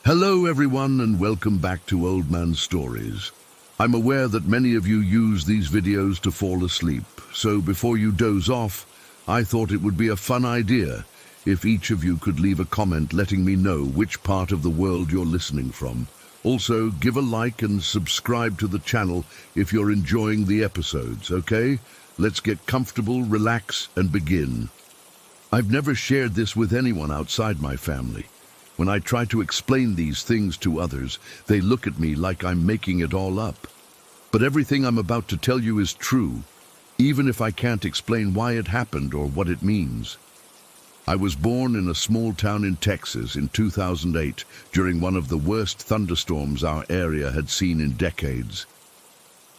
Hello everyone and welcome back to Old Man Stories. I'm aware that many of you use these videos to fall asleep, so before you doze off, I thought it would be a fun idea if each of you could leave a comment letting me know which part of the world you're listening from. Also, give a like and subscribe to the channel if you're enjoying the episodes, okay? Let's get comfortable, relax, and begin. I've never shared this with anyone outside my family. When I try to explain these things to others, they look at me like I'm making it all up. But everything I'm about to tell you is true, even if I can't explain why it happened or what it means. I was born in a small town in Texas in 2008 during one of the worst thunderstorms our area had seen in decades.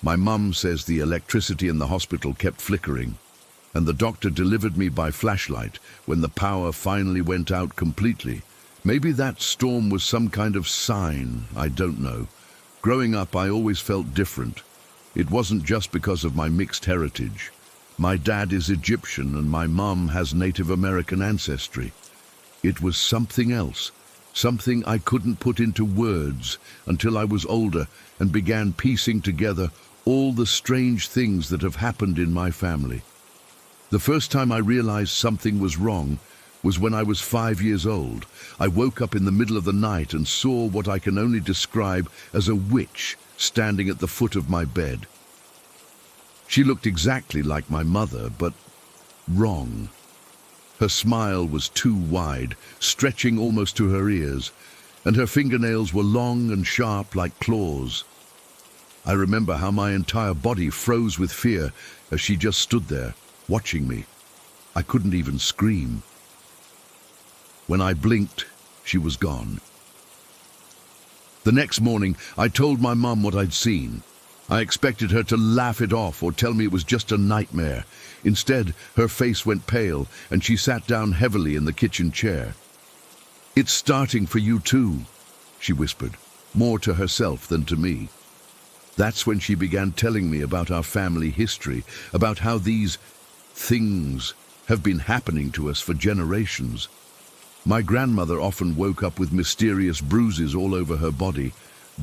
My mum says the electricity in the hospital kept flickering, and the doctor delivered me by flashlight when the power finally went out completely. Maybe that storm was some kind of sign, I don't know. Growing up, I always felt different. It wasn't just because of my mixed heritage. My dad is Egyptian and my mum has Native American ancestry. It was something else, something I couldn't put into words until I was older and began piecing together all the strange things that have happened in my family. The first time I realized something was wrong was when I was 5 years old. I woke up in the middle of the night and saw what I can only describe as a witch standing at the foot of my bed. She looked exactly like my mother, but wrong. Her smile was too wide, stretching almost to her ears, and her fingernails were long and sharp like claws. I remember how my entire body froze with fear as she just stood there, watching me. I couldn't even scream. When I blinked, she was gone. The next morning, I told my mum what I'd seen. I expected her to laugh it off or tell me it was just a nightmare. Instead, her face went pale and she sat down heavily in the kitchen chair. "It's starting for you too," she whispered, more to herself than to me. That's when she began telling me about our family history, about how these things have been happening to us for generations. My grandmother often woke up with mysterious bruises all over her body,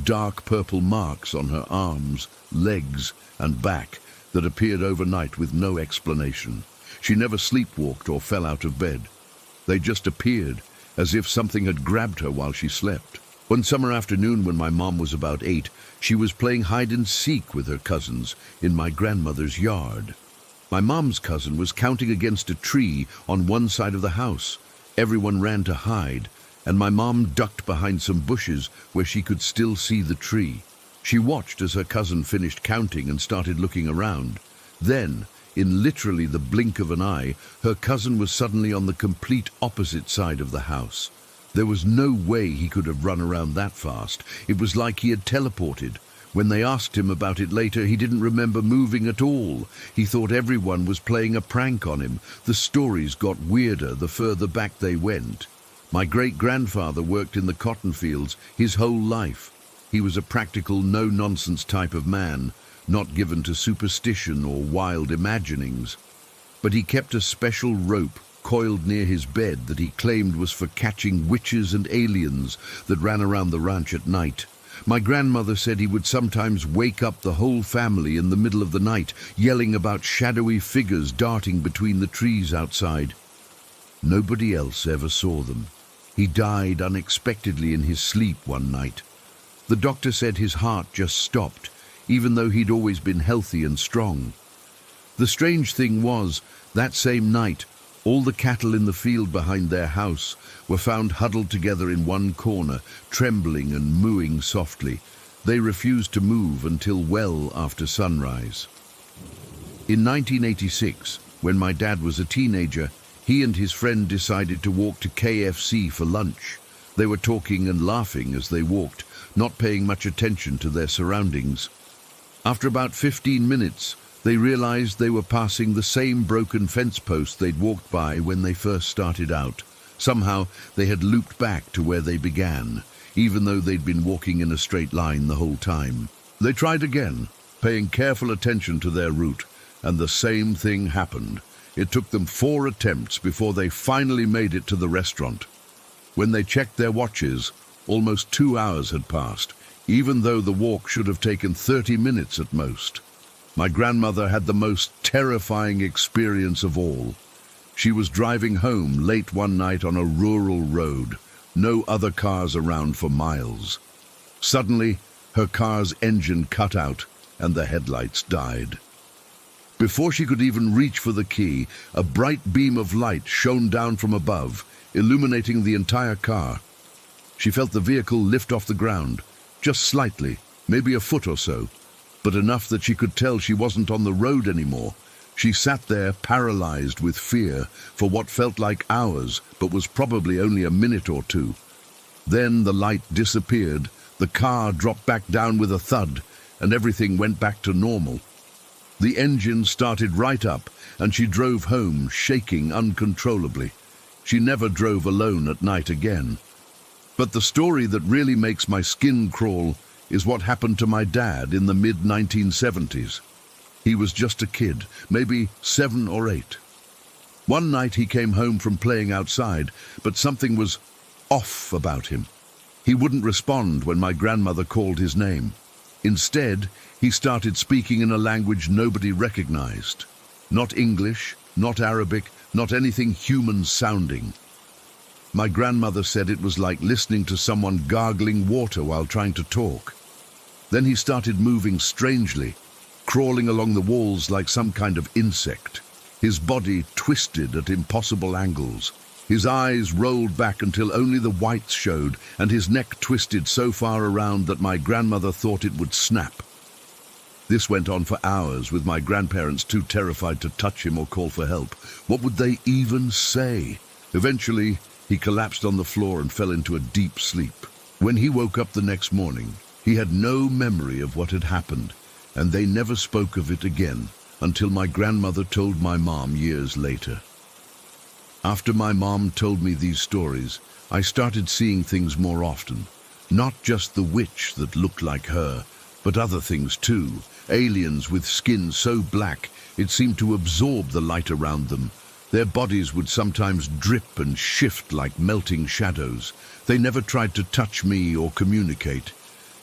dark purple marks on her arms, legs, and back that appeared overnight with no explanation. She never sleepwalked or fell out of bed. They just appeared, as if something had grabbed her while she slept. One summer afternoon when my mom was about 8, she was playing hide-and-seek with her cousins in my grandmother's yard. My mom's cousin was counting against a tree on one side of the house. Everyone ran to hide, and my mom ducked behind some bushes where she could still see the tree. She watched as her cousin finished counting and started looking around. Then, in literally the blink of an eye, her cousin was suddenly on the complete opposite side of the house. There was no way he could have run around that fast. It was like he had teleported. When they asked him about it later, he didn't remember moving at all. He thought everyone was playing a prank on him. The stories got weirder the further back they went. My great-grandfather worked in the cotton fields his whole life. He was a practical, no-nonsense type of man, not given to superstition or wild imaginings. But he kept a special rope coiled near his bed that he claimed was for catching witches and aliens that ran around the ranch at night. My grandmother said he would sometimes wake up the whole family in the middle of the night, yelling about shadowy figures darting between the trees outside. Nobody else ever saw them. He died unexpectedly in his sleep one night. The doctor said his heart just stopped, even though he'd always been healthy and strong. The strange thing was, that same night, all the cattle in the field behind their house were found huddled together in one corner, trembling and mooing softly. They refused to move until well after sunrise. In 1986, when my dad was a teenager, he and his friend decided to walk to KFC for lunch. They were talking and laughing as they walked, not paying much attention to their surroundings. After about 15 minutes, they realized they were passing the same broken fence post they'd walked by when they first started out. Somehow, they had looped back to where they began, even though they'd been walking in a straight line the whole time. They tried again, paying careful attention to their route, and the same thing happened. It took them 4 attempts before they finally made it to the restaurant. When they checked their watches, Almost 2 hours had passed, even though the walk should have taken 30 minutes at most. My grandmother had the most terrifying experience of all. She was driving home late one night on a rural road, no other cars around for miles. Suddenly, her car's engine cut out and the headlights died. Before she could even reach for the key, a bright beam of light shone down from above, illuminating the entire car. She felt the vehicle lift off the ground, just slightly, maybe a foot or so, but enough that she could tell she wasn't on the road anymore. She sat there paralyzed with fear for what felt like hours, but was probably only a minute or two. Then the light disappeared, the car dropped back down with a thud, and everything went back to normal. The engine started right up, and she drove home, shaking uncontrollably. She never drove alone at night again. But the story that really makes my skin crawl is what happened to my dad in the mid-1970s. He was just a kid, maybe 7 or 8. One night he came home from playing outside, but something was off about him. He wouldn't respond when my grandmother called his name. Instead, he started speaking in a language nobody recognized. Not English, not Arabic, not anything human-sounding. My grandmother said it was like listening to someone gargling water while trying to talk. Then he started moving strangely, crawling along the walls like some kind of insect. His body twisted at impossible angles. His eyes rolled back until only the whites showed, and his neck twisted so far around that my grandmother thought it would snap. This went on for hours, with my grandparents too terrified to touch him or call for help. What would they even say? Eventually, he collapsed on the floor and fell into a deep sleep. When he woke up the next morning, he had no memory of what had happened, and they never spoke of it again until my grandmother told my mom years later. After my mom told me these stories, I started seeing things more often. Not just the witch that looked like her, but other things too. Aliens with skin so black it seemed to absorb the light around them. Their bodies would sometimes drip and shift like melting shadows. They never tried to touch me or communicate.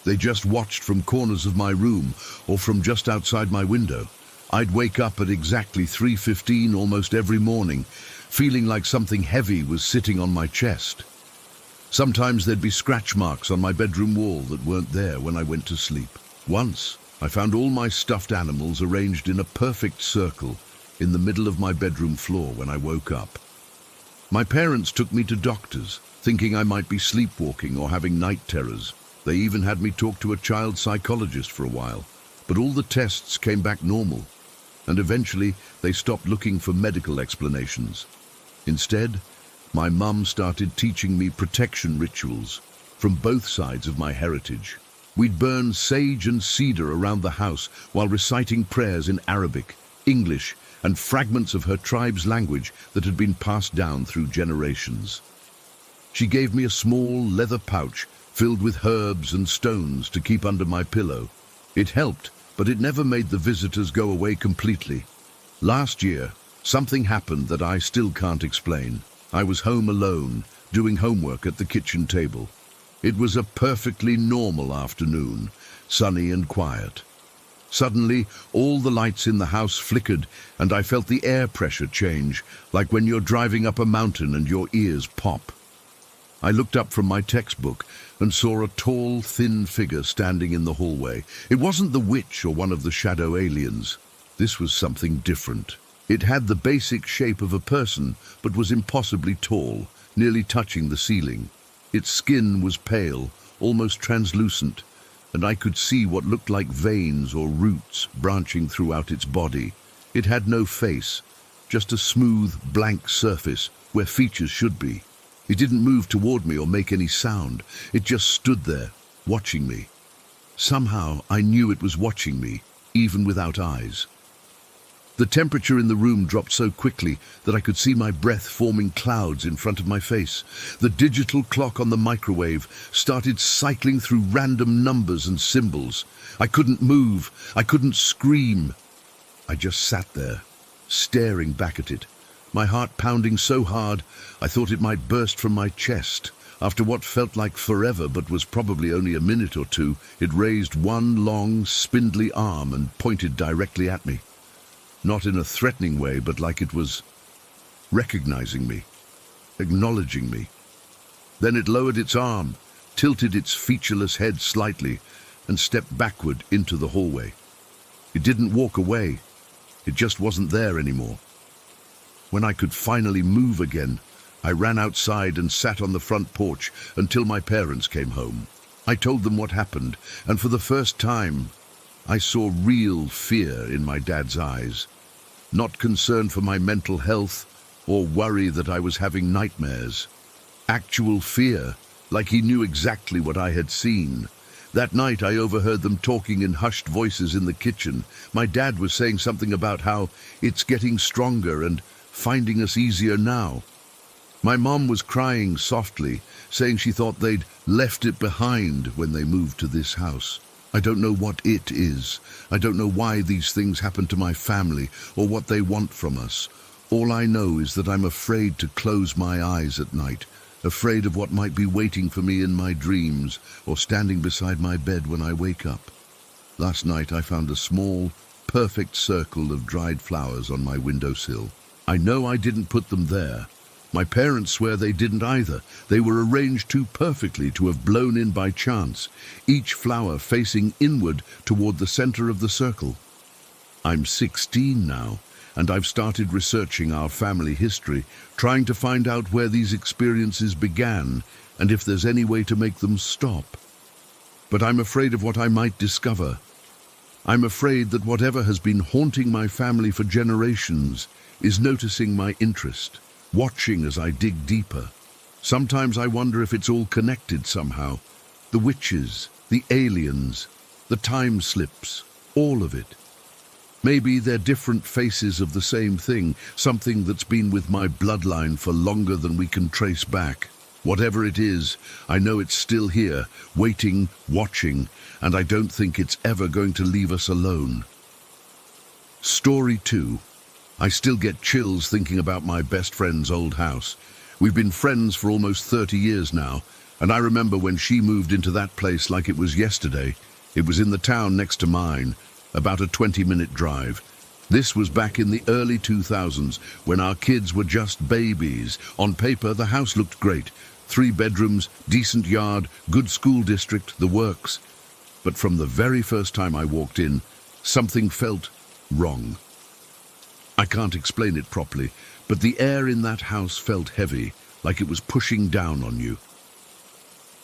They just watched from corners of my room or from just outside my window. I'd wake up at exactly 3:15 almost every morning, feeling like something heavy was sitting on my chest. Sometimes there'd be scratch marks on my bedroom wall that weren't there when I went to sleep. Once, I found all my stuffed animals arranged in a perfect circle in the middle of my bedroom floor when I woke up. My parents took me to doctors, thinking I might be sleepwalking or having night terrors. They even had me talk to a child psychologist for a while, but all the tests came back normal, and eventually they stopped looking for medical explanations. Instead, my mum started teaching me protection rituals from both sides of my heritage. We'd burn sage and cedar around the house while reciting prayers in Arabic, English, and fragments of her tribe's language that had been passed down through generations. She gave me a small leather pouch filled with herbs and stones to keep under my pillow. It helped, but it never made the visitors go away completely. Last year, something happened that I still can't explain. I was home alone, doing homework at the kitchen table. It was a perfectly normal afternoon, sunny and quiet. Suddenly, all the lights in the house flickered, and I felt the air pressure change, like when you're driving up a mountain and your ears pop. I looked up from my textbook and saw a tall, thin figure standing in the hallway. It wasn't the witch or one of the shadow aliens. This was something different. It had the basic shape of a person, but was impossibly tall, nearly touching the ceiling. Its skin was pale, almost translucent, and I could see what looked like veins or roots branching throughout its body. It had no face, just a smooth, blank surface where features should be. It didn't move toward me or make any sound. It just stood there, watching me. Somehow I knew it was watching me, even without eyes. The temperature in the room dropped so quickly that I could see my breath forming clouds in front of my face. The digital clock on the microwave started cycling through random numbers and symbols. I couldn't move. I couldn't scream. I just sat there, staring back at it, my heart pounding so hard I thought it might burst from my chest. After what felt like forever but was probably only a minute or two, it raised one long, spindly arm and pointed directly at me. Not in a threatening way, but like it was recognizing me, acknowledging me. Then it lowered its arm, tilted its featureless head slightly, and stepped backward into the hallway. It didn't walk away. It just wasn't there anymore. When I could finally move again, I ran outside and sat on the front porch until my parents came home. I told them what happened, and for the first time, I saw real fear in my dad's eyes. Not concern for my mental health or worry that I was having nightmares. Actual fear, like he knew exactly what I had seen. That night I overheard them talking in hushed voices in the kitchen. My dad was saying something about how it's getting stronger and finding us easier now. My mom was crying softly, saying she thought they'd left it behind when they moved to this house. I don't know what it is. I don't know why these things happen to my family or what they want from us. All I know is that I'm afraid to close my eyes at night, afraid of what might be waiting for me in my dreams or standing beside my bed when I wake up. Last night I found a small, perfect circle of dried flowers on my windowsill. I know I didn't put them there. My parents swear they didn't either. They were arranged too perfectly to have blown in by chance, each flower facing inward toward the center of the circle. I'm 16 now, and I've started researching our family history, trying to find out where these experiences began and if there's any way to make them stop. But I'm afraid of what I might discover. I'm afraid that whatever has been haunting my family for generations is noticing my interest, watching as I dig deeper. Sometimes I wonder if it's all connected somehow. The witches, the aliens, the time slips, all of it. Maybe they're different faces of the same thing, something that's been with my bloodline for longer than we can trace back. Whatever it is, I know it's still here, waiting, watching, and I don't think it's ever going to leave us alone. Story 2. I still get chills thinking about my best friend's old house. We've been friends for almost 30 years now, and I remember when she moved into that place like it was yesterday. It was in the town next to mine, about a 20-minute drive. This was back in the early 2000s, when our kids were just babies. On paper, the house looked great. 3 bedrooms, decent yard, good school district, the works. But from the very first time I walked in, something felt wrong. I can't explain it properly, but the air in that house felt heavy, like it was pushing down on you.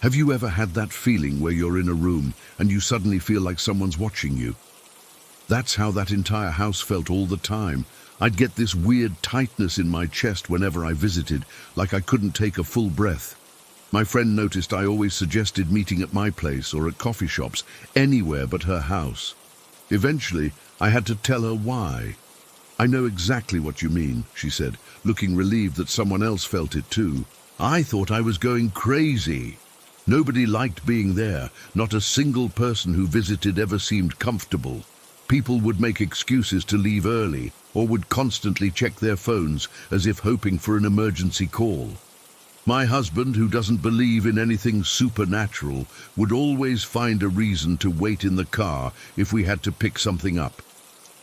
Have you ever had that feeling where you're in a room and you suddenly feel like someone's watching you? That's how that entire house felt all the time. I'd get this weird tightness in my chest whenever I visited, like I couldn't take a full breath. My friend noticed I always suggested meeting at my place or at coffee shops, anywhere but her house. Eventually, I had to tell her why. "I know exactly what you mean," she said, looking relieved that someone else felt it too. "I thought I was going crazy. Nobody liked being there. Not a single person who visited ever seemed comfortable. People would make excuses to leave early or would constantly check their phones as if hoping for an emergency call. My husband, who doesn't believe in anything supernatural, would always find a reason to wait in the car if we had to pick something up.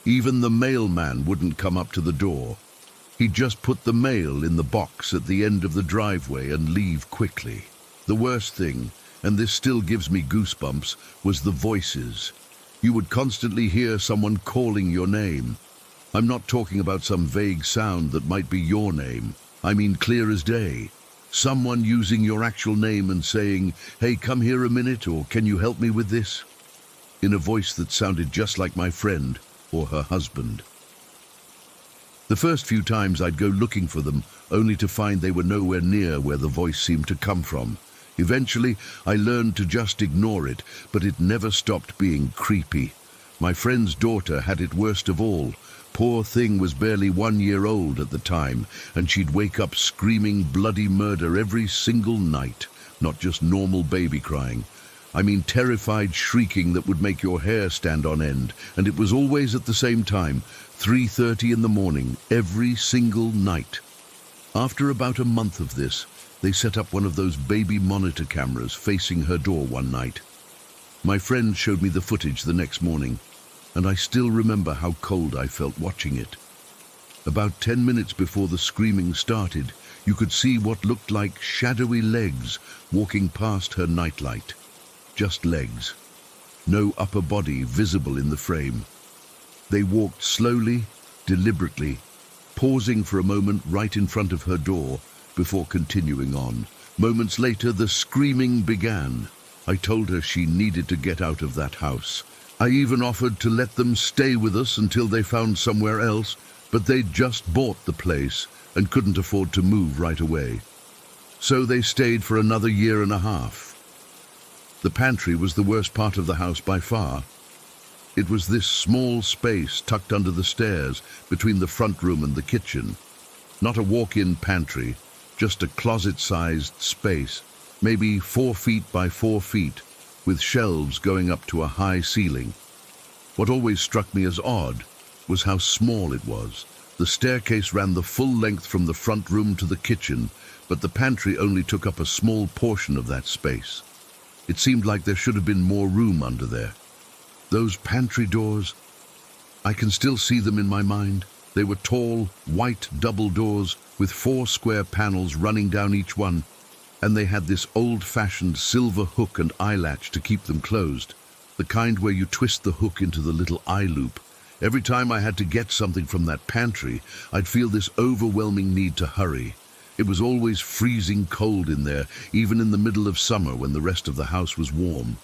Even the mailman wouldn't come up to the door. He'd just put the mail in the box at the end of the driveway and leave quickly. The worst thing, and this still gives me goosebumps, was the voices. You would constantly hear someone calling your name. I'm not talking about some vague sound that might be your name. I mean clear as day. Someone using your actual name and saying, "Hey, come here a minute," or "Can you help me with this?" in a voice that sounded just like my friend or her husband. The first few times I'd go looking for them, only to find they were nowhere near where the voice seemed to come from. Eventually, I learned to just ignore it, but it never stopped being creepy. My friend's daughter had it worst of all. Poor thing was barely 1 year old at the time, and she'd wake up screaming bloody murder every single night. Not just normal baby crying. I mean terrified shrieking that would make your hair stand on end, and it was always at the same time, 3:30 in the morning, every single night. After about a month of this, They set up one of those baby monitor cameras facing her door one night. My friend showed me the footage the next morning, and I still remember how cold I felt watching it. About 10 minutes before the screaming started, you could see what looked like shadowy legs walking past her nightlight. Just legs. No upper body visible in the frame. They walked slowly, deliberately, pausing for a moment right in front of her door before continuing on. Moments later, the screaming began. I told her she needed to get out of that house. I even offered to let them stay with us until they found somewhere else, but they'd just bought the place and couldn't afford to move right away. So they stayed for another 1.5 years. The pantry was the worst part of the house by far. It was this small space tucked under the stairs between the front room and the kitchen. Not a walk-in pantry, just a closet-sized space, maybe 4 feet by 4 feet, with shelves going up to a high ceiling. What always struck me as odd was how small it was. The staircase ran the full length from the front room to the kitchen, but the pantry only took up a small portion of that space. It seemed like there should have been more room under there. Those pantry doors, I can still see them in my mind. They were tall, white double doors with 4 square panels running down each one, and they had this old-fashioned silver hook and eye latch to keep them closed, the kind where you twist the hook into the little eye loop. Every time I had to get something from that pantry, I'd feel this overwhelming need to hurry. It was always freezing cold in there, even in the middle of summer when the rest of the house was warm.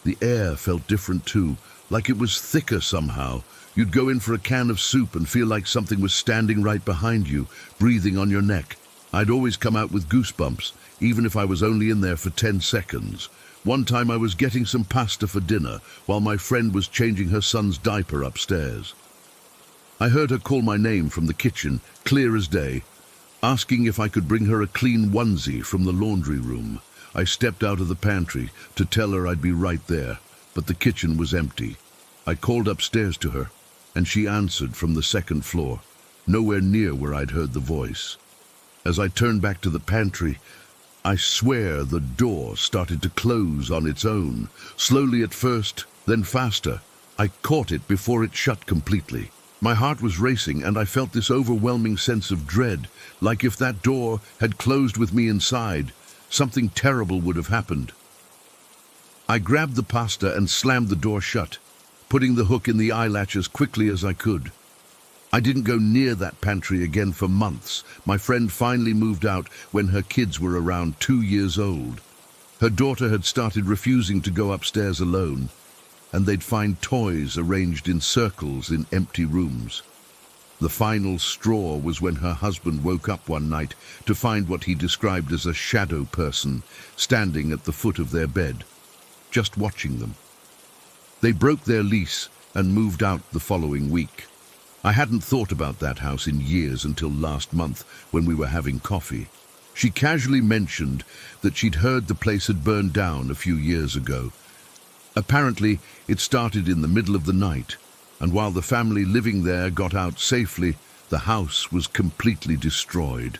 The air felt different too, like it was thicker somehow. You'd go in for a can of soup and feel like something was standing right behind you, breathing on your neck. I'd always come out with goosebumps, even if I was only in there for 10 seconds. One time I was getting some pasta for dinner while my friend was changing her son's diaper upstairs. I heard her call my name from the kitchen, clear as day, asking if I could bring her a clean onesie from the laundry room. I stepped out of the pantry to tell her I'd be right there, but the kitchen was empty. I called upstairs to her, and she answered from the second floor, nowhere near where I'd heard the voice. As I turned back to the pantry, I swear the door started to close on its own, slowly at first, then faster. I caught it before it shut completely. My heart was racing, and I felt this overwhelming sense of dread, like if that door had closed with me inside, something terrible would have happened. I grabbed the pasta and slammed the door shut, putting the hook in the eyelatch as quickly as I could. I didn't go near that pantry again for months. My friend finally moved out when her kids were around 2 years old. Her daughter had started refusing to go upstairs alone, and they'd find toys arranged in circles in empty rooms. The final straw was when her husband woke up one night to find what he described as a shadow person standing at the foot of their bed, just watching them. They broke their lease and moved out the following week. I hadn't thought about that house in years until last month when we were having coffee. She casually mentioned that she'd heard the place had burned down a few years ago. Apparently, it started in the middle of the night, and while the family living there got out safely, the house was completely destroyed.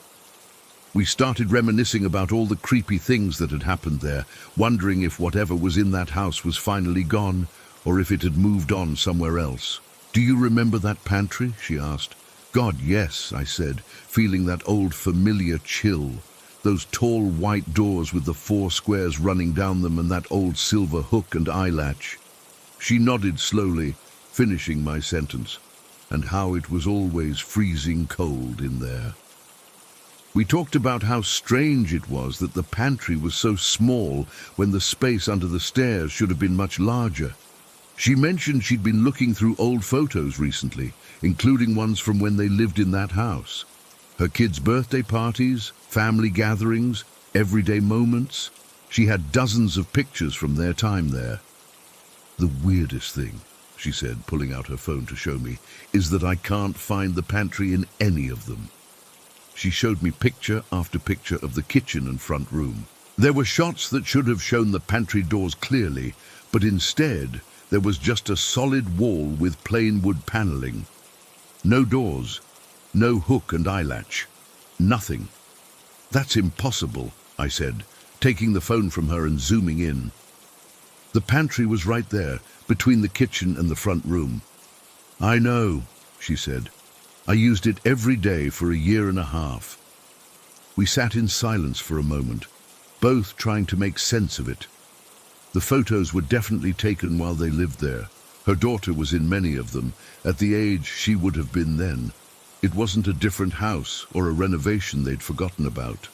We started reminiscing about all the creepy things that had happened there, wondering if whatever was in that house was finally gone, or if it had moved on somewhere else. "Do you remember that pantry?" she asked. "God, yes," I said, feeling that old familiar chill. Those tall white doors with the 4 squares running down them and that old silver hook and eyelatch. She nodded slowly, finishing my sentence, and how it was always freezing cold in there. We talked about how strange it was that the pantry was so small when the space under the stairs should have been much larger. She mentioned she'd been looking through old photos recently, including ones from when they lived in that house. Her kids' birthday parties, family gatherings, everyday moments. She had dozens of pictures from their time there. "The weirdest thing," she said, pulling out her phone to show me, "is that I can't find the pantry in any of them." She showed me picture after picture of the kitchen and front room. There were shots that should have shown the pantry doors clearly, but instead there was just a solid wall with plain wood paneling. No doors, no hook and eyelatch, nothing. That's impossible, I said, taking the phone from her and zooming in. The pantry was right there, between the kitchen and the front room. I know, she said. I used it every day for a year and a half. We sat in silence for a moment, both trying to make sense of it. The photos were definitely taken while they lived there. Her daughter was in many of them, at the age she would have been then. It wasn't a different house or a renovation they'd forgotten about.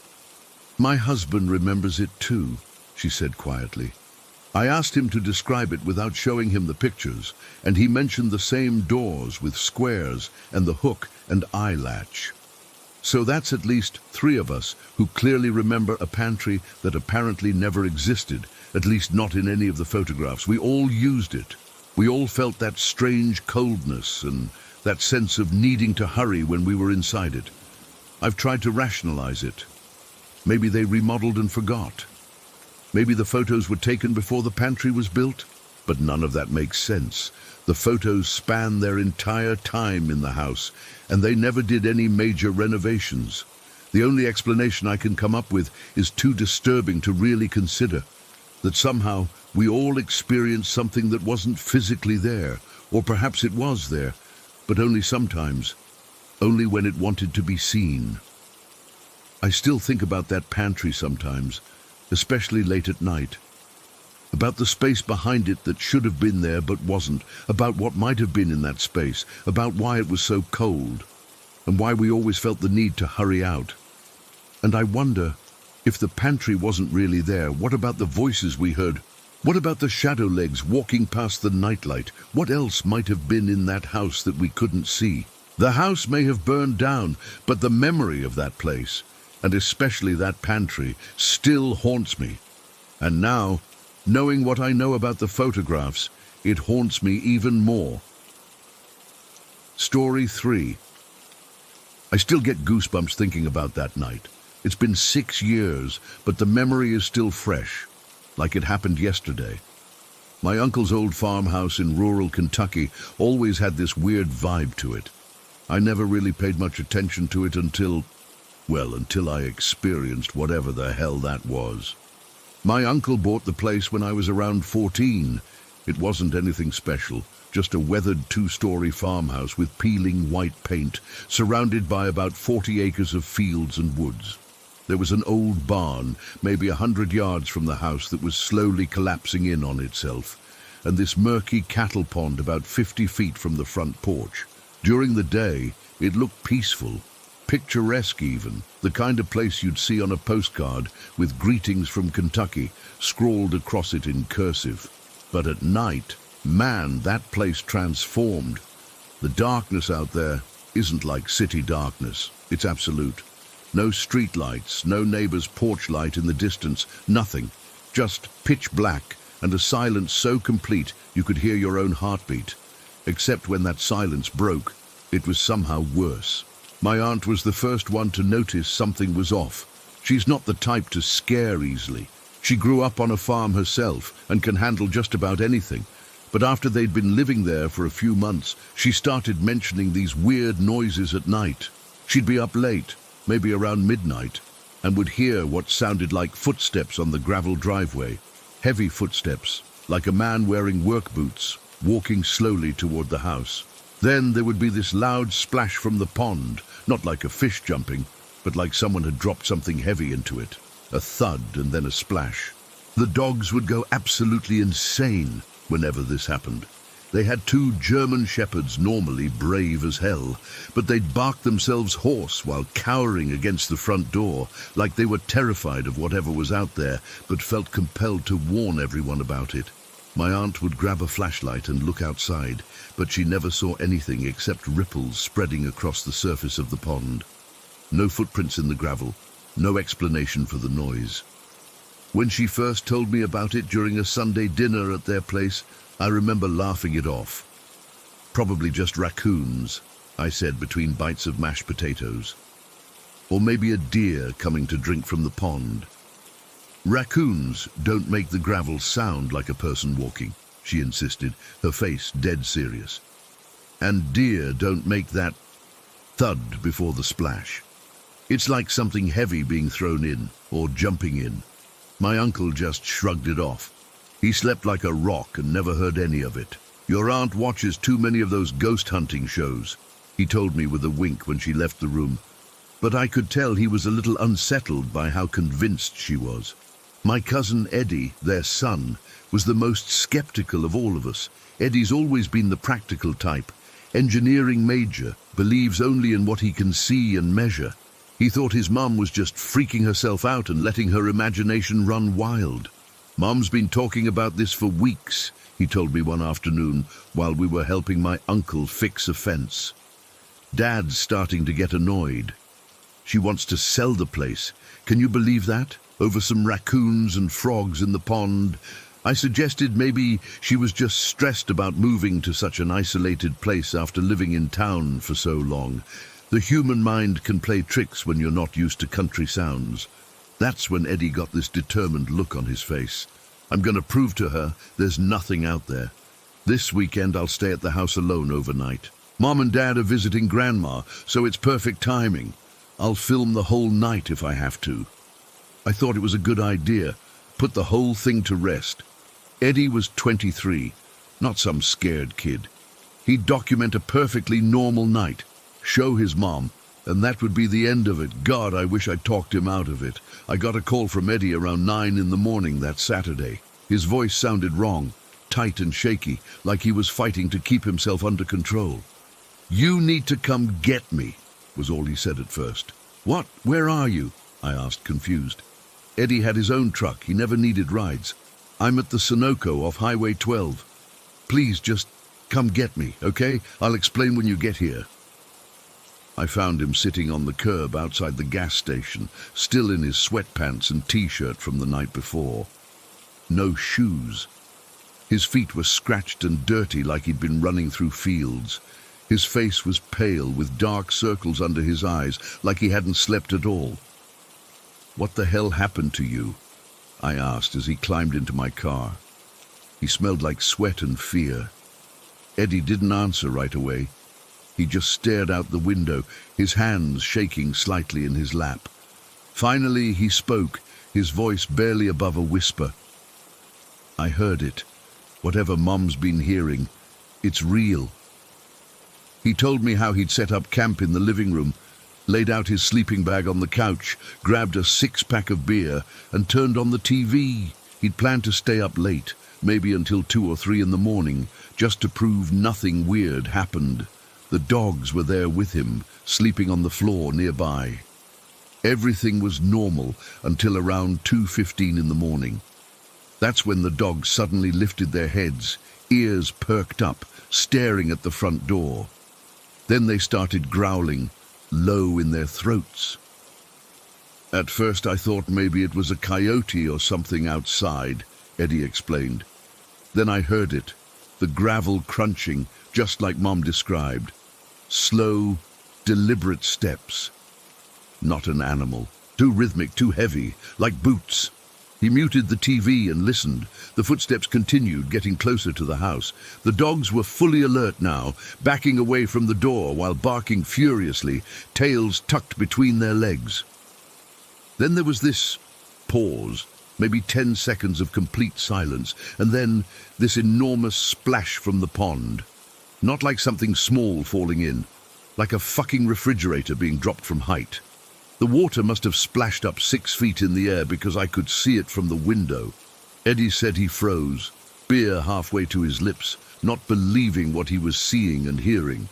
My husband remembers it too, she said quietly. I asked him to describe it without showing him the pictures, and he mentioned the same doors with squares and the hook and eye latch. So that's at least 3 of us who clearly remember a pantry that apparently never existed, at least not in any of the photographs. We all used it. We all felt that strange coldness and that sense of needing to hurry when we were inside it. I've tried to rationalize it. Maybe they remodeled and forgot. Maybe the photos were taken before the pantry was built, but none of that makes sense. The photos span their entire time in the house, and they never did any major renovations. The only explanation I can come up with is too disturbing to really consider, that somehow we all experienced something that wasn't physically there, or perhaps it was there, but only sometimes, only when it wanted to be seen. I still think about that pantry sometimes, especially late at night. About the space behind it that should have been there but wasn't, about what might have been in that space, about why it was so cold, and why we always felt the need to hurry out. And I wonder, if the pantry wasn't really there, what about the voices we heard? What about the shadow legs walking past the nightlight? What else might have been in that house that we couldn't see? The house may have burned down, but the memory of that place, and especially that pantry, still haunts me. And now, knowing what I know about the photographs, it haunts me even more. Story 3. I still get goosebumps thinking about that night. It's been 6 years, but the memory is still fresh, like it happened yesterday. My uncle's old farmhouse in rural Kentucky always had this weird vibe to it. I never really paid much attention to it until I experienced whatever the hell that was. My uncle bought the place when I was around 14. It wasn't anything special, just a weathered 2-story farmhouse with peeling white paint, surrounded by about 40 acres of fields and woods. There was an old barn, maybe 100 yards from the house, that was slowly collapsing in on itself, and this murky cattle pond about 50 feet from the front porch. During the day, it looked peaceful, picturesque even, the kind of place you'd see on a postcard with "Greetings from Kentucky" scrawled across it in cursive. But at night, man, that place transformed. The darkness out there isn't like city darkness. It's absolute. No street lights, no neighbor's porch light in the distance, nothing. Just pitch black and a silence so complete you could hear your own heartbeat. Except when that silence broke, it was somehow worse. My aunt was the first one to notice something was off. She's not the type to scare easily. She grew up on a farm herself and can handle just about anything. But after they'd been living there for a few months, she started mentioning these weird noises at night. She'd be up late, maybe around midnight, and would hear what sounded like footsteps on the gravel driveway. Heavy footsteps, like a man wearing work boots, walking slowly toward the house. Then there would be this loud splash from the pond, not like a fish jumping, but like someone had dropped something heavy into it. A thud and then a splash. The dogs would go absolutely insane whenever this happened. They had 2 German shepherds, normally brave as hell, but they'd bark themselves hoarse while cowering against the front door, like they were terrified of whatever was out there, but felt compelled to warn everyone about it. My aunt would grab a flashlight and look outside, but she never saw anything except ripples spreading across the surface of the pond. No footprints in the gravel, no explanation for the noise. When she first told me about it during a Sunday dinner at their place, I remember laughing it off. Probably just raccoons, I said between bites of mashed potatoes. Or maybe a deer coming to drink from the pond. Raccoons don't make the gravel sound like a person walking, she insisted, her face dead serious. And deer don't make that thud before the splash. It's like something heavy being thrown in, or jumping in. My uncle just shrugged it off. He slept like a rock and never heard any of it. Your aunt watches too many of those ghost hunting shows, he told me with a wink when she left the room. But I could tell he was a little unsettled by how convinced she was. My cousin Eddie, their son, was the most skeptical of all of us. Eddie's always been the practical type. Engineering major, believes only in what he can see and measure. He thought his mum was just freaking herself out and letting her imagination run wild. Mum's been talking about this for weeks, he told me one afternoon while we were helping my uncle fix a fence. Dad's starting to get annoyed. She wants to sell the place. Can you believe that? Over some raccoons and frogs in the pond. I suggested maybe she was just stressed about moving to such an isolated place after living in town for so long. The human mind can play tricks when you're not used to country sounds. That's when Eddie got this determined look on his face. I'm going to prove to her there's nothing out there. This weekend I'll stay at the house alone overnight. Mom and Dad are visiting Grandma, so it's perfect timing. I'll film the whole night if I have to. I thought it was a good idea. Put the whole thing to rest. Eddie was 23, not some scared kid. He'd document a perfectly normal night, show his mom, and that would be the end of it. God, I wish I'd talked him out of it. I got a call from Eddie around 9 in the morning that Saturday. His voice sounded wrong, tight and shaky, like he was fighting to keep himself under control. "You need to come get me," was all he said at first. "What? Where are you?" I asked, confused. Eddie had his own truck. He never needed rides. "I'm at the Sunoco off Highway 12. Please just come get me, okay? I'll explain when you get here." I found him sitting on the curb outside the gas station, still in his sweatpants and t-shirt from the night before. No shoes. His feet were scratched and dirty like he'd been running through fields. His face was pale with dark circles under his eyes, like he hadn't slept at all. "What the hell happened to you?" I asked as he climbed into my car. He smelled like sweat and fear. Eddie didn't answer right away. He just stared out the window, his hands shaking slightly in his lap. Finally he spoke, his voice barely above a whisper. "I heard it. Whatever Mom's been hearing, it's real." He told me how he'd set up camp in the living room, laid out his sleeping bag on the couch, grabbed a 6-pack of beer, and turned on the TV. He'd planned to stay up late, maybe until 2 or 3 in the morning, just to prove nothing weird happened. The dogs were there with him, sleeping on the floor nearby. Everything was normal until around 2:15 in the morning. That's when the dogs suddenly lifted their heads, ears perked up, staring at the front door. Then they started growling, low in their throats. At first I thought maybe it was a coyote or something outside, Eddie explained. Then I heard it, the gravel crunching, just like Mom described. Slow, deliberate steps. Not an animal. Too rhythmic, too heavy, like boots. He muted the TV and listened. The footsteps continued, getting closer to the house. The dogs were fully alert now, backing away from the door while barking furiously, tails tucked between their legs. Then there was this pause, maybe 10 seconds of complete silence, and then this enormous splash from the pond. Not like something small falling in, like a fucking refrigerator being dropped from height. The water must have splashed up 6 feet in the air because I could see it from the window. Eddie said he froze, beer halfway to his lips, not believing what he was seeing and hearing.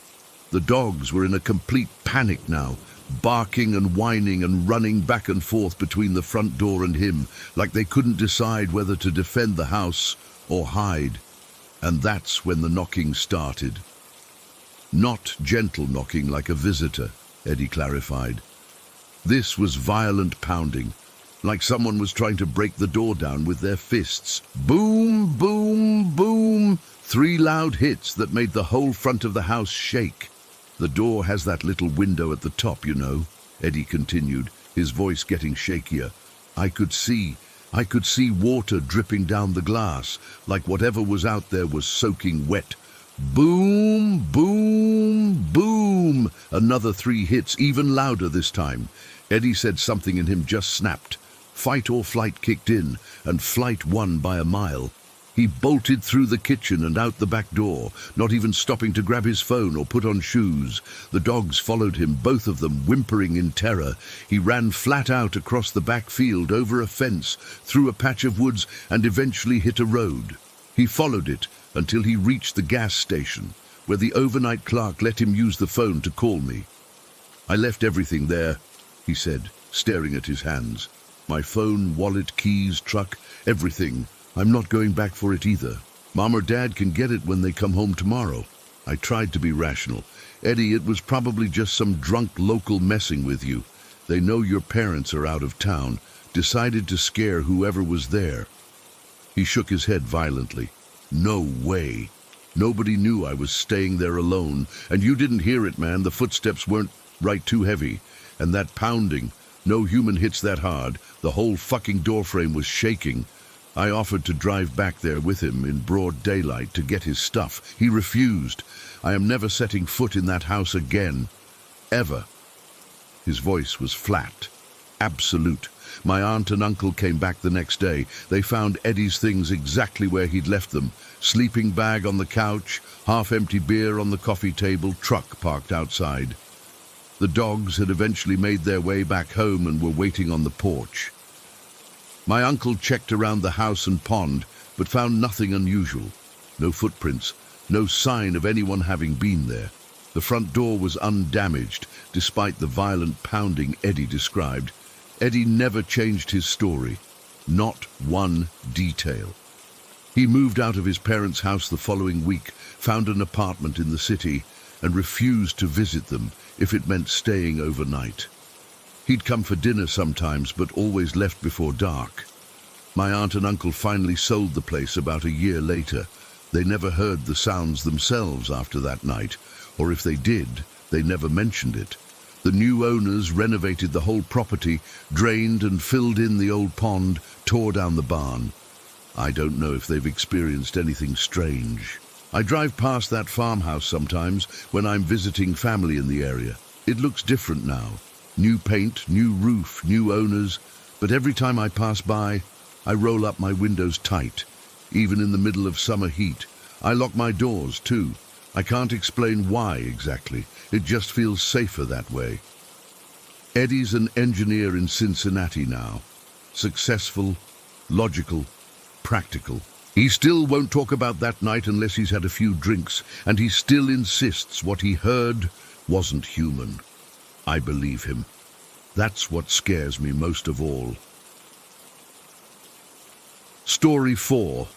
The dogs were in a complete panic now, barking and whining and running back and forth between the front door and him, like they couldn't decide whether to defend the house or hide. And that's when the knocking started. Not gentle knocking like a visitor, Eddie clarified. This was violent pounding, like someone was trying to break the door down with their fists. Boom, boom, boom. 3 loud hits that made the whole front of the house shake. "The door has that little window at the top, you know," Eddie continued, his voice getting shakier. I could see water dripping down the glass, like whatever was out there was soaking wet. Boom, boom, boom. Another 3 hits, even louder this time. Eddie said something in him just snapped. Fight or flight kicked in, and flight won by a mile. He bolted through the kitchen and out the back door, not even stopping to grab his phone or put on shoes. The dogs followed him, both of them whimpering in terror. He ran flat out across the back field, over a fence, through a patch of woods, and eventually hit a road. He followed it until he reached the gas station, where the overnight clerk let him use the phone to call me. "I left everything there," he said, staring at his hands. "My phone, wallet, keys, truck, everything. I'm not going back for it either. Mom or Dad can get it when they come home tomorrow." I tried to be rational. "Eddie, it was probably just some drunk local messing with you. They know your parents are out of town. Decided to scare whoever was there." He shook his head violently. "No way. Nobody knew I was staying there alone. And you didn't hear it, man. The footsteps weren't right too heavy. And that pounding, no human hits that hard. The whole fucking doorframe was shaking. I offered to drive back there with him in broad daylight to get his stuff. He refused. I am never setting foot in that house again. Ever." His voice was flat, absolute. My aunt and uncle came back the next day. They found Eddie's things exactly where he'd left them. Sleeping bag on the couch, half-empty beer on the coffee table, truck parked outside. The dogs had eventually made their way back home and were waiting on the porch. My uncle checked around the house and pond, but found nothing unusual. No footprints, no sign of anyone having been there. The front door was undamaged, despite the violent pounding Eddie described. Eddie never changed his story, not one detail. He moved out of his parents' house the following week, found an apartment in the city, and refused to visit them if it meant staying overnight. He'd come for dinner sometimes, but always left before dark. My aunt and uncle finally sold the place about a year later. They never heard the sounds themselves after that night, or if they did, they never mentioned it. The new owners renovated the whole property, drained and filled in the old pond, tore down the barn. I don't know if they've experienced anything strange. I drive past that farmhouse sometimes when I'm visiting family in the area. It looks different now. New paint, new roof, new owners, but every time I pass by, I roll up my windows tight, even in the middle of summer heat. I lock my doors too. I can't explain why exactly. It just feels safer that way. Eddie's an engineer in Cincinnati now. Successful, logical, practical. He still won't talk about that night unless he's had a few drinks, and he still insists what he heard wasn't human. I believe him. That's what scares me most of all. Story 4.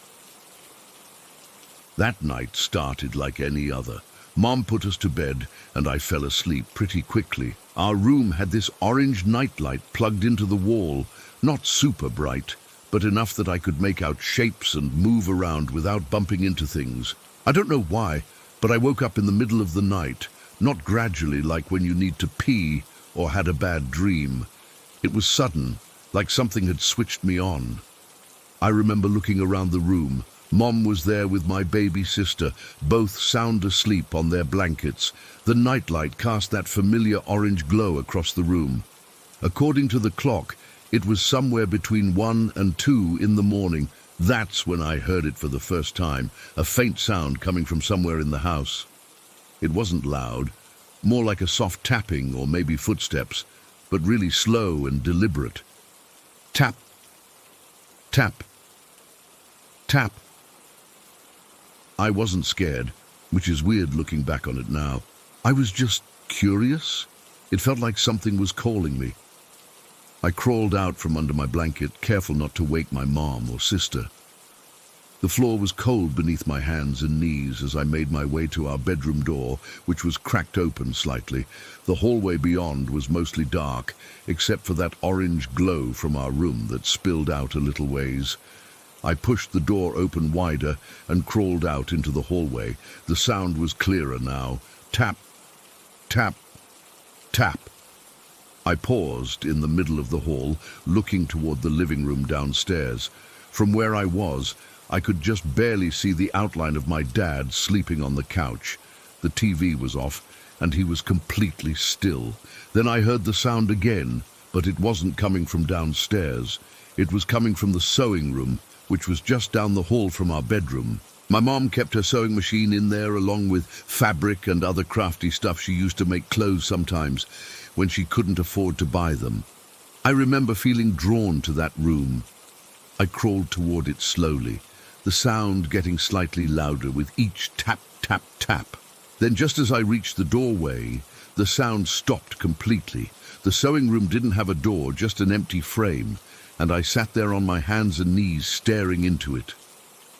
That night started like any other. Mom put us to bed, and I fell asleep pretty quickly. Our room had this orange nightlight plugged into the wall, not super bright, but enough that I could make out shapes and move around without bumping into things. I don't know why, but I woke up in the middle of the night, not gradually like when you need to pee or had a bad dream. It was sudden, like something had switched me on. I remember looking around the room. Mom was there with my baby sister, both sound asleep on their blankets. The nightlight cast that familiar orange glow across the room. According to the clock, it was somewhere between 1 and 2 in the morning. That's when I heard it for the first time, a faint sound coming from somewhere in the house. It wasn't loud, more like a soft tapping or maybe footsteps, but really slow and deliberate. Tap, tap, tap. I wasn't scared, which is weird looking back on it now. I was just curious. It felt like something was calling me. I crawled out from under my blanket, careful not to wake my mom or sister. The floor was cold beneath my hands and knees as I made my way to our bedroom door, which was cracked open slightly. The hallway beyond was mostly dark, except for that orange glow from our room that spilled out a little ways. I pushed the door open wider and crawled out into the hallway. The sound was clearer now. Tap, tap, tap. I paused in the middle of the hall, looking toward the living room downstairs. From where I was, I could just barely see the outline of my dad sleeping on the couch. The TV was off, and he was completely still. Then I heard the sound again, but it wasn't coming from downstairs. It was coming from the sewing room, which was just down the hall from our bedroom. My mom kept her sewing machine in there along with fabric and other crafty stuff she used to make clothes sometimes when she couldn't afford to buy them. I remember feeling drawn to that room. I crawled toward it slowly, the sound getting slightly louder with each tap, tap, tap. Then just as I reached the doorway, the sound stopped completely. The sewing room didn't have a door, just an empty frame, and I sat there on my hands and knees staring into it.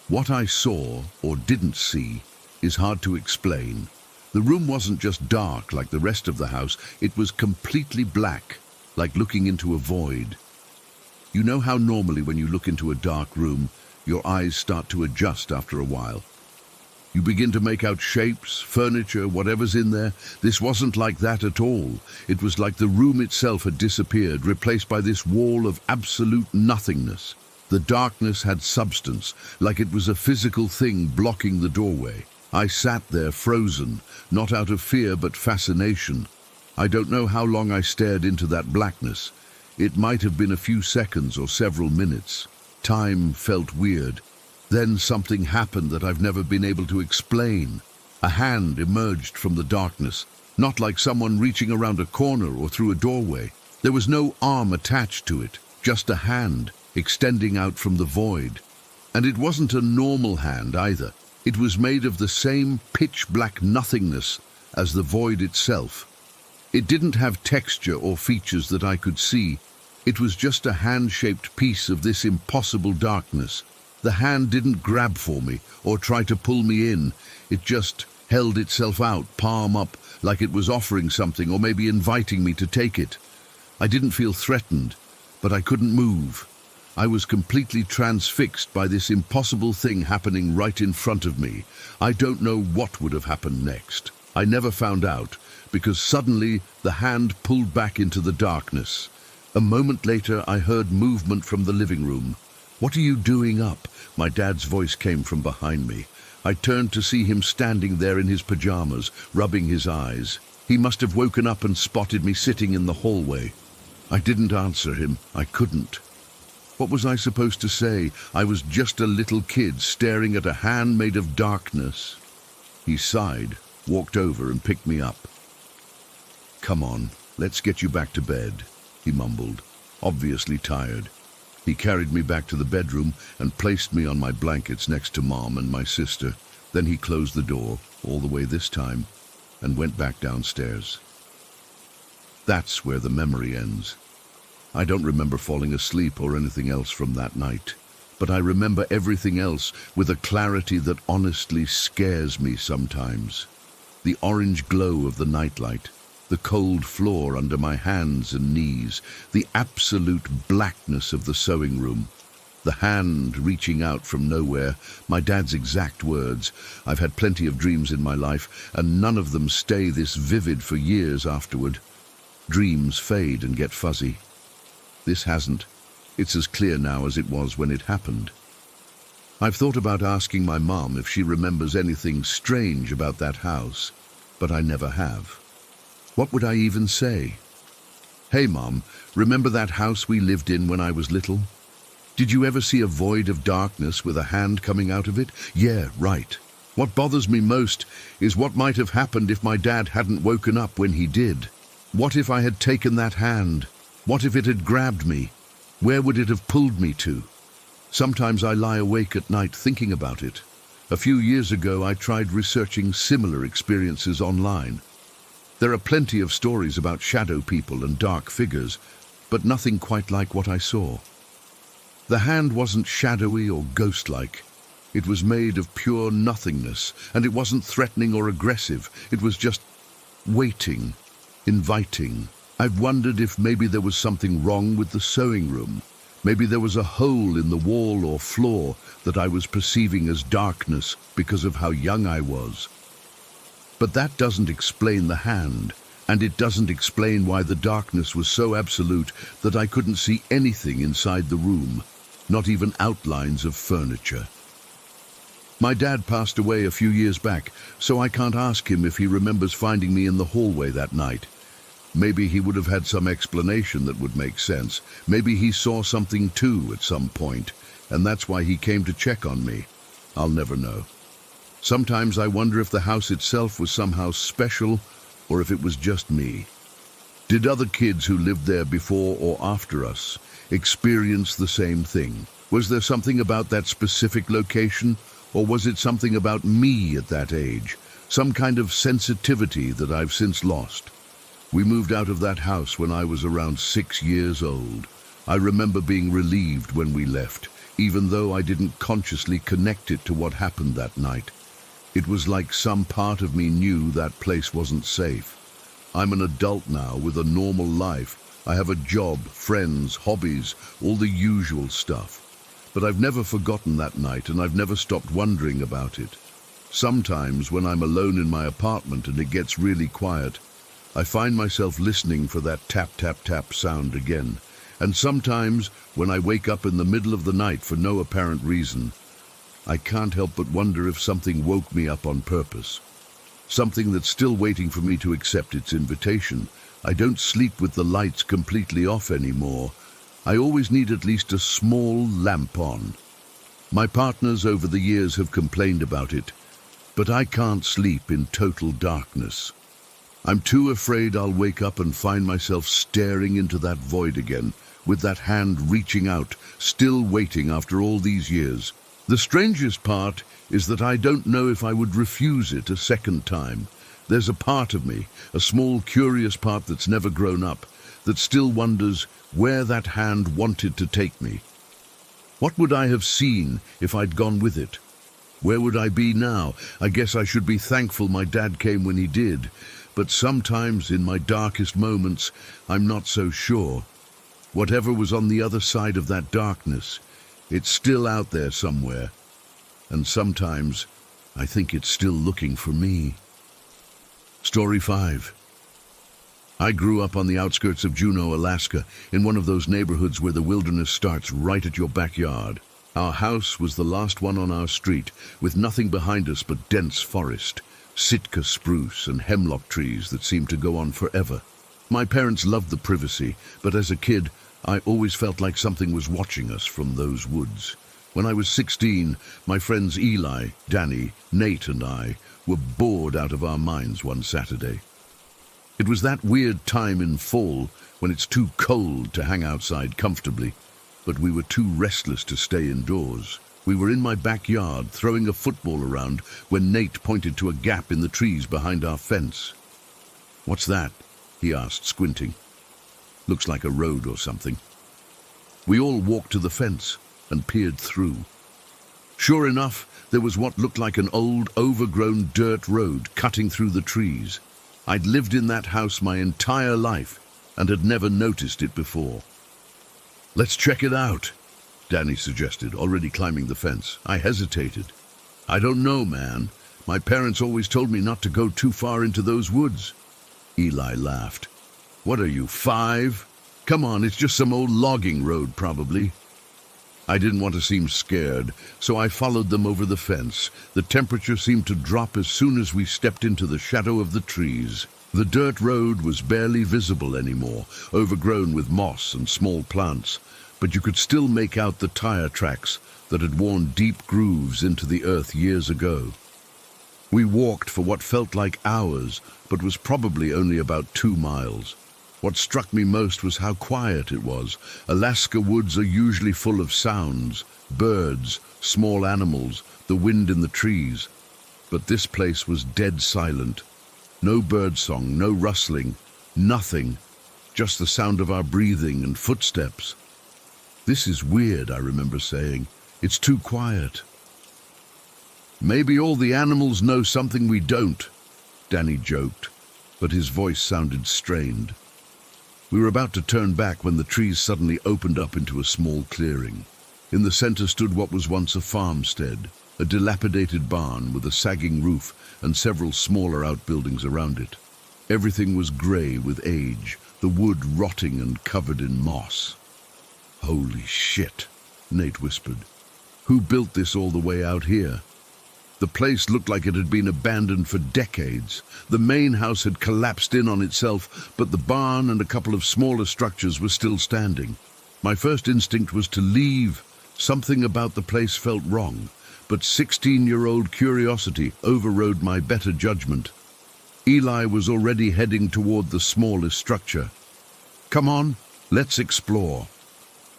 What I saw, or didn't see, is hard to explain. The room wasn't just dark like the rest of the house, it was completely black, like looking into a void. You know how normally when you look into a dark room, your eyes start to adjust after a while. You begin to make out shapes, furniture, whatever's in there. This wasn't like that at all. It was like the room itself had disappeared, replaced by this wall of absolute nothingness. The darkness had substance, like it was a physical thing blocking the doorway. I sat there frozen, not out of fear but fascination. I don't know how long I stared into that blackness. It might have been a few seconds or several minutes. Time felt weird. Then something happened that I've never been able to explain. A hand emerged from the darkness, not like someone reaching around a corner or through a doorway. There was no arm attached to it, just a hand extending out from the void. And it wasn't a normal hand either. It was made of the same pitch-black nothingness as the void itself. It didn't have texture or features that I could see. It was just a hand-shaped piece of this impossible darkness. The hand didn't grab for me or try to pull me in. It just held itself out, palm up, like it was offering something or maybe inviting me to take it. I didn't feel threatened, but I couldn't move. I was completely transfixed by this impossible thing happening right in front of me. I don't know what would have happened next. I never found out, because suddenly the hand pulled back into the darkness. A moment later, I heard movement from the living room. "What are you doing up?" My dad's voice came from behind me. I turned to see him standing there in his pajamas, rubbing his eyes. He must have woken up and spotted me sitting in the hallway. I didn't answer him. I couldn't. What was I supposed to say? I was just a little kid staring at a hand made of darkness. He sighed, walked over and picked me up. "Come on, let's get you back to bed," he mumbled, obviously tired. He carried me back to the bedroom and placed me on my blankets next to Mom and my sister. Then he closed the door, all the way this time, and went back downstairs. That's where the memory ends. I don't remember falling asleep or anything else from that night, but I remember everything else with a clarity that honestly scares me sometimes. The orange glow of the nightlight, the cold floor under my hands and knees, the absolute blackness of the sewing room, the hand reaching out from nowhere, my dad's exact words. I've had plenty of dreams in my life, and none of them stay this vivid for years afterward. Dreams fade and get fuzzy. This hasn't. It's as clear now as it was when it happened. I've thought about asking my mom if she remembers anything strange about that house, but I never have. What would I even say? "Hey, Mom, remember that house we lived in when I was little? Did you ever see a void of darkness with a hand coming out of it?" "Yeah, right. What bothers me most is what might have happened if my dad hadn't woken up when he did. What if I had taken that hand? What if it had grabbed me? Where would it have pulled me to?" Sometimes I lie awake at night thinking about it. A few years ago, I tried researching similar experiences online. There are plenty of stories about shadow people and dark figures, but nothing quite like what I saw. The hand wasn't shadowy or ghost-like. It was made of pure nothingness, and it wasn't threatening or aggressive. It was just waiting, inviting. I've wondered if maybe there was something wrong with the sewing room. Maybe there was a hole in the wall or floor that I was perceiving as darkness because of how young I was. But that doesn't explain the hand, and it doesn't explain why the darkness was so absolute that I couldn't see anything inside the room, not even outlines of furniture. My dad passed away a few years back, so I can't ask him if he remembers finding me in the hallway that night. Maybe he would have had some explanation that would make sense. Maybe he saw something too at some point, and that's why he came to check on me. I'll never know. Sometimes I wonder if the house itself was somehow special, or if it was just me. Did other kids who lived there before or after us experience the same thing? Was there something about that specific location, or was it something about me at that age? Some kind of sensitivity that I've since lost. We moved out of that house when I was around 6 years old. I remember being relieved when we left, even though I didn't consciously connect it to what happened that night. It was like some part of me knew that place wasn't safe. I'm an adult now with a normal life. I have a job, friends, hobbies, all the usual stuff. But I've never forgotten that night, and I've never stopped wondering about it. Sometimes when I'm alone in my apartment and it gets really quiet, I find myself listening for that tap, tap, tap sound again. And sometimes when I wake up in the middle of the night for no apparent reason, I can't help but wonder if something woke me up on purpose. Something that's still waiting for me to accept its invitation. I don't sleep with the lights completely off anymore. I always need at least a small lamp on. My partners over the years have complained about it, but I can't sleep in total darkness. I'm too afraid I'll wake up and find myself staring into that void again, with that hand reaching out, still waiting after all these years. The strangest part is that I don't know if I would refuse it a second time. There's a part of me, a small curious part that's never grown up, that still wonders where that hand wanted to take me. What would I have seen if I'd gone with it? Where would I be now? I guess I should be thankful my dad came when he did, but sometimes in my darkest moments, I'm not so sure. Whatever was on the other side of that darkness, it's still out there somewhere, and sometimes I think it's still looking for me. Story 5. I grew up on the outskirts of Juneau, Alaska, in one of those neighborhoods where the wilderness starts right at your backyard. Our house was the last one on our street, with nothing behind us but dense forest, Sitka spruce and hemlock trees that seemed to go on forever. My parents loved the privacy, but as a kid, I always felt like something was watching us from those woods. When I was 16, my friends Eli, Danny, Nate and I were bored out of our minds one Saturday. It was that weird time in fall when it's too cold to hang outside comfortably, but we were too restless to stay indoors. We were in my backyard throwing a football around when Nate pointed to a gap in the trees behind our fence. "What's that?" he asked, squinting. "Looks like a road or something." We all walked to the fence and peered through. Sure enough, there was what looked like an old, overgrown dirt road cutting through the trees. I'd lived in that house my entire life and had never noticed it before. "Let's check it out," Danny suggested, already climbing the fence. I hesitated. "I don't know, man. My parents always told me not to go too far into those woods." Eli laughed. "What are you, 5? Come on, it's just some old logging road, probably." I didn't want to seem scared, so I followed them over the fence. The temperature seemed to drop as soon as we stepped into the shadow of the trees. The dirt road was barely visible anymore, overgrown with moss and small plants, but you could still make out the tire tracks that had worn deep grooves into the earth years ago. We walked for what felt like hours, but was probably only about 2 miles. What struck me most was how quiet it was. Alaska woods are usually full of sounds, birds, small animals, the wind in the trees. But this place was dead silent. No birdsong, no rustling, nothing, just the sound of our breathing and footsteps. "This is weird," I remember saying. "It's too quiet." "Maybe all the animals know something we don't," Danny joked, but his voice sounded strained. We were about to turn back when the trees suddenly opened up into a small clearing. In the center stood what was once a farmstead, a dilapidated barn with a sagging roof and several smaller outbuildings around it. Everything was gray with age, the wood rotting and covered in moss. "Holy shit," Nate whispered. "Who built this all the way out here?" The place looked like it had been abandoned for decades. The main house had collapsed in on itself, but the barn and a couple of smaller structures were still standing. My first instinct was to leave. Something about the place felt wrong, but 16-year-old curiosity overrode my better judgment. Eli was already heading toward the smallest structure. "Come on, let's explore."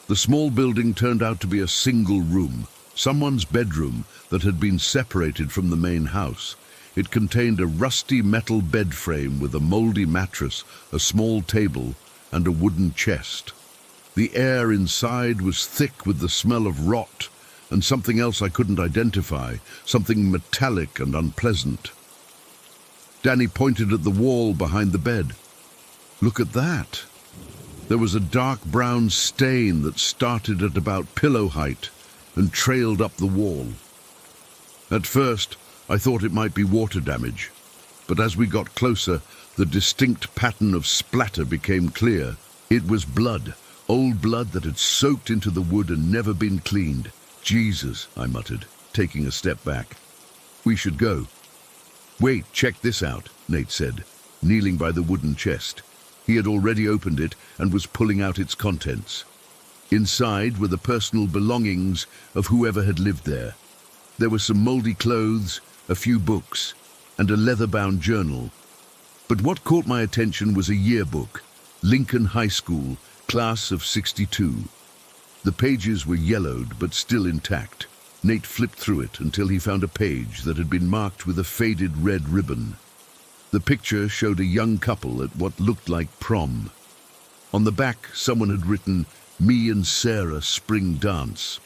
The small building turned out to be a single room, someone's bedroom that had been separated from the main house. It contained a rusty metal bed frame with a moldy mattress, a small table, and a wooden chest. The air inside was thick with the smell of rot and something else I couldn't identify, something metallic and unpleasant. Danny pointed at the wall behind the bed. "Look at that." There was a dark brown stain that started at about pillow height and trailed up the wall. At first, I thought it might be water damage, but as we got closer, the distinct pattern of splatter became clear. It was blood, old blood that had soaked into the wood and never been cleaned. "Jesus," I muttered, taking a step back. "We should go." "Wait, check this out," Nate said, kneeling by the wooden chest. He had already opened it and was pulling out its contents. Inside were the personal belongings of whoever had lived there. There were some moldy clothes, a few books, and a leather-bound journal. But what caught my attention was a yearbook, Lincoln High School, class of '62. The pages were yellowed but still intact. Nate flipped through it until he found a page that had been marked with a faded red ribbon. The picture showed a young couple at what looked like prom. On the back, someone had written, "Me and Sarah Spring Dance."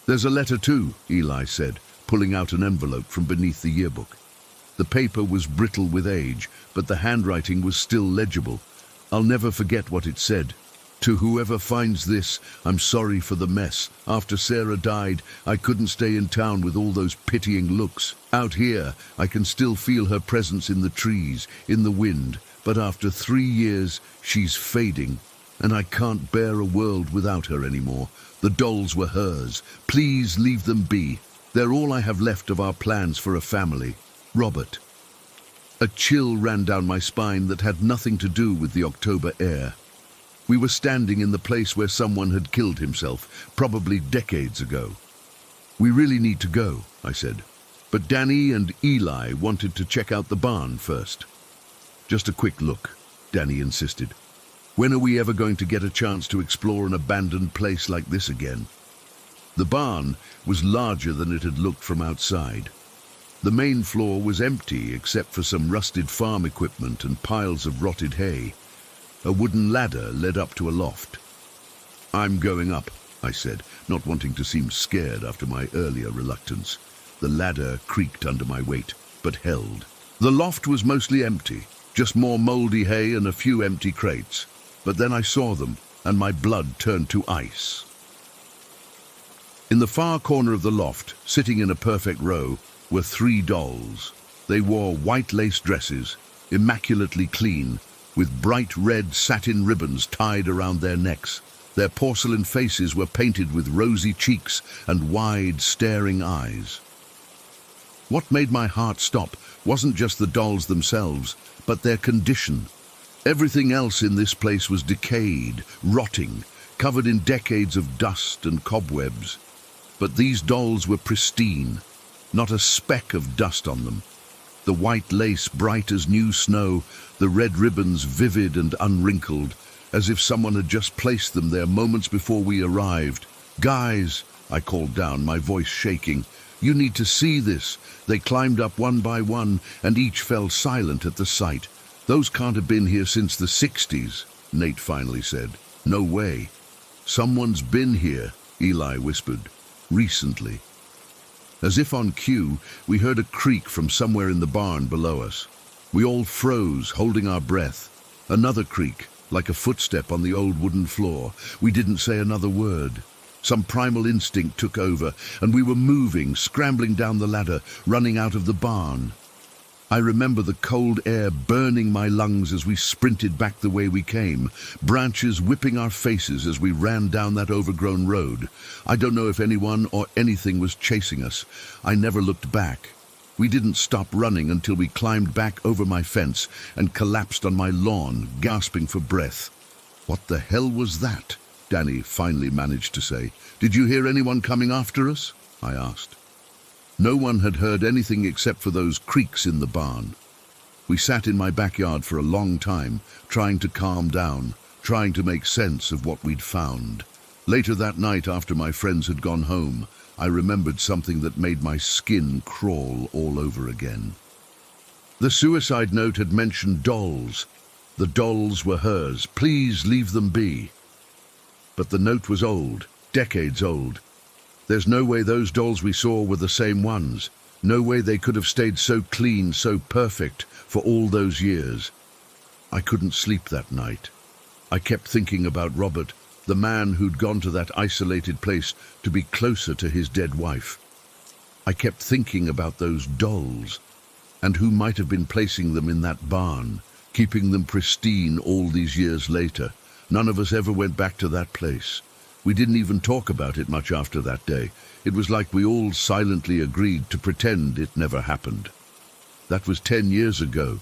"There's a letter too," Eli said, pulling out an envelope from beneath the yearbook. The paper was brittle with age, but the handwriting was still legible. I'll never forget what it said. "To whoever finds this, I'm sorry for the mess. After Sarah died, I couldn't stay in town with all those pitying looks. Out here, I can still feel her presence in the trees, in the wind, but after 3 years, she's fading, and I can't bear a world without her anymore. The dolls were hers. Please leave them be. They're all I have left of our plans for a family. Robert." A chill ran down my spine that had nothing to do with the October air. We were standing in the place where someone had killed himself, probably decades ago. "We really need to go," I said. But Danny and Eli wanted to check out the barn first. "Just a quick look," Danny insisted. "When are we ever going to get a chance to explore an abandoned place like this again?" The barn was larger than it had looked from outside. The main floor was empty except for some rusted farm equipment and piles of rotted hay. A wooden ladder led up to a loft. "I'm going up," I said, not wanting to seem scared after my earlier reluctance. The ladder creaked under my weight, but held. The loft was mostly empty, just more moldy hay and a few empty crates. But then I saw them, and my blood turned to ice. In the far corner of the loft, sitting in a perfect row, were 3 dolls. They wore white lace dresses, immaculately clean, with bright red satin ribbons tied around their necks. Their porcelain faces were painted with rosy cheeks and wide, staring eyes. What made my heart stop wasn't just the dolls themselves, but their condition. Everything else in this place was decayed, rotting, covered in decades of dust and cobwebs. But these dolls were pristine, not a speck of dust on them. The white lace bright as new snow, the red ribbons vivid and unwrinkled, as if someone had just placed them there moments before we arrived. "Guys," I called down, my voice shaking, "you need to see this." They climbed up one by one, and each fell silent at the sight. "Those can't have been here since the '60s, Nate finally said. "No way." "Someone's been here," Eli whispered. "Recently." As if on cue, we heard a creak from somewhere in the barn below us. We all froze, holding our breath. Another creak, like a footstep on the old wooden floor. We didn't say another word. Some primal instinct took over, and we were moving, scrambling down the ladder, running out of the barn. I remember the cold air burning my lungs as we sprinted back the way we came, branches whipping our faces as we ran down that overgrown road. I don't know if anyone or anything was chasing us. I never looked back. We didn't stop running until we climbed back over my fence and collapsed on my lawn, gasping for breath. "What the hell was that?" Danny finally managed to say. "Did you hear anyone coming after us?" I asked. No one had heard anything except for those creaks in the barn. We sat in my backyard for a long time, trying to calm down, trying to make sense of what we'd found. Later that night, after my friends had gone home, I remembered something that made my skin crawl all over again. The suicide note had mentioned dolls. The dolls were hers. Please leave them be. But the note was old, decades old. There's no way those dolls we saw were the same ones. No way they could have stayed so clean, so perfect for all those years. I couldn't sleep that night. I kept thinking about Robert, the man who'd gone to that isolated place to be closer to his dead wife. I kept thinking about those dolls, and who might have been placing them in that barn, keeping them pristine all these years later. None of us ever went back to that place. We didn't even talk about it much after that day. It was like we all silently agreed to pretend it never happened. That was 10 years ago.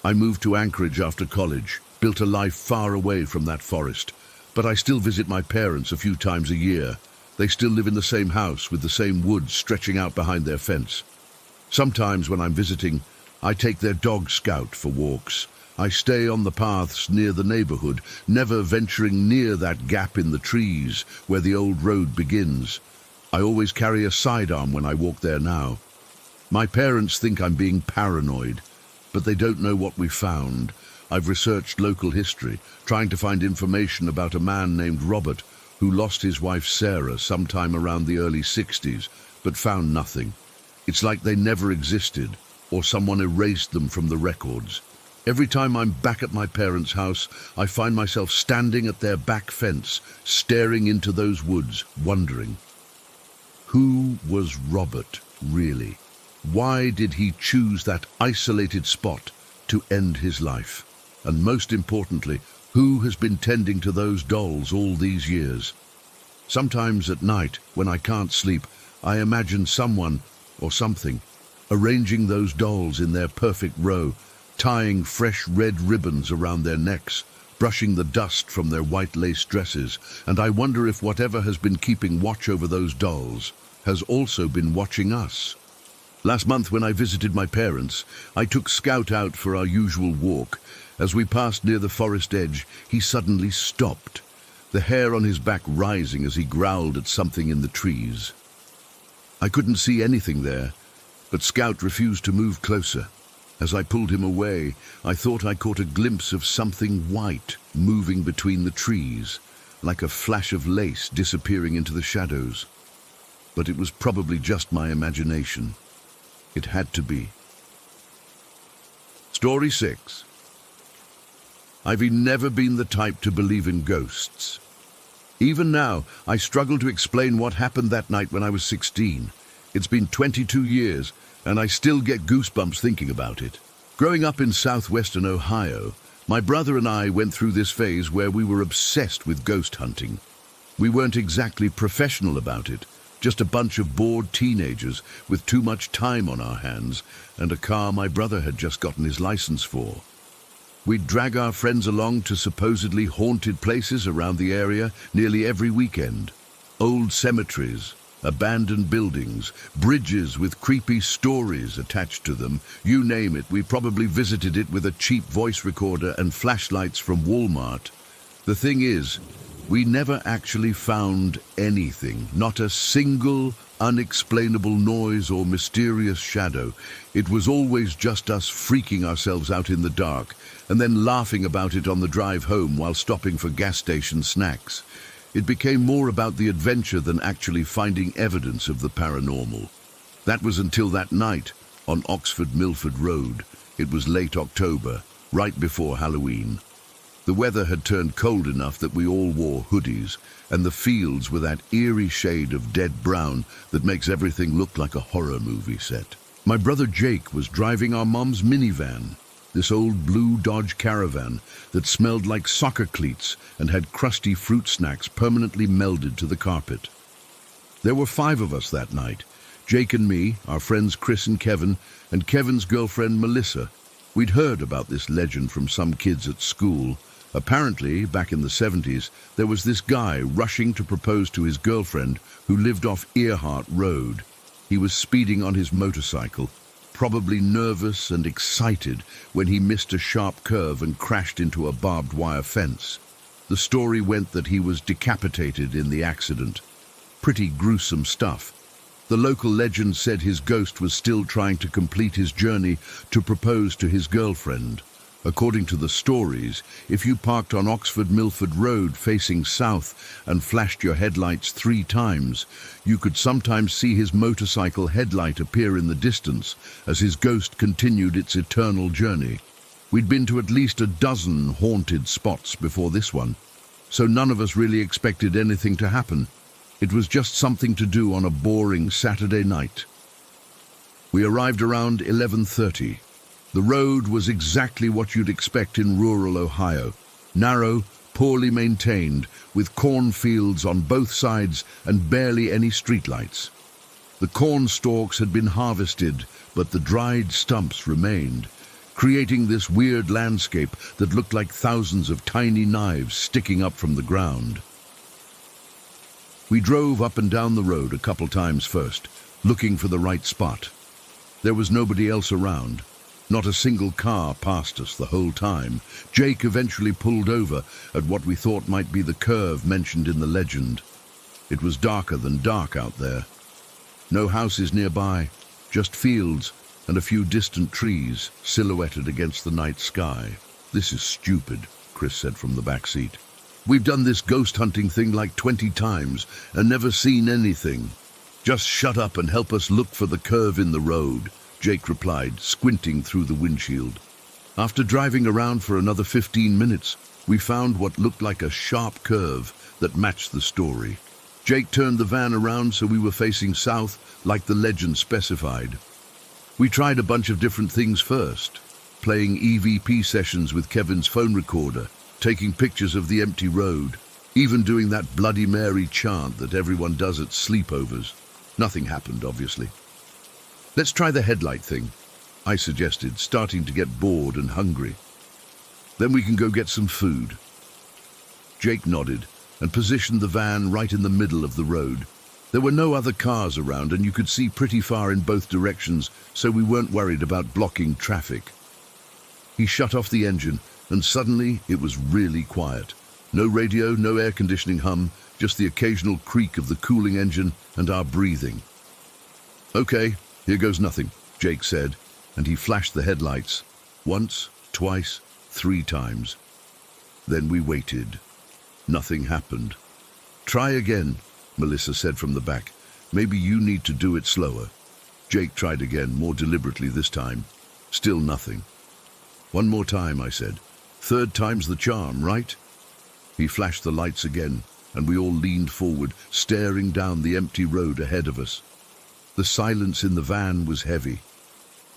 I moved to Anchorage after college, built a life far away from that forest. But I still visit my parents a few times a year. They still live in the same house with the same woods stretching out behind their fence. Sometimes when I'm visiting, I take their dog Scout for walks. I stay on the paths near the neighborhood, never venturing near that gap in the trees where the old road begins. I always carry a sidearm when I walk there now. My parents think I'm being paranoid, but they don't know what we found. I've researched local history, trying to find information about a man named Robert who lost his wife Sarah sometime around the early 60s, but found nothing. It's like they never existed, or someone erased them from the records. Every time I'm back at my parents' house, I find myself standing at their back fence, staring into those woods, wondering, who was Robert, really? Why did he choose that isolated spot to end his life? And most importantly, who has been tending to those dolls all these years? Sometimes at night, when I can't sleep, I imagine someone, or something, arranging those dolls in their perfect row, tying fresh red ribbons around their necks, brushing the dust from their white lace dresses, and I wonder if whatever has been keeping watch over those dolls has also been watching us. Last month when I visited my parents, I took Scout out for our usual walk. As we passed near the forest edge, he suddenly stopped, the hair on his back rising as he growled at something in the trees. I couldn't see anything there, but Scout refused to move closer. As I pulled him away, I thought I caught a glimpse of something white moving between the trees, like a flash of lace disappearing into the shadows. But it was probably just my imagination. It had to be. Story 6. I've never been the type to believe in ghosts. Even now, I struggle to explain what happened that night when I was 16. It's been 22 years, and I still get goosebumps thinking about it. Growing up in southwestern Ohio, my brother and I went through this phase where we were obsessed with ghost hunting. We weren't exactly professional about it, just a bunch of bored teenagers with too much time on our hands and a car my brother had just gotten his license for. We'd drag our friends along to supposedly haunted places around the area nearly every weekend. Old cemeteries, abandoned buildings, bridges with creepy stories attached to them. You name it, we probably visited it with a cheap voice recorder and flashlights from Walmart. The thing is, we never actually found anything, not a single unexplainable noise or mysterious shadow. It was always just us freaking ourselves out in the dark and then laughing about it on the drive home while stopping for gas station snacks. It became more about the adventure than actually finding evidence of the paranormal. That was until that night on Oxford-Milford Road. It was late October, right before Halloween. The weather had turned cold enough that we all wore hoodies, and the fields were that eerie shade of dead brown that makes everything look like a horror movie set. My brother Jake was driving our mom's minivan, this old blue Dodge Caravan that smelled like soccer cleats and had crusty fruit snacks permanently melded to the carpet. There were 5 of us that night, Jake and me, our friends Chris and Kevin's girlfriend Melissa. We'd heard about this legend from some kids at school. Apparently, back in the 70s, there was this guy rushing to propose to his girlfriend who lived off Earhart Road. He was speeding on his motorcycle, probably nervous and excited when he missed a sharp curve and crashed into a barbed wire fence. The story went that he was decapitated in the accident. Pretty gruesome stuff. The local legend said his ghost was still trying to complete his journey to propose to his girlfriend. According to the stories, if you parked on Oxford-Milford Road facing south and flashed your headlights 3 times, you could sometimes see his motorcycle headlight appear in the distance as his ghost continued its eternal journey. We'd been to at least a dozen haunted spots before this one, so none of us really expected anything to happen. It was just something to do on a boring Saturday night. We arrived around 11:30. The road was exactly what you'd expect in rural Ohio. Narrow, poorly maintained, with cornfields on both sides and barely any streetlights. The corn stalks had been harvested, but the dried stumps remained, creating this weird landscape that looked like thousands of tiny knives sticking up from the ground. We drove up and down the road a couple times first, looking for the right spot. There was nobody else around. Not a single car passed us the whole time. Jake eventually pulled over at what we thought might be the curve mentioned in the legend. It was darker than dark out there. No houses nearby, just fields and a few distant trees silhouetted against the night sky. "This is stupid," Chris said from the back seat. "We've done this ghost hunting thing like 20 times and never seen anything." "Just shut up and help us look for the curve in the road," Jake replied, squinting through the windshield. After driving around for another 15 minutes, we found what looked like a sharp curve that matched the story. Jake turned the van around so we were facing south, like the legend specified. We tried a bunch of different things first, playing EVP sessions with Kevin's phone recorder, taking pictures of the empty road, even doing that Bloody Mary chant that everyone does at sleepovers. Nothing happened, obviously. "Let's try the headlight thing," I suggested, starting to get bored and hungry. "Then we can go get some food." Jake nodded and positioned the van right in the middle of the road. There were no other cars around and you could see pretty far in both directions, so we weren't worried about blocking traffic. He shut off the engine and suddenly it was really quiet. No radio, no air conditioning hum, just the occasional creak of the cooling engine and our breathing. "Okay, here goes nothing," Jake said, and he flashed the headlights. Once, twice, 3 times. Then we waited. Nothing happened. "Try again," Melissa said from the back. "Maybe you need to do it slower." Jake tried again, more deliberately this time. Still nothing. "One more time," I said. "Third time's the charm, right?" He flashed the lights again, and we all leaned forward, staring down the empty road ahead of us. The silence in the van was heavy.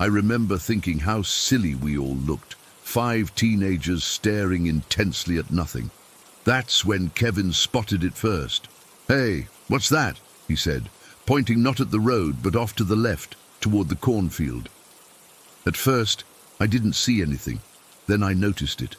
I remember thinking how silly we all looked, 5 teenagers staring intensely at nothing. That's when Kevin spotted it first. "Hey, what's that?" he said, pointing not at the road but off to the left, toward the cornfield. At first, I didn't see anything. Then I noticed it.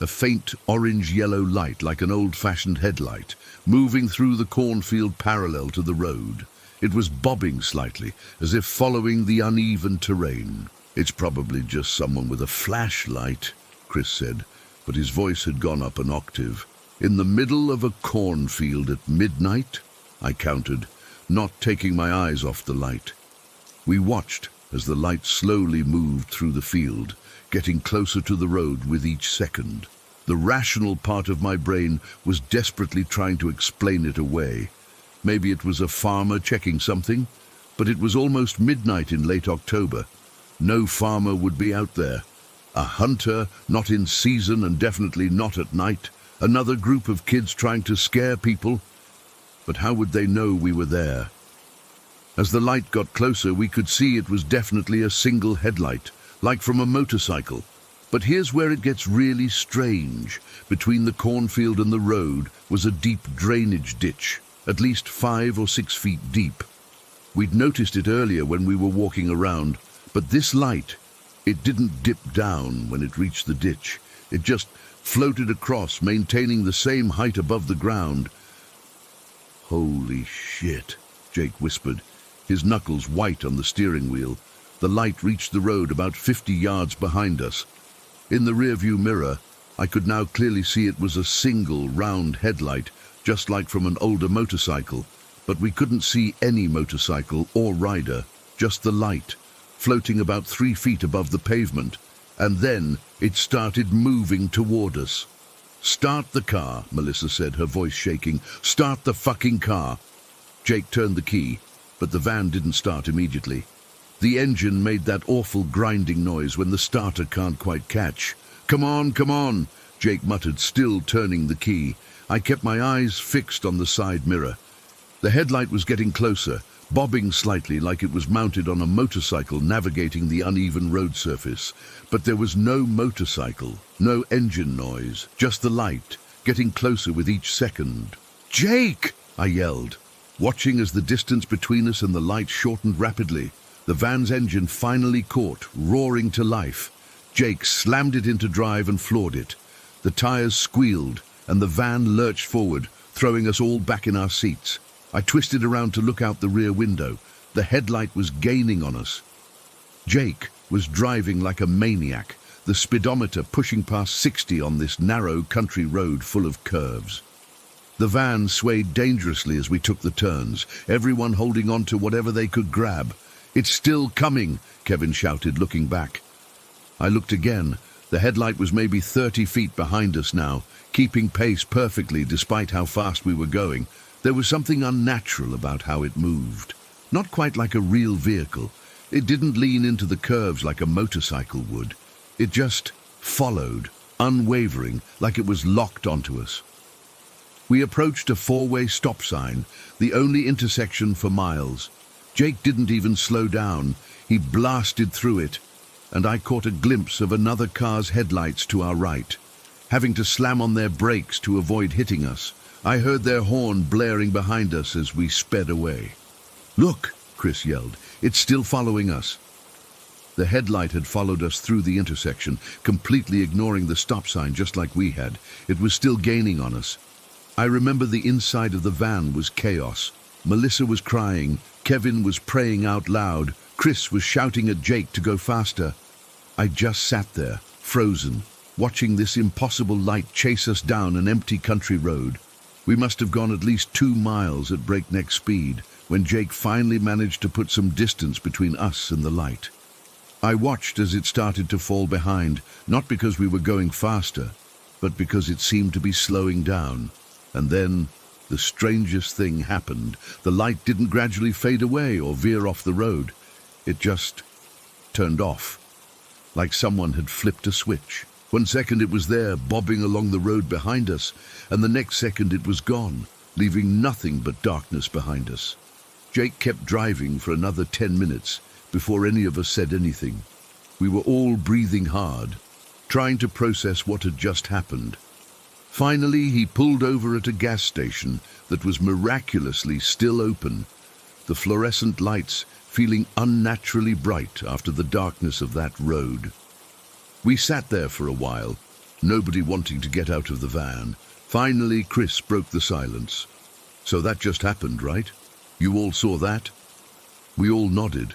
A faint orange-yellow light like an old-fashioned headlight, moving through the cornfield parallel to the road. It was bobbing slightly, as if following the uneven terrain. "It's probably just someone with a flashlight," Chris said, but his voice had gone up an octave. "In the middle of a cornfield at midnight?" I countered, not taking my eyes off the light. We watched as the light slowly moved through the field, getting closer to the road with each second. The rational part of my brain was desperately trying to explain it away. Maybe it was a farmer checking something, but it was almost midnight in late October. No farmer would be out there. A hunter, not in season and definitely not at night. Another group of kids trying to scare people. But how would they know we were there? As the light got closer, we could see it was definitely a single headlight, like from a motorcycle. But here's where it gets really strange. Between the cornfield and the road was a deep drainage ditch, at least 5 or 6 feet deep. We'd noticed it earlier when we were walking around, but this light, it didn't dip down when it reached the ditch. It just floated across, maintaining the same height above the ground. "Holy shit," Jake whispered, his knuckles white on the steering wheel. The light reached the road about 50 yards behind us. In the rearview mirror, I could now clearly see it was a single round headlight, just like from an older motorcycle, but we couldn't see any motorcycle or rider, just the light, floating about 3 feet above the pavement, and then it started moving toward us. "Start the car," Melissa said, her voice shaking. "Start the fucking car." Jake turned the key, but the van didn't start immediately. The engine made that awful grinding noise when the starter can't quite catch. Come on," Jake muttered, still turning the key. I kept my eyes fixed on the side mirror. The headlight was getting closer, bobbing slightly like it was mounted on a motorcycle navigating the uneven road surface. But there was no motorcycle, no engine noise, just the light, getting closer with each second. "Jake!" I yelled, watching as the distance between us and the light shortened rapidly. The van's engine finally caught, roaring to life. Jake slammed it into drive and floored it. The tires squealed, and the van lurched forward, throwing us all back in our seats. I twisted around to look out the rear window. The headlight was gaining on us. Jake was driving like a maniac, the speedometer pushing past 60 on this narrow country road full of curves. The van swayed dangerously as we took the turns, everyone holding on to whatever they could grab. "It's still coming," Kevin shouted, looking back. I looked again. The headlight was maybe 30 feet behind us now, keeping pace perfectly despite how fast we were going. There was something unnatural about how it moved. Not quite like a real vehicle. It didn't lean into the curves like a motorcycle would. It just followed, unwavering, like it was locked onto us. We approached a 4-way stop sign, the only intersection for miles. Jake didn't even slow down. He blasted through it, and I caught a glimpse of another car's headlights to our right. Having to slam on their brakes to avoid hitting us, I heard their horn blaring behind us as we sped away. "Look!" Chris yelled. "It's still following us." The headlight had followed us through the intersection, completely ignoring the stop sign just like we had. It was still gaining on us. I remember the inside of the van was chaos. Melissa was crying, Kevin was praying out loud, Chris was shouting at Jake to go faster. I just sat there, frozen, watching this impossible light chase us down an empty country road. We must have gone at least 2 miles at breakneck speed when Jake finally managed to put some distance between us and the light. I watched as it started to fall behind, not because we were going faster, but because it seemed to be slowing down. And then the strangest thing happened. The light didn't gradually fade away or veer off the road. It just turned off, like someone had flipped a switch. 1 second it was there, bobbing along the road behind us, and the next second it was gone, leaving nothing but darkness behind us. Jake kept driving for another 10 minutes before any of us said anything. We were all breathing hard, trying to process what had just happened. Finally, he pulled over at a gas station that was miraculously still open, the fluorescent lights feeling unnaturally bright after the darkness of that road. We sat there for a while, nobody wanting to get out of the van. Finally, Chris broke the silence. "So that just happened, right? You all saw that?" We all nodded,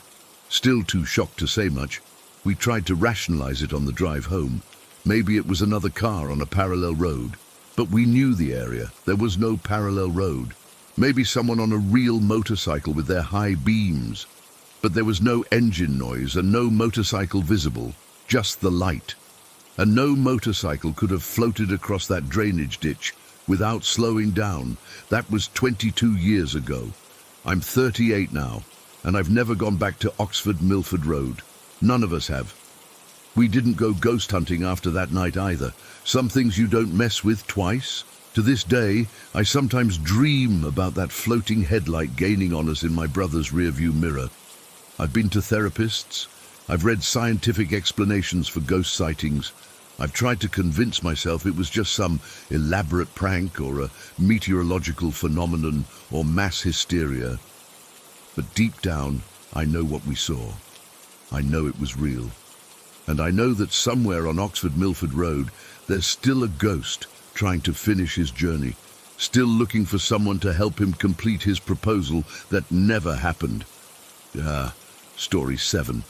still too shocked to say much. We tried to rationalize it on the drive home. Maybe it was another car on a parallel road. But we knew the area. There was no parallel road. Maybe someone on a real motorcycle with their high beams. But there was no engine noise and no motorcycle visible, just the light. And no motorcycle could have floated across that drainage ditch without slowing down. That was 22 years ago. I'm 38 now, and I've never gone back to Oxford-Milford Road. None of us have. We didn't go ghost hunting after that night either. Some things you don't mess with twice. To this day, I sometimes dream about that floating headlight gaining on us in my brother's rearview mirror. I've been to therapists. I've read scientific explanations for ghost sightings. I've tried to convince myself it was just some elaborate prank or a meteorological phenomenon or mass hysteria. But deep down, I know what we saw. I know it was real. And I know that somewhere on Oxford-Milford Road, there's still a ghost trying to finish his journey, still looking for someone to help him complete his proposal that never happened. Story 7.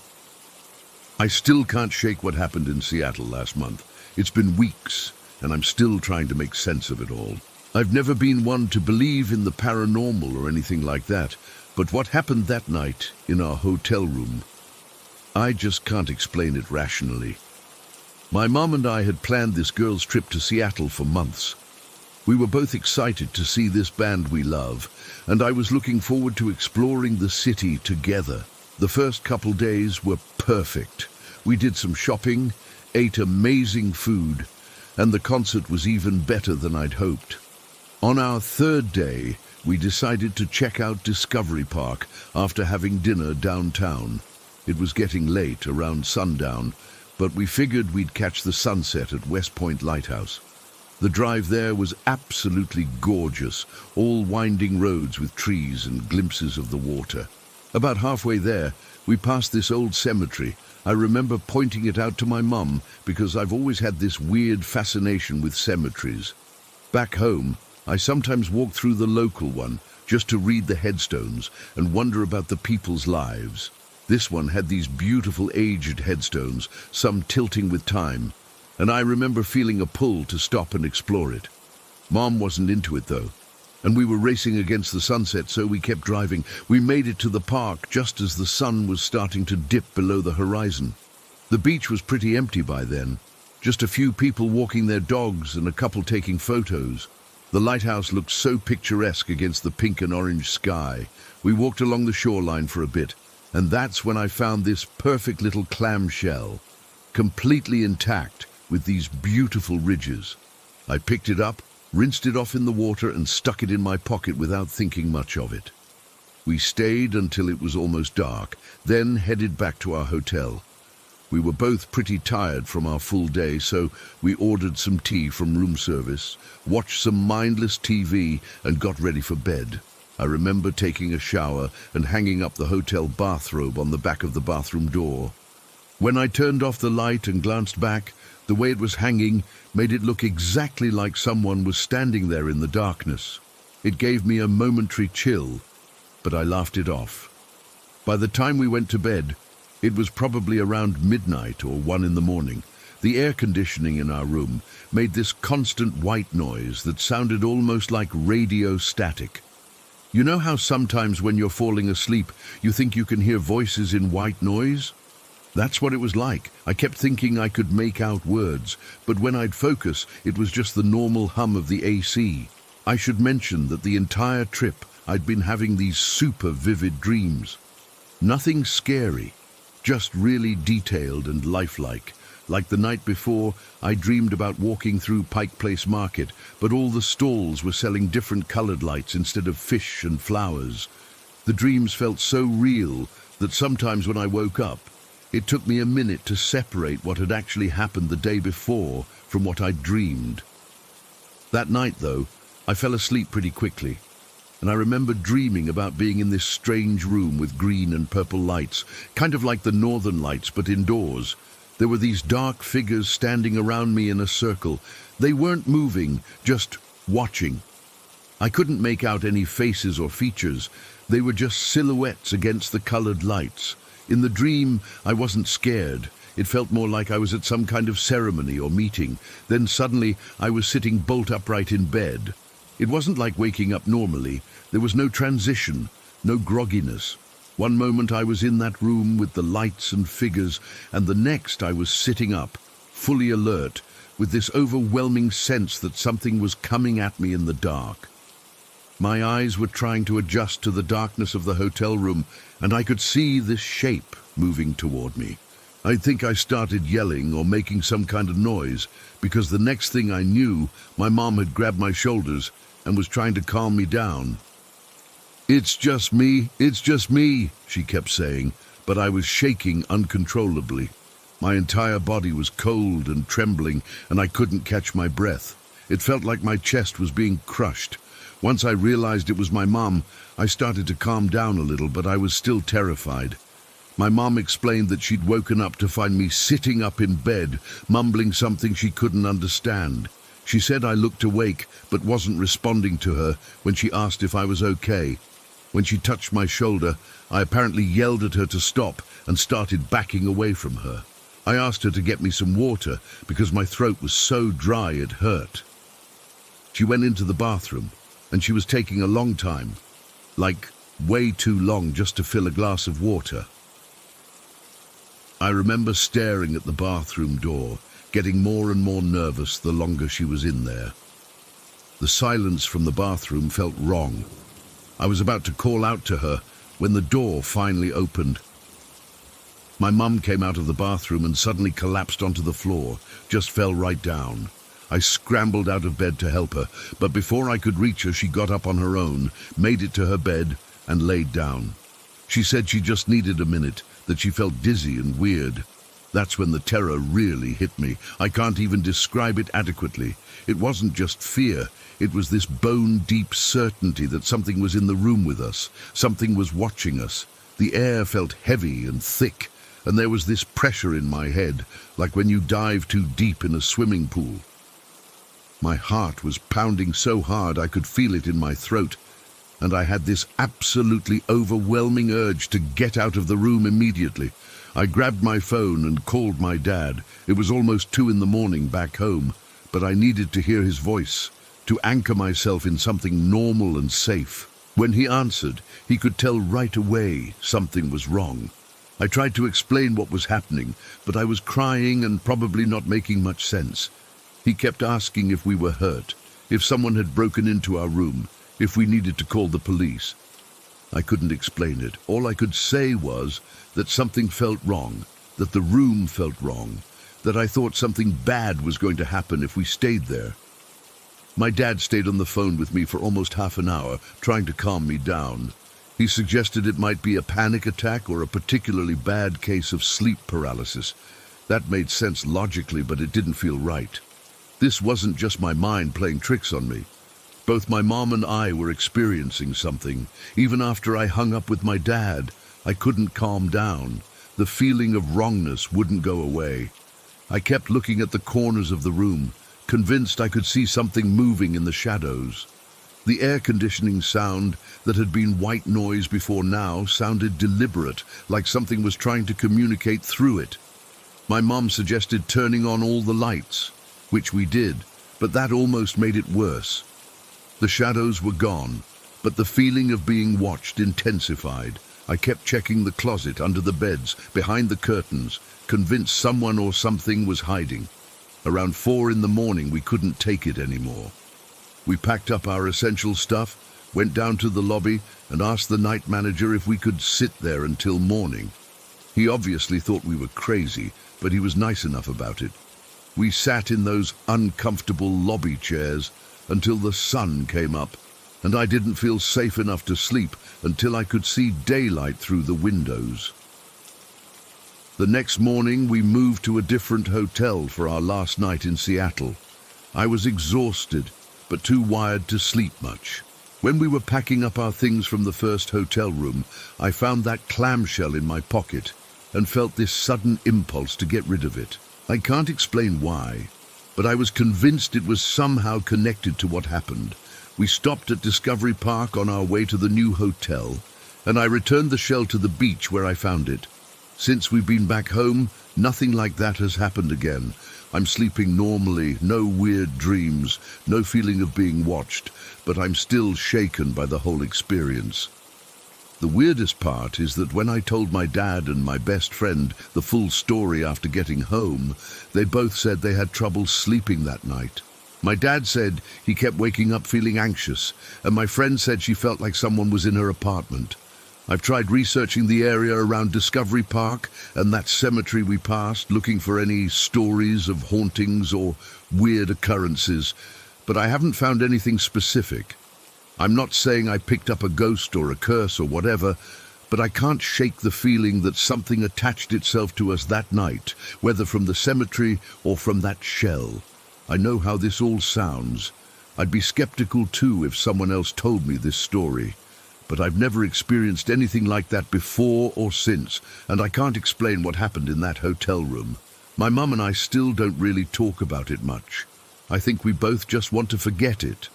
I still can't shake what happened in Seattle last month. It's been weeks, and I'm still trying to make sense of it all. I've never been one to believe in the paranormal or anything like that, but what happened that night in our hotel room, I just can't explain it rationally. My mom and I had planned this girls' trip to Seattle for months. We were both excited to see this band we love, and I was looking forward to exploring the city together. The first couple days were perfect. We did some shopping, ate amazing food, and the concert was even better than I'd hoped. On our third day, we decided to check out Discovery Park after having dinner downtown. It was getting late, around sundown, but we figured we'd catch the sunset at West Point Lighthouse. The drive there was absolutely gorgeous, all winding roads with trees and glimpses of the water. About halfway there, we passed this old cemetery. I remember pointing it out to my mum because I've always had this weird fascination with cemeteries. Back home, I sometimes walk through the local one just to read the headstones and wonder about the people's lives. This one had these beautiful aged headstones, some tilting with time, and I remember feeling a pull to stop and explore it. Mom wasn't into it though, and we were racing against the sunset, so we kept driving. We made it to the park just as the sun was starting to dip below the horizon. The beach was pretty empty by then, just a few people walking their dogs and a couple taking photos. The lighthouse looked so picturesque against the pink and orange sky. We walked along the shoreline for a bit, and that's when I found this perfect little clamshell, completely intact with these beautiful ridges. I picked it up, rinsed it off in the water, and stuck it in my pocket without thinking much of it. We stayed until it was almost dark, then headed back to our hotel. We were both pretty tired from our full day, so we ordered some tea from room service, watched some mindless TV, and got ready for bed. I remember taking a shower and hanging up the hotel bathrobe on the back of the bathroom door. When I turned off the light and glanced back, the way it was hanging made it look exactly like someone was standing there in the darkness. It gave me a momentary chill, but I laughed it off. By the time we went to bed, it was probably around midnight or 1 in the morning. The air conditioning in our room made this constant white noise that sounded almost like radio static. You know how sometimes when you're falling asleep, you think you can hear voices in white noise? That's what it was like. I kept thinking I could make out words, but when I'd focus, it was just the normal hum of the AC. I should mention that the entire trip, I'd been having these super vivid dreams. Nothing scary, just really detailed and lifelike. Like the night before, I dreamed about walking through Pike Place Market, but all the stalls were selling different colored lights instead of fish and flowers. The dreams felt so real that sometimes when I woke up, it took me a minute to separate what had actually happened the day before from what I'd dreamed. That night, though, I fell asleep pretty quickly, and I remember dreaming about being in this strange room with green and purple lights, kind of like the northern lights, but indoors. There were these dark figures standing around me in a circle. They weren't moving, just watching. I couldn't make out any faces or features. They were just silhouettes against the colored lights. In the dream, I wasn't scared. It felt more like I was at some kind of ceremony or meeting. Then suddenly, I was sitting bolt upright in bed. It wasn't like waking up normally. There was no transition, no grogginess. One moment I was in that room with the lights and figures, and the next I was sitting up, fully alert, with this overwhelming sense that something was coming at me in the dark. My eyes were trying to adjust to the darkness of the hotel room, and I could see this shape moving toward me. I think I started yelling or making some kind of noise, because the next thing I knew, my mom had grabbed my shoulders and was trying to calm me down. It's just me, she kept saying, but I was shaking uncontrollably. My entire body was cold and trembling, and I couldn't catch my breath. It felt like my chest was being crushed. Once I realized it was my mom, I started to calm down a little, but I was still terrified. My mom explained that she'd woken up to find me sitting up in bed, mumbling something she couldn't understand. She said I looked awake, but wasn't responding to her when she asked if I was okay. When she touched my shoulder, I apparently yelled at her to stop and started backing away from her. I asked her to get me some water because my throat was so dry it hurt. She went into the bathroom, and she was taking a long time, like way too long just to fill a glass of water. I remember staring at the bathroom door, getting more and more nervous the longer she was in there. The silence from the bathroom felt wrong. I was about to call out to her when the door finally opened. My mum came out of the bathroom and suddenly collapsed onto the floor, just fell right down. I scrambled out of bed to help her, but before I could reach her, she got up on her own, made it to her bed, and laid down. She said she just needed a minute, that she felt dizzy and weird. That's when the terror really hit me. I can't even describe it adequately. It wasn't just fear. It was this bone-deep certainty that something was in the room with us. Something was watching us. The air felt heavy and thick, and there was this pressure in my head, like when you dive too deep in a swimming pool. My heart was pounding so hard I could feel it in my throat, and I had this absolutely overwhelming urge to get out of the room immediately. I grabbed my phone and called my dad. It was almost 2 a.m. back home, but I needed to hear his voice, to anchor myself in something normal and safe. When he answered, he could tell right away something was wrong. I tried to explain what was happening, but I was crying and probably not making much sense. He kept asking if we were hurt, if someone had broken into our room, if we needed to call the police. I couldn't explain it. All I could say was that something felt wrong, that the room felt wrong, that I thought something bad was going to happen if we stayed there. My dad stayed on the phone with me for almost half an hour, trying to calm me down. He suggested it might be a panic attack or a particularly bad case of sleep paralysis. That made sense logically, but it didn't feel right. This wasn't just my mind playing tricks on me. Both my mom and I were experiencing something. Even after I hung up with my dad, I couldn't calm down. The feeling of wrongness wouldn't go away. I kept looking at the corners of the room, convinced I could see something moving in the shadows. The air conditioning sound that had been white noise before now sounded deliberate, like something was trying to communicate through it. My mom suggested turning on all the lights, which we did, but that almost made it worse. The shadows were gone, but the feeling of being watched intensified. I kept checking the closet, under the beds, behind the curtains, convinced someone or something was hiding. Around 4 a.m, we couldn't take it anymore. We packed up our essential stuff, went down to the lobby, and asked the night manager if we could sit there until morning. He obviously thought we were crazy, but he was nice enough about it. We sat in those uncomfortable lobby chairs until the sun came up, and I didn't feel safe enough to sleep until I could see daylight through the windows. The next morning, we moved to a different hotel for our last night in Seattle. I was exhausted, but too wired to sleep much. When we were packing up our things from the first hotel room, I found that clamshell in my pocket and felt this sudden impulse to get rid of it. I can't explain why, but I was convinced it was somehow connected to what happened. We stopped at Discovery Park on our way to the new hotel, and I returned the shell to the beach where I found it. Since we've been back home, nothing like that has happened again. I'm sleeping normally, no weird dreams, no feeling of being watched, but I'm still shaken by the whole experience. The weirdest part is that when I told my dad and my best friend the full story after getting home, they both said they had trouble sleeping that night. My dad said he kept waking up feeling anxious, and my friend said she felt like someone was in her apartment. I've tried researching the area around Discovery Park and that cemetery we passed, looking for any stories of hauntings or weird occurrences, but I haven't found anything specific. I'm not saying I picked up a ghost or a curse or whatever, but I can't shake the feeling that something attached itself to us that night, whether from the cemetery or from that shell. I know how this all sounds, I'd be skeptical too if someone else told me this story. But I've never experienced anything like that before or since, and I can't explain what happened in that hotel room. My mum and I still don't really talk about it much. I think we both just want to forget it.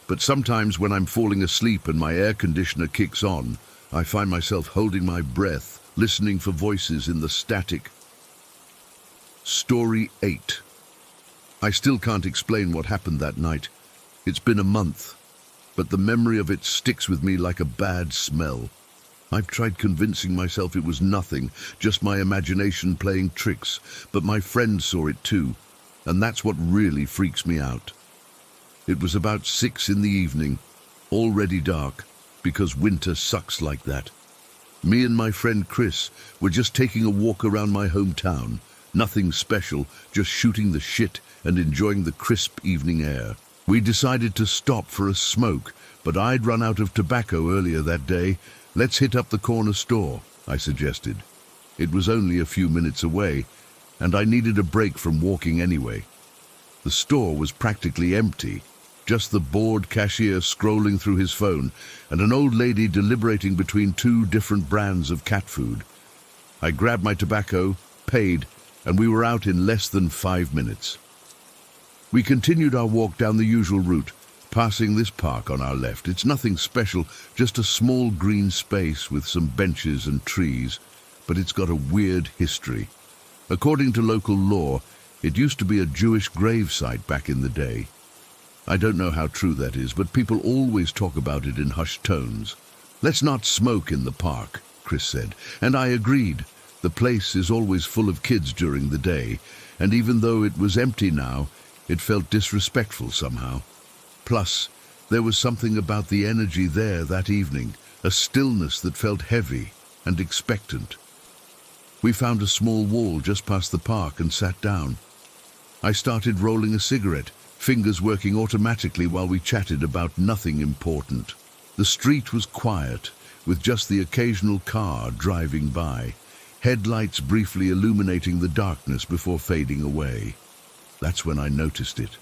But sometimes when I'm falling asleep and my air conditioner kicks on, I find myself holding my breath, listening for voices in the static. Story 8. I still can't explain what happened that night. It's been a month, but the memory of it sticks with me like a bad smell. I've tried convincing myself it was nothing, just my imagination playing tricks, but my friend saw it too, and that's what really freaks me out. It was about 6 in the evening, already dark, because winter sucks like that. Me and my friend Chris were just taking a walk around my hometown. Nothing special, just shooting the shit and enjoying the crisp evening air. We decided to stop for a smoke, but I'd run out of tobacco earlier that day. Let's hit up the corner store, I suggested. It was only a few minutes away, and I needed a break from walking anyway. The store was practically empty, just the bored cashier scrolling through his phone and an old lady deliberating between 2 different brands of cat food. I grabbed my tobacco, paid, and we were out in less than 5 minutes. We continued our walk down the usual route, passing this park on our left. It's nothing special, just a small green space with some benches and trees, but it's got a weird history. According to local law, it used to be a Jewish gravesite back in the day. I don't know how true that is, but people always talk about it in hushed tones. Let's not smoke in the park, Chris said, and I agreed. The place is always full of kids during the day, and even though it was empty now, it felt disrespectful somehow. Plus, there was something about the energy there that evening, a stillness that felt heavy and expectant. We found a small wall just past the park and sat down. I started rolling a cigarette, fingers working automatically while we chatted about nothing important. The street was quiet, with just the occasional car driving by, headlights briefly illuminating the darkness before fading away. That's when I noticed it.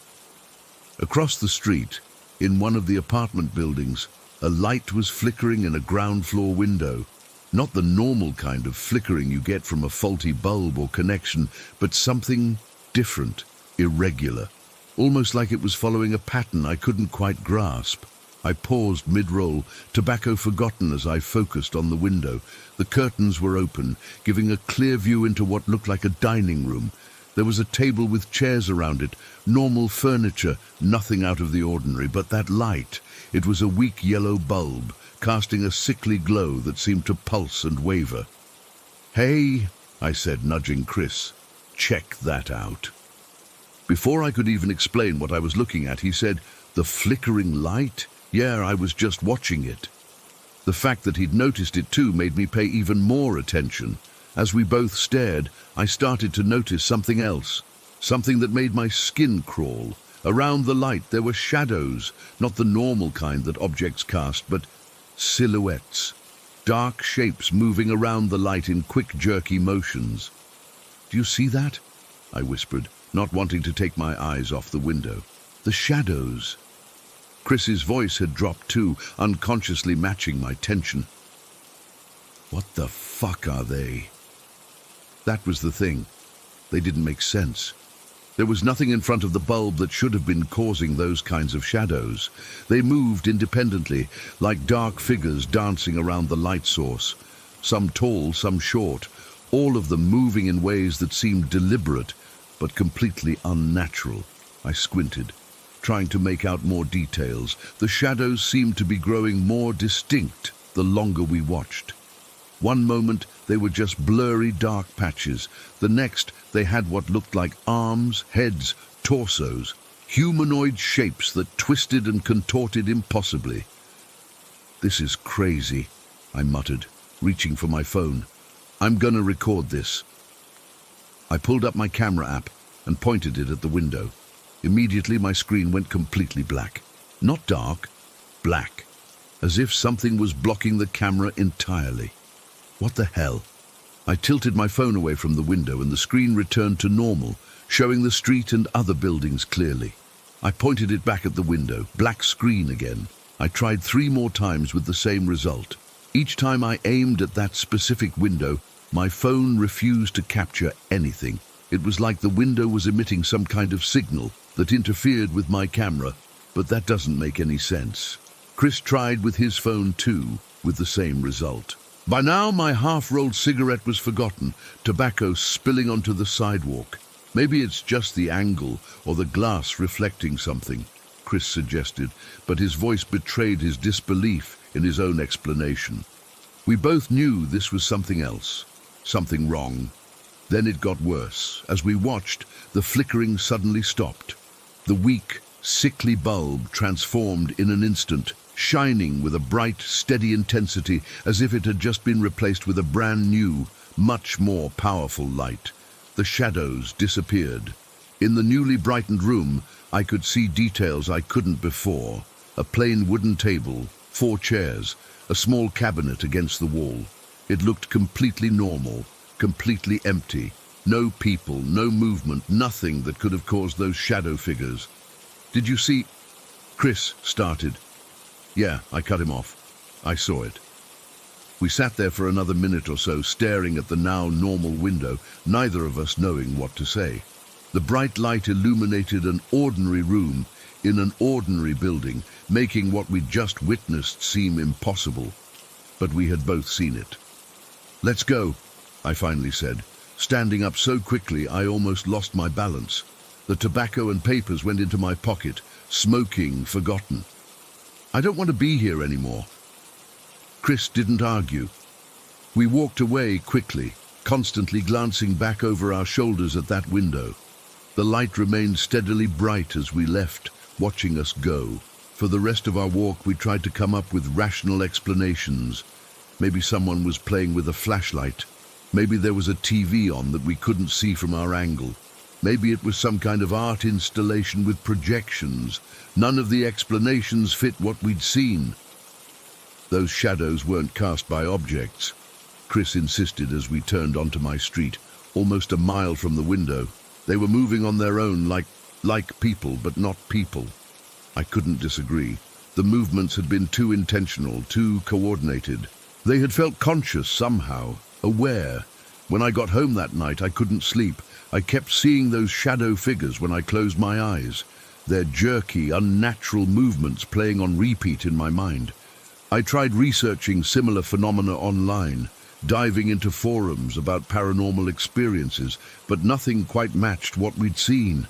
Across the street, in one of the apartment buildings, a light was flickering in a ground floor window. Not the normal kind of flickering you get from a faulty bulb or connection, but something different, irregular. Almost like it was following a pattern I couldn't quite grasp. I paused mid-roll, tobacco forgotten as I focused on the window. The curtains were open, giving a clear view into what looked like a dining room. There was a table with chairs around it, normal furniture, nothing out of the ordinary, but that light, it was a weak yellow bulb, casting a sickly glow that seemed to pulse and waver. "Hey," I said, nudging Chris, "check that out." Before I could even explain what I was looking at, he said, "The flickering light? Yeah, I was just watching it." The fact that he'd noticed it too made me pay even more attention. As we both stared, I started to notice something else, something that made my skin crawl. Around the light there were shadows, not the normal kind that objects cast, but silhouettes, dark shapes moving around the light in quick, jerky motions. "Do you see that?" I whispered, not wanting to take my eyes off the window. "The shadows." Chris's voice had dropped too, unconsciously matching my tension. "What the fuck are they?" That was the thing. They didn't make sense. There was nothing in front of the bulb that should have been causing those kinds of shadows. They moved independently, like dark figures dancing around the light source. Some tall, some short, all of them moving in ways that seemed deliberate, but completely unnatural. I squinted, trying to make out more details. The shadows seemed to be growing more distinct the longer we watched. One moment they were just blurry dark patches. The next they had what looked like arms, heads, torsos, humanoid shapes that twisted and contorted impossibly. "This is crazy," I muttered, reaching for my phone. "I'm gonna record this." I pulled up my camera app and pointed it at the window. Immediately my screen went completely black. Not dark, black, as if something was blocking the camera entirely. What the hell? I tilted my phone away from the window and the screen returned to normal, showing the street and other buildings clearly. I pointed it back at the window. Black screen again. I tried 3 more times with the same result. Each time I aimed at that specific window, my phone refused to capture anything. It was like the window was emitting some kind of signal that interfered with my camera, but that doesn't make any sense. Chris tried with his phone too, with the same result. By now, my half-rolled cigarette was forgotten, tobacco spilling onto the sidewalk. Maybe it's just the angle or the glass reflecting something, Chris suggested, but his voice betrayed his disbelief in his own explanation. We both knew this was something else, something wrong. Then it got worse. As we watched, the flickering suddenly stopped. The weak, sickly bulb transformed in an instant, shining with a bright, steady intensity as if it had just been replaced with a brand new, much more powerful light. The shadows disappeared. In the newly brightened room, I could see details I couldn't before. A plain wooden table, 4 chairs, a small cabinet against the wall. It looked completely normal, completely empty. No people, no movement, nothing that could have caused those shadow figures. "Did you see?" Chris started. "Yeah," I cut him off. "I saw it." We sat there for another minute or so, staring at the now normal window, neither of us knowing what to say. The bright light illuminated an ordinary room in an ordinary building, making what we'd just witnessed seem impossible. But we had both seen it. "Let's go," I finally said, standing up so quickly I almost lost my balance. The tobacco and papers went into my pocket, smoking, forgotten. "I don't want to be here anymore." Chris didn't argue. We walked away quickly, constantly glancing back over our shoulders at that window. The light remained steadily bright as we left, watching us go. For the rest of our walk, we tried to come up with rational explanations. Maybe someone was playing with a flashlight. Maybe there was a TV on that we couldn't see from our angle. Maybe it was some kind of art installation with projections. None of the explanations fit what we'd seen. Those shadows weren't cast by objects, Chris insisted as we turned onto my street, almost a mile from the window. They were moving on their own, like people, but not people. I couldn't disagree. The movements had been too intentional, too coordinated. They had felt conscious somehow, aware. When I got home that night, I couldn't sleep. I kept seeing those shadow figures when I closed my eyes, their jerky, unnatural movements playing on repeat in my mind. I tried researching similar phenomena online, diving into forums about paranormal experiences, but nothing quite matched what we'd seen.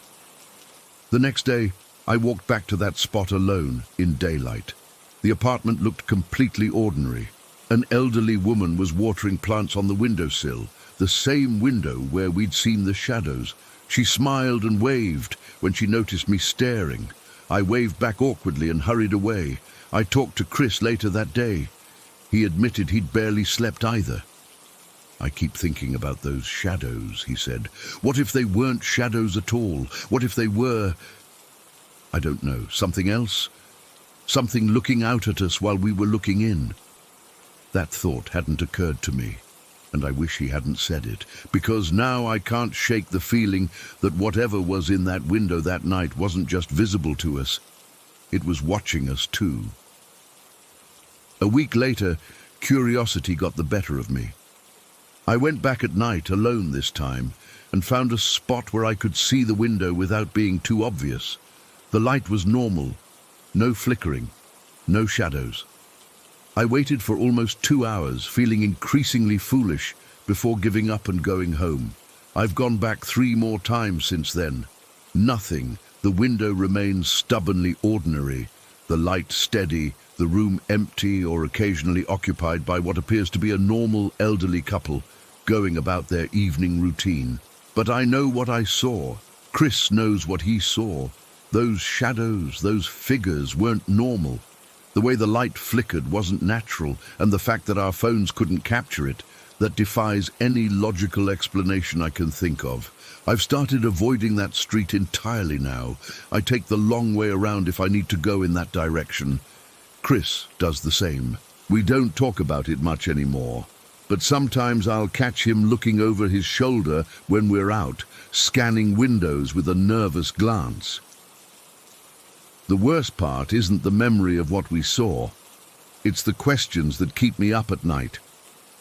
The next day, I walked back to that spot alone, in daylight. The apartment looked completely ordinary. An elderly woman was watering plants on the windowsill, the same window where we'd seen the shadows. She smiled and waved when she noticed me staring. I waved back awkwardly and hurried away. I talked to Chris later that day. He admitted he'd barely slept either. "I keep thinking about those shadows," he said. "What if they weren't shadows at all? What if they were, I don't know, something else? Something looking out at us while we were looking in?" That thought hadn't occurred to me, and I wish he hadn't said it, because now I can't shake the feeling that whatever was in that window that night wasn't just visible to us. It was watching us too. A week later, curiosity got the better of me. I went back at night, alone this time, and found a spot where I could see the window without being too obvious. The light was normal, no flickering, no shadows. I waited for almost 2 hours, feeling increasingly foolish, before giving up and going home. I've gone back 3 more times since then. Nothing. The window remains stubbornly ordinary, the light steady, the room empty or occasionally occupied by what appears to be a normal elderly couple going about their evening routine. But I know what I saw. Chris knows what he saw. Those shadows, those figures weren't normal. The way the light flickered wasn't natural, and the fact that our phones couldn't capture it, that defies any logical explanation I can think of. I've started avoiding that street entirely now. I take the long way around if I need to go in that direction. Chris does the same. We don't talk about it much anymore, but sometimes I'll catch him looking over his shoulder when we're out, scanning windows with a nervous glance. The worst part isn't the memory of what we saw. It's the questions that keep me up at night.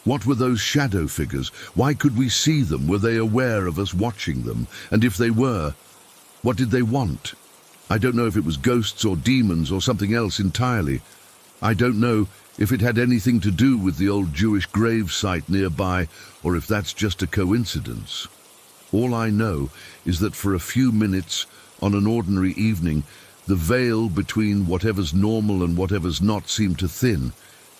What were those shadow figures? Why could we see them? Were they aware of us watching them? And if they were, what did they want? I don't know if it was ghosts or demons or something else entirely. I don't know if it had anything to do with the old Jewish grave site nearby, or if that's just a coincidence. All I know is that for a few minutes on an ordinary evening, the veil between whatever's normal and whatever's not seemed to thin,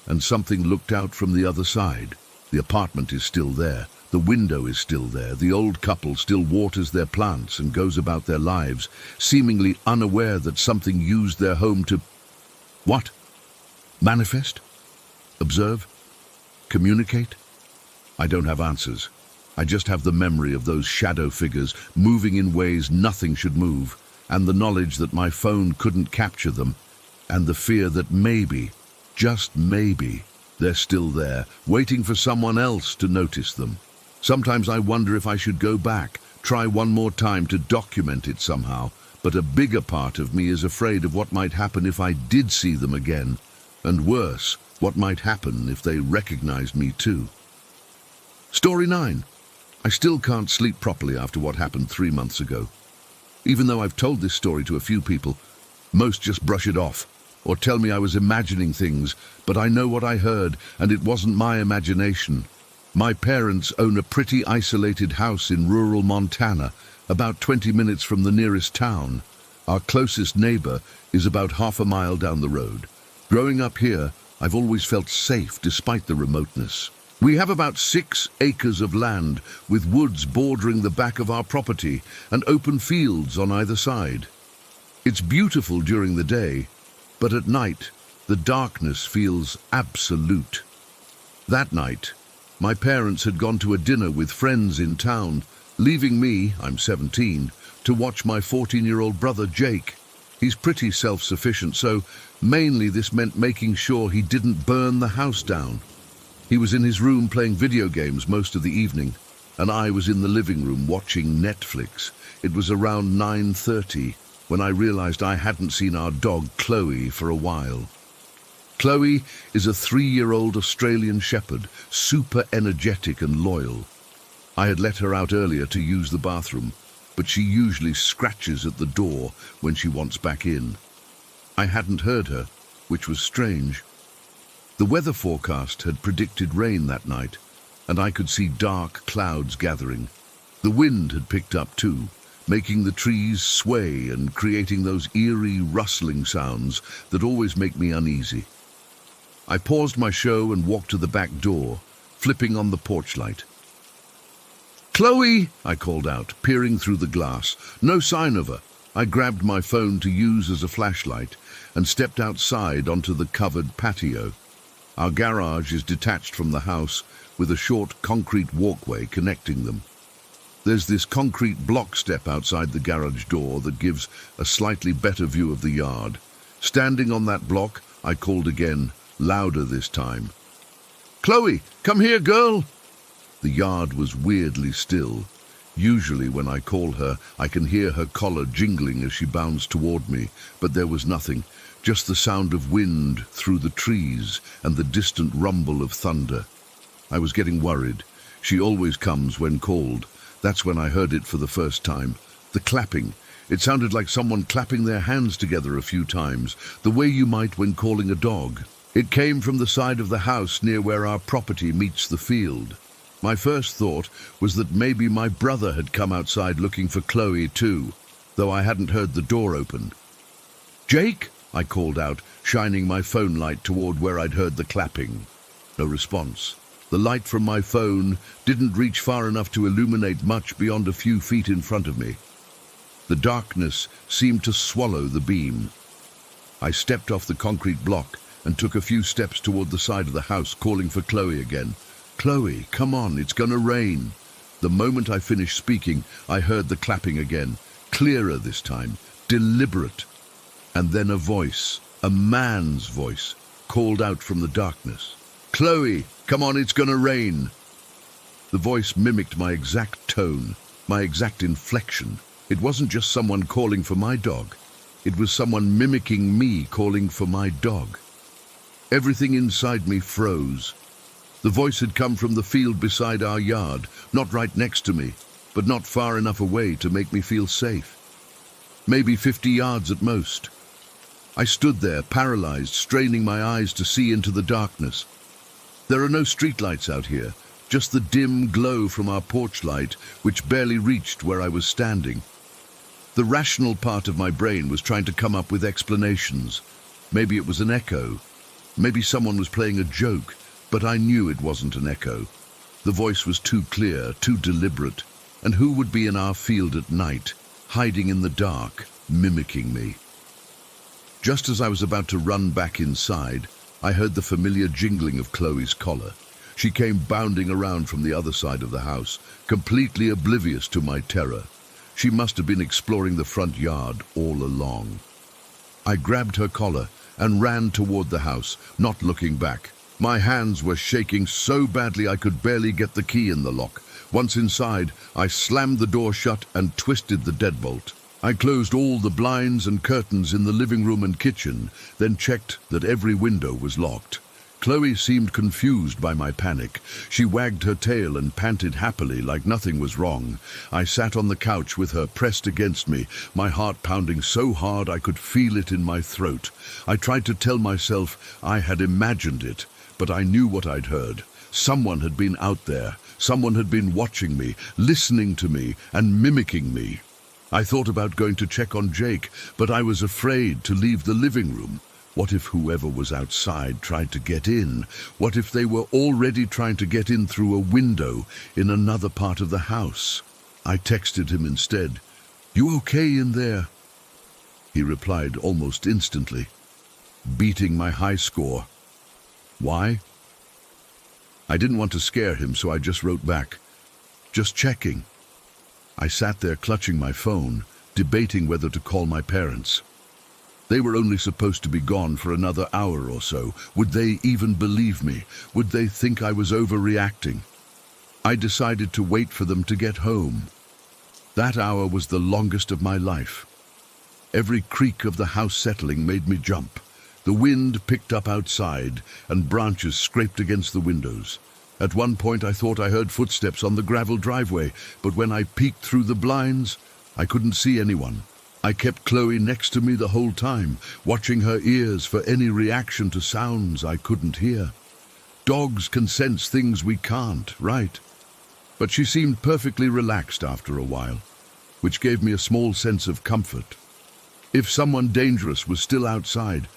and something looked out from the other side. The apartment is still there. The window is still there. The old couple still waters their plants and goes about their lives, seemingly unaware that something used their home to... What? Manifest? Observe? Communicate? I don't have answers. I just have the memory of those shadow figures moving in ways nothing should move, and the knowledge that my phone couldn't capture them, and the fear that maybe, just maybe, they're still there, waiting for someone else to notice them. Sometimes I wonder if I should go back, try one more time to document it somehow, but a bigger part of me is afraid of what might happen if I did see them again, and worse, what might happen if they recognized me too. Story 9. I still can't sleep properly after what happened 3 months ago. Even though I've told this story to a few people, most just brush it off, or tell me I was imagining things, but I know what I heard, and it wasn't my imagination. My parents own a pretty isolated house in rural Montana, about 20 minutes from the nearest town. Our closest neighbor is about half a mile down the road. Growing up here, I've always felt safe despite the remoteness. We have about 6 acres of land, with woods bordering the back of our property and open fields on either side. It's beautiful during the day, but at night, the darkness feels absolute. That night, my parents had gone to a dinner with friends in town, leaving me, I'm 17, to watch my 14-year-old brother Jake. He's pretty self-sufficient, so mainly this meant making sure he didn't burn the house down. He was in his room playing video games most of the evening, and I was in the living room watching Netflix. It was around 9:30 when I realized I hadn't seen our dog Chloe for a while. Chloe is a 3-year-old Australian shepherd, super energetic and loyal. I had let her out earlier to use the bathroom, but she usually scratches at the door when she wants back in. I hadn't heard her, which was strange. The weather forecast had predicted rain that night, and I could see dark clouds gathering. The wind had picked up too, making the trees sway and creating those eerie rustling sounds that always make me uneasy. I paused my show and walked to the back door, flipping on the porch light. "Chloe!" I called out, peering through the glass. No sign of her. I grabbed my phone to use as a flashlight and stepped outside onto the covered patio. Our garage is detached from the house with a short concrete walkway connecting them. There's this concrete block step outside the garage door that gives a slightly better view of the yard. Standing on that block, I called again, louder this time. "Chloe, come here, girl!" The yard was weirdly still. Usually when I call her, I can hear her collar jingling as she bounds toward me, but there was nothing, just the sound of wind through the trees and the distant rumble of thunder. I was getting worried. She always comes when called. That's when I heard it for the first time. The clapping. It sounded like someone clapping their hands together a few times, the way you might when calling a dog. It came from the side of the house near where our property meets the field. My first thought was that maybe my brother had come outside looking for Chloe too, though I hadn't heard the door open. "Jake?" I called out, shining my phone light toward where I'd heard the clapping. No response. The light from my phone didn't reach far enough to illuminate much beyond a few feet in front of me. The darkness seemed to swallow the beam. I stepped off the concrete block and took a few steps toward the side of the house, calling for Chloe again. "Chloe, come on, it's gonna rain." The moment I finished speaking, I heard the clapping again, clearer this time, deliberate. And then a voice, a man's voice, called out from the darkness. "Chloe, come on, it's gonna rain." The voice mimicked my exact tone, my exact inflection. It wasn't just someone calling for my dog. It was someone mimicking me calling for my dog. Everything inside me froze. The voice had come from the field beside our yard, not right next to me, but not far enough away to make me feel safe. Maybe 50 yards at most. I stood there, paralyzed, straining my eyes to see into the darkness. There are no streetlights out here, just the dim glow from our porch light, which barely reached where I was standing. The rational part of my brain was trying to come up with explanations. Maybe it was an echo. Maybe someone was playing a joke, but I knew it wasn't an echo. The voice was too clear, too deliberate. And who would be in our field at night, hiding in the dark, mimicking me? Just as I was about to run back inside, I heard the familiar jingling of Chloe's collar. She came bounding around from the other side of the house, completely oblivious to my terror. She must have been exploring the front yard all along. I grabbed her collar and ran toward the house, not looking back. My hands were shaking so badly I could barely get the key in the lock. Once inside, I slammed the door shut and twisted the deadbolt. I closed all the blinds and curtains in the living room and kitchen, then checked that every window was locked. Chloe seemed confused by my panic. She wagged her tail and panted happily like nothing was wrong. I sat on the couch with her pressed against me, my heart pounding so hard I could feel it in my throat. I tried to tell myself I had imagined it, but I knew what I'd heard. Someone had been out there. Someone had been watching me, listening to me, and mimicking me. I thought about going to check on Jake, but I was afraid to leave the living room. What if whoever was outside tried to get in? What if they were already trying to get in through a window in another part of the house? I texted him instead. "You okay in there?" He replied almost instantly, beating my high score. Why? I didn't want to scare him, so I just wrote back, "Just checking." I sat there clutching my phone, debating whether to call my parents. They were only supposed to be gone for another hour or so. Would they even believe me? Would they think I was overreacting? I decided to wait for them to get home. That hour was the longest of my life. Every creak of the house settling made me jump. The wind picked up outside, and branches scraped against the windows. At one point I thought I heard footsteps on the gravel driveway, but when I peeked through the blinds, I couldn't see anyone. I kept Chloe next to me the whole time, watching her ears for any reaction to sounds I couldn't hear. Dogs can sense things we can't, right? But she seemed perfectly relaxed after a while, which gave me a small sense of comfort. If someone dangerous was still outside,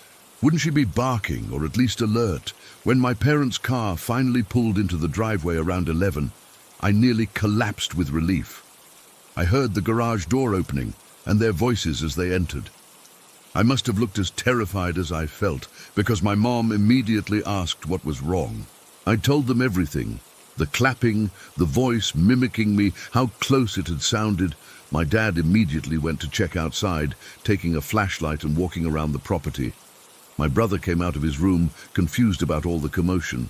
wouldn't she be barking or at least alert? When my parents' car finally pulled into the driveway around 11, I nearly collapsed with relief. I heard the garage door opening and their voices as they entered. I must have looked as terrified as I felt, because my mom immediately asked what was wrong. I told them everything, the clapping, the voice mimicking me, how close it had sounded. My dad immediately went to check outside, taking a flashlight and walking around the property. My brother came out of his room, confused about all the commotion.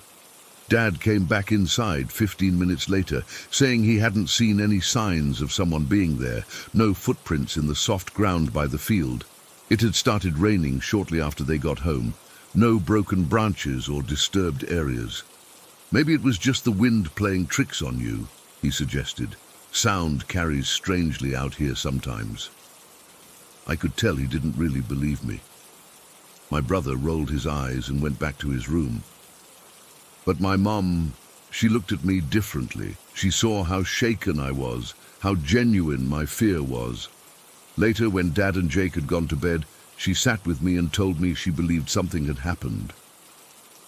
Dad came back inside 15 minutes later, saying he hadn't seen any signs of someone being there, no footprints in the soft ground by the field. It had started raining shortly after they got home. No broken branches or disturbed areas. "Maybe it was just the wind playing tricks on you," he suggested. "Sound carries strangely out here sometimes." I could tell he didn't really believe me. My brother rolled his eyes and went back to his room. But my mom, she looked at me differently. She saw how shaken I was, how genuine my fear was. Later, when Dad and Jake had gone to bed, she sat with me and told me she believed something had happened.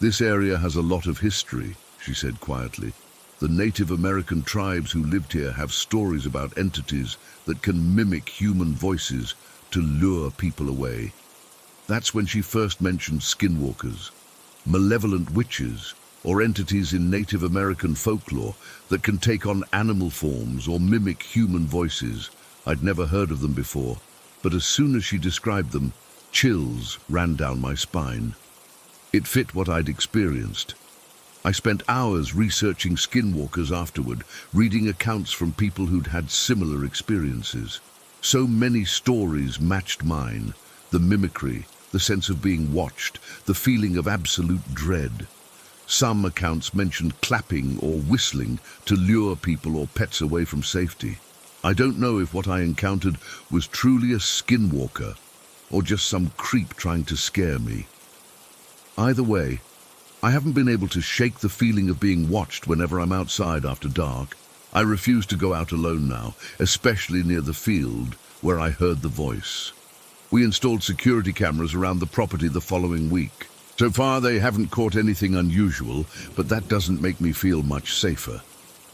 "This area has a lot of history," she said quietly. "The Native American tribes who lived here have stories about entities that can mimic human voices to lure people away." That's when she first mentioned skinwalkers, malevolent witches, or entities in Native American folklore that can take on animal forms or mimic human voices. I'd never heard of them before, but as soon as she described them, chills ran down my spine. It fit what I'd experienced. I spent hours researching skinwalkers afterward, reading accounts from people who'd had similar experiences. So many stories matched mine. the mimicry, the sense of being watched, the feeling of absolute dread. Some accounts mentioned clapping or whistling to lure people or pets away from safety. I don't know if what I encountered was truly a skinwalker or just some creep trying to scare me. Either way, I haven't been able to shake the feeling of being watched whenever I'm outside after dark. I refuse to go out alone now, especially near the field where I heard the voice. We installed security cameras around the property the following week. So far, they haven't caught anything unusual, but that doesn't make me feel much safer.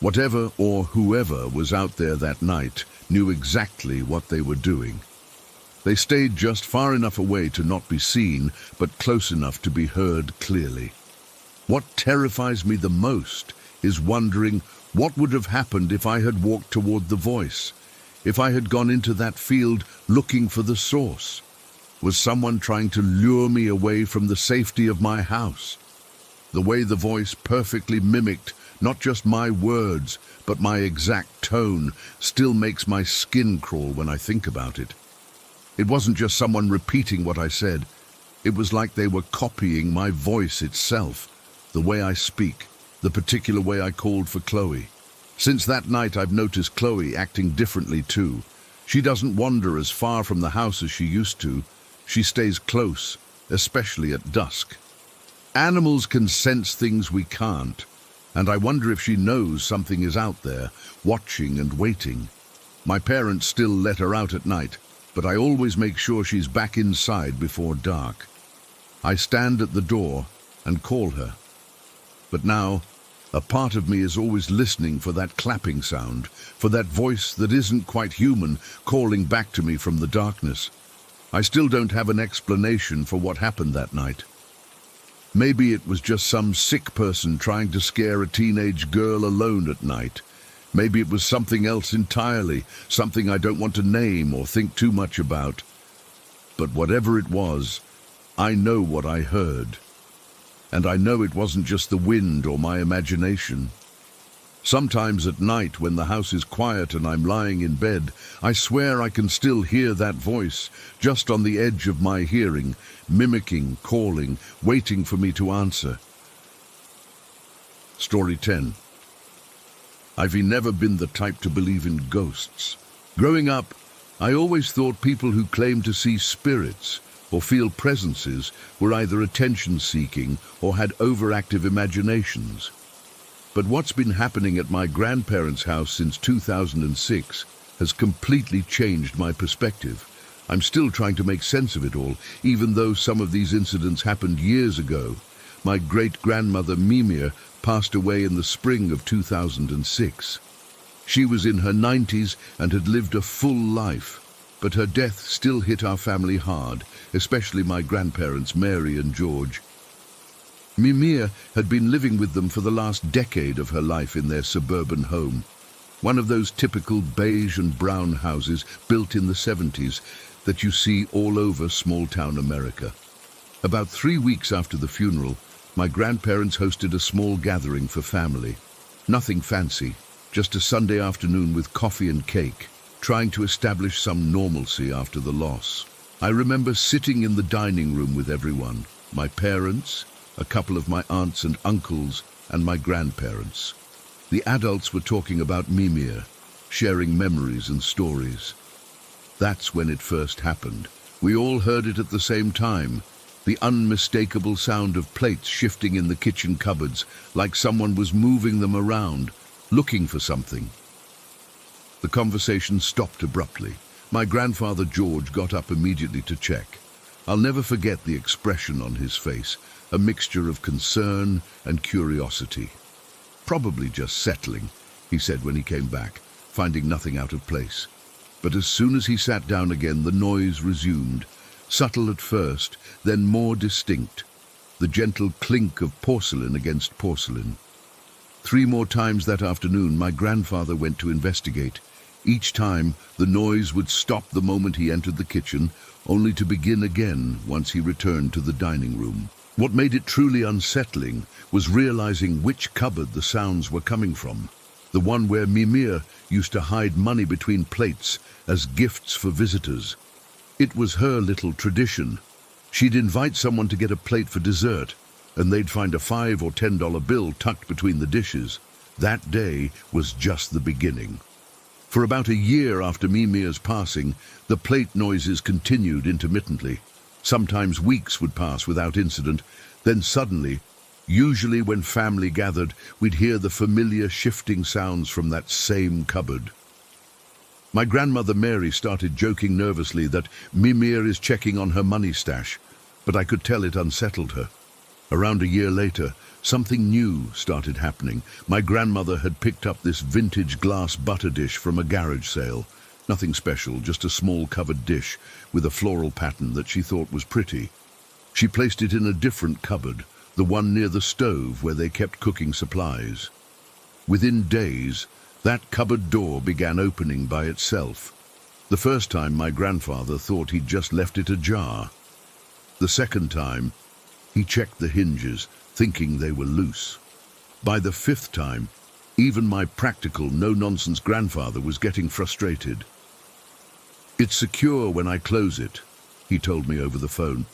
Whatever or whoever was out there that night knew exactly what they were doing. They stayed just far enough away to not be seen, but close enough to be heard clearly. What terrifies me the most is wondering what would have happened if I had walked toward the voice, if I had gone into that field looking for the source. Was someone trying to lure me away from the safety of my house? The way the voice perfectly mimicked not just my words, but my exact tone still makes my skin crawl when I think about it. It wasn't just someone repeating what I said. It was like they were copying my voice itself, the way I speak, the particular way I called for Chloe. Since that night, I've noticed Chloe acting differently too. She doesn't wander as far from the house as she used to. She stays close, especially at dusk. Animals can sense things we can't, and I wonder if she knows something is out there, watching and waiting. My parents still let her out at night, but I always make sure she's back inside before dark. I stand at the door and call her. But now, a part of me is always listening for that clapping sound, for that voice that isn't quite human calling back to me from the darkness. I still don't have an explanation for what happened that night. Maybe it was just some sick person trying to scare a teenage girl alone at night. Maybe it was something else entirely, something I don't want to name or think too much about. But whatever it was, I know what I heard. And I know it wasn't just the wind or my imagination. Sometimes at night, when the house is quiet and I'm lying in bed, I swear I can still hear that voice, just on the edge of my hearing, mimicking, calling, waiting for me to answer. Story 10. I've never been the type to believe in ghosts. Growing up, I always thought people who claimed to see spirits or feel presences were either attention-seeking or had overactive imaginations. But what's been happening at my grandparents' house since 2006 has completely changed my perspective. I'm still trying to make sense of it all, even though some of these incidents happened years ago. My great-grandmother Mimir passed away in the spring of 2006. She was in her 90s and had lived a full life, but her death still hit our family hard, especially my grandparents Mary and George. Mimir had been living with them for the last decade of her life in their suburban home, one of those typical beige and brown houses built in the 70s that you see all over small-town America. About 3 weeks after the funeral, my grandparents hosted a small gathering for family. Nothing fancy, just a Sunday afternoon with coffee and cake, trying to establish some normalcy after the loss. I remember sitting in the dining room with everyone, my parents, a couple of my aunts and uncles, and my grandparents. The adults were talking about Mimir, sharing memories and stories. That's when it first happened. We all heard it at the same time, the unmistakable sound of plates shifting in the kitchen cupboards, like someone was moving them around, looking for something. The conversation stopped abruptly. My grandfather George got up immediately to check. I'll never forget the expression on his face, a mixture of concern and curiosity. Probably just settling, he said when he came back, finding nothing out of place. But as soon as he sat down again, the noise resumed, subtle at first, then more distinct, the gentle clink of porcelain against porcelain. 3 more times that afternoon, my grandfather went to investigate. Each time, the noise would stop the moment he entered the kitchen, only to begin again once he returned to the dining room. What made it truly unsettling was realizing which cupboard the sounds were coming from. The one where Mimir used to hide money between plates as gifts for visitors. It was her little tradition. She'd invite someone to get a plate for dessert, and they'd find a $5 or $10 bill tucked between the dishes. That day was just the beginning. For about a year after Mimire's passing, the plate noises continued intermittently. Sometimes weeks would pass without incident. Then suddenly, usually when family gathered, we'd hear the familiar shifting sounds from that same cupboard. My grandmother Mary started joking nervously that Mimire is checking on her money stash, but I could tell it unsettled her. Around a year later, something new started happening. My grandmother had picked up this vintage glass butter dish from a garage sale. Nothing special, just a small covered dish with a floral pattern that she thought was pretty. She placed it in a different cupboard, the one near the stove where they kept cooking supplies. Within days, that cupboard door began opening by itself. The first time, my grandfather thought he'd just left it ajar. The second time, he checked the hinges, thinking they were loose. By the fifth time, even my practical, no-nonsense grandfather was getting frustrated. "It's secure when I close it," he told me over the phone.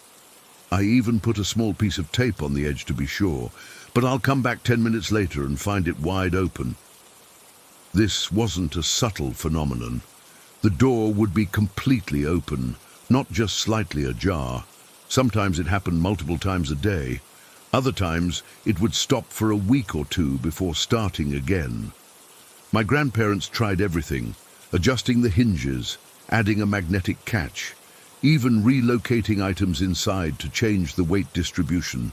"I even put a small piece of tape on the edge to be sure, but I'll come back 10 minutes later and find it wide open." This wasn't a subtle phenomenon. The door would be completely open, not just slightly ajar. Sometimes it happened multiple times a day. Other times, it would stop for a week or two before starting again. My grandparents tried everything, adjusting the hinges, adding a magnetic catch, even relocating items inside to change the weight distribution.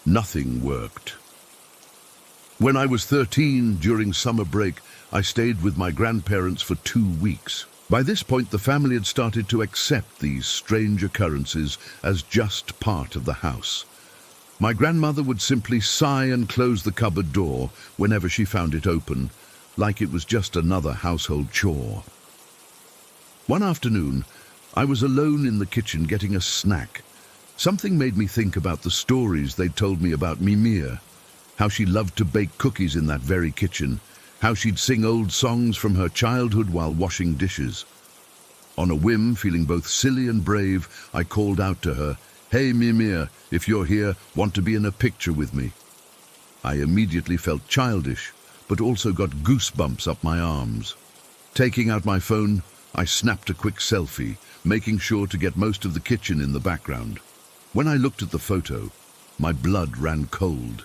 Nothing worked. When I was 13, during summer break, I stayed with my grandparents for 2 weeks. By this point, the family had started to accept these strange occurrences as just part of the house. My grandmother would simply sigh and close the cupboard door whenever she found it open, like it was just another household chore. One afternoon, I was alone in the kitchen getting a snack. Something made me think about the stories they'd told me about Mimire, how she loved to bake cookies in that very kitchen, how she'd sing old songs from her childhood while washing dishes. On a whim, feeling both silly and brave, I called out to her, "Hey Mimire, if you're here, want to be in a picture with me?" I immediately felt childish, but also got goosebumps up my arms. Taking out my phone, I snapped a quick selfie, making sure to get most of the kitchen in the background. When I looked at the photo, my blood ran cold.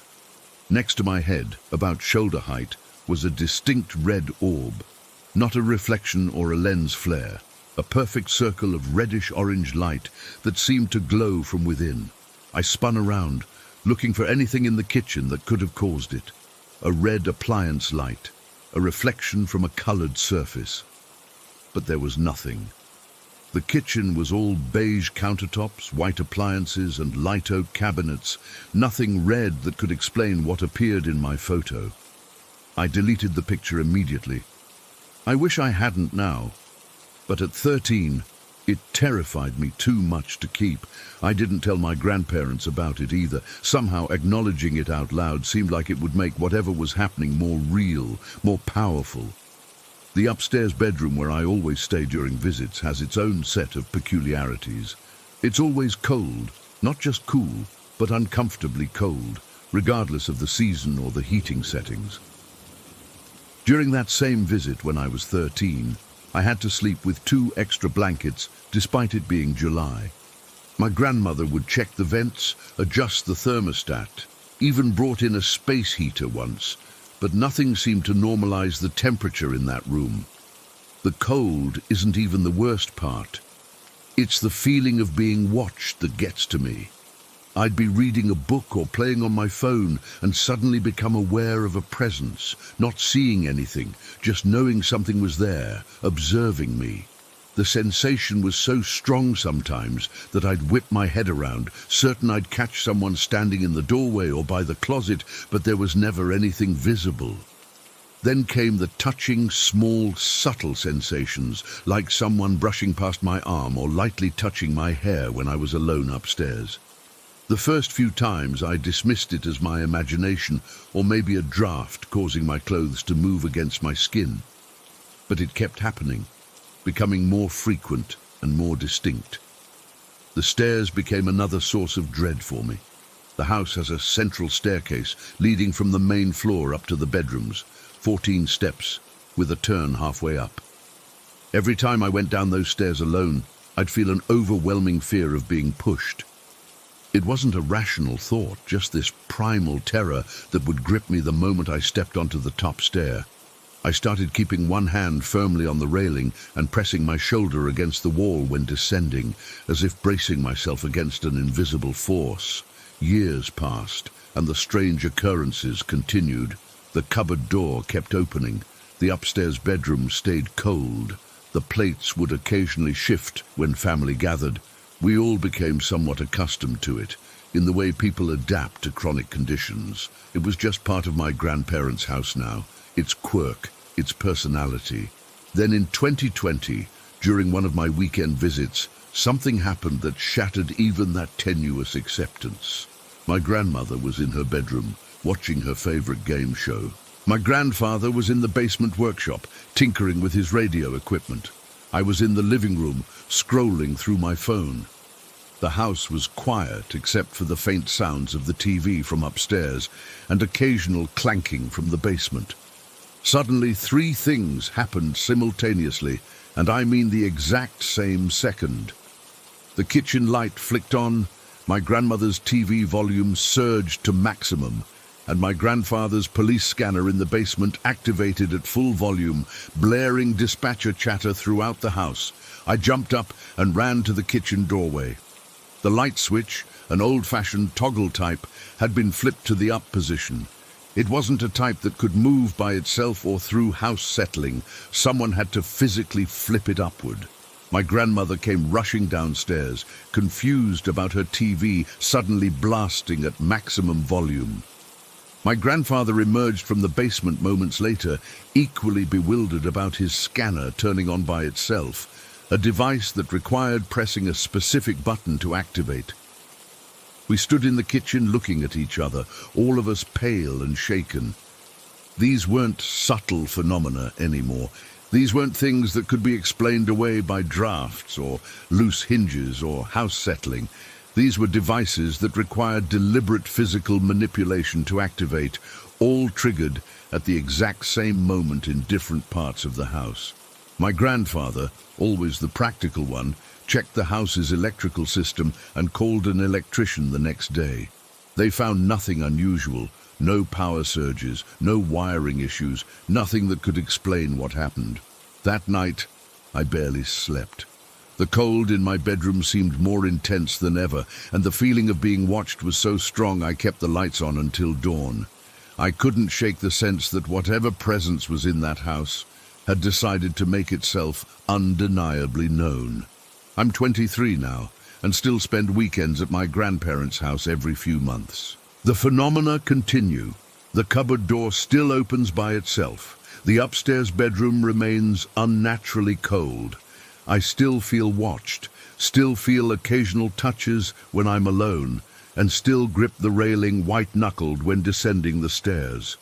Next to my head, about shoulder height, was a distinct red orb, not a reflection or a lens flare, a perfect circle of reddish-orange light that seemed to glow from within. I spun around, looking for anything in the kitchen that could have caused it. A red appliance light, a reflection from a colored surface. But there was nothing. The kitchen was all beige countertops, white appliances, and light oak cabinets, nothing red that could explain what appeared in my photo. I deleted the picture immediately. I wish I hadn't now, but at 13, it terrified me too much to keep. I didn't tell my grandparents about it either. Somehow acknowledging it out loud seemed like it would make whatever was happening more real, more powerful. The upstairs bedroom where I always stay during visits has its own set of peculiarities. It's always cold, not just cool, but uncomfortably cold, regardless of the season or the heating settings. During that same visit when I was 13, I had to sleep with 2 extra blankets despite it being July. My grandmother would check the vents, adjust the thermostat, even brought in a space heater once, but nothing seemed to normalize the temperature in that room. The cold isn't even the worst part. It's the feeling of being watched that gets to me. I'd be reading a book or playing on my phone and suddenly become aware of a presence, not seeing anything, just knowing something was there, observing me. The sensation was so strong sometimes that I'd whip my head around, certain I'd catch someone standing in the doorway or by the closet, but there was never anything visible. Then came the touching, small, subtle sensations, like someone brushing past my arm or lightly touching my hair when I was alone upstairs. The first few times I dismissed it as my imagination or maybe a draft causing my clothes to move against my skin. But it kept happening, becoming more frequent and more distinct. The stairs became another source of dread for me. The house has a central staircase leading from the main floor up to the bedrooms, 14 steps, with a turn halfway up. Every time I went down those stairs alone, I'd feel an overwhelming fear of being pushed. It wasn't a rational thought, just this primal terror that would grip me the moment I stepped onto the top stair. I started keeping one hand firmly on the railing and pressing my shoulder against the wall when descending, as if bracing myself against an invisible force. Years passed, and the strange occurrences continued. The cupboard door kept opening. The upstairs bedroom stayed cold. The plates would occasionally shift when family gathered. We all became somewhat accustomed to it, in the way people adapt to chronic conditions. It was just part of my grandparents' house now, its quirk, its personality. Then in 2020, during one of my weekend visits, something happened that shattered even that tenuous acceptance. My grandmother was in her bedroom, watching her favorite game show. My grandfather was in the basement workshop, tinkering with his radio equipment. I was in the living room, scrolling through my phone. The house was quiet except for the faint sounds of the TV from upstairs and occasional clanking from the basement. Suddenly, three things happened simultaneously, and I mean the exact same second. The kitchen light flicked on, my grandmother's TV volume surged to maximum, and my grandfather's police scanner in the basement activated at full volume, blaring dispatcher chatter throughout the house. I jumped up and ran to the kitchen doorway. The light switch, an old-fashioned toggle type, had been flipped to the up position. It wasn't a type that could move by itself or through house settling. Someone had to physically flip it upward. My grandmother came rushing downstairs, confused about her TV suddenly blasting at maximum volume. My grandfather emerged from the basement moments later, equally bewildered about his scanner turning on by itself, a device that required pressing a specific button to activate. We stood in the kitchen looking at each other, all of us pale and shaken. These weren't subtle phenomena anymore. These weren't things that could be explained away by drafts or loose hinges or house settling. These were devices that required deliberate physical manipulation to activate, all triggered at the exact same moment in different parts of the house. My grandfather, always the practical one, checked the house's electrical system and called an electrician the next day. They found nothing unusual, no power surges, no wiring issues, nothing that could explain what happened. That night, I barely slept. The cold in my bedroom seemed more intense than ever, and the feeling of being watched was so strong I kept the lights on until dawn. I couldn't shake the sense that whatever presence was in that house had decided to make itself undeniably known. I'm 23 now, and still spend weekends at my grandparents' house every few months. The phenomena continue. The cupboard door still opens by itself. The upstairs bedroom remains unnaturally cold. I still feel watched, still feel occasional touches when I'm alone, and still grip the railing white-knuckled when descending the stairs.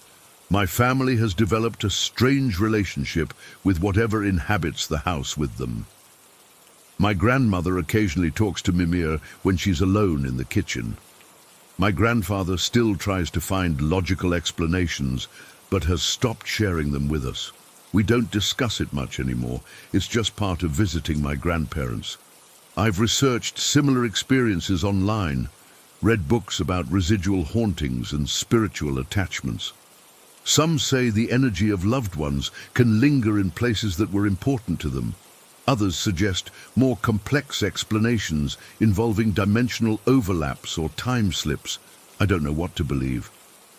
My family has developed a strange relationship with whatever inhabits the house with them. My grandmother occasionally talks to Mimir when she's alone in the kitchen. My grandfather still tries to find logical explanations, but has stopped sharing them with us. We don't discuss it much anymore. It's just part of visiting my grandparents. I've researched similar experiences online, read books about residual hauntings and spiritual attachments. Some say the energy of loved ones can linger in places that were important to them. Others suggest more complex explanations involving dimensional overlaps or time slips. I don't know what to believe.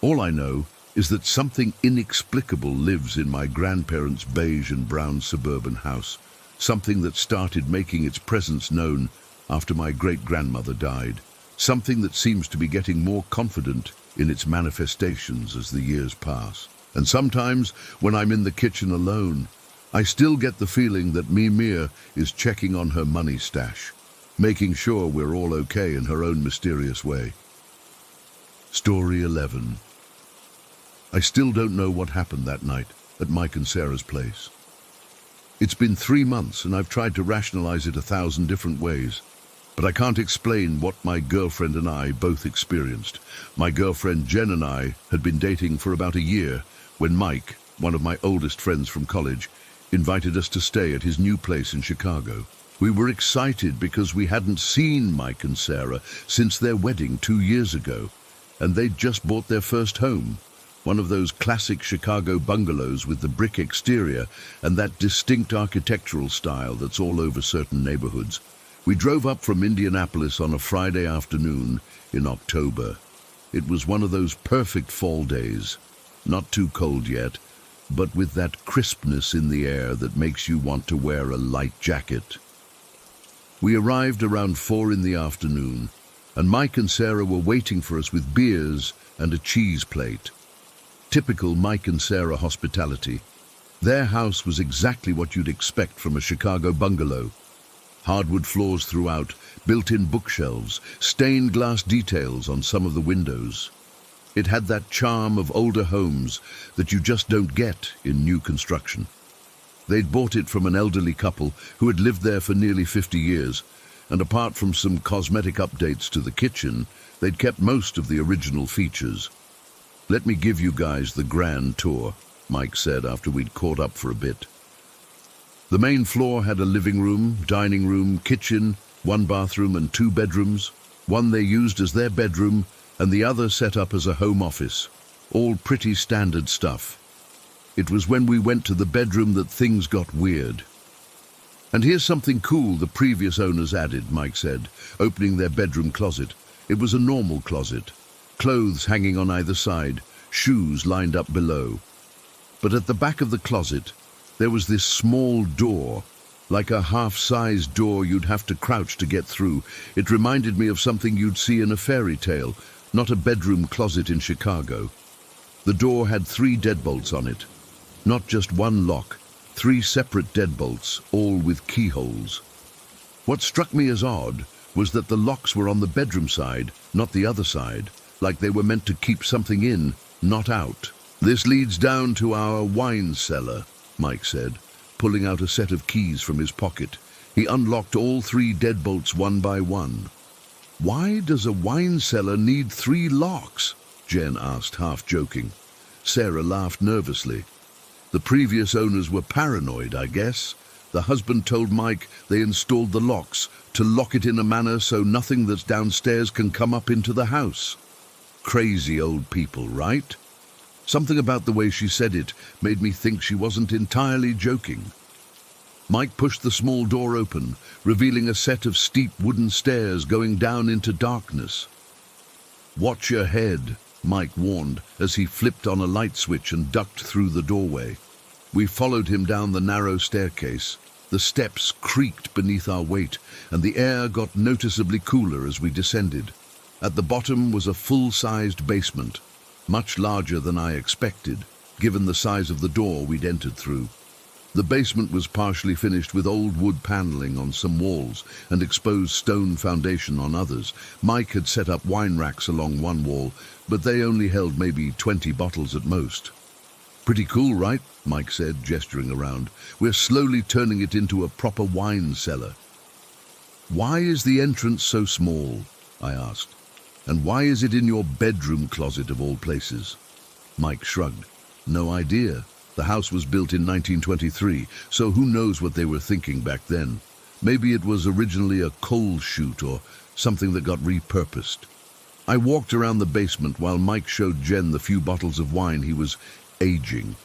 All I know is that something inexplicable lives in my grandparents' beige and brown suburban house, something that started making its presence known after my great-grandmother died, something that seems to be getting more confident in its manifestations as the years pass. And sometimes, when I'm in the kitchen alone, I still get the feeling that Mimir is checking on her money stash, making sure we're all okay in her own mysterious way. Story 11. I still don't know what happened that night at Mike and Sarah's place. It's been 3 months and I've tried to rationalize it 1,000 different ways. But I can't explain what my girlfriend and I both experienced. My girlfriend Jen and I had been dating for about a year when Mike, one of my oldest friends from college, invited us to stay at his new place in Chicago. We were excited because we hadn't seen Mike and Sarah since their wedding 2 years ago, and they'd just bought their first home, one of those classic Chicago bungalows with the brick exterior and that distinct architectural style that's all over certain neighborhoods. We drove up from Indianapolis on a Friday afternoon in October. It was one of those perfect fall days, not too cold yet, but with that crispness in the air that makes you want to wear a light jacket. We arrived around 4 in the afternoon, and Mike and Sarah were waiting for us with beers and a cheese plate. Typical Mike and Sarah hospitality. Their house was exactly what you'd expect from a Chicago bungalow. Hardwood floors throughout, built-in bookshelves, stained glass details on some of the windows. It had that charm of older homes that you just don't get in new construction. They'd bought it from an elderly couple who had lived there for nearly 50 years, and apart from some cosmetic updates to the kitchen, they'd kept most of the original features. "Let me give you guys the grand tour," Mike said after we'd caught up for a bit. The main floor had a living room, dining room, kitchen, 1 bathroom and 2 bedrooms, one they used as their bedroom and the other set up as a home office. All pretty standard stuff. It was when we went to the bedroom that things got weird. "And here's something cool the previous owners added," Mike said, opening their bedroom closet. It was a normal closet. Clothes hanging on either side, shoes lined up below. But at the back of the closet, there was this small door, like a half-sized door you'd have to crouch to get through. It reminded me of something you'd see in a fairy tale, not a bedroom closet in Chicago. The door had 3 deadbolts on it. Not just one lock, 3 separate deadbolts, all with keyholes. What struck me as odd was that the locks were on the bedroom side, not the other side, like they were meant to keep something in, not out. "This leads down to our wine cellar," Mike said, pulling out a set of keys from his pocket. He unlocked all 3 deadbolts one by one. "Why does a wine cellar need 3 locks?" Jen asked, half joking. Sarah laughed nervously. "The previous owners were paranoid, I guess. The husband told Mike they installed the locks to lock it in a manner so nothing that's downstairs can come up into the house. Crazy old people, right?" Something about the way she said it made me think she wasn't entirely joking. Mike pushed the small door open, revealing a set of steep wooden stairs going down into darkness. "Watch your head," Mike warned as he flipped on a light switch and ducked through the doorway. We followed him down the narrow staircase. The steps creaked beneath our weight, and the air got noticeably cooler as we descended. At the bottom was a full-sized basement, much larger than I expected, given the size of the door we'd entered through. The basement was partially finished with old wood paneling on some walls and exposed stone foundation on others. Mike had set up wine racks along one wall, but they only held maybe 20 bottles at most. "Pretty cool, right?" Mike said, gesturing around. "We're slowly turning it into a proper wine cellar." "Why is the entrance so small?" I asked. "And why is it in your bedroom closet of all places?" Mike shrugged. "No idea. The house was built in 1923, so who knows what they were thinking back then. Maybe it was originally a coal chute or something that got repurposed." I walked around the basement while Mike showed Jen the few bottles of wine he was aging.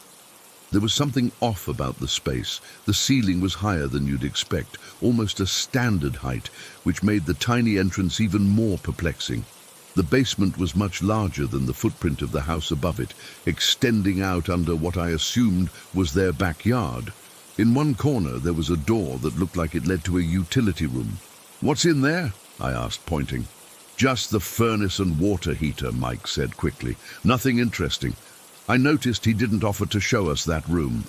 There was something off about the space. The ceiling was higher than you'd expect, almost a standard height, which made the tiny entrance even more perplexing. The basement was much larger than the footprint of the house above it, extending out under what I assumed was their backyard. In one corner there was a door that looked like it led to a utility room. "What's in there?" I asked, pointing. "Just the furnace and water heater," Mike said quickly. "Nothing interesting." I noticed he didn't offer to show us that room.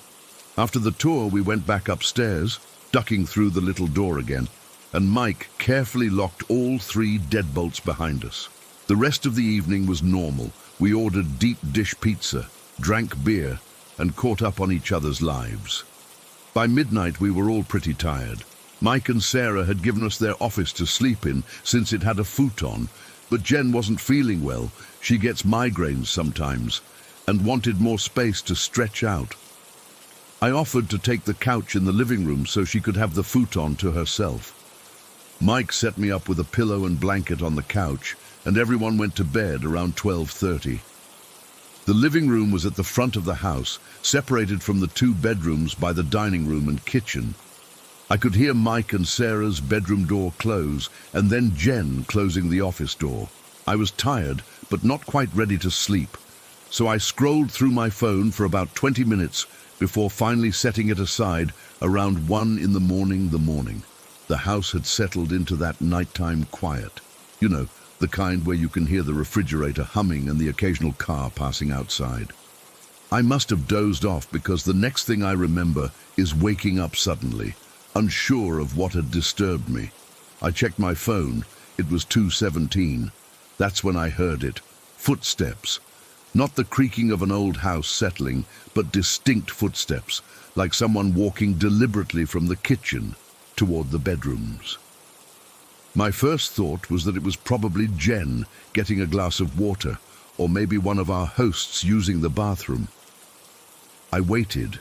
After the tour, we went back upstairs, ducking through the little door again, and Mike carefully locked all 3 deadbolts behind us. The rest of the evening was normal. We ordered deep dish pizza, drank beer, and caught up on each other's lives. By midnight, we were all pretty tired. Mike and Sarah had given us their office to sleep in since it had a futon, but Jen wasn't feeling well. She gets migraines sometimes and wanted more space to stretch out. I offered to take the couch in the living room so she could have the futon to herself. Mike set me up with a pillow and blanket on the couch, and everyone went to bed around 12:30. The living room was at the front of the house, separated from the 2 bedrooms by the dining room and kitchen. I could hear Mike and Sarah's bedroom door close, and then Jen closing the office door. I was tired, but not quite ready to sleep, so I scrolled through my phone for about 20 minutes before finally setting it aside around 1 in the morning. The house had settled into that nighttime quiet. You know, the kind where you can hear the refrigerator humming and the occasional car passing outside. I must have dozed off because the next thing I remember is waking up suddenly, unsure of what had disturbed me. I checked my phone. It was 2:17. That's when I heard it. Footsteps. Not the creaking of an old house settling, but distinct footsteps, like someone walking deliberately from the kitchen toward the bedrooms. My first thought was that it was probably Jen getting a glass of water, or maybe one of our hosts using the bathroom. I waited,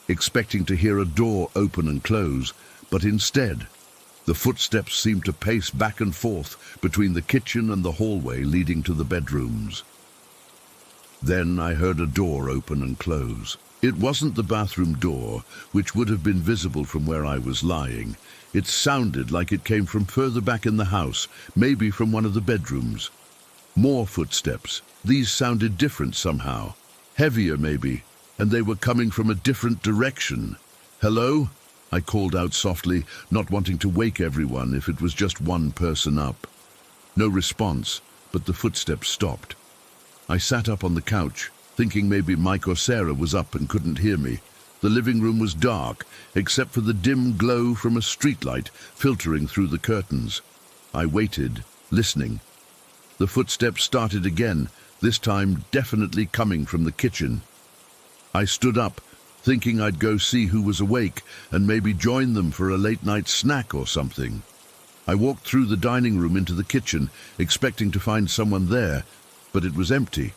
expecting to hear a door open and close, but instead, the footsteps seemed to pace back and forth between the kitchen and the hallway leading to the bedrooms. Then I heard a door open and close. It wasn't the bathroom door, which would have been visible from where I was lying. It sounded like it came from further back in the house, maybe from one of the bedrooms. More footsteps. These sounded different somehow. Heavier maybe, and they were coming from a different direction. "Hello?" I called out softly, not wanting to wake everyone if it was just one person up. No response, but the footsteps stopped. I sat up on the couch, thinking maybe Mike or Sarah was up and couldn't hear me. The living room was dark, except for the dim glow from a streetlight filtering through the curtains. I waited, listening. The footsteps started again, this time definitely coming from the kitchen. I stood up, thinking I'd go see who was awake and maybe join them for a late-night snack or something. I walked through the dining room into the kitchen, expecting to find someone there, but it was empty.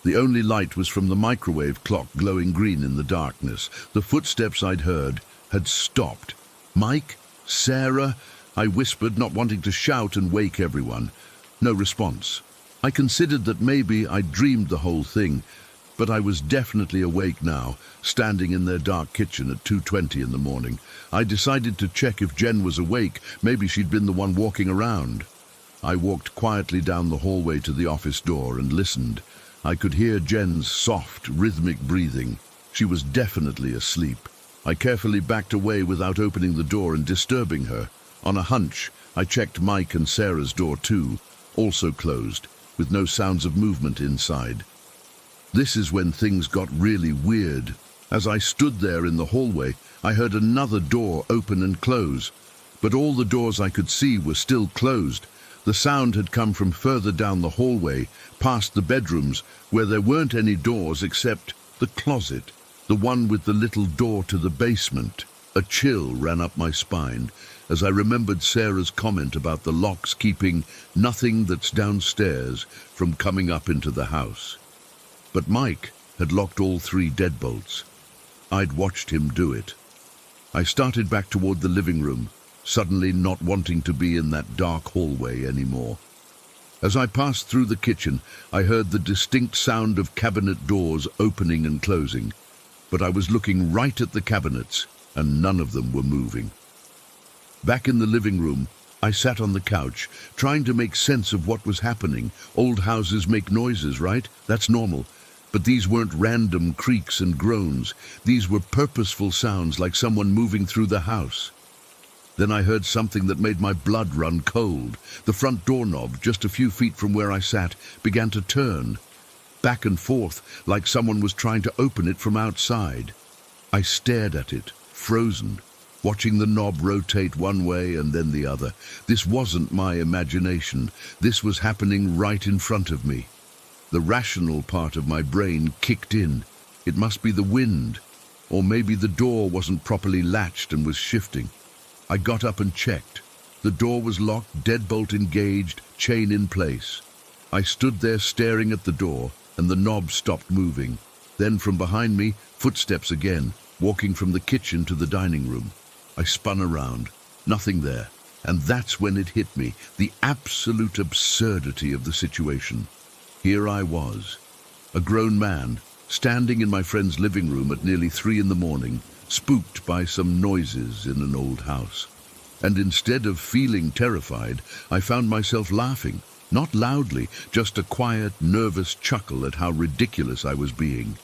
The only light was from the microwave clock glowing green in the darkness. The footsteps I'd heard had stopped. "Mike? Sarah?" I whispered, not wanting to shout and wake everyone. No response. I considered that maybe I'd dreamed the whole thing, but I was definitely awake now, standing in their dark kitchen at 2:20 in the morning. I decided to check if Jen was awake. Maybe she'd been the one walking around. I walked quietly down the hallway to the office door and listened. I could hear Jen's soft, rhythmic breathing. She was definitely asleep. I carefully backed away without opening the door and disturbing her. On a hunch, I checked Mike and Sarah's door too, also closed, with no sounds of movement inside. This is when things got really weird. As I stood there in the hallway, I heard another door open and close, but all the doors I could see were still closed. The sound had come from further down the hallway, past the bedrooms, where there weren't any doors except the closet, the one with the little door to the basement. A chill ran up my spine as I remembered Sarah's comment about the locks keeping nothing that's downstairs from coming up into the house. But Mike had locked all 3 deadbolts. I'd watched him do it. I started back toward the living room, suddenly not wanting to be in that dark hallway anymore. As I passed through the kitchen, I heard the distinct sound of cabinet doors opening and closing, but I was looking right at the cabinets, and none of them were moving. Back in the living room, I sat on the couch, trying to make sense of what was happening. Old houses make noises, right? That's normal. But these weren't random creaks and groans. These were purposeful sounds, like someone moving through the house. Then I heard something that made my blood run cold. The front doorknob, just a few feet from where I sat, began to turn, back and forth, like someone was trying to open it from outside. I stared at it, frozen, watching the knob rotate one way and then the other. This wasn't my imagination. This was happening right in front of me. The rational part of my brain kicked in. It must be the wind. or maybe the door wasn't properly latched and was shifting. I got up and checked. The door was locked, deadbolt engaged, chain in place. I stood there staring at the door, and the knob stopped moving. Then from behind me, footsteps again, walking from the kitchen to the dining room. I spun around. Nothing there. And that's when it hit me, the absolute absurdity of the situation. Here I was, a grown man, standing in my friend's living room at nearly 3 in the morning, spooked by some noises in an old house. And instead of feeling terrified, I found myself laughing, not loudly, just a quiet, nervous chuckle at how ridiculous I was being.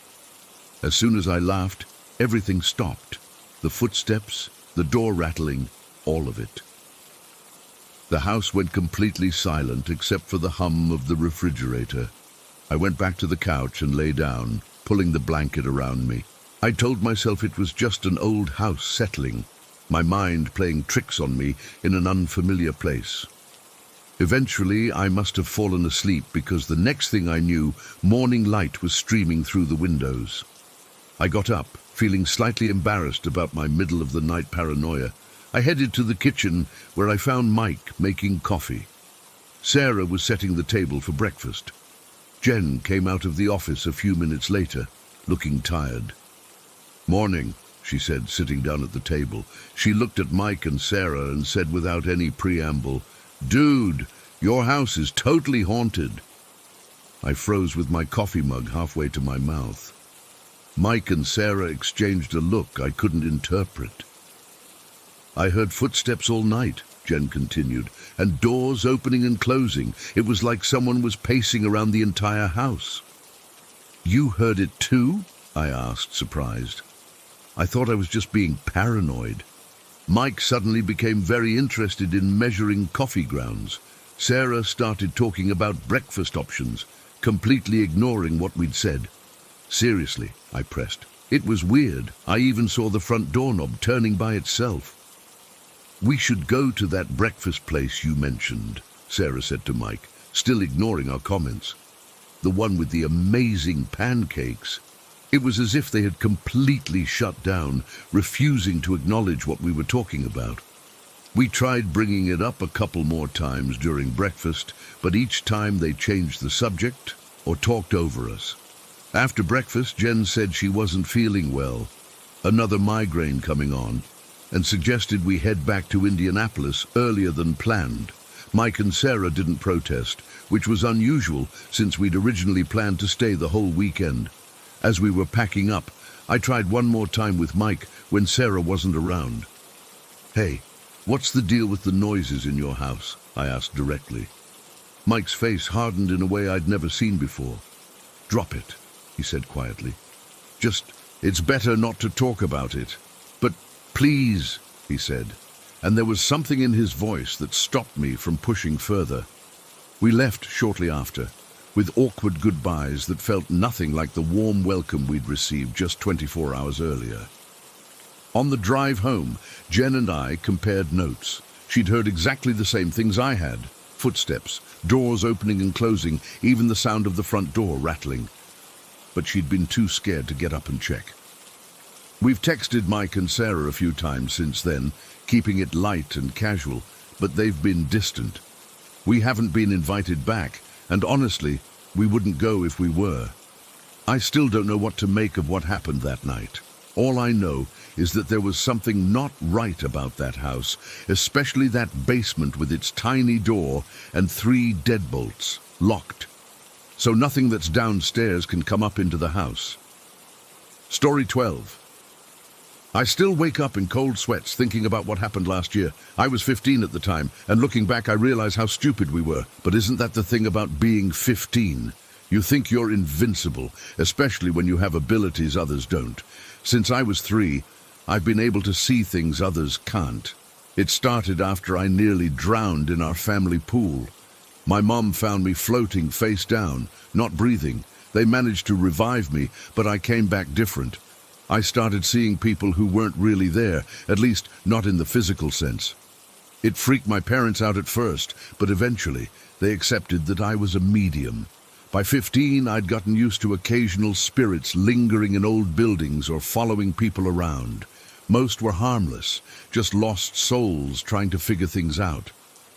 As soon as I laughed, everything stopped. The footsteps, the door rattling, all of it. The house went completely silent except for the hum of the refrigerator. I went back to the couch and lay down, pulling the blanket around me. I told myself it was just an old house settling, my mind playing tricks on me in an unfamiliar place. Eventually, I must have fallen asleep because the next thing I knew, morning light was streaming through the windows. I got up, feeling slightly embarrassed about my middle-of-the-night paranoia. I headed to the kitchen where I found Mike making coffee. Sarah was setting the table for breakfast. Jen came out of the office a few minutes later, looking tired. "Morning," she said, sitting down at the table. She looked at Mike and Sarah and said without any preamble, "Dude, your house is totally haunted." I froze with my coffee mug halfway to my mouth. Mike and Sarah exchanged a look I couldn't interpret. "I heard footsteps all night," Jen continued, "and doors opening and closing. It was like someone was pacing around the entire house." "You heard it too?" I asked, surprised. I thought I was just being paranoid. Mike suddenly became very interested in measuring coffee grounds. Sarah started talking about breakfast options, completely ignoring what we'd said. "Seriously," I pressed. "It was weird. I even saw the front doorknob turning by itself." "We should go to that breakfast place you mentioned," Sarah said to Mike, still ignoring our comments. "The one with the amazing pancakes." It was as if they had completely shut down, refusing to acknowledge what we were talking about. We tried bringing it up a couple more times during breakfast, but each time they changed the subject or talked over us. After breakfast, Jen said she wasn't feeling well, another migraine coming on, and suggested we head back to Indianapolis earlier than planned. Mike and Sarah didn't protest, which was unusual since we'd originally planned to stay the whole weekend. As we were packing up, I tried one more time with Mike when Sarah wasn't around. "Hey, what's the deal with the noises in your house?" I asked directly. Mike's face hardened in a way I'd never seen before. "Drop it," he said quietly. It's better not to talk about it." "But please," he said, and there was something in his voice that stopped me from pushing further. We left shortly after, with awkward goodbyes that felt nothing like the warm welcome we'd received just 24 hours earlier. On the drive home, Jen and I compared notes. She'd heard exactly the same things I had. Footsteps, doors opening and closing, even the sound of the front door rattling. But she'd been too scared to get up and check. We've texted Mike and Sarah a few times since then, keeping it light and casual, but they've been distant. We haven't been invited back, and honestly, we wouldn't go if we were. I still don't know what to make of what happened that night. All I know is that there was something not right about that house, especially that basement with its tiny door and 3 deadbolts, locked. So nothing that's downstairs can come up into the house. Story 12. I still wake up in cold sweats thinking about what happened last year. I was 15 at the time, and looking back I realize how stupid we were. But isn't that the thing about being 15? You think you're invincible, especially when you have abilities others don't. Since I was 3, I've been able to see things others can't. It started after I nearly drowned in our family pool. My mom found me floating face down, not breathing. They managed to revive me, but I came back different. I started seeing people who weren't really there, at least not in the physical sense. It freaked my parents out at first, but eventually they accepted that I was a medium. By 15, I'd gotten used to occasional spirits lingering in old buildings or following people around. Most were harmless, just lost souls trying to figure things out.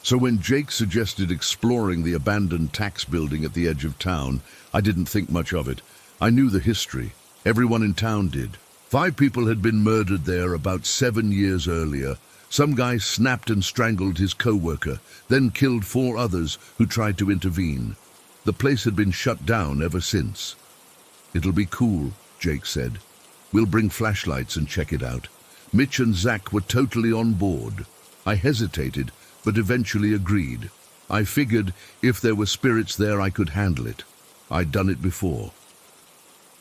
So when Jake suggested exploring the abandoned tax building at the edge of town, I didn't think much of it. I knew the history. Everyone in town did. 5 people had been murdered there about 7 years earlier. Some guy snapped and strangled his co-worker, then killed 4 others who tried to intervene. The place had been shut down ever since. "It'll be cool," Jake said. "We'll bring flashlights and check it out." Mitch and Zach were totally on board. I hesitated, but eventually agreed. I figured if there were spirits there, I could handle it. I'd done it before.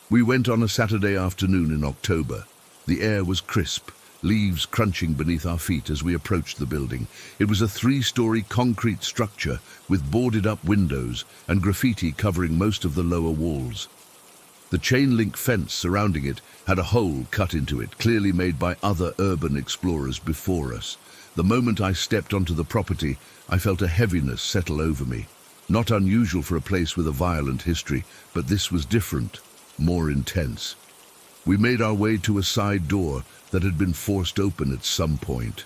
We went on a Saturday afternoon in October. The air was crisp, leaves crunching beneath our feet as we approached the building. It was a 3-story concrete structure with boarded-up windows and graffiti covering most of the lower walls. The chain-link fence surrounding it had a hole cut into it, clearly made by other urban explorers before us. The moment I stepped onto the property, I felt a heaviness settle over me. Not unusual for a place with a violent history, but this was different, more intense. We made our way to a side door that had been forced open at some point.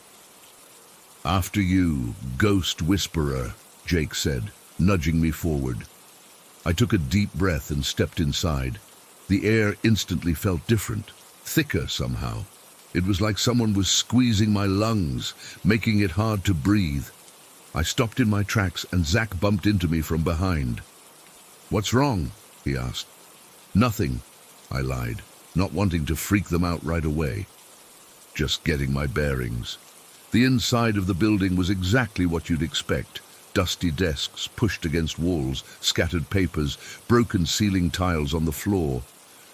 "After you, ghost whisperer," Jake said, nudging me forward. I took a deep breath and stepped inside. The air instantly felt different, thicker somehow. It was like someone was squeezing my lungs, making it hard to breathe. I stopped in my tracks and Zach bumped into me from behind. "What's wrong?" he asked. "Nothing," I lied, not wanting to freak them out right away. Just getting my bearings. The inside of the building was exactly what you'd expect. Dusty desks pushed against walls, scattered papers, broken ceiling tiles on the floor.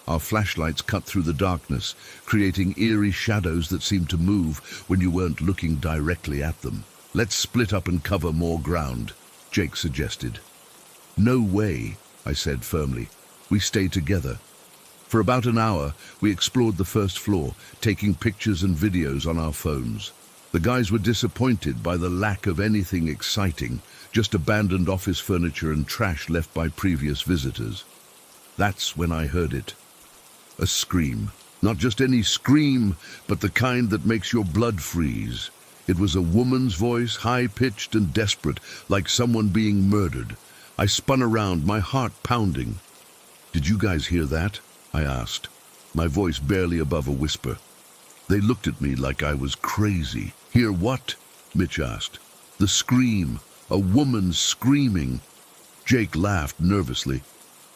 Our flashlights cut through the darkness, creating eerie shadows that seemed to move when you weren't looking directly at them. "Let's split up and cover more ground," Jake suggested. "No way," I said firmly. "We stay together." For about an hour, we explored the first floor, taking pictures and videos on our phones. The guys were disappointed by the lack of anything exciting, just abandoned office furniture and trash left by previous visitors. That's when I heard it. A scream. Not just any scream, but the kind that makes your blood freeze. It was a woman's voice, high-pitched and desperate, like someone being murdered. I spun around, my heart pounding. "Did you guys hear that?" I asked, my voice barely above a whisper. They looked at me like I was crazy. "Hear what?" Mitch asked. "The scream. A woman screaming." Jake laughed nervously.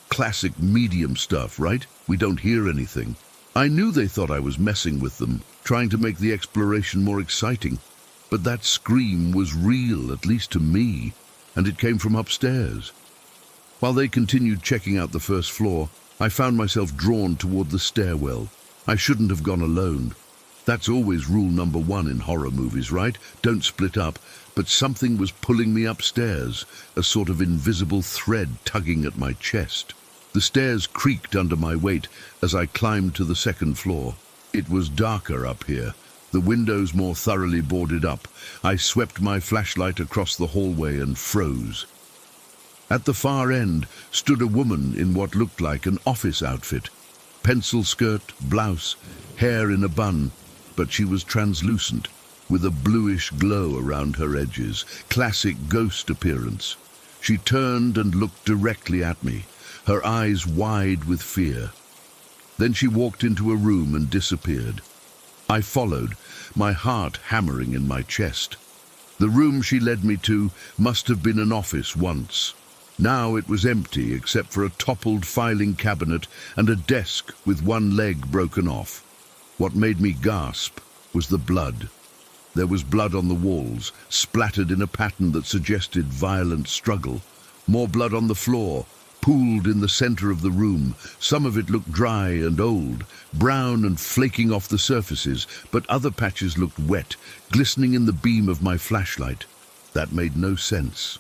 "Classic medium stuff, right? We don't hear anything." I knew they thought I was messing with them, trying to make the exploration more exciting. But that scream was real, at least to me, and it came from upstairs. While they continued checking out the first floor, I found myself drawn toward the stairwell. I shouldn't have gone alone. That's always rule number 1 in horror movies, right? Don't split up. But something was pulling me upstairs, a sort of invisible thread tugging at my chest. The stairs creaked under my weight as I climbed to the second floor. It was darker up here, the windows more thoroughly boarded up. I swept my flashlight across the hallway and froze. At the far end stood a woman in what looked like an office outfit. Pencil skirt, blouse, hair in a bun, but she was translucent, with a bluish glow around her edges, classic ghost appearance. She turned and looked directly at me, her eyes wide with fear. Then she walked into a room and disappeared. I followed, my heart hammering in my chest. The room she led me to must have been an office once. Now it was empty except for a toppled filing cabinet and a desk with one leg broken off. What made me gasp was the blood. There was blood on the walls, splattered in a pattern that suggested violent struggle. More blood on the floor, pooled in the center of the room. Some of it looked dry and old, brown and flaking off the surfaces, but other patches looked wet, glistening in the beam of my flashlight. That made no sense.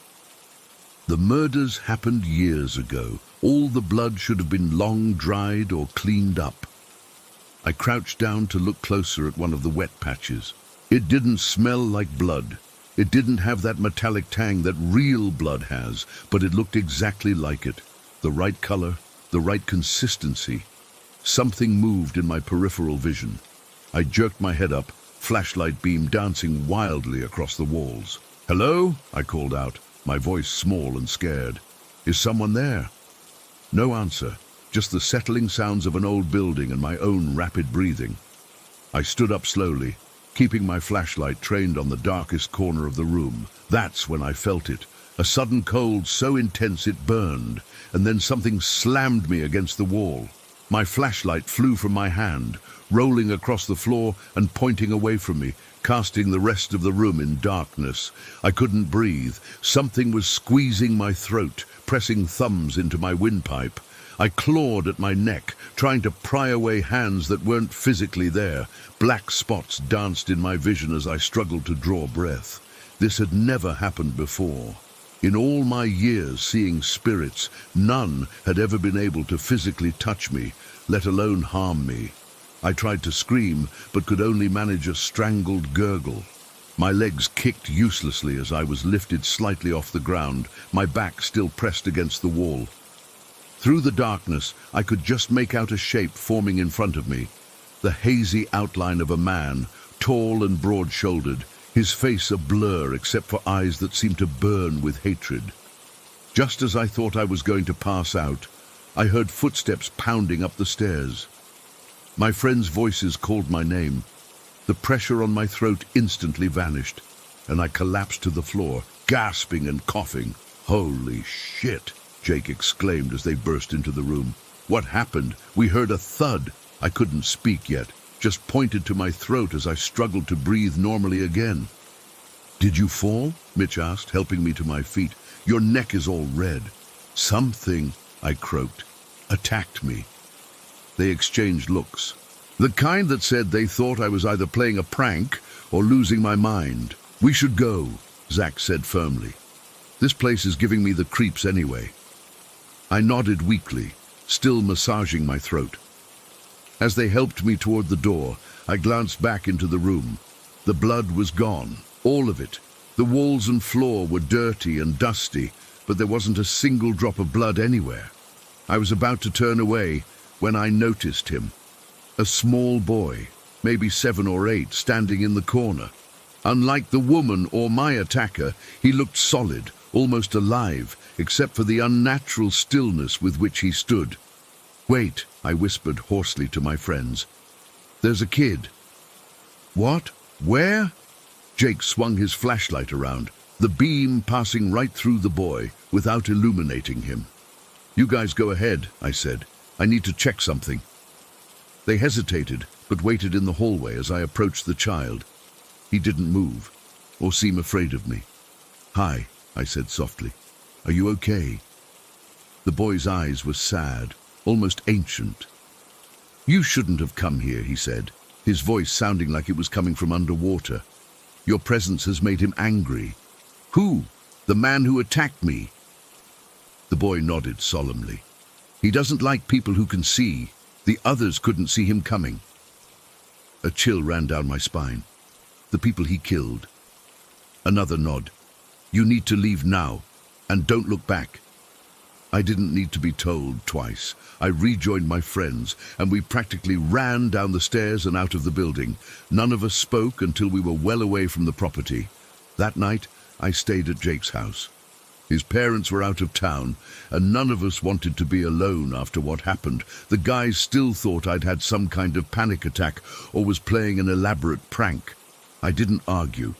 The murders happened years ago. All the blood should have been long dried or cleaned up. I crouched down to look closer at one of the wet patches. It didn't smell like blood. It didn't have that metallic tang that real blood has, but it looked exactly like it. The right color, the right consistency. Something moved in my peripheral vision. I jerked my head up, flashlight beam dancing wildly across the walls. "Hello?" I called out, my voice small and scared. "Is someone there?" No answer, just the settling sounds of an old building and my own rapid breathing. I stood up slowly, keeping my flashlight trained on the darkest corner of the room. That's when I felt it, a sudden cold so intense it burned, and then something slammed me against the wall. My flashlight flew from my hand, rolling across the floor and pointing away from me, casting the rest of the room in darkness. I couldn't breathe. Something was squeezing my throat, pressing thumbs into my windpipe. I clawed at my neck, trying to pry away hands that weren't physically there. Black spots danced in my vision as I struggled to draw breath. This had never happened before. In all my years seeing spirits, none had ever been able to physically touch me, let alone harm me. I tried to scream, but could only manage a strangled gurgle. My legs kicked uselessly as I was lifted slightly off the ground, my back still pressed against the wall. Through the darkness, I could just make out a shape forming in front of me, the hazy outline of a man, tall and broad-shouldered, his face a blur except for eyes that seemed to burn with hatred. Just as I thought I was going to pass out, I heard footsteps pounding up the stairs. My friends' voices called my name. The pressure on my throat instantly vanished, and I collapsed to the floor, gasping and coughing. "Holy shit!" Jake exclaimed as they burst into the room. "What happened? We heard a thud." I couldn't speak yet, just pointed to my throat as I struggled to breathe normally again. "Did you fall?" Mitch asked, helping me to my feet. "Your neck is all red." "Something," I croaked, "attacked me." They exchanged looks. The kind that said they thought I was either playing a prank or losing my mind. "We should go," Zach said firmly. "This place is giving me the creeps anyway." I nodded weakly, still massaging my throat. As they helped me toward the door, I glanced back into the room. The blood was gone, all of it. The walls and floor were dirty and dusty, but there wasn't a single drop of blood anywhere. I was about to turn away when I noticed him. A small boy, maybe 7 or 8, standing in the corner. Unlike the woman or my attacker, he looked solid, almost alive, except for the unnatural stillness with which he stood. "Wait," I whispered hoarsely to my friends. "There's a kid." "What? Where?" Jake swung his flashlight around, the beam passing right through the boy without illuminating him. "You guys go ahead," I said. "I need to check something." They hesitated, but waited in the hallway as I approached the child. He didn't move, or seem afraid of me. "Hi," I said softly. "Are you okay?" The boy's eyes were sad, almost ancient. "You shouldn't have come here," he said, his voice sounding like it was coming from underwater. "Your presence has made him angry." "Who? The man who attacked me?" The boy nodded solemnly. "He doesn't like people who can see. The others couldn't see him coming." A chill ran down my spine. "The people he killed." Another nod. "You need to leave now, and don't look back." I didn't need to be told twice. I rejoined my friends, and we practically ran down the stairs and out of the building. None of us spoke until we were well away from the property. That night, I stayed at Jake's house. His parents were out of town, and none of us wanted to be alone after what happened. The guys still thought I'd had some kind of panic attack or was playing an elaborate prank. I didn't argue.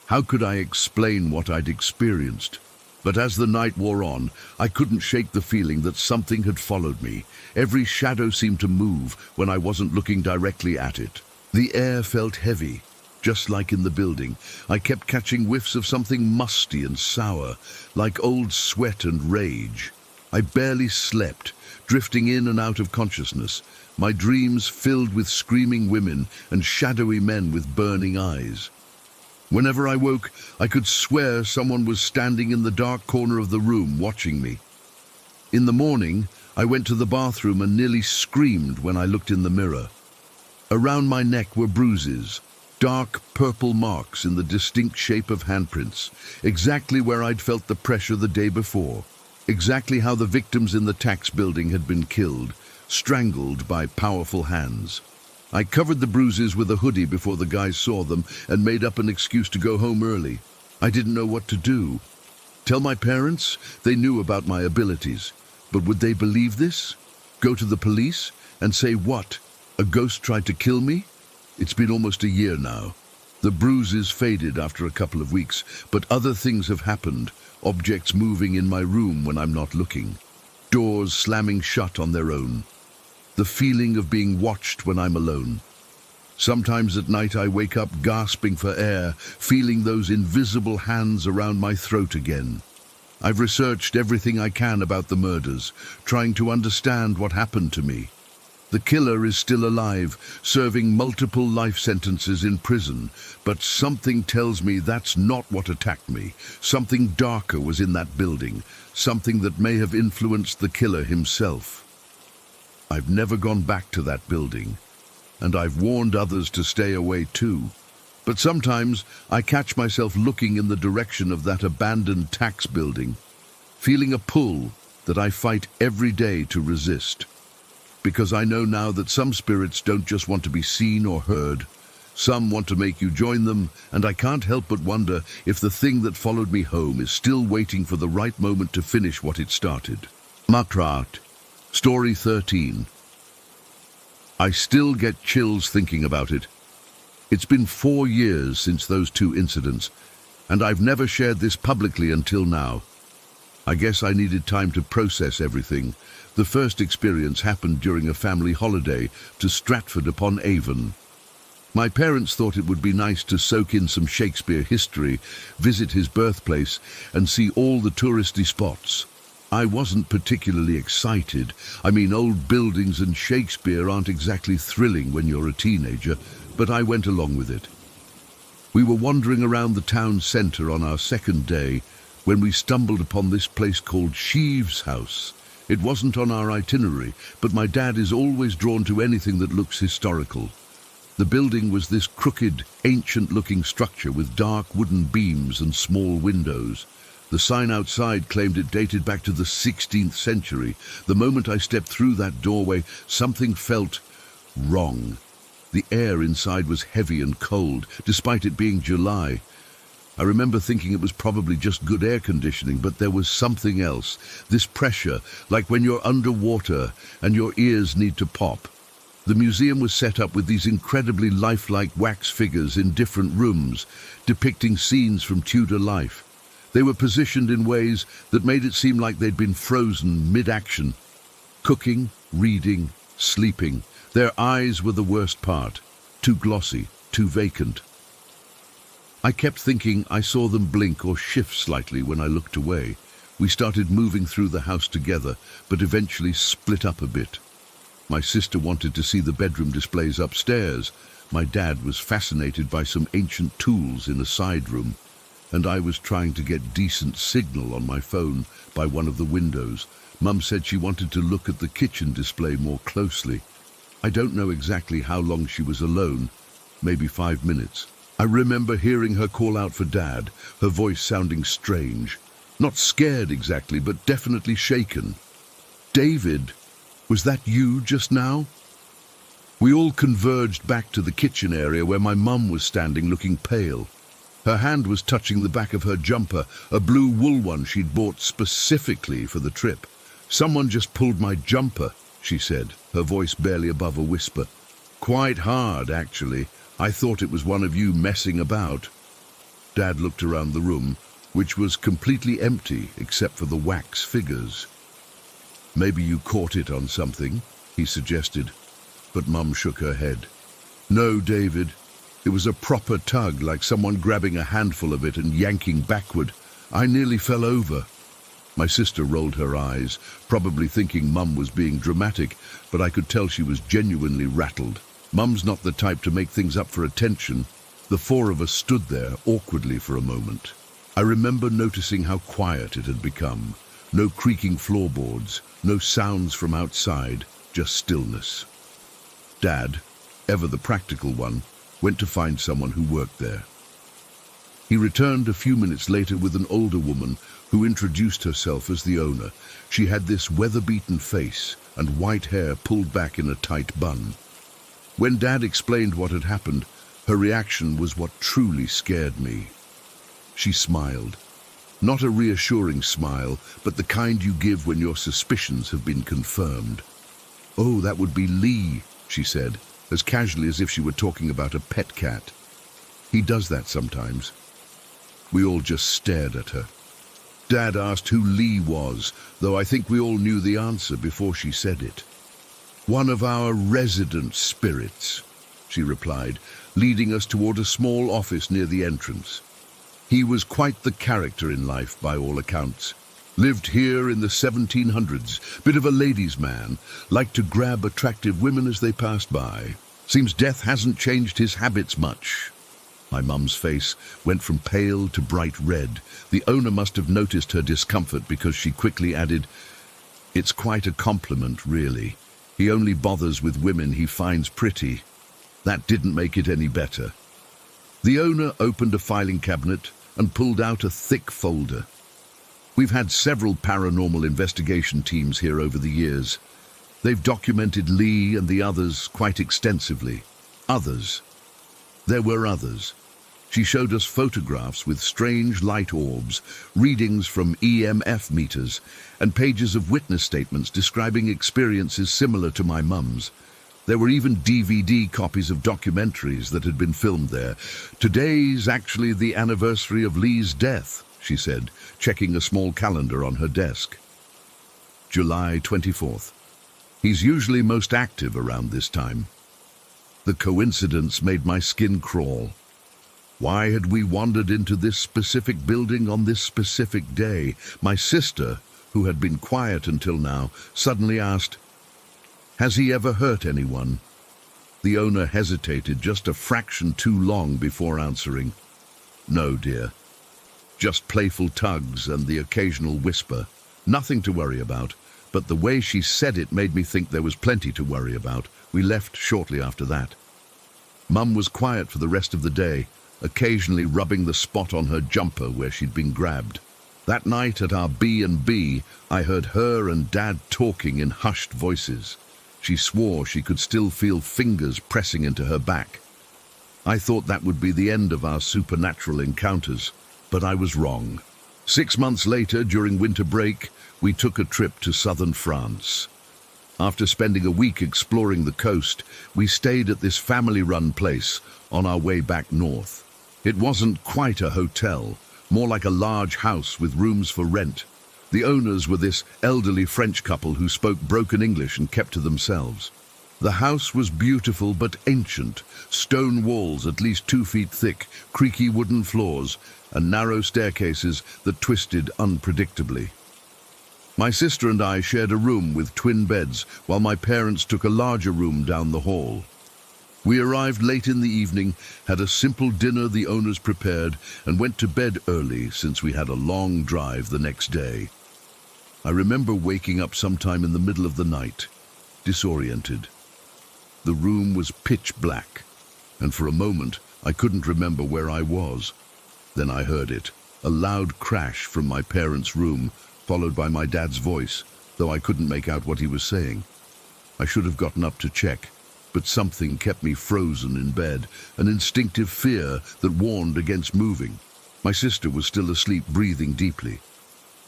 How could I explain what I'd experienced? But as the night wore on, I couldn't shake the feeling that something had followed me. Every shadow seemed to move when I wasn't looking directly at it. The air felt heavy, just like in the building. I kept catching whiffs of something musty and sour, like old sweat and rage. I barely slept, drifting in and out of consciousness, my dreams filled with screaming women and shadowy men with burning eyes. Whenever I woke, I could swear someone was standing in the dark corner of the room watching me. In the morning, I went to the bathroom and nearly screamed when I looked in the mirror. Around my neck were bruises, dark purple marks in the distinct shape of handprints, exactly where I'd felt the pressure the day before. exactly how the victims in the tax building had been killed, strangled by powerful hands. I covered the bruises with a hoodie before the guys saw them and made up an excuse to go home early. I didn't know what to do. Tell my parents? They knew about my abilities. But would they believe this? Go to the police and say what? A ghost tried to kill me? It's been almost a year now. The bruises faded after a couple of weeks, but other things have happened. Objects moving in my room when I'm not looking. Doors slamming shut on their own. The feeling of being watched when I'm alone. Sometimes at night I wake up gasping for air, feeling those invisible hands around my throat again. I've researched everything I can about the murders, trying to understand what happened to me. The killer is still alive, serving multiple life sentences in prison, but something tells me that's not what attacked me. Something darker was in that building, something that may have influenced the killer himself. I've never gone back to that building, and I've warned others to stay away too. But sometimes I catch myself looking in the direction of that abandoned tax building, feeling a pull that I fight every day to resist. Because I know now that some spirits don't just want to be seen or heard. Some want to make you join them, and I can't help but wonder if the thing that followed me home is still waiting for the right moment to finish what it started. Makrat, Story 13. I still get chills thinking about it. It's been 4 years since those 2 incidents, and I've never shared this publicly until now. I guess I needed time to process everything. The first experience happened during a family holiday to Stratford-upon-Avon. My parents thought it would be nice to soak in some Shakespeare history, visit his birthplace, and see all the touristy spots. I wasn't particularly excited. I mean, old buildings and Shakespeare aren't exactly thrilling when you're a teenager, but I went along with it. We were wandering around the town centre on our second day when we stumbled upon this place called Sheaves House. It wasn't on our itinerary, but my dad is always drawn to anything that looks historical. The building was this crooked, ancient-looking structure with dark wooden beams and small windows. The sign outside claimed it dated back to the 16th century. The moment I stepped through that doorway, something felt wrong. The air inside was heavy and cold, despite it being July. I remember thinking it was probably just good air conditioning, but there was something else. This pressure, like when you're underwater and your ears need to pop. The museum was set up with these incredibly lifelike wax figures in different rooms, depicting scenes from Tudor life. They were positioned in ways that made it seem like they'd been frozen mid-action. Cooking, reading, sleeping. Their eyes were the worst part. Too glossy, too vacant. I kept thinking I saw them blink or shift slightly when I looked away. We started moving through the house together, but eventually split up a bit. My sister wanted to see the bedroom displays upstairs. My dad was fascinated by some ancient tools in a side room, and I was trying to get decent signal on my phone by one of the windows. Mum said she wanted to look at the kitchen display more closely. I don't know exactly how long she was alone, maybe 5 minutes. I remember hearing her call out for Dad, her voice sounding strange. Not scared exactly, but definitely shaken. "David, was that you just now?" We all converged back to the kitchen area where my mum was standing looking pale. Her hand was touching the back of her jumper, a blue wool one she'd bought specifically for the trip. "Someone just pulled my jumper," she said, her voice barely above a whisper. "Quite hard, actually. I thought it was one of you messing about." Dad looked around the room, which was completely empty except for the wax figures. "Maybe you caught it on something," he suggested, but Mum shook her head. "No, David. It was a proper tug, like someone grabbing a handful of it and yanking backward. I nearly fell over." My sister rolled her eyes, probably thinking Mum was being dramatic, but I could tell she was genuinely rattled. Mum's not the type to make things up for attention. The 4 of us stood there awkwardly for a moment. I remember noticing how quiet it had become. No creaking floorboards, no sounds from outside, just stillness. Dad, ever the practical one, went to find someone who worked there. He returned a few minutes later with an older woman who introduced herself as the owner. She had this weather-beaten face and white hair pulled back in a tight bun. When Dad explained what had happened, her reaction was what truly scared me. She smiled. Not a reassuring smile, but the kind you give when your suspicions have been confirmed. "Oh, that would be Lee," she said, as casually as if she were talking about a pet cat. "He does that sometimes." We all just stared at her. Dad asked who Lee was, though I think we all knew the answer before she said it. "One of our resident spirits," she replied, leading us toward a small office near the entrance. He was quite the character in life by all accounts. Lived here in the 1700s, bit of a ladies' man, liked to grab attractive women as they passed by. Seems death hasn't changed his habits much. My mum's face went from pale to bright red. The owner must have noticed her discomfort because she quickly added, "It's quite a compliment, really. He only bothers with women he finds pretty." That didn't make it any better. The owner opened a filing cabinet and pulled out a thick folder. We've had several paranormal investigation teams here over the years. They've documented Lee and the others quite extensively. Others. There were others. She showed us photographs with strange light orbs, readings from EMF meters, and pages of witness statements describing experiences similar to my mum's. There were even DVD copies of documentaries that had been filmed there. "Today's actually the anniversary of Lee's death," she said, checking a small calendar on her desk. July 24th. He's usually most active around this time. The coincidence made my skin crawl. Why had we wandered into this specific building on this specific day? My sister, who had been quiet until now, suddenly asked, "Has he ever hurt anyone?" The owner hesitated just a fraction too long before answering. "No, dear. Just playful tugs and the occasional whisper. Nothing to worry about." But the way she said it made me think there was plenty to worry about. We left shortly after that. Mum was quiet for the rest of the day, occasionally rubbing the spot on her jumper where she'd been grabbed. That night at our B&B, I heard her and Dad talking in hushed voices. She swore she could still feel fingers pressing into her back. I thought that would be the end of our supernatural encounters, but I was wrong. 6 months later, during winter break, we took a trip to southern France. After spending a week exploring the coast, we stayed at this family-run place on our way back north. It wasn't quite a hotel, more like a large house with rooms for rent. The owners were this elderly French couple who spoke broken English and kept to themselves. The house was beautiful but ancient, stone walls at least 2 feet thick, creaky wooden floors, and narrow staircases that twisted unpredictably. My sister and I shared a room with twin beds, while my parents took a larger room down the hall. We arrived late in the evening, had a simple dinner the owners prepared, and went to bed early since we had a long drive the next day. I remember waking up sometime in the middle of the night, disoriented. The room was pitch black, and for a moment I couldn't remember where I was. Then I heard it, a loud crash from my parents' room, followed by my dad's voice, though I couldn't make out what he was saying. I should have gotten up to check, but something kept me frozen in bed, an instinctive fear that warned against moving. My sister was still asleep, breathing deeply.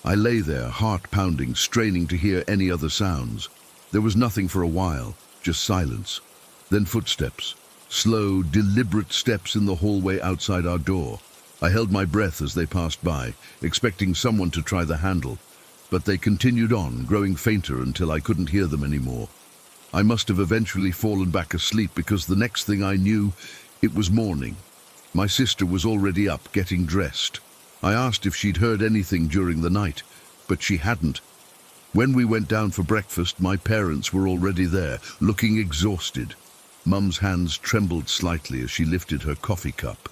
I lay there, heart pounding, straining to hear any other sounds. There was nothing for a while, just silence. Then footsteps, slow, deliberate steps in the hallway outside our door. I held my breath as they passed by, expecting someone to try the handle, but they continued on, growing fainter until I couldn't hear them anymore. I must have eventually fallen back asleep because the next thing I knew, it was morning. My sister was already up, getting dressed. I asked if she'd heard anything during the night, but she hadn't. When we went down for breakfast, my parents were already there, looking exhausted. Mum's hands trembled slightly as she lifted her coffee cup.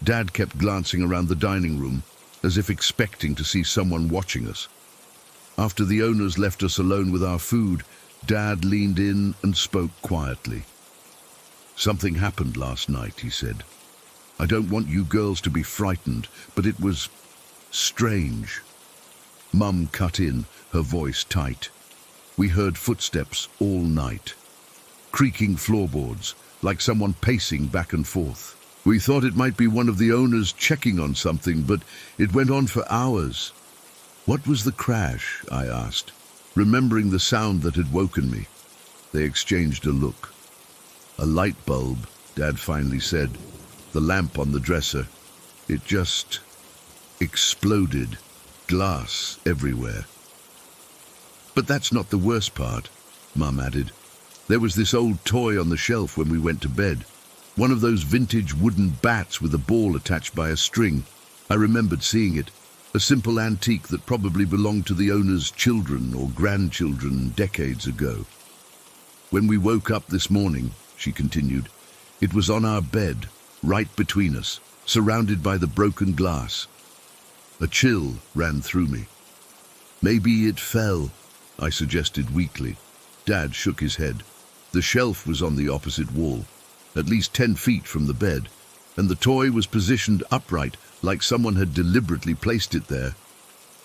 Dad kept glancing around the dining room, as if expecting to see someone watching us. After the owners left us alone with our food, Dad leaned in and spoke quietly. "Something happened last night," he said. I don't want you girls to be frightened, but it was strange." Mum cut in, her voice tight. "We heard footsteps all night. Creaking floorboards, like someone pacing back and forth. We thought it might be one of the owners checking on something, but it went on for hours." "What was the crash?" I asked, remembering the sound that had woken me. They exchanged a look. "A light bulb," Dad finally said. "The lamp on the dresser. It just exploded. Glass everywhere." "But that's not the worst part," Mum added. "There was this old toy on the shelf when we went to bed. One of those vintage wooden bats with a ball attached by a string. I remembered seeing it. A simple antique that probably belonged to the owner's children or grandchildren decades ago. When we woke up this morning," she continued, "it was on our bed, right between us, surrounded by the broken glass." A chill ran through me. "Maybe it fell," I suggested weakly. Dad shook his head. The shelf was on the opposite wall, at least 10 feet from the bed, and the toy was positioned upright, like someone had deliberately placed it there.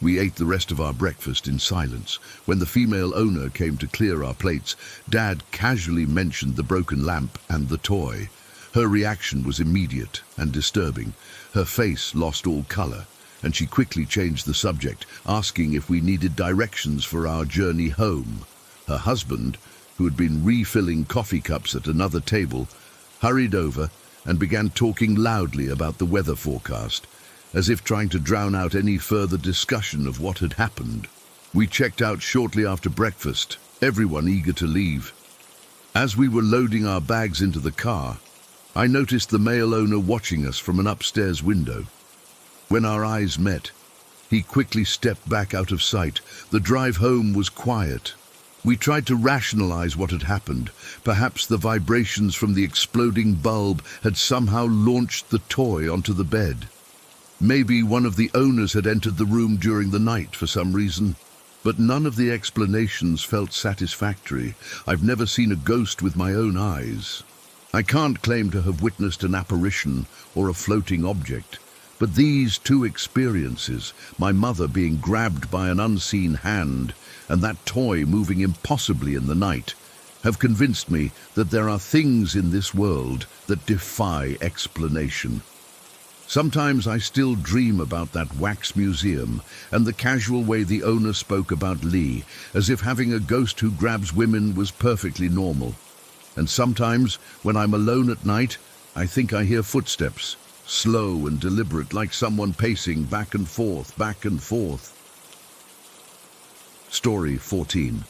We ate the rest of our breakfast in silence. When the female owner came to clear our plates, Dad casually mentioned the broken lamp and the toy. Her reaction was immediate and disturbing. Her face lost all color, and she quickly changed the subject, asking if we needed directions for our journey home. Her husband, who had been refilling coffee cups at another table, hurried over and began talking loudly about the weather forecast, as if trying to drown out any further discussion of what had happened. We checked out shortly after breakfast, everyone eager to leave. As we were loading our bags into the car, I noticed the male owner watching us from an upstairs window. When our eyes met, he quickly stepped back out of sight. The drive home was quiet. We tried to rationalize what had happened. Perhaps the vibrations from the exploding bulb had somehow launched the toy onto the bed. Maybe one of the owners had entered the room during the night for some reason. But none of the explanations felt satisfactory. I've never seen a ghost with my own eyes. I can't claim to have witnessed an apparition or a floating object. But these two experiences, my mother being grabbed by an unseen hand and that toy moving impossibly in the night, have convinced me that there are things in this world that defy explanation. Sometimes I still dream about that wax museum and the casual way the owner spoke about Lee, as if having a ghost who grabs women was perfectly normal. And sometimes, when I'm alone at night, I think I hear footsteps, slow and deliberate, like someone pacing back and forth, back and forth. Story 14.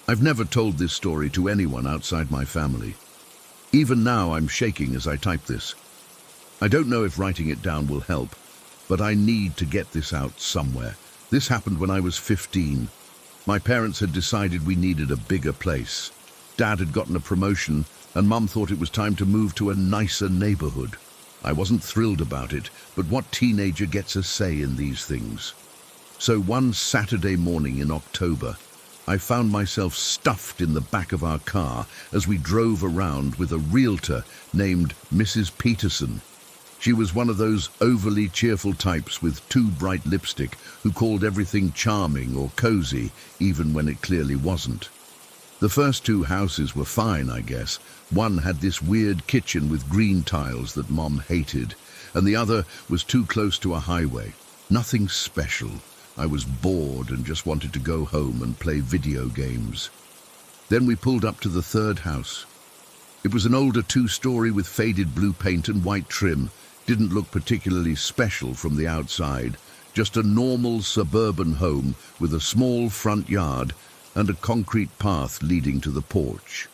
I've never told this story to anyone outside my family. Even now I'm shaking as I type this. I don't know if writing it down will help, but I need to get this out somewhere. This happened when I was 15. My parents had decided we needed a bigger place. Dad had gotten a promotion, and Mum thought it was time to move to a nicer neighborhood. I wasn't thrilled about it, but what teenager gets a say in these things? So one Saturday morning in October, I found myself stuffed in the back of our car as we drove around with a realtor named Mrs. Peterson. She was one of those overly cheerful types with too bright lipstick who called everything charming or cozy, even when it clearly wasn't. The first two houses were fine, I guess. One had this weird kitchen with green tiles that Mom hated, and the other was too close to a highway. Nothing special. I was bored and just wanted to go home and play video games. Then we pulled up to the third house. It was an older 2-story with faded blue paint and white trim. Didn't look particularly special from the outside. Just a normal suburban home with a small front yard and a concrete path leading to the porch.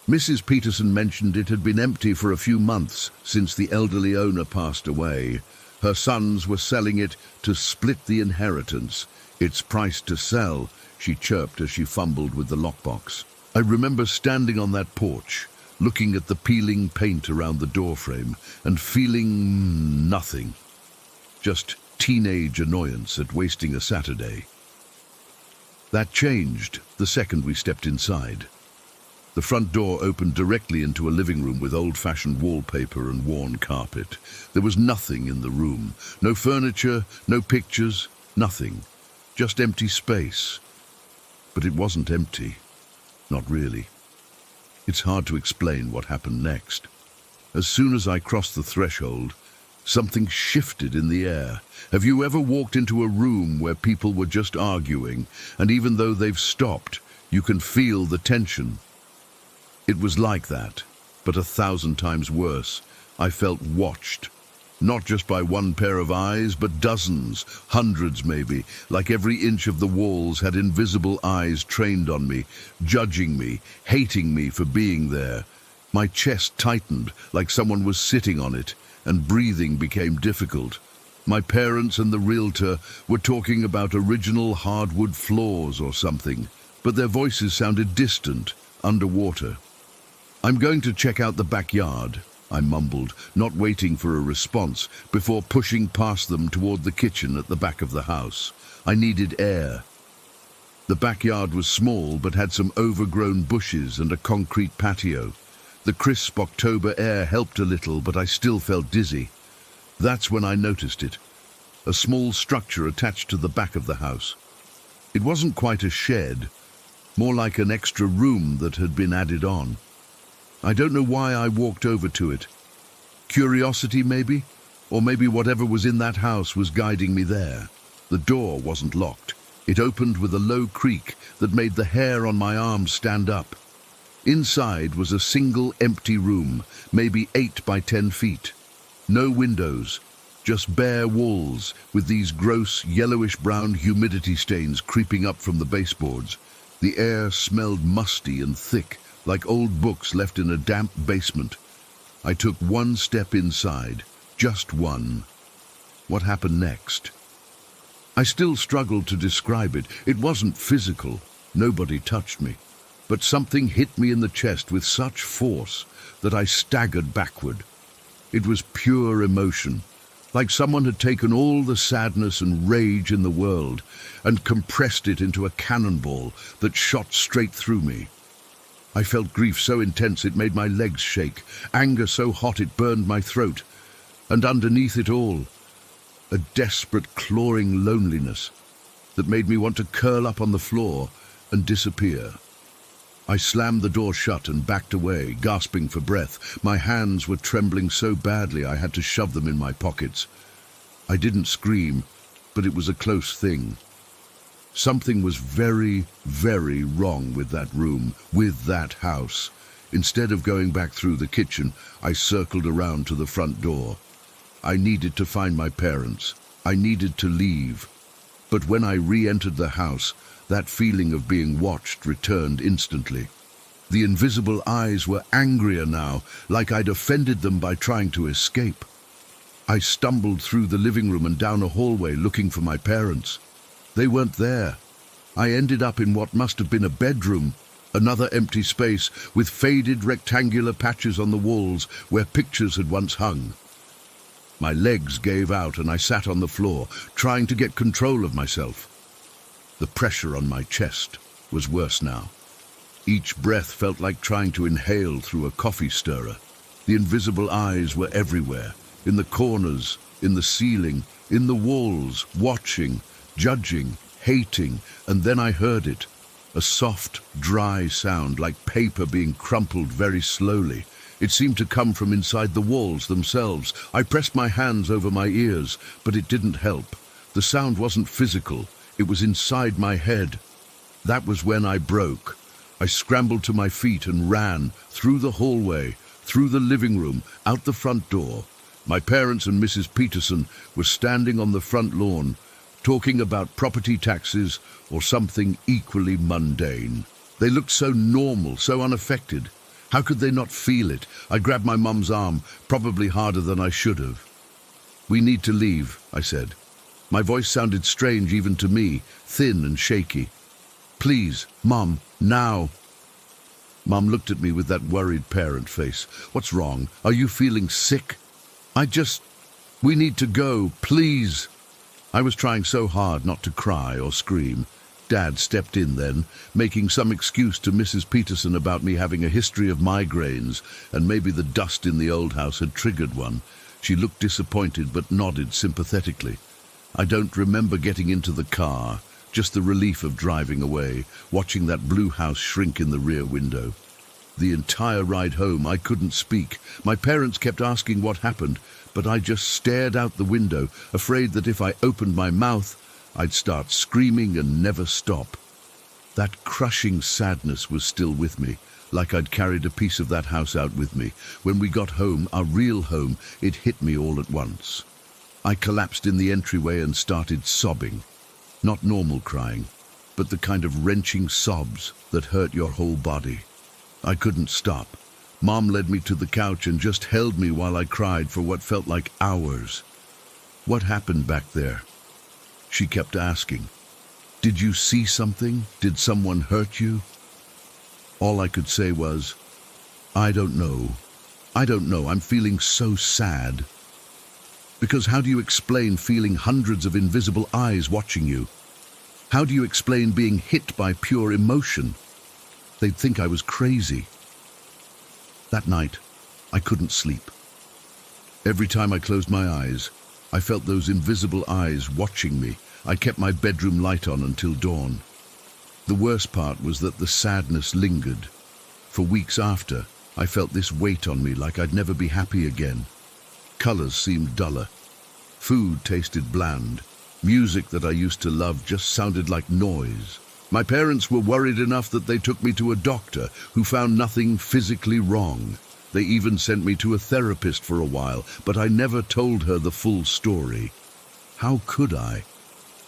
Mrs. Peterson mentioned it had been empty for a few months since the elderly owner passed away. Her sons were selling it to split the inheritance. It's priced to sell, she chirped as she fumbled with the lockbox. I remember standing on that porch, looking at the peeling paint around the doorframe and feeling nothing. Just teenage annoyance at wasting a Saturday. That changed the second we stepped inside. The front door opened directly into a living room with old-fashioned wallpaper and worn carpet. There was nothing in the room. No furniture, no pictures, nothing. Just empty space. But it wasn't empty. Not really. It's hard to explain what happened next. As soon as I crossed the threshold, something shifted in the air. Have you ever walked into a room where people were just arguing, and even though they've stopped, you can feel the tension? It was like that, but 1,000 times worse. I felt watched. Not just by one pair of eyes, but dozens, hundreds maybe, like every inch of the walls had invisible eyes trained on me, judging me, hating me for being there. My chest tightened like someone was sitting on it, and breathing became difficult. My parents and the realtor were talking about original hardwood floors or something, but their voices sounded distant, underwater. "I'm going to check out the backyard," I mumbled, not waiting for a response, before pushing past them toward the kitchen at the back of the house. I needed air. The backyard was small, but had some overgrown bushes and a concrete patio. The crisp October air helped a little, but I still felt dizzy. That's when I noticed it. A small structure attached to the back of the house. It wasn't quite a shed, more like an extra room that had been added on. I don't know why I walked over to it. Curiosity, maybe? Or maybe whatever was in that house was guiding me there. The door wasn't locked. It opened with a low creak that made the hair on my arm stand up. Inside was a single empty room, maybe 8 by 10 feet. No windows, just bare walls with these gross yellowish-brown humidity stains creeping up from the baseboards. The air smelled musty and thick, like old books left in a damp basement. I took one step inside, just one. What happened next? I still struggled to describe it. It wasn't physical. Nobody touched me. But something hit me in the chest with such force that I staggered backward. It was pure emotion, like someone had taken all the sadness and rage in the world and compressed it into a cannonball that shot straight through me. I felt grief so intense it made my legs shake, anger so hot it burned my throat, and underneath it all, a desperate, clawing loneliness that made me want to curl up on the floor and disappear. I slammed the door shut and backed away, gasping for breath. My hands were trembling so badly I had to shove them in my pockets. I didn't scream, but it was a close thing. Something was very, very wrong with that room, with that house. Instead of going back through the kitchen, I circled around to the front door. I needed to find my parents. I needed to leave. But when I re-entered the house, that feeling of being watched returned instantly. The invisible eyes were angrier now, like I'd offended them by trying to escape. I stumbled through the living room and down a hallway looking for my parents. They weren't there. I ended up in what must have been a bedroom, another empty space with faded rectangular patches on the walls where pictures had once hung. My legs gave out and I sat on the floor, trying to get control of myself. The pressure on my chest was worse now. Each breath felt like trying to inhale through a coffee stirrer. The invisible eyes were everywhere, in the corners, in the ceiling, in the walls, watching, judging, hating, and then I heard it. A soft, dry sound like paper being crumpled very slowly. It seemed to come from inside the walls themselves. I pressed my hands over my ears, but it didn't help. The sound wasn't physical. It was inside my head. That was when I broke. I scrambled to my feet and ran through the hallway, through the living room, out the front door. My parents and Mrs. Peterson were standing on the front lawn, talking about property taxes or something equally mundane. They looked so normal, so unaffected. How could they not feel it? I grabbed my mum's arm, probably harder than I should have. "We need to leave," I said. My voice sounded strange even to me, thin and shaky. "Please, Mum, now." Mum looked at me with that worried parent face. "What's wrong? Are you feeling sick?" We need to go, please." I was trying so hard not to cry or scream. Dad stepped in then, making some excuse to Mrs. Peterson about me having a history of migraines, and maybe the dust in the old house had triggered one. She looked disappointed but nodded sympathetically. I don't remember getting into the car, just the relief of driving away, watching that blue house shrink in the rear window. The entire ride home I couldn't speak. My parents kept asking what happened, but I just stared out the window, afraid that if I opened my mouth, I'd start screaming and never stop. That crushing sadness was still with me, like I'd carried a piece of that house out with me. When we got home, our real home, it hit me all at once. I collapsed in the entryway and started sobbing. Not normal crying, but the kind of wrenching sobs that hurt your whole body. I couldn't stop. Mom led me to the couch and just held me while I cried for what felt like hours. What happened back there? She kept asking. Did you see something? Did someone hurt you? All I could say was, I don't know. I don't know. I'm feeling so sad. Because how do you explain feeling hundreds of invisible eyes watching you? How do you explain being hit by pure emotion? They'd think I was crazy. That night, I couldn't sleep. Every time I closed my eyes, I felt those invisible eyes watching me. I kept my bedroom light on until dawn. The worst part was that the sadness lingered. For weeks after, I felt this weight on me like I'd never be happy again. Colors seemed duller. Food tasted bland. Music that I used to love just sounded like noise. My parents were worried enough that they took me to a doctor who found nothing physically wrong. They even sent me to a therapist for a while, but I never told her the full story. How could I?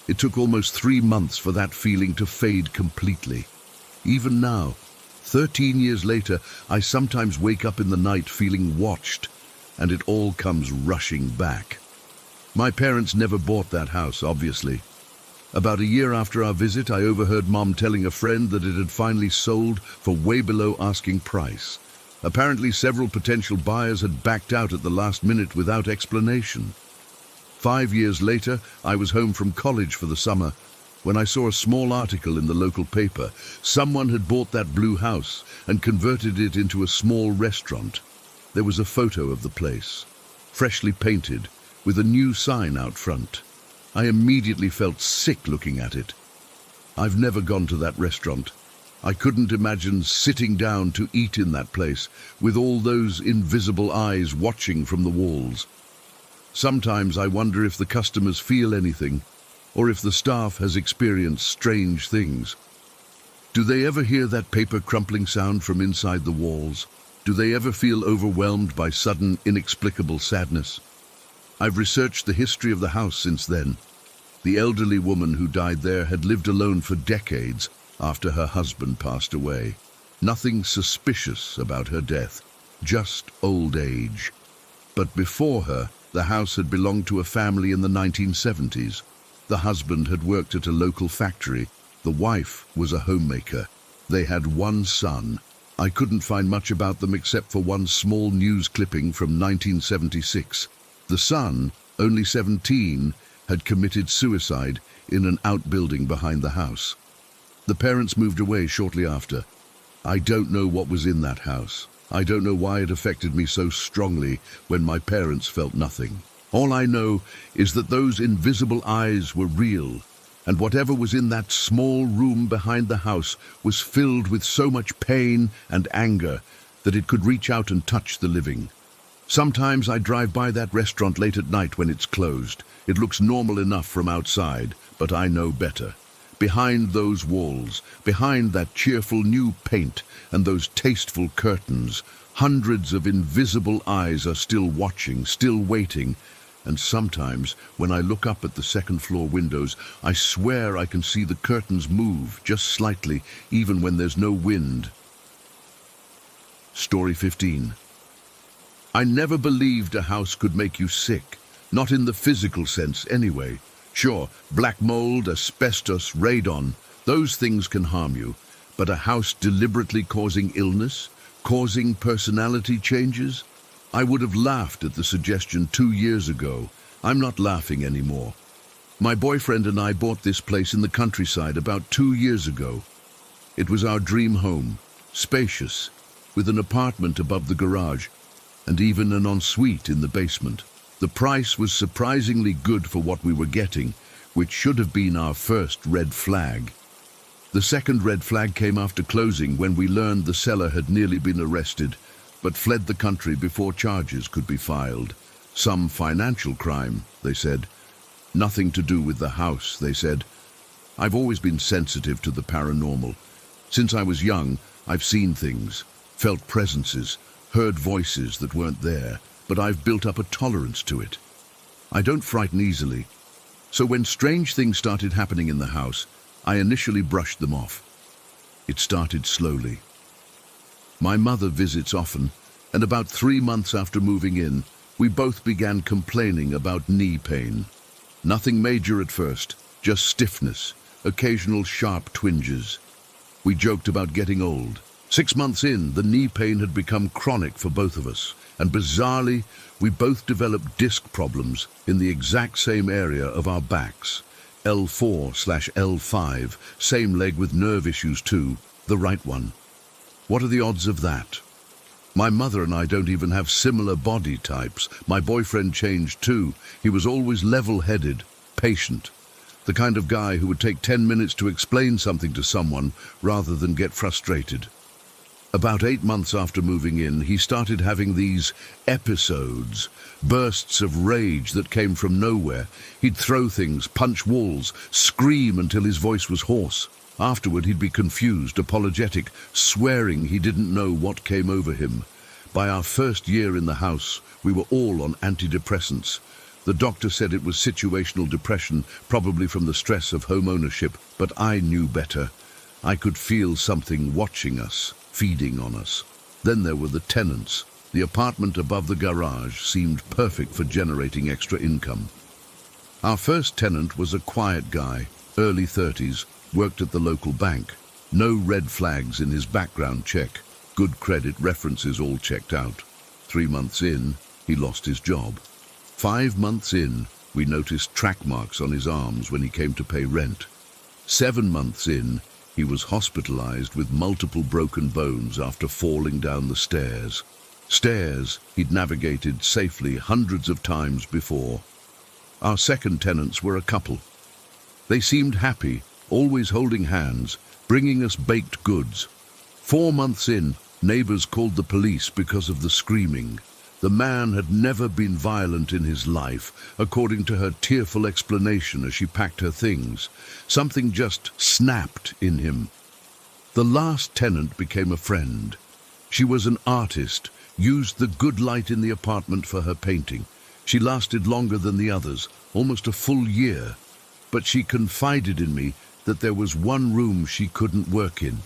It took almost 3 months for that feeling to fade completely. Even now, 13 years later, I sometimes wake up in the night feeling watched, and it all comes rushing back. My parents never bought that house, obviously. About a year after our visit, I overheard Mom telling a friend that it had finally sold for way below asking price. Apparently, several potential buyers had backed out at the last minute without explanation. 5 years later, I was home from college for the summer when I saw a small article in the local paper. Someone had bought that blue house and converted it into a small restaurant. There was a photo of the place, freshly painted, with a new sign out front. I immediately felt sick looking at it. I've never gone to that restaurant. I couldn't imagine sitting down to eat in that place with all those invisible eyes watching from the walls. Sometimes I wonder if the customers feel anything, or if the staff has experienced strange things. Do they ever hear that paper crumpling sound from inside the walls? Do they ever feel overwhelmed by sudden, inexplicable sadness? I've researched the history of the house since then. The elderly woman who died there had lived alone for decades after her husband passed away. Nothing suspicious about her death, just old age. But before her, the house had belonged to a family in the 1970s. The husband had worked at a local factory. The wife was a homemaker. They had one son. I couldn't find much about them except for one small news clipping from 1976. The son, only 17, had committed suicide in an outbuilding behind the house. The parents moved away shortly after. I don't know what was in that house. I don't know why it affected me so strongly when my parents felt nothing. All I know is that those invisible eyes were real, and whatever was in that small room behind the house was filled with so much pain and anger that it could reach out and touch the living. Sometimes I drive by that restaurant late at night when it's closed. It looks normal enough from outside, but I know better. Behind those walls, behind that cheerful new paint and those tasteful curtains, hundreds of invisible eyes are still watching, still waiting. And sometimes, when I look up at the second-floor windows, I swear I can see the curtains move, just slightly, even when there's no wind. Story 15. I never believed a house could make you sick, not in the physical sense anyway. Sure, black mold, asbestos, radon, those things can harm you, but a house deliberately causing illness, causing personality changes? I would have laughed at the suggestion 2 years ago. I'm not laughing anymore. My boyfriend and I bought this place in the countryside about 2 years ago. It was our dream home, spacious, with an apartment above the garage, and even an ensuite in the basement. The price was surprisingly good for what we were getting, which should have been our first red flag. The second red flag came after closing, when we learned the seller had nearly been arrested, but fled the country before charges could be filed. Some financial crime, they said. Nothing to do with the house, they said. I've always been sensitive to the paranormal. Since I was young, I've seen things, felt presences, heard voices that weren't there, but I've built up a tolerance to it. I don't frighten easily. So when strange things started happening in the house, I initially brushed them off. It started slowly. My mother visits often, and about 3 months after moving in, we both began complaining about knee pain. Nothing major at first, just stiffness, occasional sharp twinges. We joked about getting old. 6 months in, the knee pain had become chronic for both of us, and bizarrely, we both developed disc problems in the exact same area of our backs. L4/L5, same leg with nerve issues too, the right one. What are the odds of that? My mother and I don't even have similar body types. My boyfriend changed too. He was always level-headed, patient, the kind of guy who would take 10 minutes to explain something to someone rather than get frustrated. About 8 months after moving in, he started having these episodes, bursts of rage that came from nowhere. He'd throw things, punch walls, scream until his voice was hoarse. Afterward, he'd be confused, apologetic, swearing he didn't know what came over him. By our first year in the house, we were all on antidepressants. The doctor said it was situational depression, probably from the stress of home ownership, but I knew better. I could feel something watching us, feeding on us. Then there were the tenants. The apartment above the garage seemed perfect for generating extra income. Our first tenant was a quiet guy, early 30s, worked at the local bank. No red flags in his background check. Good credit, references all checked out. 3 months in, he lost his job. 5 months in, we noticed track marks on his arms when he came to pay rent. 7 months in, he was hospitalized with multiple broken bones after falling down the stairs. Stairs he'd navigated safely hundreds of times before. Our second tenants were a couple. They seemed happy, always holding hands, bringing us baked goods. 4 months in, neighbors called the police because of the screaming. The man had never been violent in his life, according to her tearful explanation as she packed her things. Something just snapped in him. The last tenant became a friend. She was an artist, used the good light in the apartment for her painting. She lasted longer than the others, almost a full year. But she confided in me that there was one room she couldn't work in.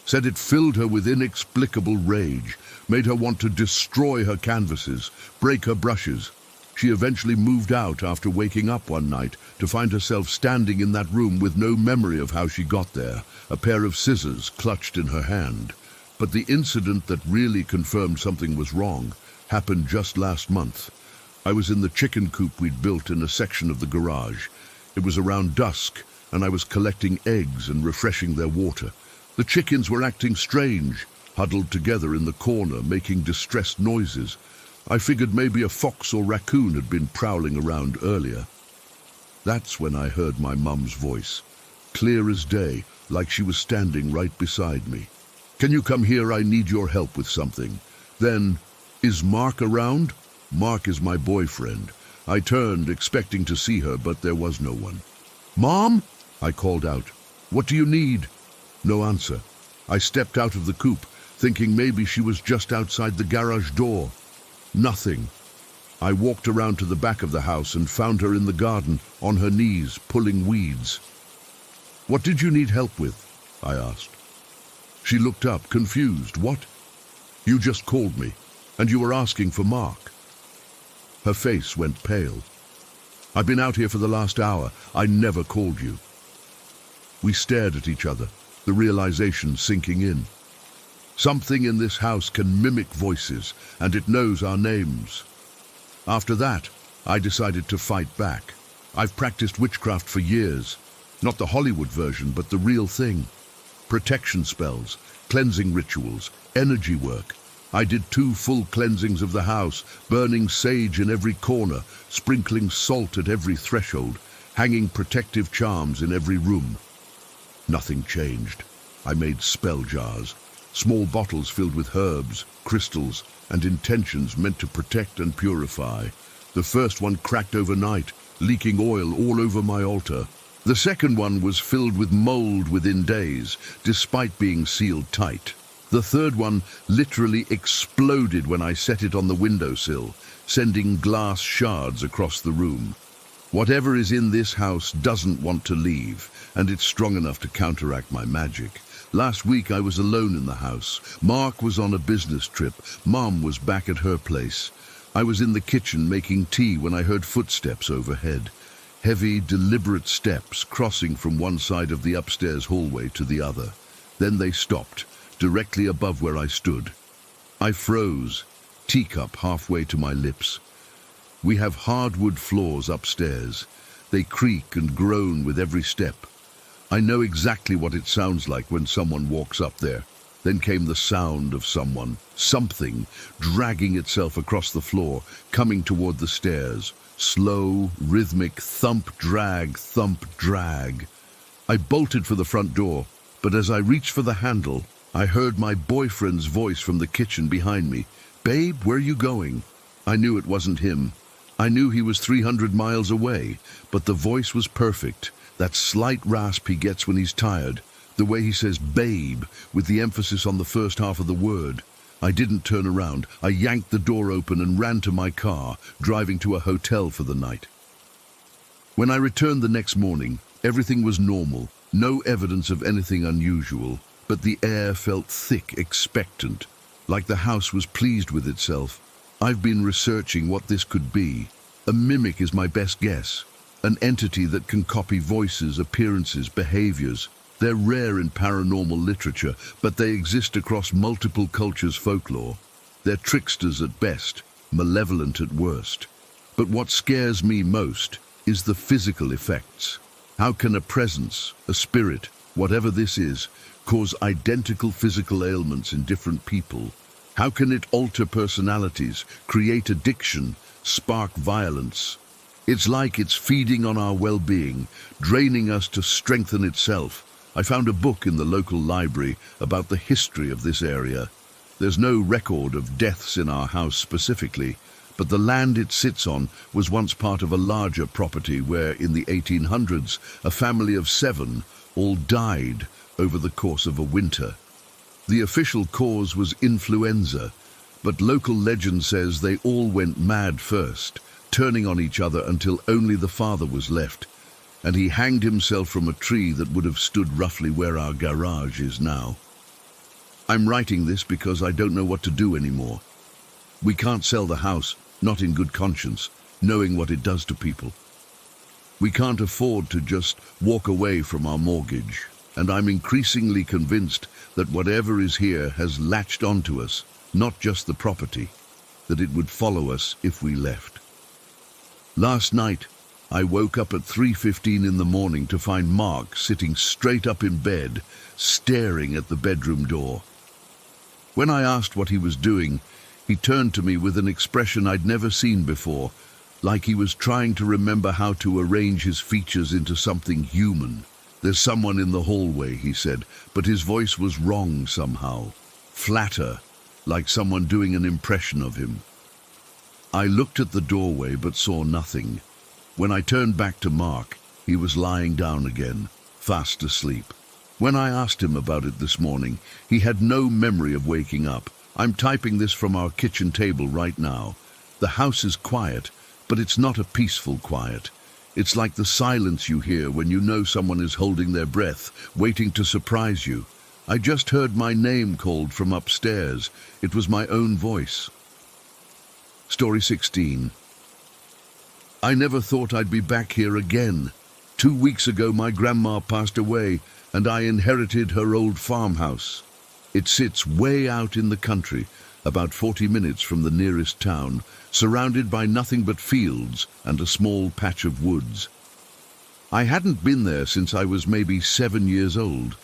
Said it filled her with inexplicable rage, made her want to destroy her canvases, break her brushes. She eventually moved out after waking up one night to find herself standing in that room with no memory of how she got there, a pair of scissors clutched in her hand. But the incident that really confirmed something was wrong happened just last month. I was in the chicken coop we'd built in a section of the garage. It was around dusk, and I was collecting eggs and refreshing their water. The chickens were acting strange, huddled together in the corner, making distressed noises. I figured maybe a fox or raccoon had been prowling around earlier. That's when I heard my mum's voice, clear as day, like she was standing right beside me. "Can you come here? I need your help with something." Then, "Is Mark around?" Mark is my boyfriend. I turned, expecting to see her, but there was no one. "Mom?" I called out. "What do you need?" No answer. I stepped out of the coop, thinking maybe she was just outside the garage door. Nothing. I walked around to the back of the house and found her in the garden, on her knees, pulling weeds. "What did you need help with?" I asked. She looked up, confused. "What?" "You just called me, and you were asking for Mark." Her face went pale. "I've been out here for the last hour. I never called you." We stared at each other, the realization sinking in. Something in this house can mimic voices, and it knows our names. After that, I decided to fight back. I've practiced witchcraft for years. Not the Hollywood version, but the real thing. Protection spells, cleansing rituals, energy work. I did 2 full cleansings of the house, burning sage in every corner, sprinkling salt at every threshold, hanging protective charms in every room. Nothing changed. I made spell jars, small bottles filled with herbs, crystals, and intentions meant to protect and purify. The first one cracked overnight, leaking oil all over my altar. The second one was filled with mold within days, despite being sealed tight. The third one literally exploded when I set it on the windowsill, sending glass shards across the room. Whatever is in this house doesn't want to leave, and it's strong enough to counteract my magic. Last week I was alone in the house. Mark was on a business trip. Mom was back at her place. I was in the kitchen making tea when I heard footsteps overhead. Heavy, deliberate steps crossing from one side of the upstairs hallway to the other. Then they stopped, directly above where I stood. I froze, teacup halfway to my lips. We have hardwood floors upstairs. They creak and groan with every step. I know exactly what it sounds like when someone walks up there. Then came the sound of something, dragging itself across the floor, coming toward the stairs. Slow, rhythmic thump, drag, thump, drag. I bolted for the front door, but as I reached for the handle, I heard my boyfriend's voice from the kitchen behind me. "Babe, where you going?" I knew it wasn't him. I knew he was 300 miles away, but the voice was perfect. That slight rasp he gets when he's tired. The way he says babe, with the emphasis on the first half of the word. I didn't turn around. I yanked the door open and ran to my car, driving to a hotel for the night. When I returned the next morning, everything was normal. No evidence of anything unusual, but the air felt thick, expectant, like the house was pleased with itself. I've been researching what this could be. A mimic is my best guess. An entity that can copy voices, appearances, behaviors. They're rare in paranormal literature, but they exist across multiple cultures' folklore. They're tricksters at best, malevolent at worst. But what scares me most is the physical effects. How can a presence, a spirit, whatever this is, cause identical physical ailments in different people? How can it alter personalities, create addiction, spark violence? It's like it's feeding on our well-being, draining us to strengthen itself. I found a book in the local library about the history of this area. There's no record of deaths in our house specifically, but the land it sits on was once part of a larger property where, in the 1800s, a family of 7 all died over the course of a winter. The official cause was influenza, but local legend says they all went mad first, turning on each other until only the father was left, and he hanged himself from a tree that would have stood roughly where our garage is now. I'm writing this because I don't know what to do anymore. We can't sell the house, not in good conscience, knowing what it does to people. We can't afford to just walk away from our mortgage, and I'm increasingly convinced that whatever is here has latched onto us, not just the property, that it would follow us if we left. Last night, I woke up at 3:15 in the morning to find Mark sitting straight up in bed, staring at the bedroom door. When I asked what he was doing, he turned to me with an expression I'd never seen before, like he was trying to remember how to arrange his features into something human. "There's someone in the hallway," he said, but his voice was wrong somehow, flatter, like someone doing an impression of him. I looked at the doorway but saw nothing. When I turned back to Mark, he was lying down again, fast asleep. When I asked him about it this morning, he had no memory of waking up. I'm typing this from our kitchen table right now. The house is quiet, but it's not a peaceful quiet. It's like the silence you hear when you know someone is holding their breath, waiting to surprise you. I just heard my name called from upstairs. It was my own voice. Story 16. I never thought I'd be back here again. 2 weeks ago my grandma passed away and I inherited her old farmhouse. It sits way out in the country, about 40 minutes from the nearest town, surrounded by nothing but fields and a small patch of woods. I hadn't been there since I was maybe 7 years old,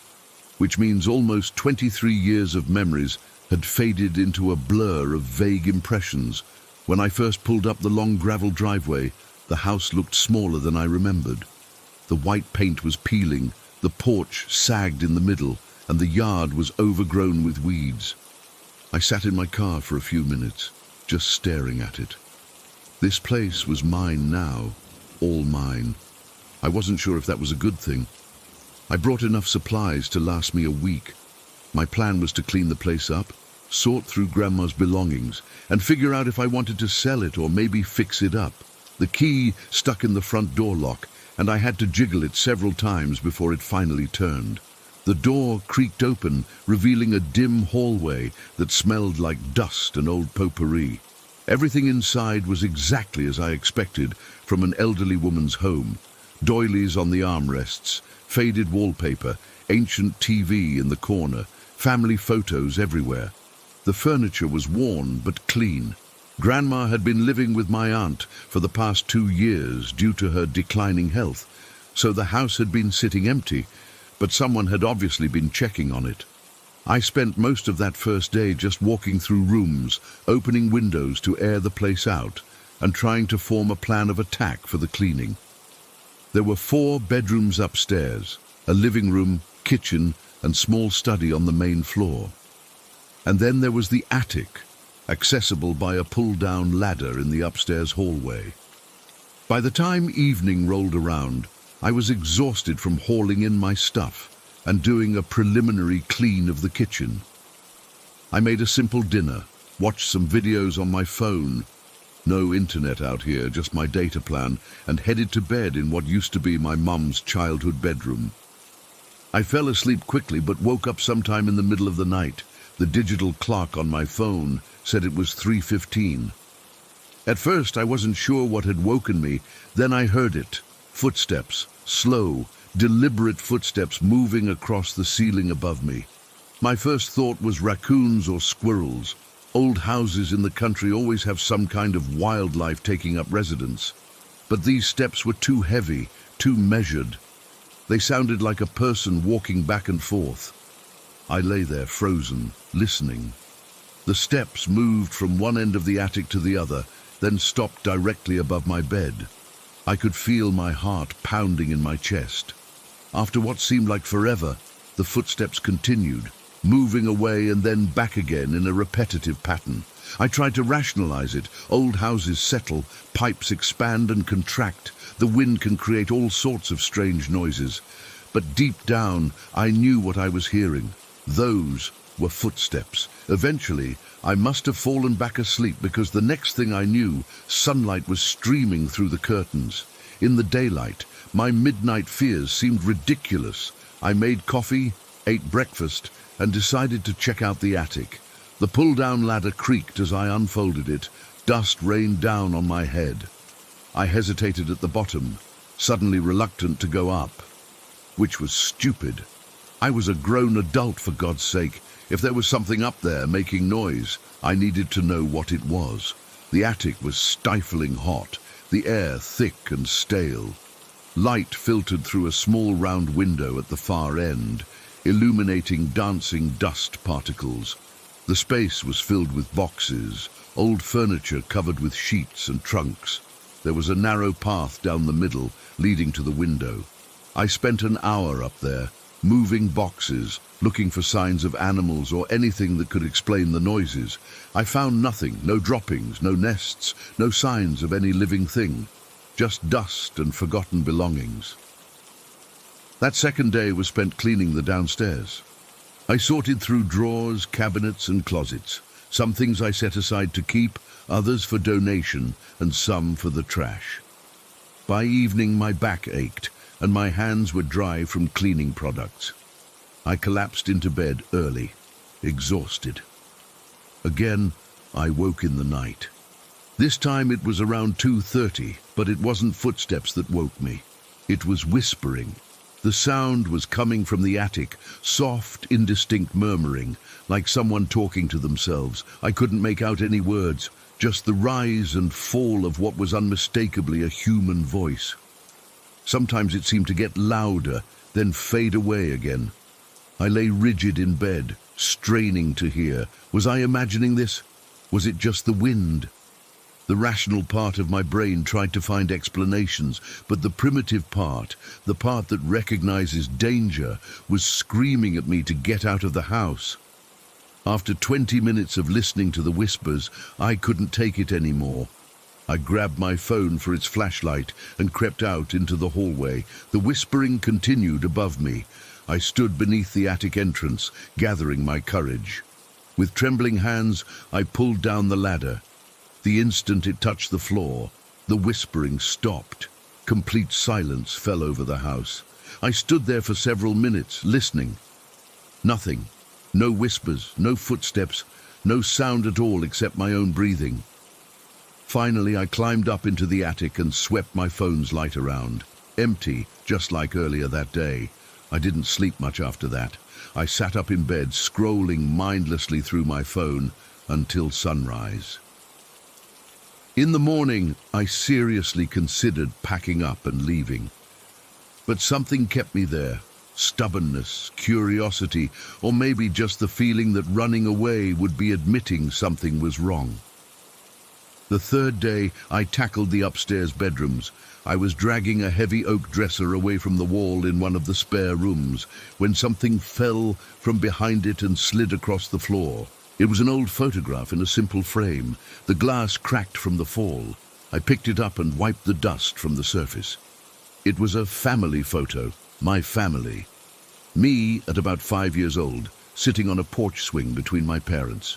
which means almost 23 years of memories had faded into a blur of vague impressions. When I first pulled up the long gravel driveway, the house looked smaller than I remembered. The white paint was peeling, the porch sagged in the middle, and the yard was overgrown with weeds. I sat in my car for a few minutes, just staring at it. This place was mine now, all mine. I wasn't sure if that was a good thing. I brought enough supplies to last me a week. My plan was to clean the place up, sort through Grandma's belongings, and figure out if I wanted to sell it or maybe fix it up. The key stuck in the front door lock, and I had to jiggle it several times before it finally turned. The door creaked open, revealing a dim hallway that smelled like dust and old potpourri. Everything inside was exactly as I expected from an elderly woman's home. Doilies on the armrests, faded wallpaper, ancient TV in the corner, family photos everywhere. The furniture was worn but clean. Grandma had been living with my aunt for the past 2 years due to her declining health, so the house had been sitting empty, but someone had obviously been checking on it. I spent most of that first day just walking through rooms, opening windows to air the place out, and trying to form a plan of attack for the cleaning. There were 4 bedrooms upstairs, a living room, kitchen, and small study on the main floor. And then there was the attic, accessible by a pull-down ladder in the upstairs hallway. By the time evening rolled around, I was exhausted from hauling in my stuff and doing a preliminary clean of the kitchen. I made a simple dinner, watched some videos on my phone, no internet out here, just my data plan, and headed to bed in what used to be my mum's childhood bedroom. I fell asleep quickly but woke up sometime in the middle of the night. The digital clock on my phone said it was 3:15. At first I wasn't sure what had woken me, then I heard it. Footsteps, slow, deliberate footsteps moving across the ceiling above me. My first thought was raccoons or squirrels. Old houses in the country always have some kind of wildlife taking up residence. But these steps were too heavy, too measured. They sounded like a person walking back and forth. I lay there frozen, listening. The steps moved from one end of the attic to the other, then stopped directly above my bed. I could feel my heart pounding in my chest. After what seemed like forever, the footsteps continued, moving away and then back again in a repetitive pattern. I tried to rationalize it. Old houses settle, pipes expand and contract. The wind can create all sorts of strange noises. But deep down, I knew what I was hearing. Those were footsteps. Eventually, I must have fallen back asleep because the next thing I knew, sunlight was streaming through the curtains. In the daylight, my midnight fears seemed ridiculous. I made coffee, ate breakfast, and decided to check out the attic. The pull-down ladder creaked as I unfolded it. Dust rained down on my head. I hesitated at the bottom, suddenly reluctant to go up, which was stupid. I was a grown adult, for God's sake. If there was something up there making noise, I needed to know what it was. The attic was stifling hot, the air thick and stale. Light filtered through a small round window at the far end, illuminating dancing dust particles. The space was filled with boxes, old furniture covered with sheets and trunks. There was a narrow path down the middle, leading to the window. I spent an hour up there, moving boxes, looking for signs of animals or anything that could explain the noises. I found nothing, no droppings, no nests, no signs of any living thing, just dust and forgotten belongings. That second day was spent cleaning the downstairs. I sorted through drawers, cabinets and closets. Some things I set aside to keep, others for donation, and some for the trash. By evening my back ached, and my hands were dry from cleaning products. I collapsed into bed early, exhausted. Again, I woke in the night. This time it was around 2:30, but it wasn't footsteps that woke me. It was whispering. The sound was coming from the attic, soft, indistinct murmuring, like someone talking to themselves. I couldn't make out any words, just the rise and fall of what was unmistakably a human voice. Sometimes it seemed to get louder, then fade away again. I lay rigid in bed, straining to hear. Was I imagining this? Was it just the wind? The rational part of my brain tried to find explanations, but the primitive part, the part that recognizes danger, was screaming at me to get out of the house. After 20 minutes of listening to the whispers, I couldn't take it anymore. I grabbed my phone for its flashlight and crept out into the hallway. The whispering continued above me. I stood beneath the attic entrance, gathering my courage. With trembling hands, I pulled down the ladder. The instant it touched the floor, the whispering stopped. Complete silence fell over the house. I stood there for several minutes, listening. Nothing. No whispers, no footsteps, no sound at all except my own breathing. Finally, I climbed up into the attic and swept my phone's light around. Empty, just like earlier that day. I didn't sleep much after that. I sat up in bed, scrolling mindlessly through my phone until sunrise. In the morning, I seriously considered packing up and leaving. But something kept me there. Stubbornness, curiosity, or maybe just the feeling that running away would be admitting something was wrong. The third day, I tackled the upstairs bedrooms. I was dragging a heavy oak dresser away from the wall in one of the spare rooms when something fell from behind it and slid across the floor. It was an old photograph in a simple frame. The glass cracked from the fall. I picked it up and wiped the dust from the surface. It was a family photo, my family. Me at about 5 years old, sitting on a porch swing between my parents.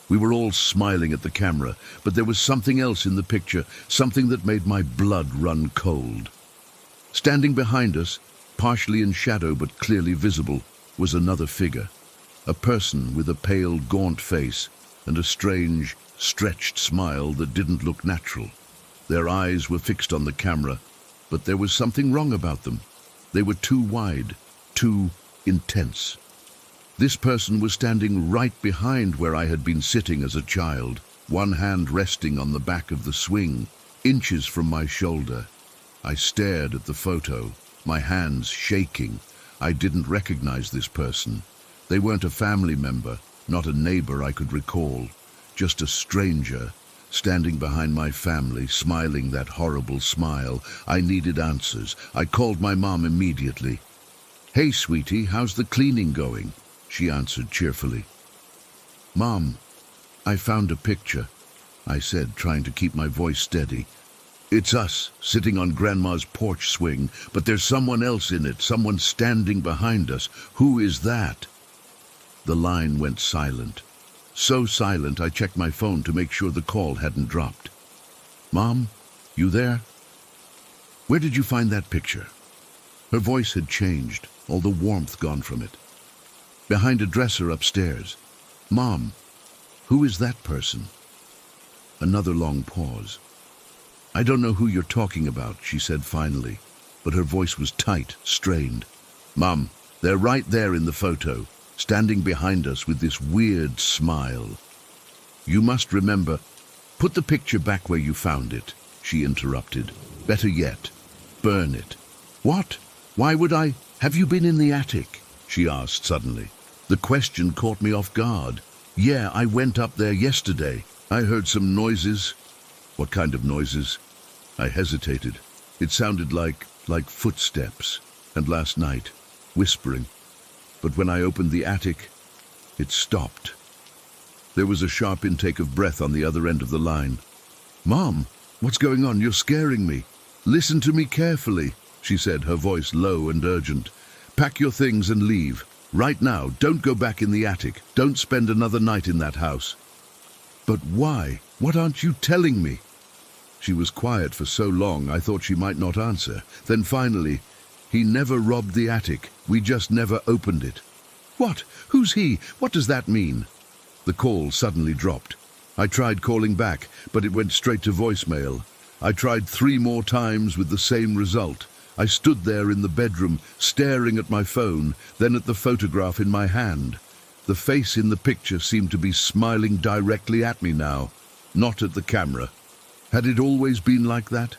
We were all smiling at the camera, but there was something else in the picture, something that made my blood run cold. Standing behind us, partially in shadow but clearly visible, was another figure. A person with a pale, gaunt face and a strange, stretched smile that didn't look natural. Their eyes were fixed on the camera, but there was something wrong about them. They were too wide, too intense. This person was standing right behind where I had been sitting as a child, one hand resting on the back of the swing, inches from my shoulder. I stared at the photo, my hands shaking. I didn't recognize this person. They weren't a family member, not a neighbor I could recall, just a stranger, standing behind my family, smiling that horrible smile. I needed answers. I called my mom immediately. "Hey, sweetie, how's the cleaning going?" She answered cheerfully. "Mom, I found a picture," I said, trying to keep my voice steady. "It's us, sitting on Grandma's porch swing, but there's someone else in it, someone standing behind us. Who is that?" The line went silent. So silent, I checked my phone to make sure the call hadn't dropped. "Mom, you there? Where did you find that picture?" Her voice had changed, all the warmth gone from it. "Behind a dresser upstairs." "Mom, who is that person?" Another long pause. "I don't know who you're talking about," she said finally, but her voice was tight, strained. "Mom, they're right there in the photo, standing behind us with this weird smile." "You must remember—" "Put the picture back where you found it," she interrupted. "Better yet, burn it." "What? Why would I—" "Have you been in the attic?" she asked suddenly. The question caught me off guard. "Yeah, I went up there yesterday. I heard some noises." "What kind of noises?" I hesitated. It sounded like footsteps, and last night, whispering. But when I opened the attic, it stopped. There was a sharp intake of breath on the other end of the line. "Mom, what's going on? You're scaring me." "Listen to me carefully," she said, her voice low and urgent. "Pack your things and leave. Right now, don't go back in the attic. Don't spend another night in that house." "But why? What aren't you telling me?" She was quiet for so long I thought she might not answer. Then finally, "He never robbed the attic. We just never opened it." "What? Who's he? What does that mean?" The call suddenly dropped. I tried calling back, but it went straight to voicemail. I tried 3 more times with the same result. I stood there in the bedroom, staring at my phone, then at the photograph in my hand. The face in the picture seemed to be smiling directly at me now, not at the camera. Had it always been like that?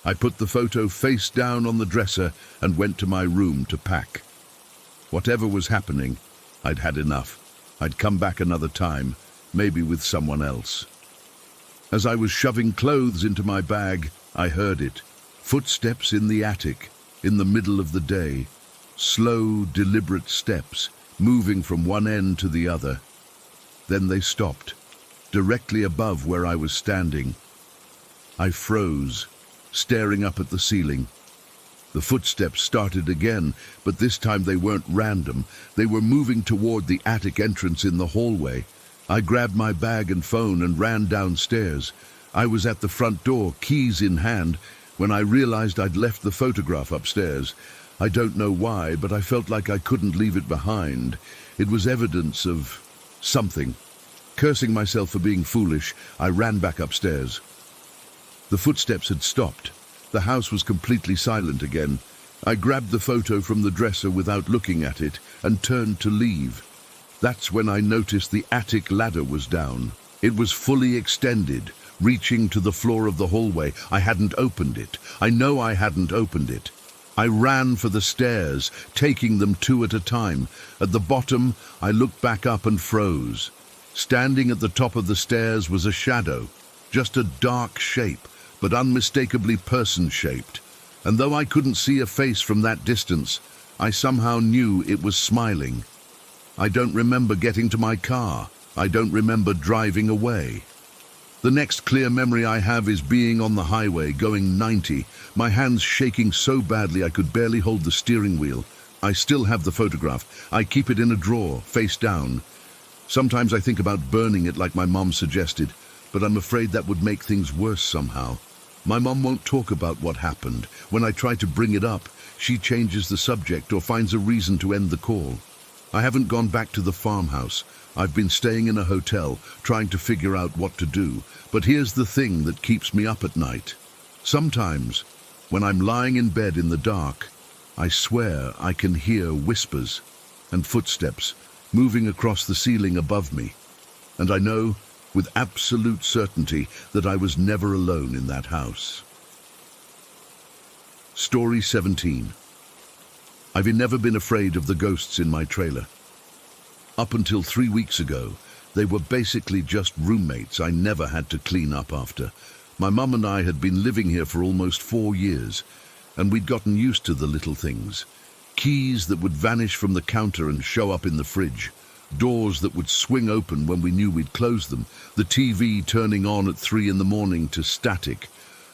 I put the photo face down on the dresser and went to my room to pack. Whatever was happening, I'd had enough. I'd come back another time, maybe with someone else. As I was shoving clothes into my bag, I heard it. Footsteps in the attic, in the middle of the day. Slow, deliberate steps, moving from one end to the other. Then they stopped, directly above where I was standing. I froze, staring up at the ceiling. The footsteps started again, but this time they weren't random. They were moving toward the attic entrance in the hallway. I grabbed my bag and phone and ran downstairs. I was at the front door, keys in hand, when I realized I'd left the photograph upstairs. I don't know why, but I felt like I couldn't leave it behind. It was evidence of something. Cursing myself for being foolish, I ran back upstairs. The footsteps had stopped. The house was completely silent again. I grabbed the photo from the dresser without looking at it and turned to leave. That's when I noticed the attic ladder was down. It was fully extended, reaching to the floor of the hallway. I hadn't opened it. I know I hadn't opened it. I ran for the stairs, taking them two at a time. At the bottom, I looked back up and froze. Standing at the top of the stairs was a shadow, just a dark shape, but unmistakably person-shaped. And though I couldn't see a face from that distance, I somehow knew it was smiling. I don't remember getting to my car. I don't remember driving away. The next clear memory I have is being on the highway, going 90, my hands shaking so badly I could barely hold the steering wheel. I still have the photograph. I keep it in a drawer, face down. Sometimes I think about burning it like my mom suggested, but I'm afraid that would make things worse somehow. My mom won't talk about what happened. When I try to bring it up, she changes the subject or finds a reason to end the call. I haven't gone back to the farmhouse. I've been staying in a hotel, trying to figure out what to do. But here's the thing that keeps me up at night. Sometimes, when I'm lying in bed in the dark, I swear I can hear whispers and footsteps moving across the ceiling above me. And I know with absolute certainty that I was never alone in that house. Story 17. I've never been afraid of the ghosts in my trailer. Up until 3 weeks ago, they were basically just roommates I never had to clean up after. My mum and I had been living here for almost 4 years, and we'd gotten used to the little things. Keys that would vanish from the counter and show up in the fridge. Doors that would swing open when we knew we'd closed them. The TV turning on at 3 in the morning to static.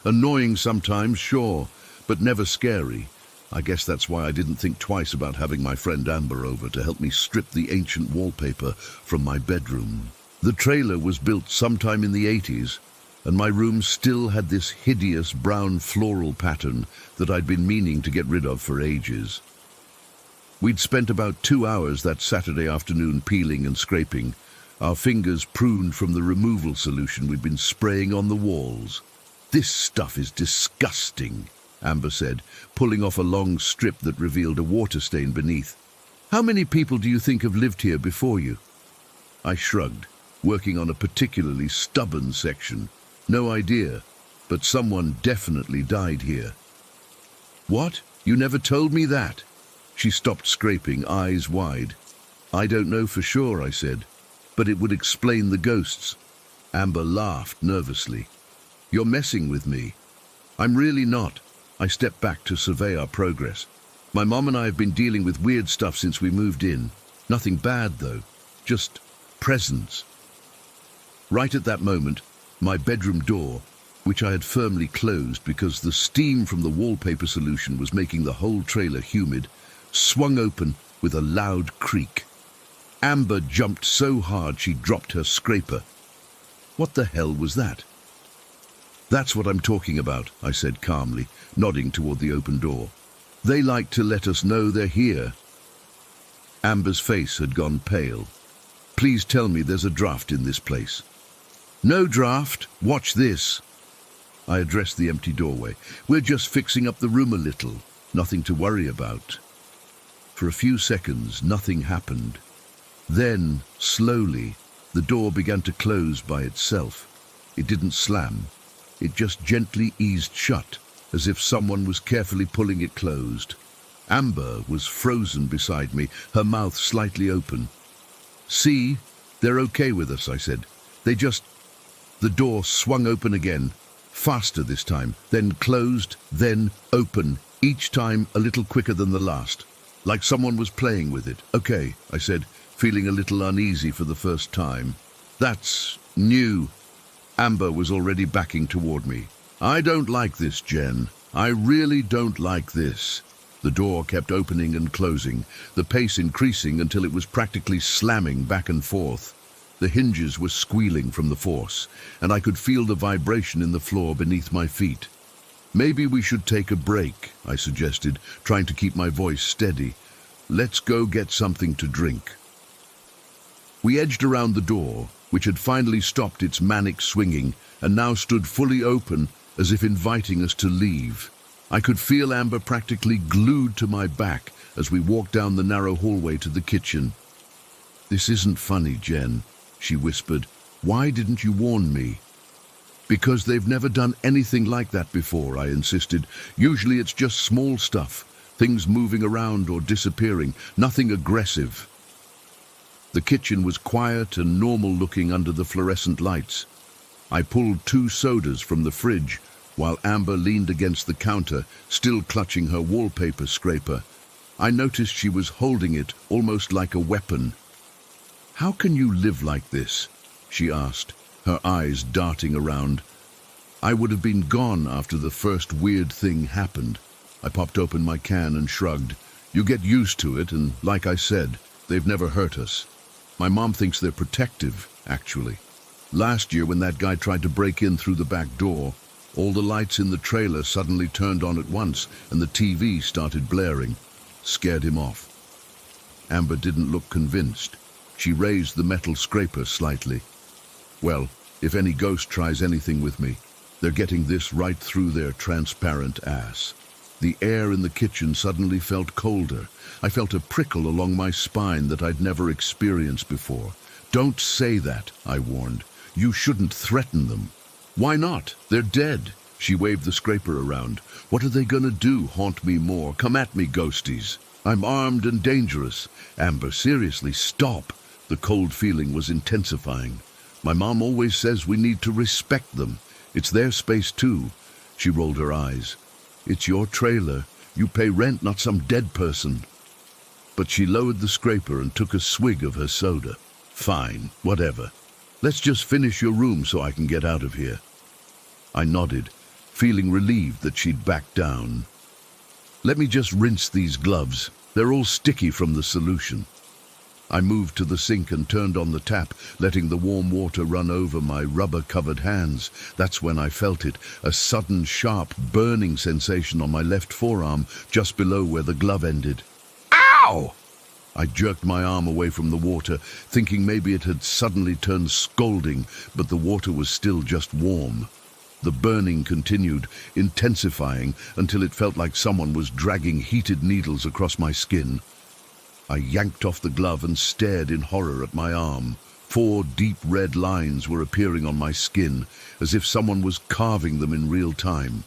Annoying sometimes, sure, but never scary. I guess that's why I didn't think twice about having my friend Amber over to help me strip the ancient wallpaper from my bedroom. The trailer was built sometime in the 80s, and my room still had this hideous brown floral pattern that I'd been meaning to get rid of for ages. We'd spent about 2 hours that Saturday afternoon peeling and scraping, our fingers pruned from the removal solution we'd been spraying on the walls. "This stuff is disgusting," Amber said, pulling off a long strip that revealed a water stain beneath. "How many people do you think have lived here before you?" I shrugged, working on a particularly stubborn section. No idea, but someone definitely died here. "What? You never told me that?" She stopped scraping, eyes wide. "I don't know for sure," I said, "but it would explain the ghosts." Amber laughed nervously. "You're messing with me." "I'm really not." I stepped back to survey our progress. "My mom and I have been dealing with weird stuff since we moved in. Nothing bad, though. Just presence." Right at that moment, my bedroom door, which I had firmly closed because the steam from the wallpaper solution was making the whole trailer humid, swung open with a loud creak. Amber jumped so hard she dropped her scraper. What the hell was that? "That's what I'm talking about," I said calmly, nodding toward the open door. "They like to let us know they're here." Amber's face had gone pale. "Please tell me there's a draft in this place." "No draft. Watch this." I addressed the empty doorway. "We're just fixing up the room a little. Nothing to worry about." For a few seconds, nothing happened. Then, slowly, the door began to close by itself. It didn't slam. It just gently eased shut, as if someone was carefully pulling it closed. Amber was frozen beside me, her mouth slightly open. "See, they're okay with us," I said. The door swung open again, faster this time, then closed, then open, each time a little quicker than the last, like someone was playing with it. "Okay," I said, feeling a little uneasy for the first time. "That's new." Amber was already backing toward me. "I don't like this, Jen. I really don't like this." The door kept opening and closing, the pace increasing until it was practically slamming back and forth. The hinges were squealing from the force, and I could feel the vibration in the floor beneath my feet. "Maybe we should take a break," I suggested, trying to keep my voice steady. "Let's go get something to drink." We edged around the door, which had finally stopped its manic swinging and now stood fully open, as if inviting us to leave. I could feel Amber practically glued to my back as we walked down the narrow hallway to the kitchen. "This isn't funny, Jen," she whispered. "Why didn't you warn me?" "Because they've never done anything like that before," I insisted. "Usually it's just small stuff, things moving around or disappearing, nothing aggressive." The kitchen was quiet and normal-looking under the fluorescent lights. I pulled 2 sodas from the fridge, while Amber leaned against the counter, still clutching her wallpaper scraper. I noticed she was holding it almost like a weapon. "How can you live like this?" she asked, her eyes darting around. "I would have been gone after the first weird thing happened." I popped open my can and shrugged. "You get used to it, and like I said, they've never hurt us. My mom thinks they're protective, actually. Last year, when that guy tried to break in through the back door, all the lights in the trailer suddenly turned on at once, and the TV started blaring. Scared him off." Amber didn't look convinced. She raised the metal scraper slightly. "Well, if any ghost tries anything with me, they're getting this right through their transparent ass." The air in the kitchen suddenly felt colder. I felt a prickle along my spine that I'd never experienced before. "Don't say that," I warned. "You shouldn't threaten them." "Why not? They're dead." She waved the scraper around. "What are they gonna do, haunt me more? Come at me, ghosties. I'm armed and dangerous." "Amber, seriously, stop." The cold feeling was intensifying. "My mom always says we need to respect them. It's their space too." She rolled her eyes. "It's your trailer. You pay rent, not some dead person." But she lowered the scraper and took a swig of her soda. "Fine, whatever. Let's just finish your room so I can get out of here." I nodded, feeling relieved that she'd backed down. "Let me just rinse these gloves. They're all sticky from the solution." I moved to the sink and turned on the tap, letting the warm water run over my rubber-covered hands. That's when I felt it, a sudden, sharp, burning sensation on my left forearm, just below where the glove ended. "Ow!" I jerked my arm away from the water, thinking maybe it had suddenly turned scalding, but the water was still just warm. The burning continued, intensifying, until it felt like someone was dragging heated needles across my skin. I yanked off the glove and stared in horror at my arm. 4 deep red lines were appearing on my skin, as if someone was carving them in real time.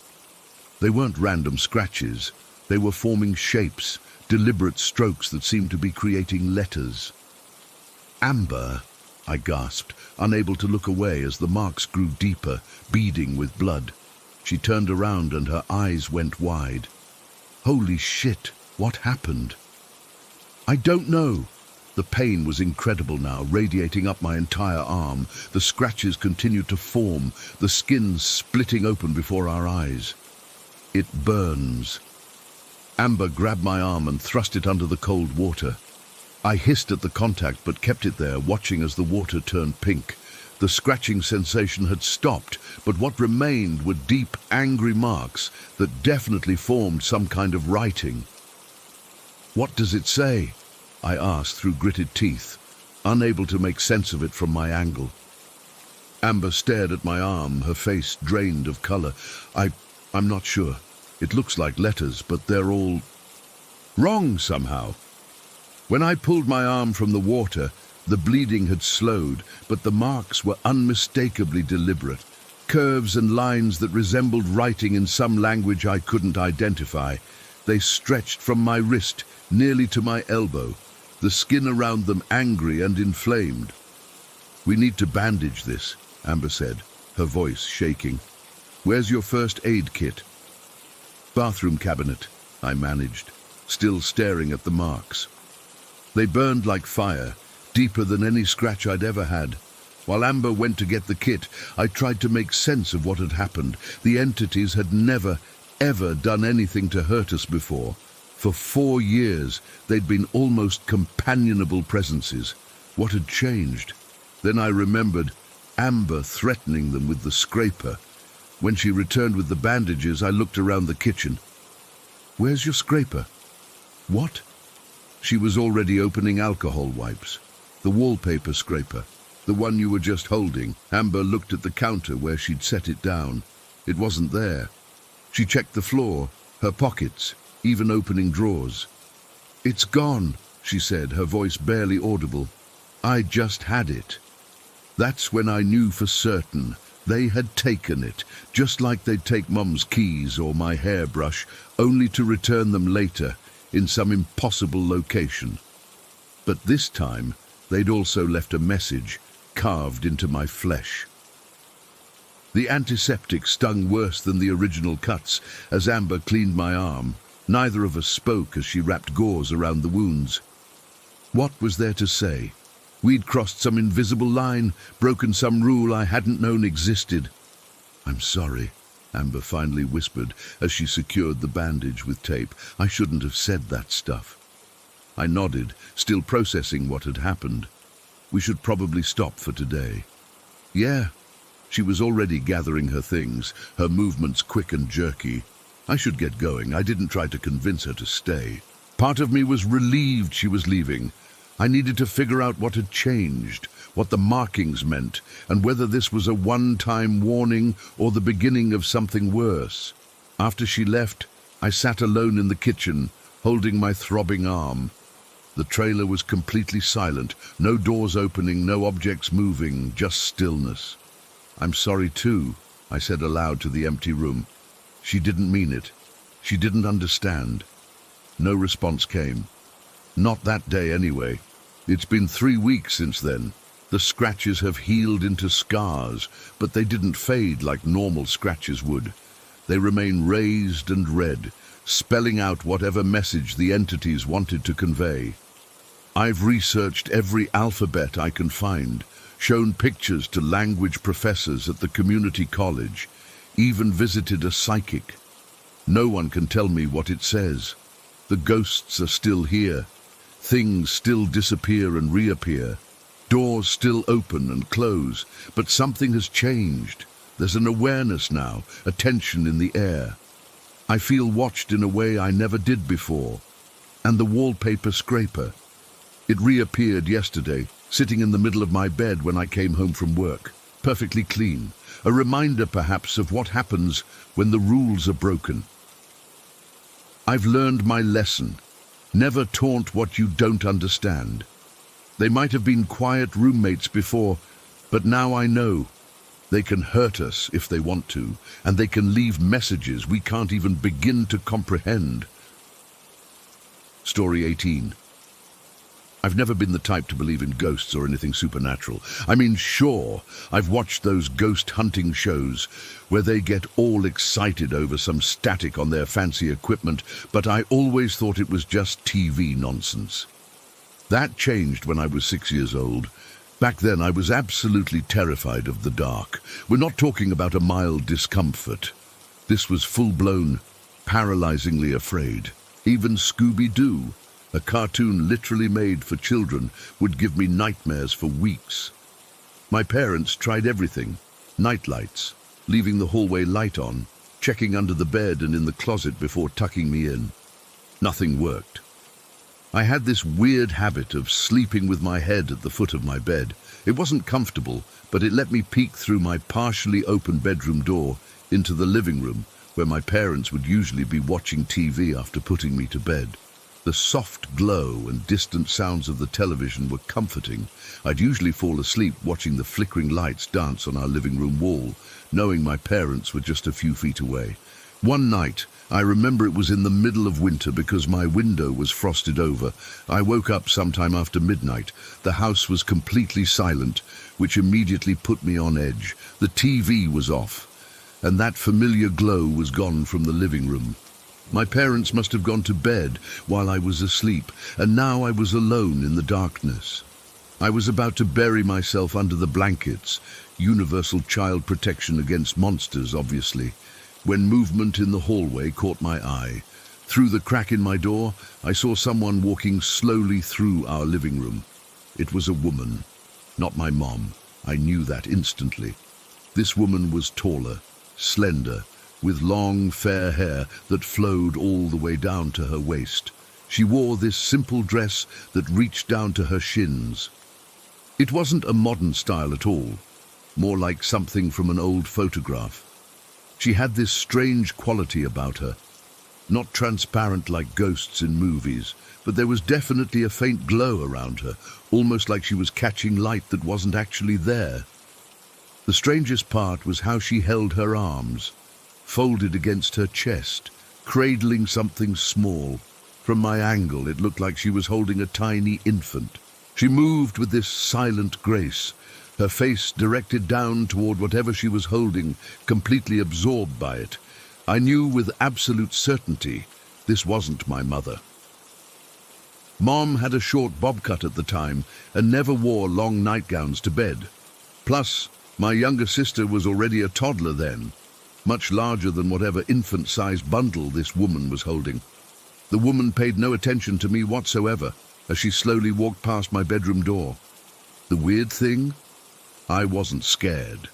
They weren't random scratches. They were forming shapes, deliberate strokes that seemed to be creating letters. "Amber," I gasped, unable to look away as the marks grew deeper, beading with blood. She turned around and her eyes went wide. "Holy shit, what happened?" "I don't know." The pain was incredible now, radiating up my entire arm. The scratches continued to form, the skin splitting open before our eyes. "It burns." Amber grabbed my arm and thrust it under the cold water. I hissed at the contact but kept it there, watching as the water turned pink. The scratching sensation had stopped, but what remained were deep, angry marks that definitely formed some kind of writing. "What does it say?" I asked through gritted teeth, unable to make sense of it from my angle. Amber stared at my arm, her face drained of color. I'm not sure. It looks like letters, but they're all wrong somehow." When I pulled my arm from the water, the bleeding had slowed, but the marks were unmistakably deliberate. Curves and lines that resembled writing in some language I couldn't identify. They stretched from my wrist nearly to my elbow, the skin around them angry and inflamed. "We need to bandage this," Amber said, her voice shaking. "Where's your first aid kit?" "Bathroom cabinet," I managed, still staring at the marks. They burned like fire, deeper than any scratch I'd ever had. While Amber went to get the kit, I tried to make sense of what had happened. The entities had never, ever done anything to hurt us before. For 4 years, they'd been almost companionable presences. What had changed? Then I remembered Amber threatening them with the scraper. When she returned with the bandages, I looked around the kitchen. "Where's your scraper?" "What?" She was already opening alcohol wipes. "The wallpaper scraper. The one you were just holding." Amber looked at the counter where she'd set it down. It wasn't there. She checked the floor, her pockets, even opening drawers. "It's gone," she said, her voice barely audible. "I just had it." That's when I knew for certain they had taken it, just like they'd take Mum's keys or my hairbrush, only to return them later in some impossible location. But this time, they'd also left a message carved into my flesh. The antiseptic stung worse than the original cuts as Amber cleaned my arm. Neither of us spoke as she wrapped gauze around the wounds. What was there to say? We'd crossed some invisible line, broken some rule I hadn't known existed. "I'm sorry," Amber finally whispered as she secured the bandage with tape. "I shouldn't have said that stuff." I nodded, still processing what had happened. "We should probably stop for today." "Yeah." She was already gathering her things, her movements quick and jerky. I should get going. I didn't try to convince her to stay. Part of me was relieved she was leaving. I needed to figure out what had changed, what the markings meant, and whether this was a one-time warning or the beginning of something worse. After she left, I sat alone in the kitchen, holding my throbbing arm. The trailer was completely silent, no doors opening, no objects moving, just stillness. "I'm sorry too," I said aloud to the empty room. She didn't mean it. She didn't understand. No response came. Not that day anyway. It's been 3 weeks since then. The scratches have healed into scars, but they didn't fade like normal scratches would. They remain raised and red, spelling out whatever message the entities wanted to convey. I've researched every alphabet I can find, shown pictures to language professors at the community college, even visited a psychic. No one can tell me what it says. The ghosts are still here. Things still disappear and reappear. Doors still open and close, but something has changed. There's an awareness now, a tension in the air. I feel watched in a way I never did before. And the wallpaper scraper. It reappeared yesterday, sitting in the middle of my bed when I came home from work, perfectly clean. A reminder, perhaps, of what happens when the rules are broken. I've learned my lesson. Never taunt what you don't understand. They might have been quiet roommates before, but now I know. They can hurt us if they want to, and they can leave messages we can't even begin to comprehend. Story 18. I've never been the type to believe in ghosts or anything supernatural. I mean, sure, I've watched those ghost hunting shows where they get all excited over some static on their fancy equipment, but I always thought it was just TV nonsense. That changed when I was 6 years old. Back then, I was absolutely terrified of the dark. We're not talking about a mild discomfort. This was full-blown, paralyzingly afraid. Even Scooby-Doo, a cartoon literally made for children, would give me nightmares for weeks. My parents tried everything. Nightlights, leaving the hallway light on, checking under the bed and in the closet before tucking me in. Nothing worked. I had this weird habit of sleeping with my head at the foot of my bed. It wasn't comfortable, but it let me peek through my partially open bedroom door into the living room, where my parents would usually be watching TV after putting me to bed. The soft glow and distant sounds of the television were comforting. I'd usually fall asleep watching the flickering lights dance on our living room wall, knowing my parents were just a few feet away. One night, I remember it was in the middle of winter because my window was frosted over. I woke up sometime after midnight. The house was completely silent, which immediately put me on edge. The TV was off, and that familiar glow was gone from the living room. My parents must have gone to bed while I was asleep, and now I was alone in the darkness. I was about to bury myself under the blankets, universal child protection against monsters, obviously, when movement in the hallway caught my eye. Through the crack in my door, I saw someone walking slowly through our living room. It was a woman, not my mom. I knew that instantly. This woman was taller, slender, with long, fair hair that flowed all the way down to her waist. She wore this simple dress that reached down to her shins. It wasn't a modern style at all, more like something from an old photograph. She had this strange quality about her, not transparent like ghosts in movies, but there was definitely a faint glow around her, almost like she was catching light that wasn't actually there. The strangest part was how she held her arms, folded against her chest, cradling something small. From my angle, it looked like she was holding a tiny infant. She moved with this silent grace, her face directed down toward whatever she was holding, completely absorbed by it. I knew with absolute certainty this wasn't my mother. Mom had a short bob cut at the time and never wore long nightgowns to bed. Plus, my younger sister was already a toddler then, much larger than whatever infant-sized bundle this woman was holding. The woman paid no attention to me whatsoever as she slowly walked past my bedroom door. The weird thing? I wasn't scared.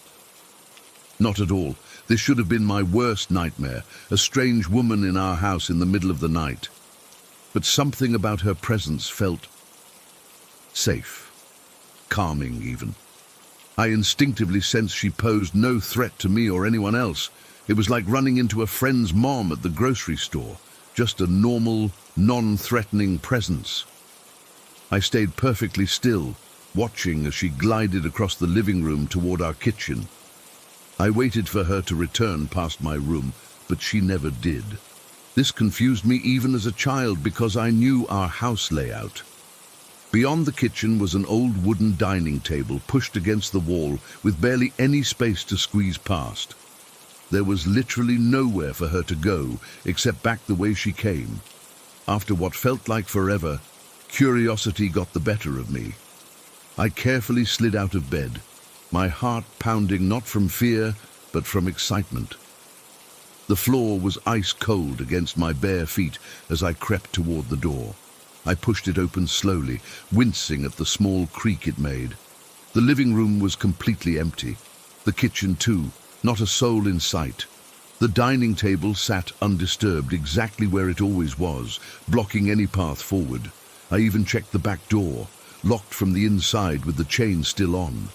Not at all. This should have been my worst nightmare, a strange woman in our house in the middle of the night. But something about her presence felt safe, calming even. I instinctively sensed she posed no threat to me or anyone else. It was like running into a friend's mom at the grocery store, just a normal, non-threatening presence. I stayed perfectly still, watching as she glided across the living room toward our kitchen. I waited for her to return past my room, but she never did. This confused me even as a child because I knew our house layout. Beyond the kitchen was an old wooden dining table pushed against the wall with barely any space to squeeze past. There was literally nowhere for her to go except back the way she came. After what felt like forever, curiosity got the better of me. I carefully slid out of bed, my heart pounding not from fear, but from excitement. The floor was ice cold against my bare feet as I crept toward the door. I pushed it open slowly, wincing at the small creak it made. The living room was completely empty. The kitchen too, not a soul in sight. The dining table sat undisturbed exactly where it always was, blocking any path forward. I even checked the back door, locked from the inside with the chain still on.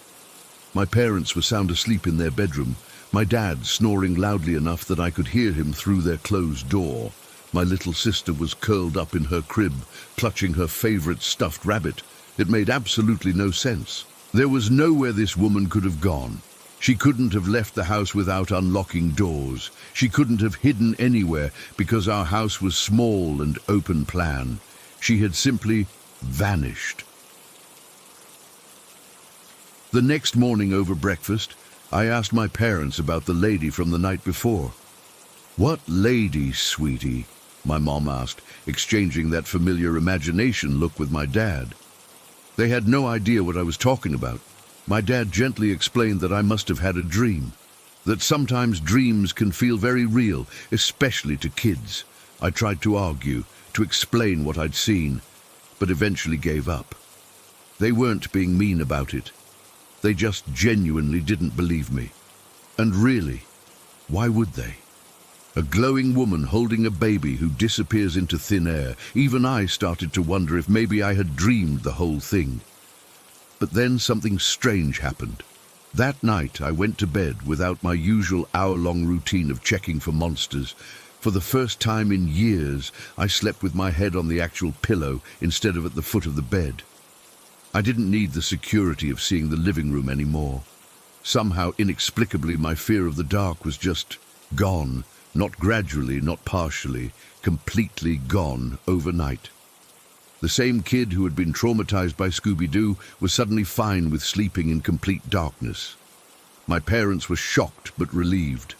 My parents were sound asleep in their bedroom, my dad snoring loudly enough that I could hear him through their closed door. My little sister was curled up in her crib, clutching her favorite stuffed rabbit. It made absolutely no sense. There was nowhere this woman could have gone. She couldn't have left the house without unlocking doors. She couldn't have hidden anywhere because our house was small and open plan. She had simply vanished. The next morning over breakfast, I asked my parents about the lady from the night before. "What lady, sweetie?" my mom asked, exchanging that familiar imagination look with my dad. They had no idea what I was talking about. My dad gently explained that I must have had a dream, that sometimes dreams can feel very real, especially to kids. I tried to argue, to explain what I'd seen, but eventually gave up. They weren't being mean about it. They just genuinely didn't believe me. And really, why would they? A glowing woman holding a baby who disappears into thin air. Even I started to wonder if maybe I had dreamed the whole thing. But then something strange happened. That night I went to bed without my usual hour-long routine of checking for monsters. For the first time in years, I slept with my head on the actual pillow instead of at the foot of the bed. I didn't need the security of seeing the living room anymore. Somehow, inexplicably, my fear of the dark was just gone, not gradually, not partially, completely gone overnight. The same kid who had been traumatized by Scooby-Doo was suddenly fine with sleeping in complete darkness. My parents were shocked but relieved.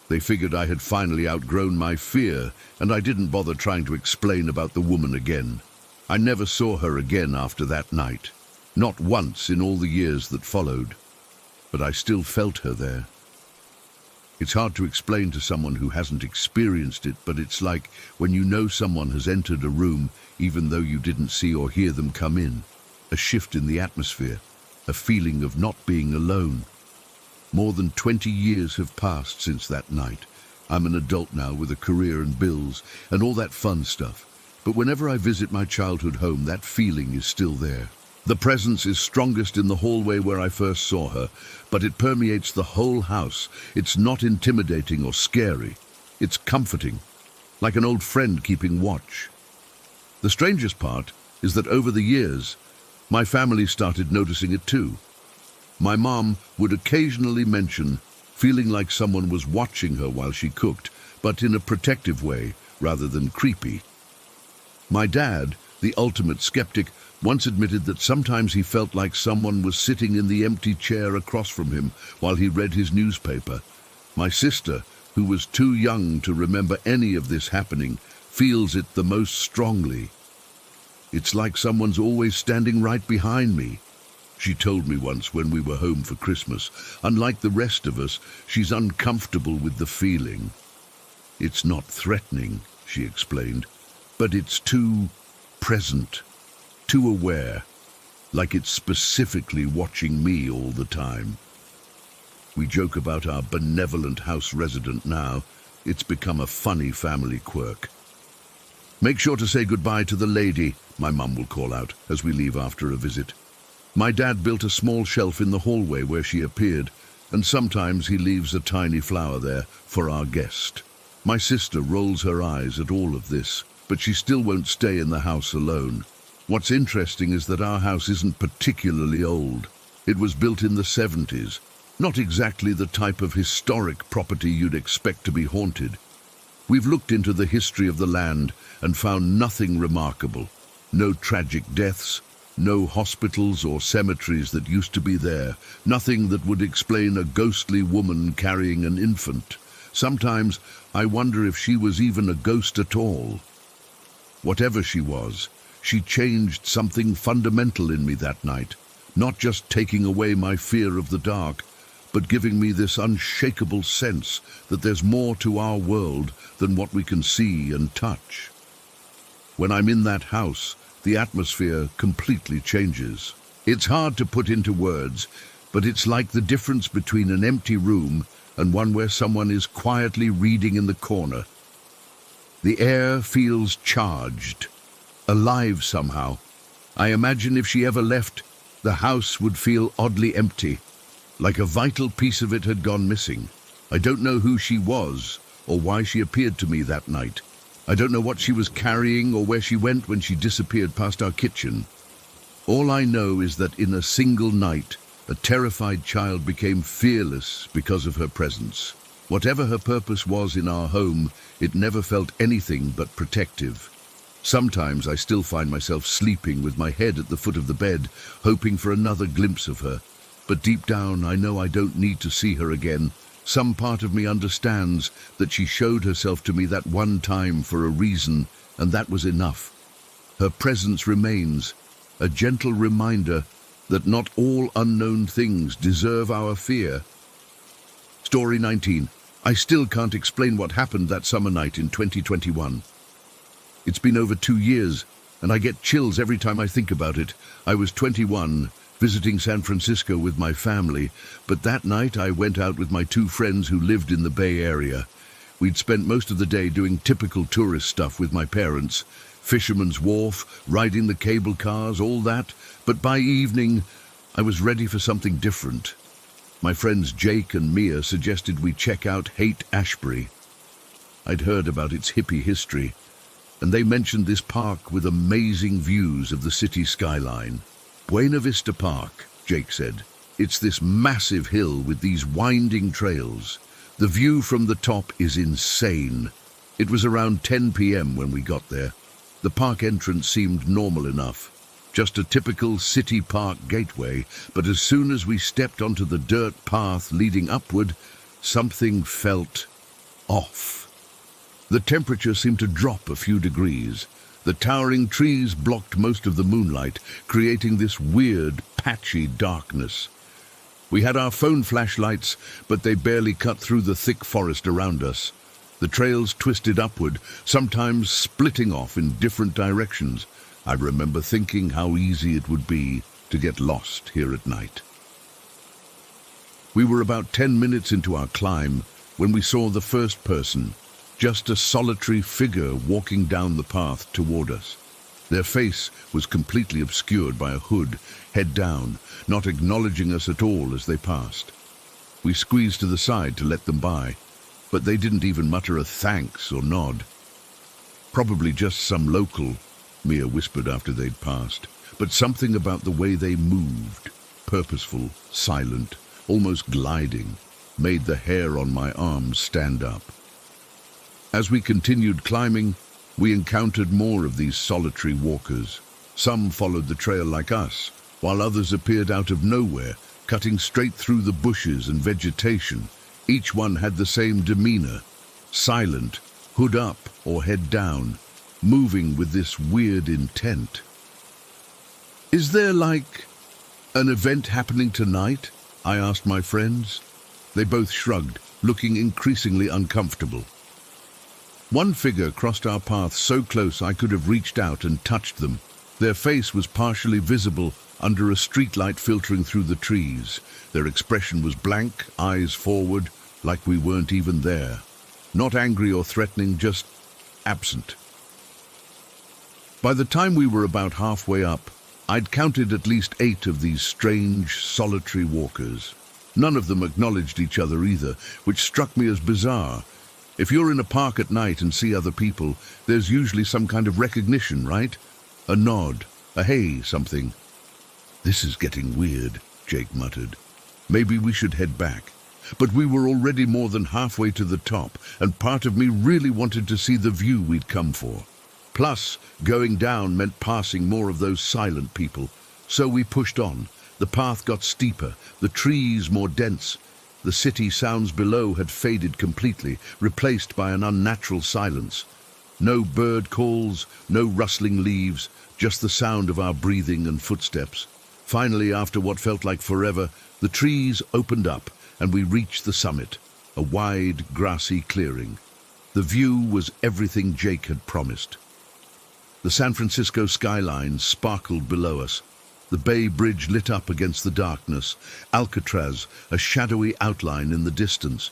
They figured I had finally outgrown my fear, and I didn't bother trying to explain about the woman again. I never saw her again after that night. Not once in all the years that followed. But I still felt her there. It's hard to explain to someone who hasn't experienced it, but it's like when you know someone has entered a room, even though you didn't see or hear them come in. A shift in the atmosphere, a feeling of not being alone. More than 20 years have passed since that night. I'm an adult now with a career and bills and all that fun stuff. But whenever I visit my childhood home, that feeling is still there. The presence is strongest in the hallway where I first saw her, but it permeates the whole house. It's not intimidating or scary. It's comforting, like an old friend keeping watch. The strangest part is that over the years, my family started noticing it too. My mom would occasionally mention feeling like someone was watching her while she cooked, but in a protective way rather than creepy. My dad, the ultimate skeptic, once admitted that sometimes he felt like someone was sitting in the empty chair across from him while he read his newspaper. My sister, who was too young to remember any of this happening, feels it the most strongly. It's like someone's always standing right behind me. She told me once when we were home for Christmas. Unlike the rest of us, she's uncomfortable with the feeling. It's not threatening, she explained, but it's too present, too aware, like it's specifically watching me all the time. We joke about our benevolent house resident now. It's become a funny family quirk. Make sure to say goodbye to the lady, my mum will call out as we leave after a visit. My dad built a small shelf in the hallway where she appeared, and sometimes he leaves a tiny flower there for our guest. My sister rolls her eyes at all of this, but she still won't stay in the house alone. What's interesting is that our house isn't particularly old. It was built in the 70s, not exactly the type of historic property you'd expect to be haunted. We've looked into the history of the land and found nothing remarkable. No tragic deaths, no hospitals or cemeteries that used to be there, nothing that would explain a ghostly woman carrying an infant. Sometimes I wonder if she was even a ghost at all. Whatever she was, she changed something fundamental in me that night, not just taking away my fear of the dark, but giving me this unshakable sense that there's more to our world than what we can see and touch. When I'm in that house, the atmosphere completely changes. It's hard to put into words, but it's like the difference between an empty room and one where someone is quietly reading in the corner. The air feels charged, alive somehow. I imagine if she ever left, the house would feel oddly empty, like a vital piece of it had gone missing. I don't know who she was or why she appeared to me that night. I don't know what she was carrying or where she went when she disappeared past our kitchen. All I know is that in a single night, a terrified child became fearless because of her presence. Whatever her purpose was in our home, it never felt anything but protective. Sometimes I still find myself sleeping with my head at the foot of the bed, hoping for another glimpse of her. But deep down, I know I don't need to see her again. Some part of me understands that she showed herself to me that one time for a reason, and that was enough. Her presence remains, a gentle reminder that not all unknown things deserve our fear. Story 19. I still can't explain what happened that summer night in 2021. It's been over 2 years, and I get chills every time I think about it. I was 21, visiting San Francisco with my family, but that night I went out with my 2 friends who lived in the Bay Area. We'd spent most of the day doing typical tourist stuff with my parents, Fisherman's Wharf, riding the cable cars, all that, but by evening I was ready for something different. My friends Jake and Mia suggested we check out Haight-Ashbury. I'd heard about its hippie history, and they mentioned this park with amazing views of the city skyline. Buena Vista Park, Jake said. It's this massive hill with these winding trails. The view from the top is insane. It was around 10 p.m. when we got there. The park entrance seemed normal enough. Just a typical city park gateway, but as soon as we stepped onto the dirt path leading upward, something felt off. The temperature seemed to drop a few degrees. The towering trees blocked most of the moonlight, creating this weird, patchy darkness. We had our phone flashlights, but they barely cut through the thick forest around us. The trails twisted upward, sometimes splitting off in different directions. I remember thinking how easy it would be to get lost here at night. We were about 10 minutes into our climb when we saw the first person, just a solitary figure walking down the path toward us. Their face was completely obscured by a hood, head down, not acknowledging us at all as they passed. We squeezed to the side to let them by, but they didn't even mutter a thanks or nod. Probably just some local, Mia whispered after they'd passed, but something about the way they moved, purposeful, silent, almost gliding, made the hair on my arms stand up. As we continued climbing, we encountered more of these solitary walkers. Some followed the trail like us, while others appeared out of nowhere, cutting straight through the bushes and vegetation. Each one had the same demeanor, silent, hood up or head down, moving with this weird intent. "Is there like an event happening tonight?" I asked my friends. They both shrugged, looking increasingly uncomfortable. One figure crossed our path so close I could have reached out and touched them. Their face was partially visible under a streetlight filtering through the trees. Their expression was blank, eyes forward, like we weren't even there. Not angry or threatening, just absent. By the time we were about halfway up, I'd counted at least 8 of these strange, solitary walkers. None of them acknowledged each other either, which struck me as bizarre. If you're in a park at night and see other people, there's usually some kind of recognition, right? A nod, a hey, something. "This is getting weird," Jake muttered. "Maybe we should head back." But we were already more than halfway to the top, and part of me really wanted to see the view we'd come for. Plus, going down meant passing more of those silent people. So we pushed on. The path got steeper, the trees more dense. The city sounds below had faded completely, replaced by an unnatural silence. No bird calls, no rustling leaves, just the sound of our breathing and footsteps. Finally, after what felt like forever, the trees opened up and we reached the summit, a wide, grassy clearing. The view was everything Jake had promised. The San Francisco skyline sparkled below us. The Bay Bridge lit up against the darkness, Alcatraz, a shadowy outline in the distance.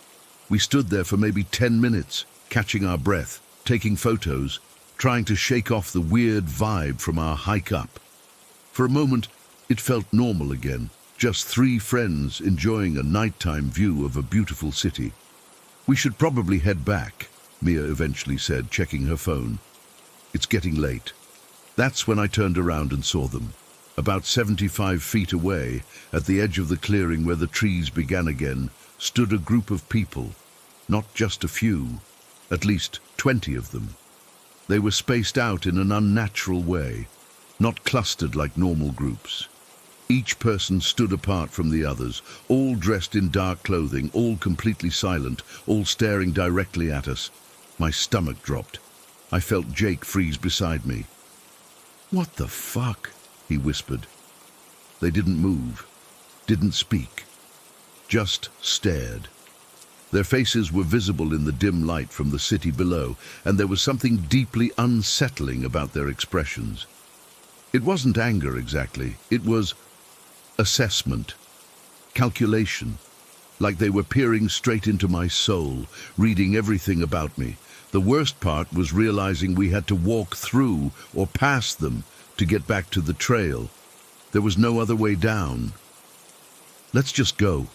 We stood there for maybe 10 minutes, catching our breath, taking photos, trying to shake off the weird vibe from our hike up. For a moment, it felt normal again, just 3 friends enjoying a nighttime view of a beautiful city. "We should probably head back," Mia eventually said, checking her phone. "It's getting late." That's when I turned around and saw them. About 75 feet away, at the edge of the clearing where the trees began again, stood a group of people. Not just a few, at least 20 of them. They were spaced out in an unnatural way, not clustered like normal groups. Each person stood apart from the others, all dressed in dark clothing, all completely silent, all staring directly at us. My stomach dropped. I felt Jake freeze beside me. "What the fuck?" he whispered. They didn't move, didn't speak, just stared. Their faces were visible in the dim light from the city below, and there was something deeply unsettling about their expressions. It wasn't anger exactly, it was assessment, calculation, like they were peering straight into my soul, reading everything about me. The worst part was realizing we had to walk through or past them to get back to the trail. There was no other way down. "Let's just go,"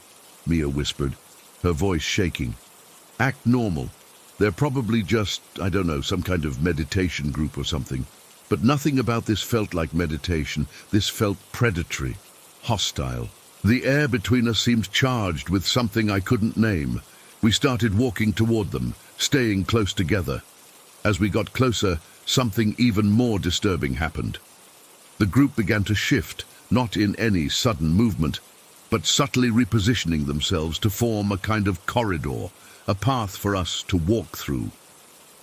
Mia whispered, her voice shaking. "Act normal. They're probably just, I don't know, some kind of meditation group or something. But nothing about this felt like meditation. This felt predatory, hostile. The air between us seemed charged with something I couldn't name. We started walking toward them, staying close together. As we got closer, something even more disturbing happened. The group began to shift, not in any sudden movement, but subtly repositioning themselves to form a kind of corridor, a path for us to walk through.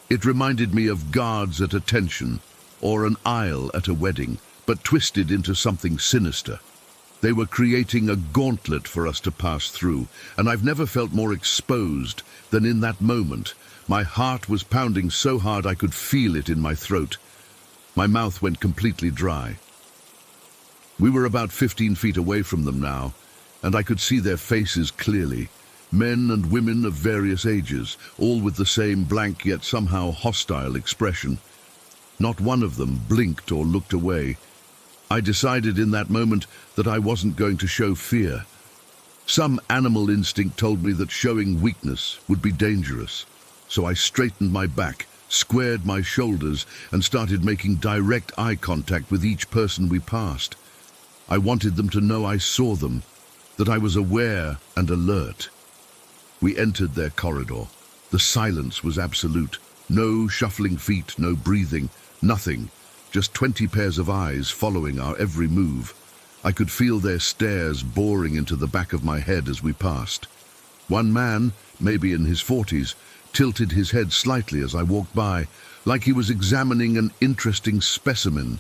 It reminded me of guards at attention, or an aisle at a wedding, but twisted into something sinister. They were creating a gauntlet for us to pass through, and I've never felt more exposed than in that moment. My heart was pounding so hard I could feel it in my throat. My mouth went completely dry. We were about 15 feet away from them now, and I could see their faces clearly. Men and women of various ages, all with the same blank yet somehow hostile expression. Not one of them blinked or looked away. I decided in that moment that I wasn't going to show fear. Some animal instinct told me that showing weakness would be dangerous. So I straightened my back, squared my shoulders, and started making direct eye contact with each person we passed. I wanted them to know I saw them, that I was aware and alert. We entered their corridor. The silence was absolute. No shuffling feet, no breathing, nothing. Just 20 pairs of eyes following our every move. I could feel their stares boring into the back of my head as we passed. One man, maybe in his 40s, tilted his head slightly as I walked by, like he was examining an interesting specimen.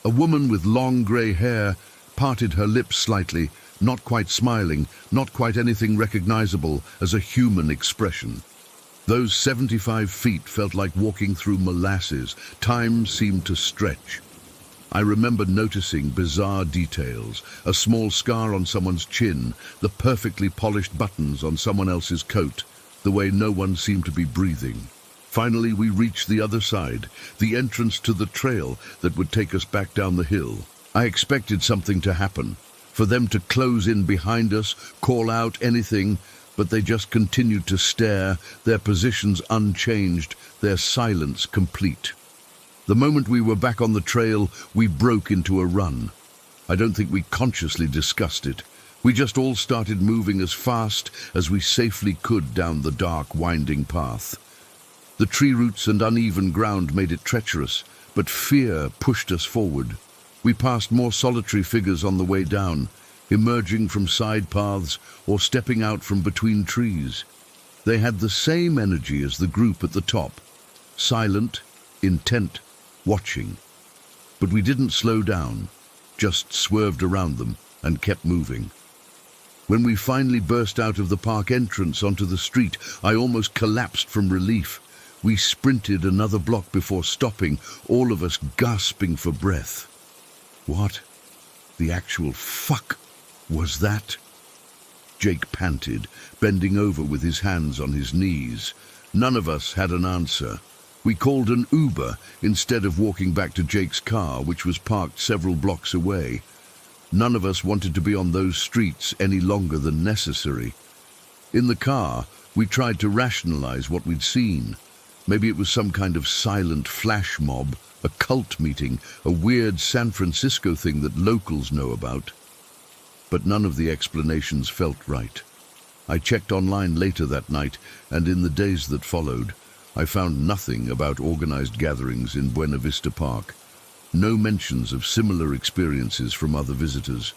A woman with long grey hair parted her lips slightly, not quite smiling, not quite anything recognizable as a human expression. Those 75 feet felt like walking through molasses. Time seemed to stretch. I remember noticing bizarre details, a small scar on someone's chin, the perfectly polished buttons on someone else's coat, the way no one seemed to be breathing. Finally, we reached the other side, the entrance to the trail that would take us back down the hill. I expected something to happen, for them to close in behind us, call out anything, but they just continued to stare, their positions unchanged, their silence complete. The moment we were back on the trail, we broke into a run. I don't think we consciously discussed it. We just all started moving as fast as we safely could down the dark, winding path. The tree roots and uneven ground made it treacherous, but fear pushed us forward. We passed more solitary figures on the way down, emerging from side paths or stepping out from between trees. They had the same energy as the group at the top, silent, intent, watching. But we didn't slow down, just swerved around them and kept moving. When we finally burst out of the park entrance onto the street, I almost collapsed from relief. We sprinted another block before stopping, all of us gasping for breath. What the actual fuck was that? Jake panted, bending over with his hands on his knees. None of us had an answer. We called an Uber instead of walking back to Jake's car, which was parked several blocks away. None of us wanted to be on those streets any longer than necessary. In the car, we tried to rationalize what we'd seen. Maybe it was some kind of silent flash mob, a cult meeting, a weird San Francisco thing that locals know about. But none of the explanations felt right. I checked online later that night, and in the days that followed, I found nothing about organized gatherings in Buena Vista Park. No mentions of similar experiences from other visitors.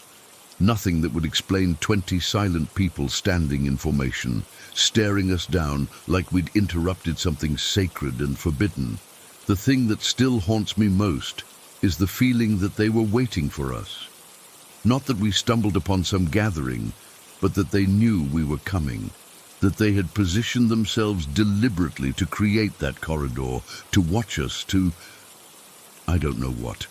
Nothing that would explain 20 silent people standing in formation, staring us down like we'd interrupted something sacred and forbidden. The thing that still haunts me most is the feeling that they were waiting for us. Not that we stumbled upon some gathering, but that they knew we were coming, that they had positioned themselves deliberately to create that corridor, to watch us, to... I don't know what.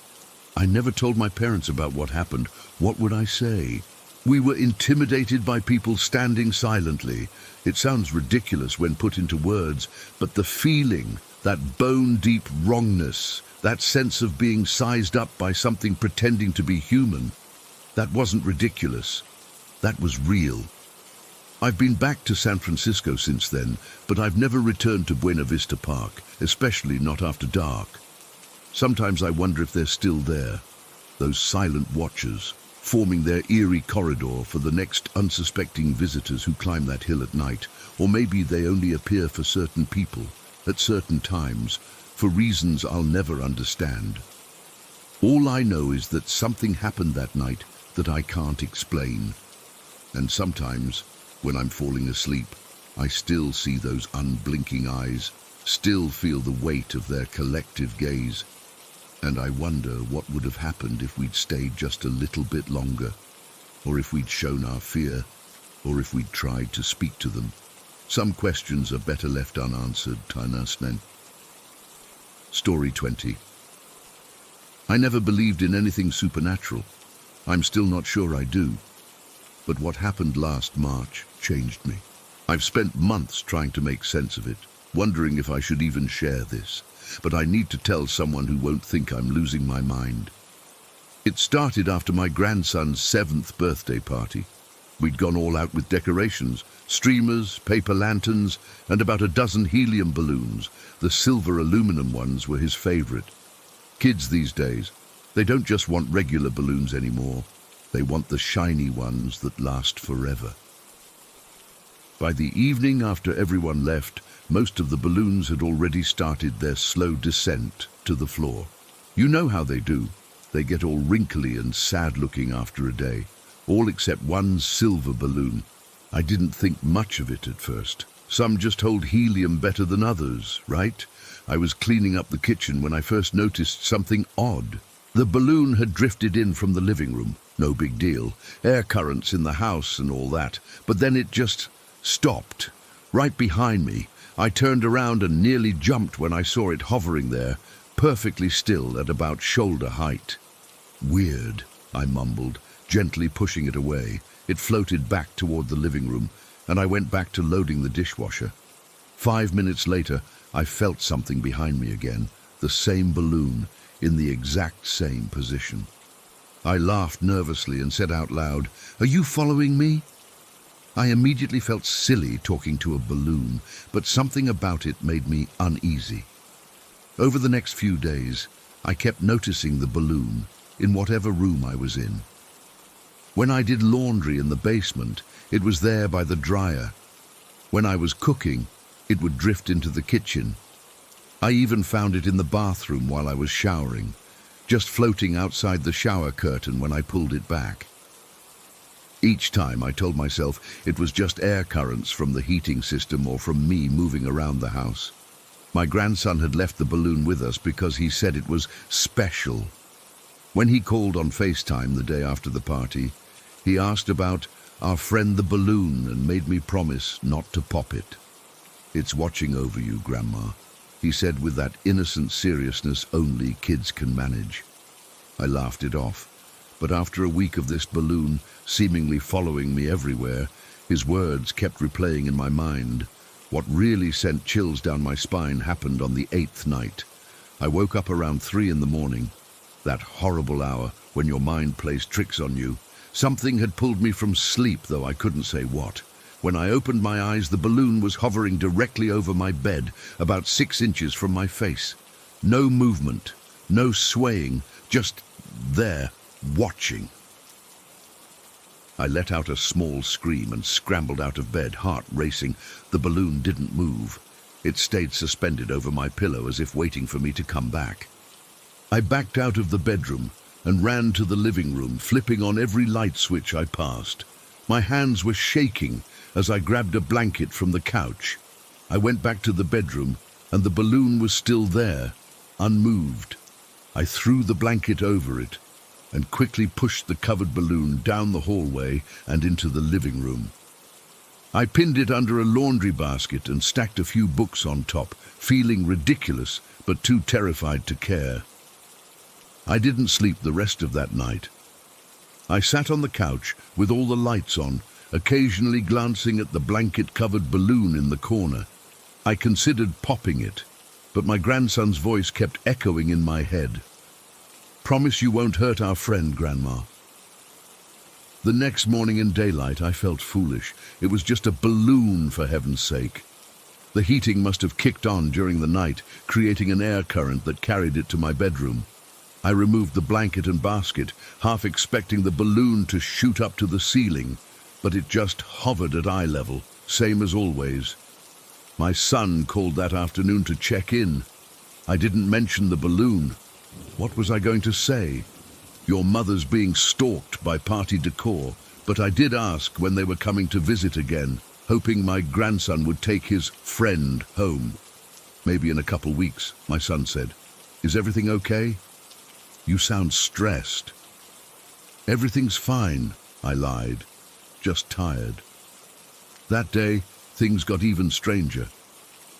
I never told my parents about what happened. What would I say? We were intimidated by people standing silently. It sounds ridiculous when put into words, but the feeling, that bone-deep wrongness, that sense of being sized up by something pretending to be human, that wasn't ridiculous. That was real. I've been back to San Francisco since then, but I've never returned to Buena Vista Park, especially not after dark. Sometimes I wonder if they're still there, those silent watchers, forming their eerie corridor for the next unsuspecting visitors who climb that hill at night, or maybe they only appear for certain people, at certain times, for reasons I'll never understand. All I know is that something happened that night that I can't explain. And sometimes, when I'm falling asleep, I still see those unblinking eyes, still feel the weight of their collective gaze. And I wonder what would have happened if we'd stayed just a little bit longer, or if we'd shown our fear, or if we'd tried to speak to them. Some questions are better left unanswered, Tainasnen. Story 20. I never believed in anything supernatural. I'm still not sure I do. But what happened last March changed me. I've spent months trying to make sense of it, wondering if I should even share this. But I need to tell someone who won't think I'm losing my mind. It started after my grandson's 7th birthday party. We'd gone all out with decorations, streamers, paper lanterns, and about a dozen helium balloons. The silver aluminum ones were his favorite. Kids these days, they don't just want regular balloons anymore. They want the shiny ones that last forever. By the evening after everyone left, most of the balloons had already started their slow descent to the floor. You know how they do. They get all wrinkly and sad-looking after a day, all except one silver balloon. I didn't think much of it at first. Some just hold helium better than others, right? I was cleaning up the kitchen when I first noticed something odd. The balloon had drifted in from the living room. No big deal. Air currents in the house and all that. But then it just stopped. Right behind me. I turned around and nearly jumped when I saw it hovering there, perfectly still at about shoulder height. Weird, I mumbled, gently pushing it away. It floated back toward the living room, and I went back to loading the dishwasher. 5 minutes later, I felt something behind me again, the same balloon, in the exact same position. I laughed nervously and said out loud, "Are you following me?" I immediately felt silly talking to a balloon, but something about it made me uneasy. Over the next few days, I kept noticing the balloon in whatever room I was in. When I did laundry in the basement, it was there by the dryer. When I was cooking, it would drift into the kitchen. I even found it in the bathroom while I was showering, just floating outside the shower curtain when I pulled it back. Each time I told myself it was just air currents from the heating system or from me moving around the house. My grandson had left the balloon with us because he said it was special. When he called on FaceTime the day after the party, he asked about our friend the balloon and made me promise not to pop it. "It's watching over you, Grandma," he said with that innocent seriousness only kids can manage. I laughed it off, but after a week of this balloon seemingly following me everywhere, his words kept replaying in my mind. What really sent chills down my spine happened on the 8th night. I woke up around 3 in the morning, that horrible hour when your mind plays tricks on you. Something had pulled me from sleep, though I couldn't say what. When I opened my eyes, the balloon was hovering directly over my bed, about 6 inches from my face. No movement, no swaying, just there, watching. I let out a small scream and scrambled out of bed, heart racing. The balloon didn't move. It stayed suspended over my pillow as if waiting for me to come back. I backed out of the bedroom and ran to the living room, flipping on every light switch I passed. My hands were shaking as I grabbed a blanket from the couch. I went back to the bedroom, and the balloon was still there, unmoved. I threw the blanket over it and quickly pushed the covered balloon down the hallway and into the living room. I pinned it under a laundry basket and stacked a few books on top, feeling ridiculous but too terrified to care. I didn't sleep the rest of that night. I sat on the couch with all the lights on, occasionally glancing at the blanket-covered balloon in the corner. I considered popping it, but my grandson's voice kept echoing in my head. "Promise you won't hurt our friend, Grandma." The next morning in daylight, I felt foolish. It was just a balloon, for heaven's sake. The heating must have kicked on during the night, creating an air current that carried it to my bedroom. I removed the blanket and basket, half expecting the balloon to shoot up to the ceiling, but it just hovered at eye level, same as always. My son called that afternoon to check in. I didn't mention the balloon. What was I going to say? Your mother's being stalked by party decor, but I did ask when they were coming to visit again, hoping my grandson would take his friend home. Maybe in a couple weeks, my son said. Is everything okay? You sound stressed. Everything's fine, I lied. Just tired. That day, things got even stranger.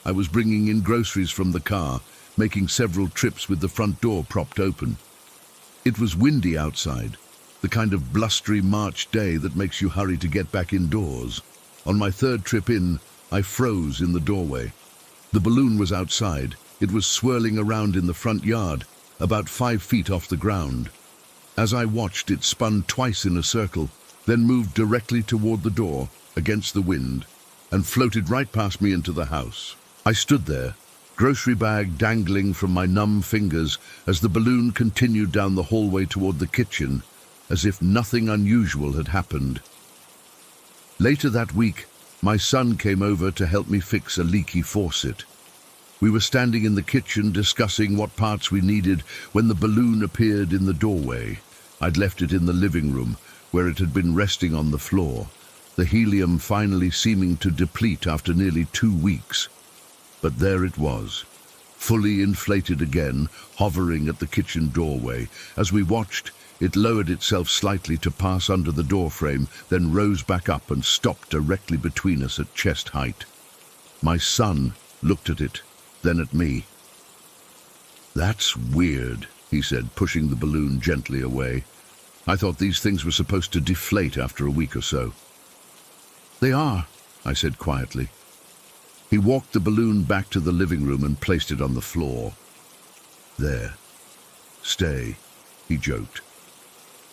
I was bringing in groceries from the car, making several trips with the front door propped open. It was windy outside, the kind of blustery March day that makes you hurry to get back indoors. On my third trip in, I froze in the doorway. The balloon was outside. It was swirling around in the front yard, about 5 feet off the ground. As I watched, it spun twice in a circle, then moved directly toward the door, against the wind, and floated right past me into the house. I stood there, grocery bag dangling from my numb fingers as the balloon continued down the hallway toward the kitchen, as if nothing unusual had happened. Later that week, my son came over to help me fix a leaky faucet. We were standing in the kitchen discussing what parts we needed when the balloon appeared in the doorway. I'd left it in the living room, where it had been resting on the floor, the helium finally seeming to deplete after nearly 2 weeks. But there it was, fully inflated again, hovering at the kitchen doorway. As we watched, it lowered itself slightly to pass under the doorframe, then rose back up and stopped directly between us at chest height. My son looked at it, then at me. That's weird, he said, pushing the balloon gently away. I thought these things were supposed to deflate after a week or so. They are, I said quietly. He walked the balloon back to the living room and placed it on the floor. There. Stay, he joked.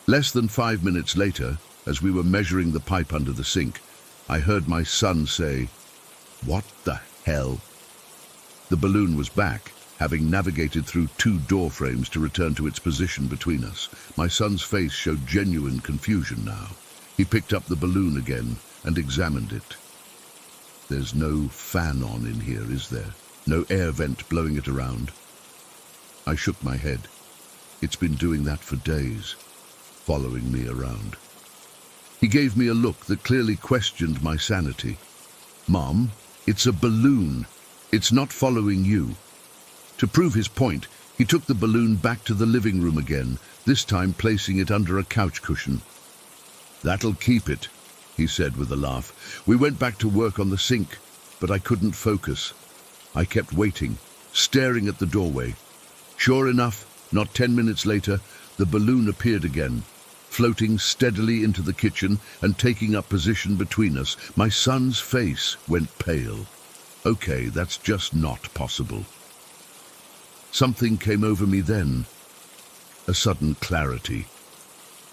Less than 5 minutes later, as we were measuring the pipe under the sink, I heard my son say, "What the hell?" The balloon was back, having navigated through 2 door frames to return to its position between us. My son's face showed genuine confusion now. He picked up the balloon again and examined it. There's no fan on in here, is there? No air vent blowing it around? I shook my head. It's been doing that for days, following me around. He gave me a look that clearly questioned my sanity. Mom, it's a balloon. It's not following you. To prove his point, he took the balloon back to the living room again, this time placing it under a couch cushion. That'll keep it, he said with a laugh. We went back to work on the sink, but I couldn't focus. I kept waiting, staring at the doorway. Sure enough, not 10 minutes later, the balloon appeared again, floating steadily into the kitchen and taking up position between us. My son's face went pale. Okay, that's just not possible. Something came over me then, a sudden clarity.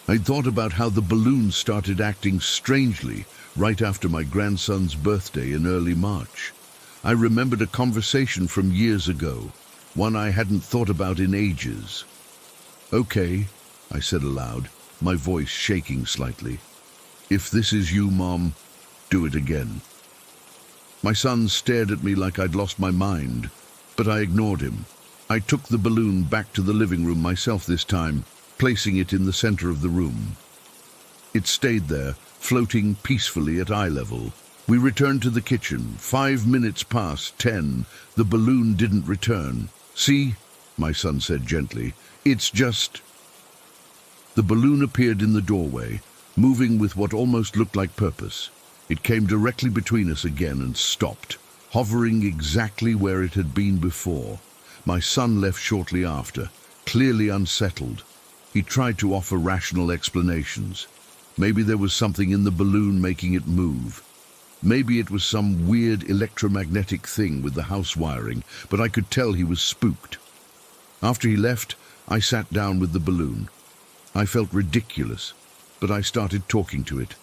I'd thought about how the balloon started acting strangely right after my grandson's birthday in early March. I remembered a conversation from years ago, one I hadn't thought about in ages. Okay, I said aloud, my voice shaking slightly. If this is you, Mom, do it again. My son stared at me like I'd lost my mind, but I ignored him. I took the balloon back to the living room myself this time, placing it in the center of the room. It stayed there, floating peacefully at eye level. We returned to the kitchen. 5 minutes past 10. The balloon didn't return. See, my son said gently, it's just... The balloon appeared in the doorway, moving with what almost looked like purpose. It came directly between us again and stopped, hovering exactly where it had been before. My son left shortly after, clearly unsettled. He tried to offer rational explanations. Maybe there was something in the balloon making it move. Maybe it was some weird electromagnetic thing with the house wiring, but I could tell he was spooked. After he left, I sat down with the balloon. I felt ridiculous. but I started talking to it.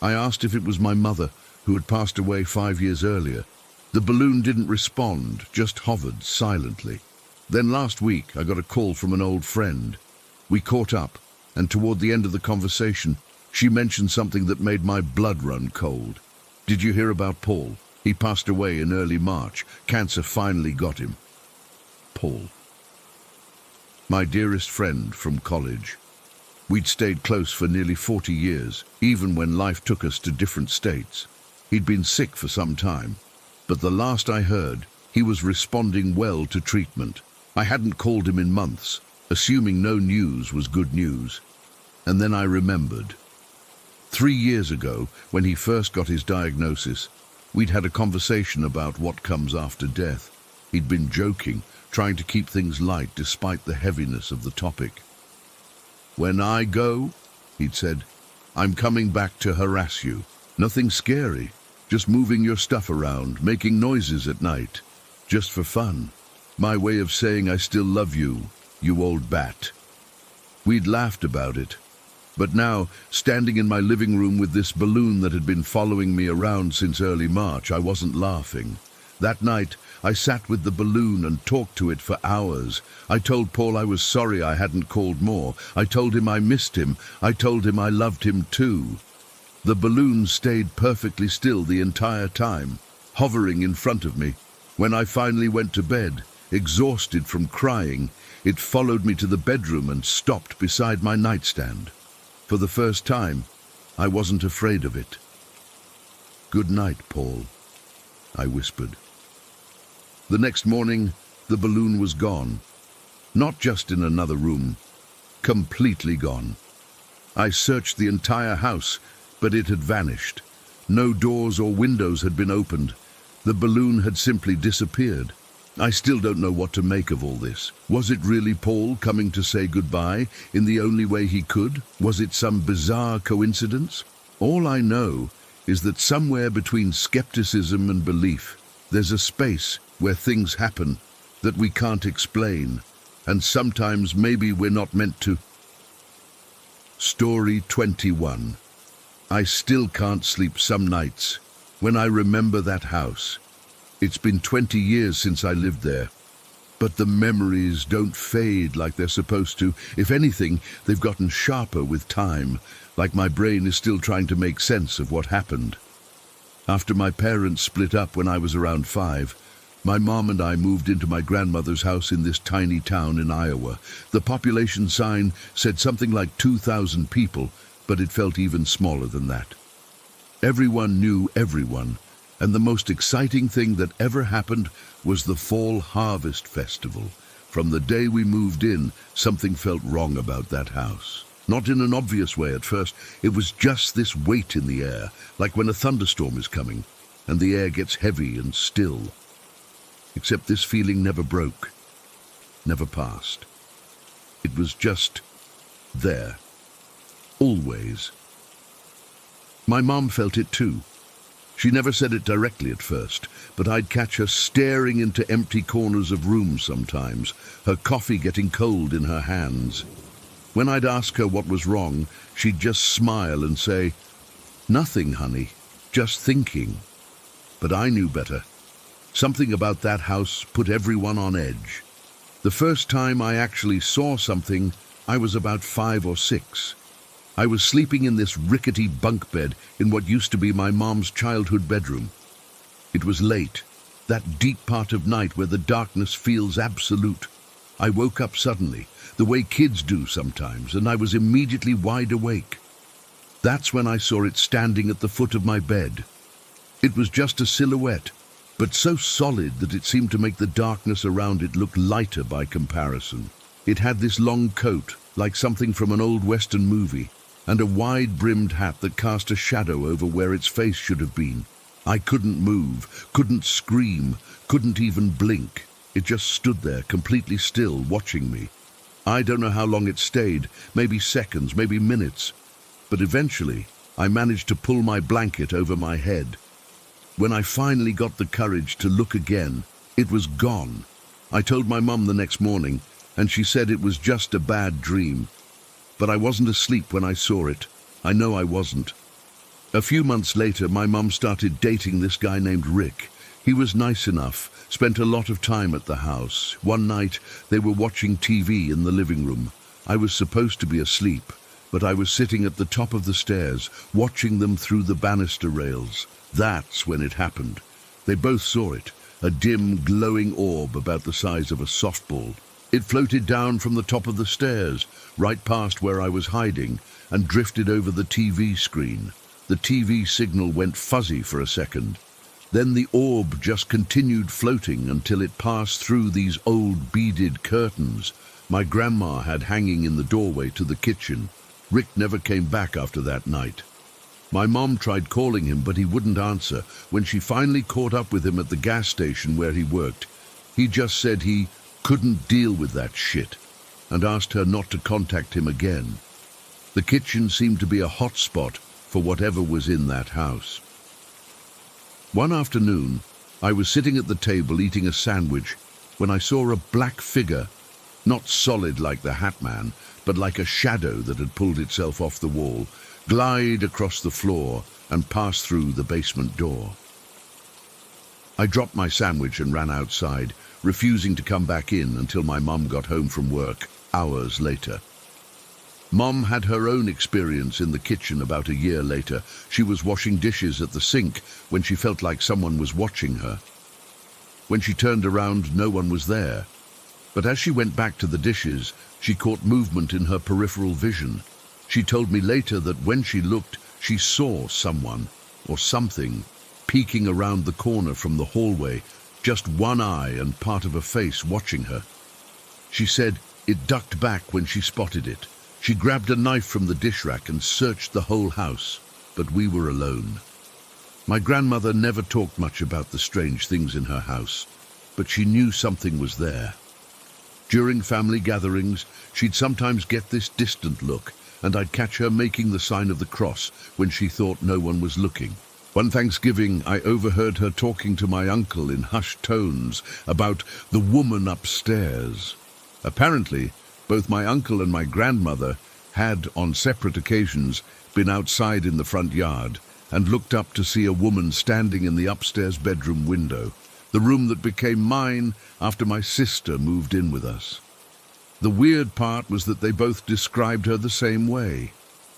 I asked if it was my mother, who had passed away 5 years earlier. The balloon didn't respond, just hovered silently. Then last week, I got a call from an old friend. We caught up, and toward the end of the conversation, she mentioned something that made my blood run cold. Did you hear about Paul? He passed away in early March. Cancer finally got him. Paul. My dearest friend from college. We'd stayed close for nearly 40 years, even when life took us to different states. He'd been sick for some time, but the last I heard, he was responding well to treatment. I hadn't called him in months, assuming no news was good news. And then I remembered. 3 years ago, when he first got his diagnosis, we'd had a conversation about what comes after death. He'd been joking, trying to keep things light despite the heaviness of the topic. "When I go," he'd said, "I'm coming back to harass you. Nothing scary, just moving your stuff around, making noises at night, just for fun. My way of saying I still love you, you old bat." We'd laughed about it. But now, standing in my living room with this balloon that had been following me around since early March, I wasn't laughing. That night, I sat with the balloon and talked to it for hours. I told Paul I was sorry I hadn't called more. I told him I missed him. I told him I loved him too. The balloon stayed perfectly still the entire time, hovering in front of me. When I finally went to bed, exhausted from crying, it followed me to the bedroom and stopped beside my nightstand. For the first time, I wasn't afraid of it. "Good night, Paul," I whispered. The next morning, the balloon was gone. Not just in another room, completely gone. I searched the entire house, but it had vanished. No doors or windows had been opened. The balloon had simply disappeared. I still don't know what to make of all this. Was it really Paul coming to say goodbye in the only way he could? Was it some bizarre coincidence? All I know is that somewhere between skepticism and belief, there's a space where things happen that we can't explain, and sometimes maybe we're not meant to. Story 21. I still can't sleep some nights when I remember that house. It's been 20 years since I lived there, but the memories don't fade like they're supposed to. If anything, they've gotten sharper with time, like my brain is still trying to make sense of what happened. After my parents split up when I was around 5, my mom and I moved into my grandmother's house in this tiny town in Iowa. The population sign said something like 2,000 people, but it felt even smaller than that. Everyone knew everyone, and the most exciting thing that ever happened was the Fall Harvest Festival. From the day we moved in, something felt wrong about that house. Not in an obvious way at first, it was just this weight in the air, like when a thunderstorm is coming, and the air gets heavy and still. Except this feeling never broke, never passed. It was just there, always. My mom felt it too. She never said it directly at first, but I'd catch her staring into empty corners of rooms sometimes, her coffee getting cold in her hands. When I'd ask her what was wrong, she'd just smile and say, "Nothing, honey, just thinking." But I knew better. Something about that house put everyone on edge. The first time I actually saw something, I was about 5 or 6. I was sleeping in this rickety bunk bed in what used to be my mom's childhood bedroom. It was late, that deep part of night where the darkness feels absolute. I woke up suddenly, the way kids do sometimes, and I was immediately wide awake. That's when I saw it standing at the foot of my bed. It was just a silhouette, but so solid that it seemed to make the darkness around it look lighter by comparison. It had this long coat, like something from an old Western movie, and a wide-brimmed hat that cast a shadow over where its face should have been. I couldn't move, couldn't scream, couldn't even blink. It just stood there, completely still, watching me. I don't know how long it stayed, maybe seconds, maybe minutes, but eventually I managed to pull my blanket over my head. When I finally got the courage to look again, it was gone. I told my mum the next morning, and she said it was just a bad dream. but I wasn't asleep when I saw it. I know I wasn't. A few months later, my mum started dating this guy named Rick. He was nice enough, spent a lot of time at the house. One night, they were watching TV in the living room. I was supposed to be asleep, but I was sitting at the top of the stairs, watching them through the banister rails. That's when it happened. They both saw it, a dim, glowing orb about the size of a softball. It floated down from the top of the stairs, right past where I was hiding, and drifted over the TV screen. The TV signal went fuzzy for a second. Then the orb just continued floating until it passed through these old beaded curtains my grandma had hanging in the doorway to the kitchen. Rick never came back after that night. My mom tried calling him, but he wouldn't answer. When she finally caught up with him at the gas station where he worked, he just said he couldn't deal with that shit and asked her not to contact him again. The kitchen seemed to be a hot spot for whatever was in that house. One afternoon, I was sitting at the table eating a sandwich when I saw a black figure, not solid like the Hat Man, but like a shadow that had pulled itself off the wall, glide across the floor and pass through the basement door. I dropped my sandwich and ran outside, refusing to come back in until my mum got home from work hours later. Mom had her own experience in the kitchen about a year later. She was washing dishes at the sink when she felt like someone was watching her. When she turned around, no one was there. But as she went back to the dishes, she caught movement in her peripheral vision. She told me later that when she looked, she saw someone or something peeking around the corner from the hallway, just one eye and part of a face watching her. She said it ducked back when she spotted it. She grabbed a knife from the dish rack and searched the whole house, but we were alone. My grandmother never talked much about the strange things in her house, but she knew something was there. During family gatherings, she'd sometimes get this distant look, and I'd catch her making the sign of the cross when she thought no one was looking. One Thanksgiving, I overheard her talking to my uncle in hushed tones about the woman upstairs. Apparently, both my uncle and my grandmother had, on separate occasions, been outside in the front yard and looked up to see a woman standing in the upstairs bedroom window, the room that became mine after my sister moved in with us. The weird part was that they both described her the same way,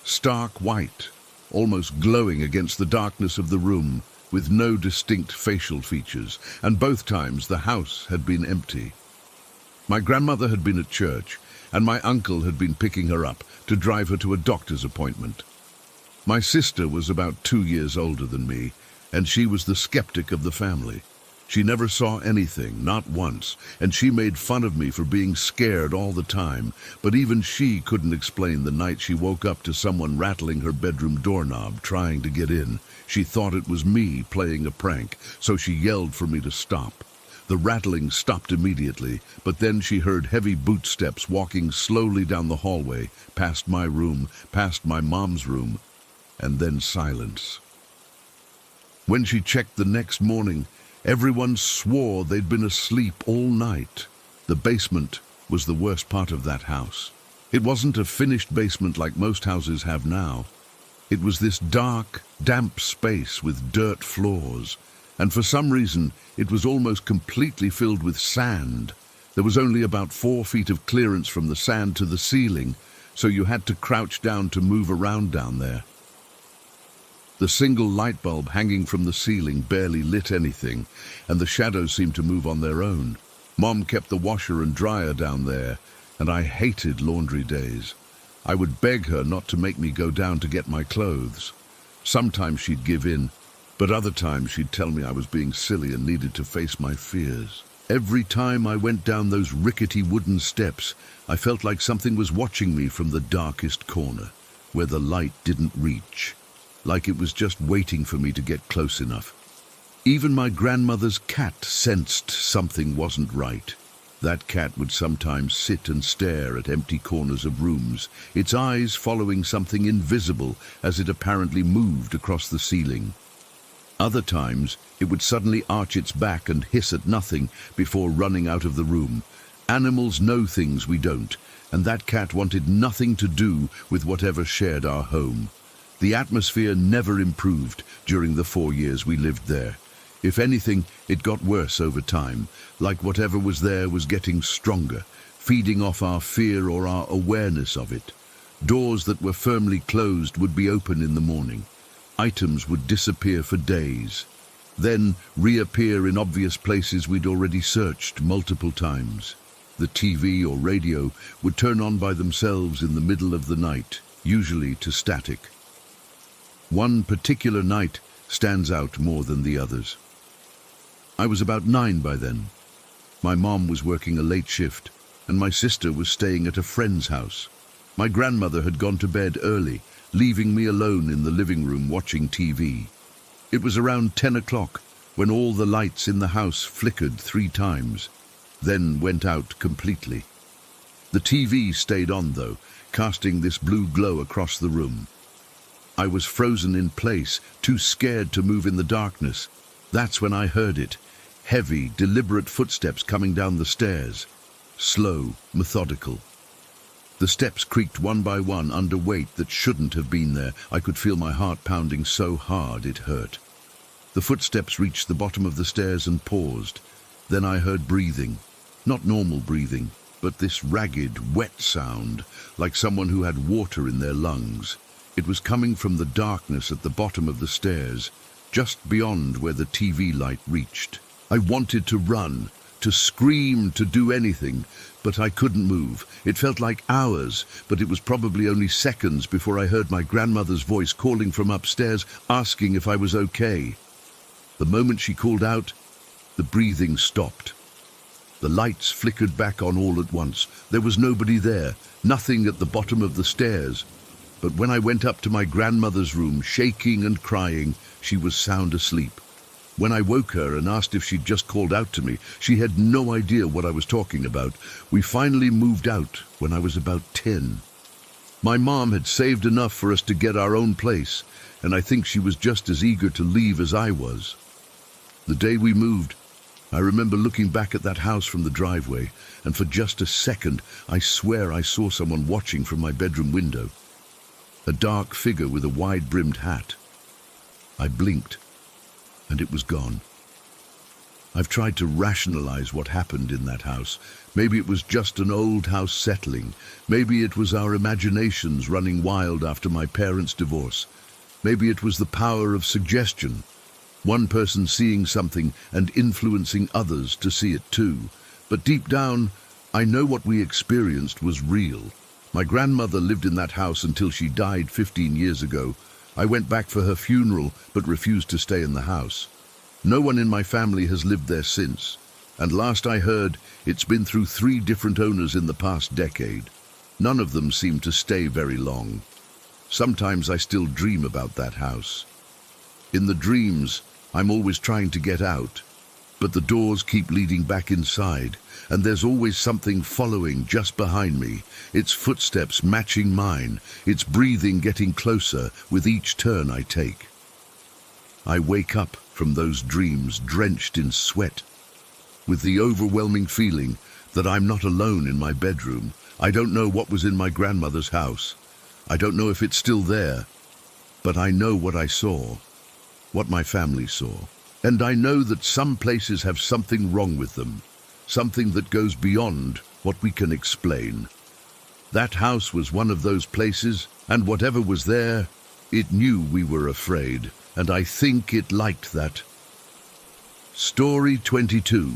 stark white, almost glowing against the darkness of the room, with no distinct facial features, and both times the house had been empty. My grandmother had been at church, and my uncle had been picking her up to drive her to a doctor's appointment. My sister was about 2 years older than me, and she was the skeptic of the family. She never saw anything, not once, and she made fun of me for being scared all the time, but even she couldn't explain the night she woke up to someone rattling her bedroom doorknob trying to get in. She thought it was me playing a prank, so she yelled for me to stop. The rattling stopped immediately, but then she heard heavy boot steps walking slowly down the hallway, past my room, past my mom's room, and then silence. When she checked the next morning, everyone swore they'd been asleep all night. The basement was the worst part of that house. It wasn't a finished basement like most houses have now. It was this dark, damp space with dirt floors, and for some reason it was almost completely filled with sand. There was only about 4 feet of clearance from the sand to the ceiling, so you had to crouch down to move around down there. The single light bulb hanging from the ceiling barely lit anything, and the shadows seemed to move on their own. Mom kept the washer and dryer down there, and I hated laundry days. I would beg her not to make me go down to get my clothes. Sometimes she'd give in, but other times she'd tell me I was being silly and needed to face my fears. Every time I went down those rickety wooden steps, I felt like something was watching me from the darkest corner, where the light didn't reach, like it was just waiting for me to get close enough. Even my grandmother's cat sensed something wasn't right. That cat would sometimes sit and stare at empty corners of rooms, its eyes following something invisible as it apparently moved across the ceiling. Other times, it would suddenly arch its back and hiss at nothing before running out of the room. Animals know things we don't, and that cat wanted nothing to do with whatever shared our home. The atmosphere never improved during the 4 years we lived there. If anything, it got worse over time, like whatever was there was getting stronger, feeding off our fear or our awareness of it. Doors that were firmly closed would be open in the morning. Items would disappear for days, then reappear in obvious places we'd already searched multiple times. The TV or radio would turn on by themselves in the middle of the night, usually to static. One particular night stands out more than the others. I was about 9 by then. My mom was working a late shift, and my sister was staying at a friend's house. My grandmother had gone to bed early, leaving me alone in the living room watching TV. It was around 10 o'clock when all the lights in the house flickered 3 times, then went out completely. The TV stayed on though, casting this blue glow across the room. I was frozen in place, too scared to move in the darkness. That's when I heard it. Heavy, deliberate footsteps coming down the stairs. Slow, methodical. The steps creaked one by one under weight that shouldn't have been there. I could feel my heart pounding so hard it hurt. The footsteps reached the bottom of the stairs and paused. Then I heard breathing. Not normal breathing, but this ragged, wet sound, like someone who had water in their lungs. It was coming from the darkness at the bottom of the stairs, just beyond where the TV light reached. I wanted to run, to scream, to do anything, but I couldn't move. It felt like hours, but it was probably only seconds before I heard my grandmother's voice calling from upstairs, asking if I was okay. The moment she called out, the breathing stopped. The lights flickered back on all at once. There was nobody there, nothing at the bottom of the stairs. But when I went up to my grandmother's room, shaking and crying, she was sound asleep. When I woke her and asked if she'd just called out to me, she had no idea what I was talking about. We finally moved out when I was about 10. My mom had saved enough for us to get our own place, and I think she was just as eager to leave as I was. The day we moved, I remember looking back at that house from the driveway, and for just a second, I swear I saw someone watching from my bedroom window. A dark figure with a wide-brimmed hat. I blinked, and it was gone. I've tried to rationalize what happened in that house. Maybe it was just an old house settling. Maybe it was our imaginations running wild after my parents' divorce. Maybe it was the power of suggestion. One person seeing something and influencing others to see it too. But deep down, I know what we experienced was real. My grandmother lived in that house until she died 15 years ago. I went back for her funeral, but refused to stay in the house. No one in my family has lived there since, and last I heard, it's been through 3 different owners in the past decade. None of them seem to stay very long. Sometimes I still dream about that house. In the dreams, I'm always trying to get out, but the doors keep leading back inside, and there's always something following just behind me, its footsteps matching mine, its breathing getting closer with each turn I take. I wake up from those dreams drenched in sweat, with the overwhelming feeling that I'm not alone in my bedroom. I don't know what was in my grandmother's house. I don't know if it's still there, but I know what I saw, what my family saw. And I know that some places have something wrong with them, something that goes beyond what we can explain. That house was one of those places, and whatever was there, it knew we were afraid, and I think it liked that. Story 22.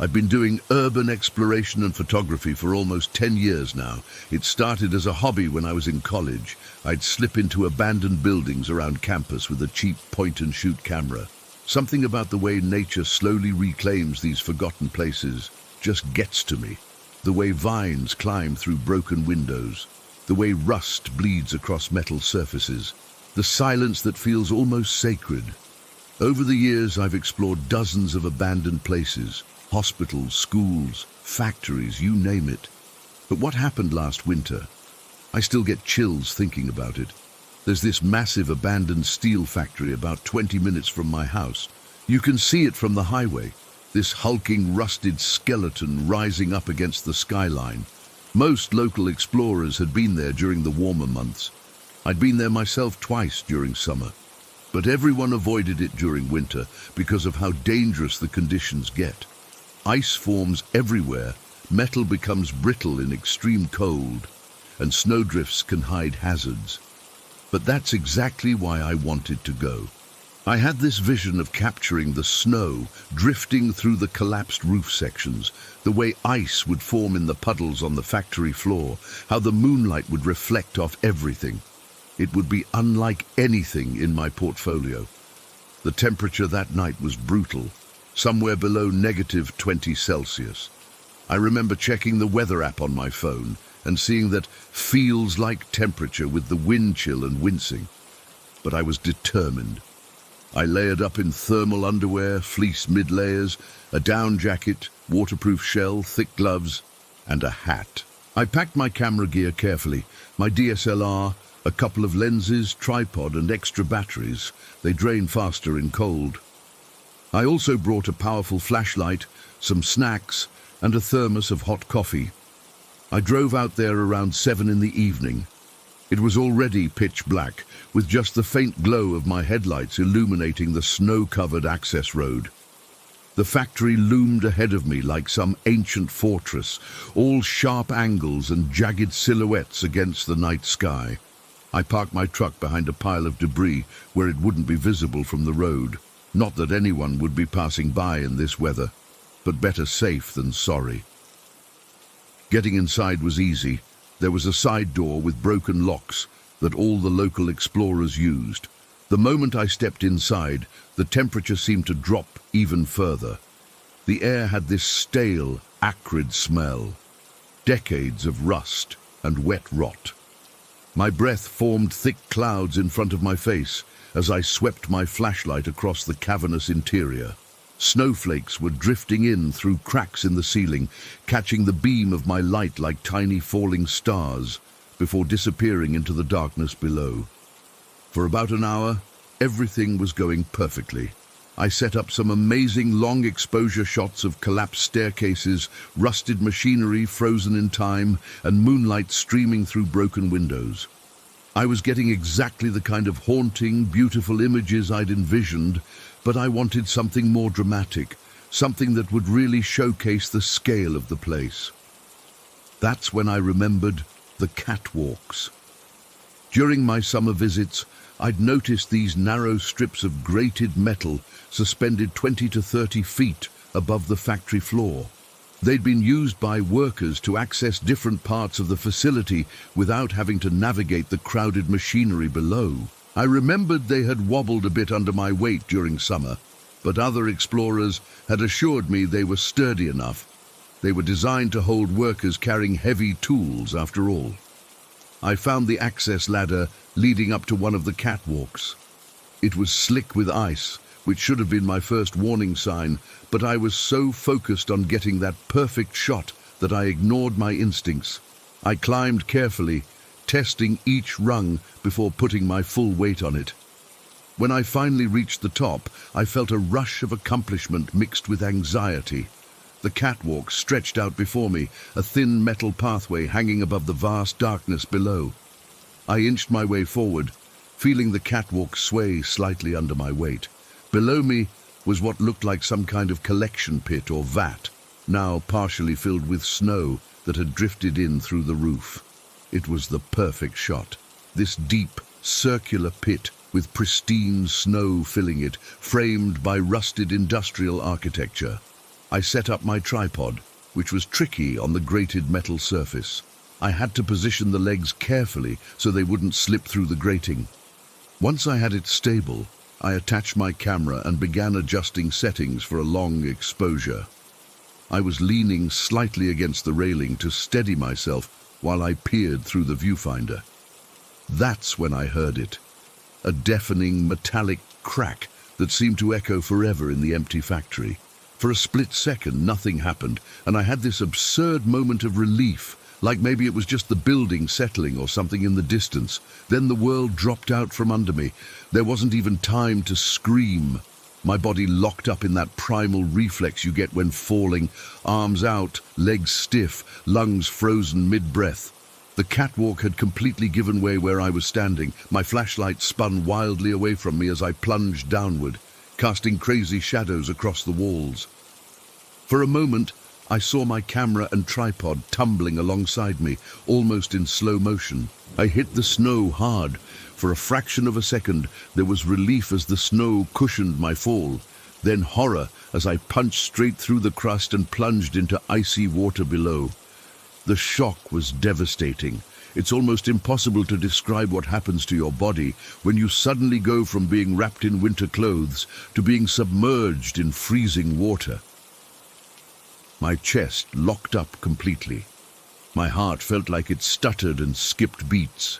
I've been doing urban exploration and photography for almost 10 years now. It started as a hobby when I was in college. I'd slip into abandoned buildings around campus with a cheap point-and-shoot camera. Something about the way nature slowly reclaims these forgotten places just gets to me. The way vines climb through broken windows, the way rust bleeds across metal surfaces, the silence that feels almost sacred. Over the years, I've explored dozens of abandoned places, hospitals, schools, factories, you name it. But what happened last winter? I still get chills thinking about it. There's this massive abandoned steel factory about 20 minutes from my house. You can see it from the highway, this hulking, rusted skeleton rising up against the skyline. Most local explorers had been there during the warmer months. I'd been there myself twice during summer, but everyone avoided it during winter because of how dangerous the conditions get. Ice forms everywhere, metal becomes brittle in extreme cold, and snowdrifts can hide hazards. But that's exactly why I wanted to go. I had this vision of capturing the snow drifting through the collapsed roof sections, the way ice would form in the puddles on the factory floor, how the moonlight would reflect off everything. It would be unlike anything in my portfolio. The temperature that night was brutal, somewhere below -20 Celsius. I remember checking the weather app on my phone and seeing that feels like temperature with the wind chill and wincing. But I was determined. I layered up in thermal underwear, fleece mid-layers, a down jacket, waterproof shell, thick gloves, and a hat. I packed my camera gear carefully, my DSLR, a couple of lenses, tripod, and extra batteries. They drain faster in cold. I also brought a powerful flashlight, some snacks, and a thermos of hot coffee. I drove out there around 7 in the evening. It was already pitch black, with just the faint glow of my headlights illuminating the snow-covered access road. The factory loomed ahead of me like some ancient fortress, all sharp angles and jagged silhouettes against the night sky. I parked my truck behind a pile of debris where it wouldn't be visible from the road. Not that anyone would be passing by in this weather, but better safe than sorry. Getting inside was easy. There was a side door with broken locks that all the local explorers used. The moment I stepped inside, the temperature seemed to drop even further. The air had this stale, acrid smell. Decades of rust and wet rot. My breath formed thick clouds in front of my face as I swept my flashlight across the cavernous interior. Snowflakes were drifting in through cracks in the ceiling, catching the beam of my light like tiny falling stars, before disappearing into the darkness below. For about an hour, everything was going perfectly. I set up some amazing long exposure shots of collapsed staircases, rusted machinery frozen in time, and moonlight streaming through broken windows. I was getting exactly the kind of haunting, beautiful images I'd envisioned, but I wanted something more dramatic, something that would really showcase the scale of the place. That's when I remembered the catwalks. During my summer visits, I'd noticed these narrow strips of grated metal suspended 20 to 30 feet above the factory floor. They'd been used by workers to access different parts of the facility without having to navigate the crowded machinery below. I remembered they had wobbled a bit under my weight during summer, but other explorers had assured me they were sturdy enough. They were designed to hold workers carrying heavy tools, after all. I found the access ladder leading up to one of the catwalks. It was slick with ice, which should have been my first warning sign, but I was so focused on getting that perfect shot that I ignored my instincts. I climbed carefully, testing each rung before putting my full weight on it. When I finally reached the top, I felt a rush of accomplishment mixed with anxiety. The catwalk stretched out before me, a thin metal pathway hanging above the vast darkness below. I inched my way forward, feeling the catwalk sway slightly under my weight. Below me was what looked like some kind of collection pit or vat, now partially filled with snow that had drifted in through the roof. It was the perfect shot. This deep, circular pit with pristine snow filling it, framed by rusted industrial architecture. I set up my tripod, which was tricky on the grated metal surface. I had to position the legs carefully so they wouldn't slip through the grating. Once I had it stable, I attached my camera and began adjusting settings for a long exposure. I was leaning slightly against the railing to steady myself while I peered through the viewfinder. That's when I heard it. A deafening metallic crack that seemed to echo forever in the empty factory. For a split second, nothing happened, and I had this absurd moment of relief, like maybe it was just the building settling or something in the distance. Then the world dropped out from under me. There wasn't even time to scream. My body locked up in that primal reflex you get when falling, arms out, legs stiff, lungs frozen mid-breath. The catwalk had completely given way where I was standing. My flashlight spun wildly away from me as I plunged downward, casting crazy shadows across the walls. For a moment, I saw my camera and tripod tumbling alongside me, almost in slow motion. I hit the snow hard. For a fraction of a second, there was relief as the snow cushioned my fall, then horror as I punched straight through the crust and plunged into icy water below. The shock was devastating. It's almost impossible to describe what happens to your body when you suddenly go from being wrapped in winter clothes to being submerged in freezing water. My chest locked up completely. My heart felt like it stuttered and skipped beats.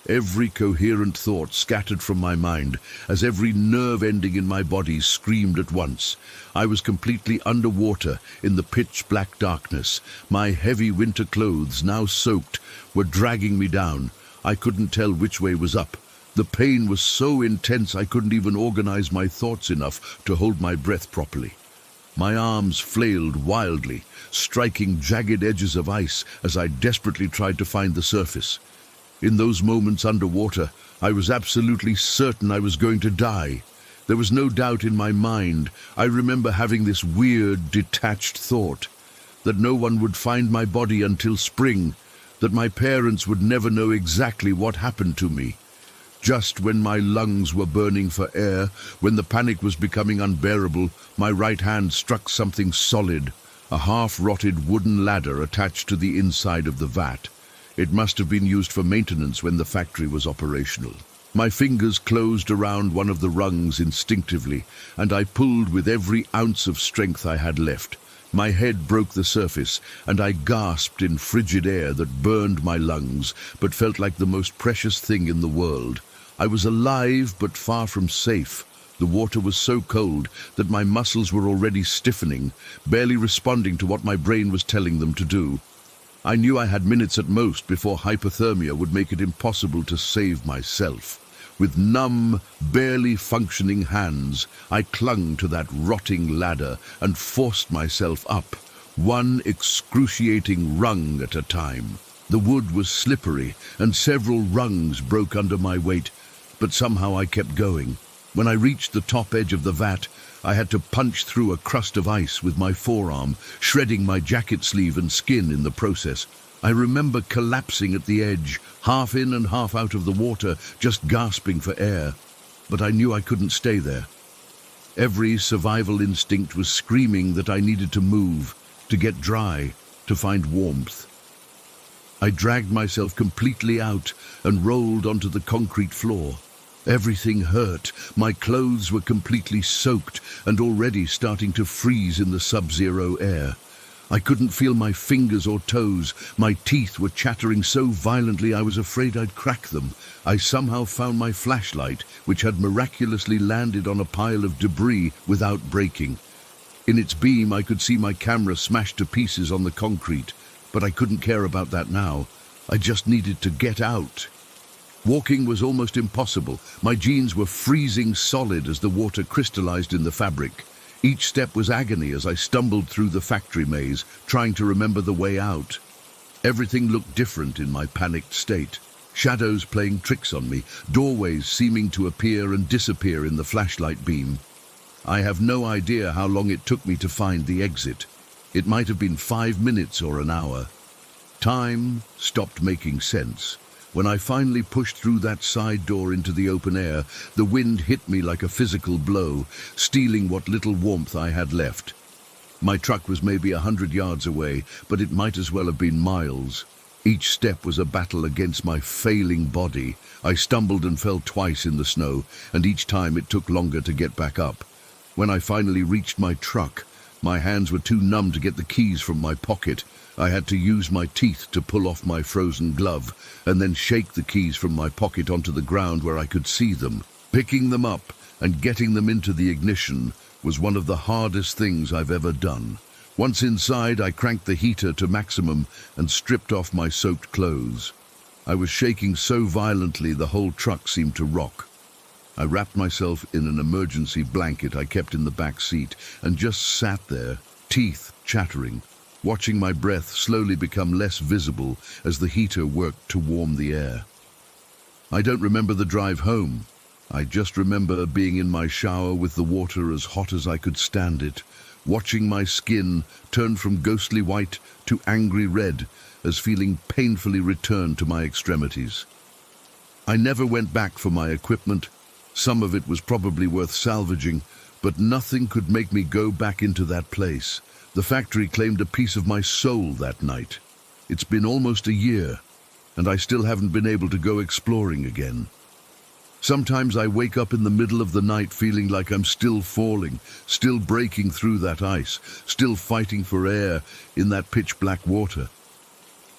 Every coherent thought scattered from my mind as every nerve ending in my body screamed at once. I was completely underwater in the pitch-black darkness. My heavy winter clothes, now soaked, were dragging me down. I couldn't tell which way was up. The pain was so intense I couldn't even organize my thoughts enough to hold my breath properly. My arms flailed wildly, striking jagged edges of ice as I desperately tried to find the surface. In those moments underwater, I was absolutely certain I was going to die. There was no doubt in my mind. I remember having this weird, detached thought that no one would find my body until spring, that my parents would never know exactly what happened to me. Just when my lungs were burning for air, when the panic was becoming unbearable, my right hand struck something solid, a half-rotted wooden ladder attached to the inside of the vat. It must have been used for maintenance when the factory was operational. My fingers closed around one of the rungs instinctively, and I pulled with every ounce of strength I had left. My head broke the surface, and I gasped in frigid air that burned my lungs, but felt like the most precious thing in the world. I was alive, but far from safe. The water was so cold that my muscles were already stiffening, barely responding to what my brain was telling them to do. I knew I had minutes at most before hypothermia would make it impossible to save myself. With numb, barely functioning hands, I clung to that rotting ladder and forced myself up, one excruciating rung at a time. The wood was slippery, and several rungs broke under my weight, but somehow I kept going. When I reached the top edge of the vat, I had to punch through a crust of ice with my forearm, shredding my jacket sleeve and skin in the process. I remember collapsing at the edge, half in and half out of the water, just gasping for air. But I knew I couldn't stay there. Every survival instinct was screaming that I needed to move, to get dry, to find warmth. I dragged myself completely out and rolled onto the concrete floor. Everything hurt. My clothes were completely soaked and already starting to freeze in the sub-zero air. I couldn't feel my fingers or toes. My teeth were chattering so violently I was afraid I'd crack them. I somehow found my flashlight, which had miraculously landed on a pile of debris without breaking. In its beam, I could see my camera smashed to pieces on the concrete, but I couldn't care about that now. I just needed to get out. Walking was almost impossible. My jeans were freezing solid as the water crystallized in the fabric. Each step was agony as I stumbled through the factory maze, trying to remember the way out. Everything looked different in my panicked state. Shadows playing tricks on me, doorways seeming to appear and disappear in the flashlight beam. I have no idea how long it took me to find the exit. It might have been 5 minutes or an hour. Time stopped making sense. When I finally pushed through that side door into the open air, the wind hit me like a physical blow, stealing what little warmth I had left. My truck was maybe 100 yards away, but it might as well have been miles. Each step was a battle against my failing body. I stumbled and fell twice in the snow, and each time it took longer to get back up. When I finally reached my truck, my hands were too numb to get the keys from my pocket. I had to use my teeth to pull off my frozen glove and then shake the keys from my pocket onto the ground where I could see them. Picking them up and getting them into the ignition was one of the hardest things I've ever done. Once inside, I cranked the heater to maximum and stripped off my soaked clothes. I was shaking so violently the whole truck seemed to rock. I wrapped myself in an emergency blanket I kept in the back seat and just sat there, teeth chattering, watching my breath slowly become less visible as the heater worked to warm the air. I don't remember the drive home. I just remember being in my shower with the water as hot as I could stand it, watching my skin turn from ghostly white to angry red as feeling painfully returned to my extremities. I never went back for my equipment. Some of it was probably worth salvaging, but nothing could make me go back into that place. The factory claimed a piece of my soul that night. It's been almost a year, and I still haven't been able to go exploring again. Sometimes I wake up in the middle of the night feeling like I'm still falling, still breaking through that ice, still fighting for air in that pitch-black water.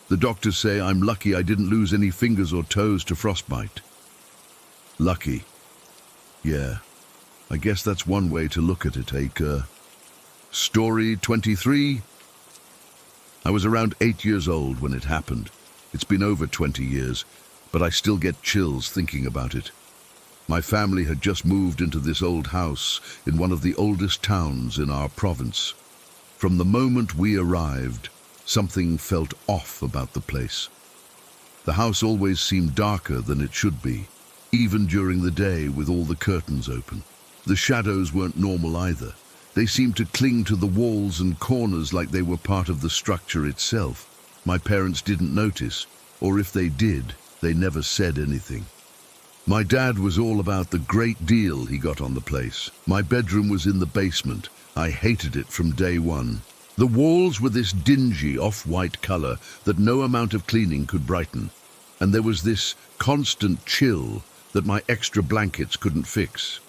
The doctors say I'm lucky I didn't lose any fingers or toes to frostbite. Lucky. Yeah, I guess that's one way to look at it, Kerr. Story 23. I was around 8 years old when it happened. It's been over 20 years, but I still get chills thinking about it. My family had just moved into this old house in one of the oldest towns in our province. From the moment we arrived, something felt off about the place. The house always seemed darker than it should be, even during the day with all the curtains open. The shadows weren't normal either. They seemed to cling to the walls and corners like they were part of the structure itself. My parents didn't notice, or if they did, they never said anything. My dad was all about the great deal he got on the place. My bedroom was in the basement. I hated it from day one. The walls were this dingy off-white color that no amount of cleaning could brighten, and there was this constant chill that my extra blankets couldn't fix.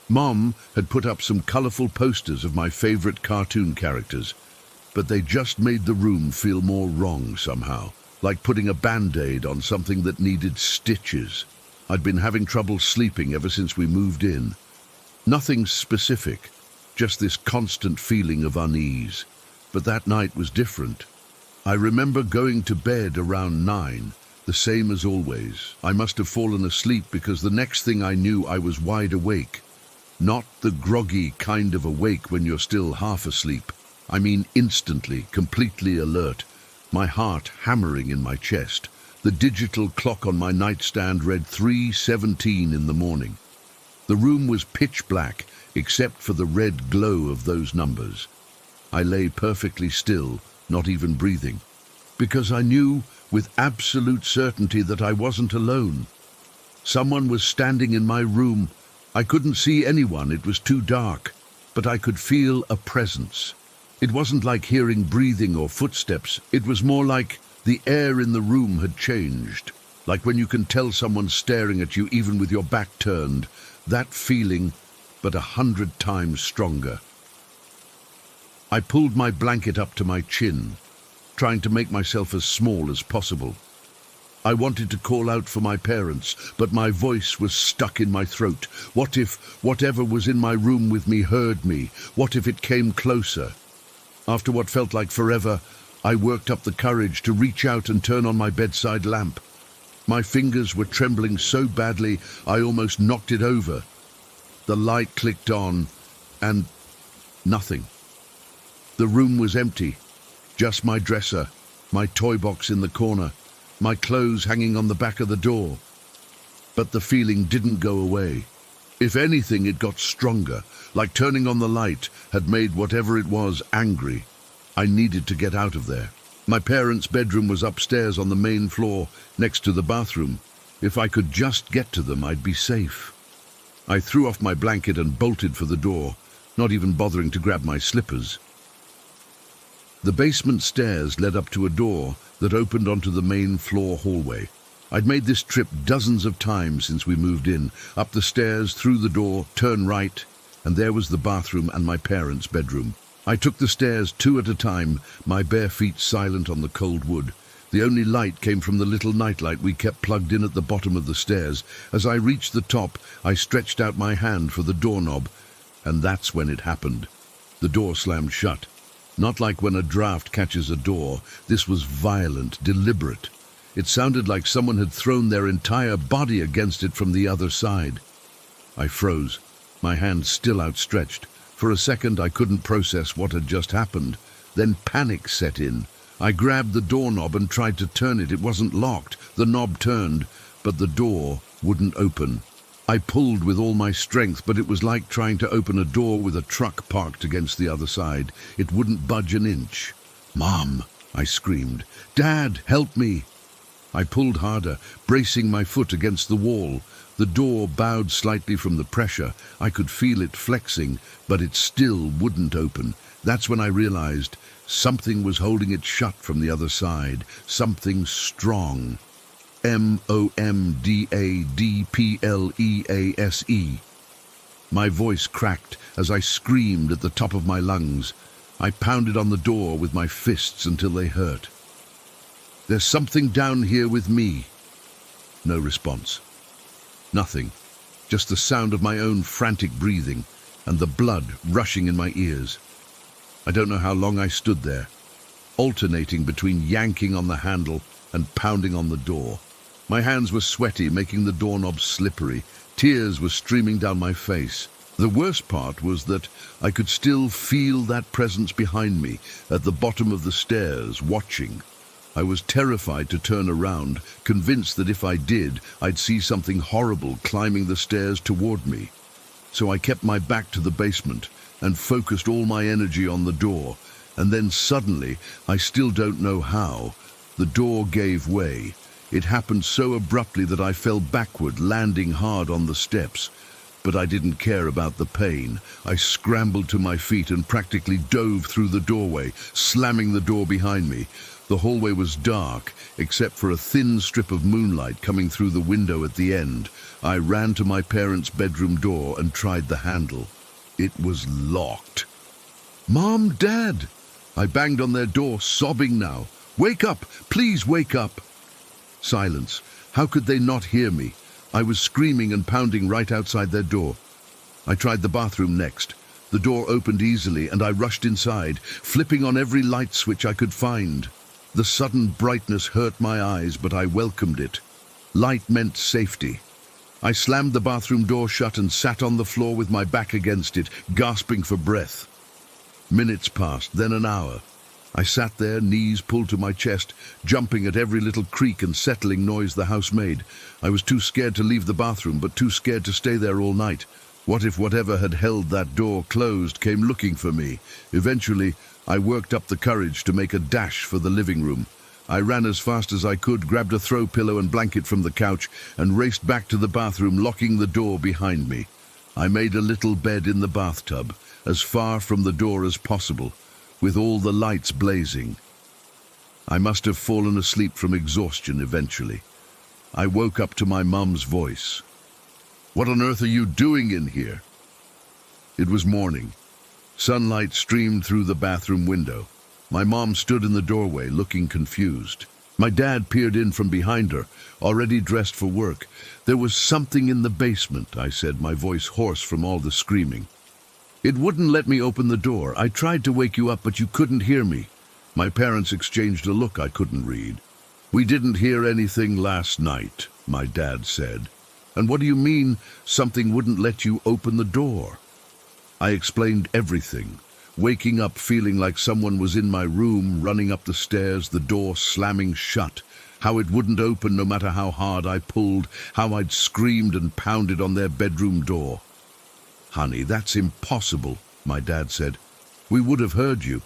Mom had put up some colorful posters of my favorite cartoon characters, but they just made the room feel more wrong somehow, like putting a band-aid on something that needed stitches. I'd been having trouble sleeping ever since we moved in. Nothing specific, just this constant feeling of unease. But that night was different. I remember going to bed around 9, the same as always. I must have fallen asleep because the next thing I knew I was wide awake. Not the groggy kind of awake when you're still half asleep. I mean instantly, completely alert, my heart hammering in my chest. The digital clock on my nightstand read 3:17 in the morning. The room was pitch black, except for the red glow of those numbers. I lay perfectly still, not even breathing, because I knew with absolute certainty that I wasn't alone. Someone was standing in my room. I couldn't see anyone, it was too dark, but I could feel a presence. It wasn't like hearing breathing or footsteps, it was more like the air in the room had changed, like when you can tell someone's staring at you even with your back turned. That feeling, but 100 times stronger. I pulled my blanket up to my chin, trying to make myself as small as possible. I wanted to call out for my parents, but my voice was stuck in my throat. What if whatever was in my room with me heard me? What if it came closer? After what felt like forever, I worked up the courage to reach out and turn on my bedside lamp. My fingers were trembling so badly I almost knocked it over. The light clicked on, and nothing. The room was empty. Just my dresser, my toy box in the corner, my clothes hanging on the back of the door. But the feeling didn't go away. If anything, it got stronger, like turning on the light had made whatever it was angry. I needed to get out of there. My parents' bedroom was upstairs on the main floor, next to the bathroom. If I could just get to them, I'd be safe. I threw off my blanket and bolted for the door, not even bothering to grab my slippers. The basement stairs led up to a door that opened onto the main floor hallway. I'd made this trip dozens of times since we moved in. Up the stairs, through the door, turn right, and there was the bathroom and my parents' bedroom. I took the stairs 2 at a time, my bare feet silent on the cold wood. The only light came from the little nightlight we kept plugged in at the bottom of the stairs. As I reached the top, I stretched out my hand for the doorknob, and that's when it happened. The door slammed shut. Not like when a draft catches a door. This was violent, deliberate. It sounded like someone had thrown their entire body against it from the other side. I froze, my hand still outstretched. For a second I couldn't process what had just happened. Then panic set in. I grabbed the doorknob and tried to turn it. It wasn't locked. The knob turned, but the door wouldn't open. I pulled with all my strength, but it was like trying to open a door with a truck parked against the other side. It wouldn't budge an inch. "Mom!" I screamed. "Dad, help me!" I pulled harder, bracing my foot against the wall. The door bowed slightly from the pressure. I could feel it flexing, but it still wouldn't open. That's when I realized something was holding it shut from the other side. Something strong. MOMDADPLEASE. My voice cracked as I screamed at the top of my lungs. I pounded on the door with my fists until they hurt. "There's something down here with me." No response. Nothing. Just the sound of my own frantic breathing and the blood rushing in my ears. I don't know how long I stood there, alternating between yanking on the handle and pounding on the door. My hands were sweaty, making the doorknob slippery. Tears were streaming down my face. The worst part was that I could still feel that presence behind me, at the bottom of the stairs, watching. I was terrified to turn around, convinced that if I did, I'd see something horrible climbing the stairs toward me. So I kept my back to the basement and focused all my energy on the door. And then suddenly, I still don't know how, the door gave way. It happened so abruptly that I fell backward, landing hard on the steps. But I didn't care about the pain. I scrambled to my feet and practically dove through the doorway, slamming the door behind me. The hallway was dark, except for a thin strip of moonlight coming through the window at the end. I ran to my parents' bedroom door and tried the handle. It was locked. "Mom, Dad!" I banged on their door, sobbing now. "Wake up! Please wake up!" Silence. How could they not hear me? I was screaming and pounding right outside their door. I tried the bathroom next. The door opened easily and I rushed inside, flipping on every light switch I could find. The sudden brightness hurt my eyes, but I welcomed it. Light meant safety. I slammed the bathroom door shut and sat on the floor with my back against it, gasping for breath. Minutes passed, then an hour. I sat there, knees pulled to my chest, jumping at every little creak and settling noise the house made. I was too scared to leave the bathroom, but too scared to stay there all night. What if whatever had held that door closed came looking for me? Eventually, I worked up the courage to make a dash for the living room. I ran as fast as I could, grabbed a throw pillow and blanket from the couch, and raced back to the bathroom, locking the door behind me. I made a little bed in the bathtub, as far from the door as possible, with all the lights blazing. I must have fallen asleep from exhaustion eventually. I woke up to my mum's voice. "What on earth are you doing in here?" It was morning. Sunlight streamed through the bathroom window. My mom stood in the doorway, looking confused. My dad peered in from behind her, already dressed for work. "There was something in the basement," I said, my voice hoarse from all the screaming. "It wouldn't let me open the door. I tried to wake you up, but you couldn't hear me." My parents exchanged a look I couldn't read. "We didn't hear anything last night," my dad said. "And what do you mean, something wouldn't let you open the door?" I explained everything, waking up feeling like someone was in my room, running up the stairs, the door slamming shut, how it wouldn't open no matter how hard I pulled, how I'd screamed and pounded on their bedroom door. "Honey, that's impossible," my dad said. "We would have heard you.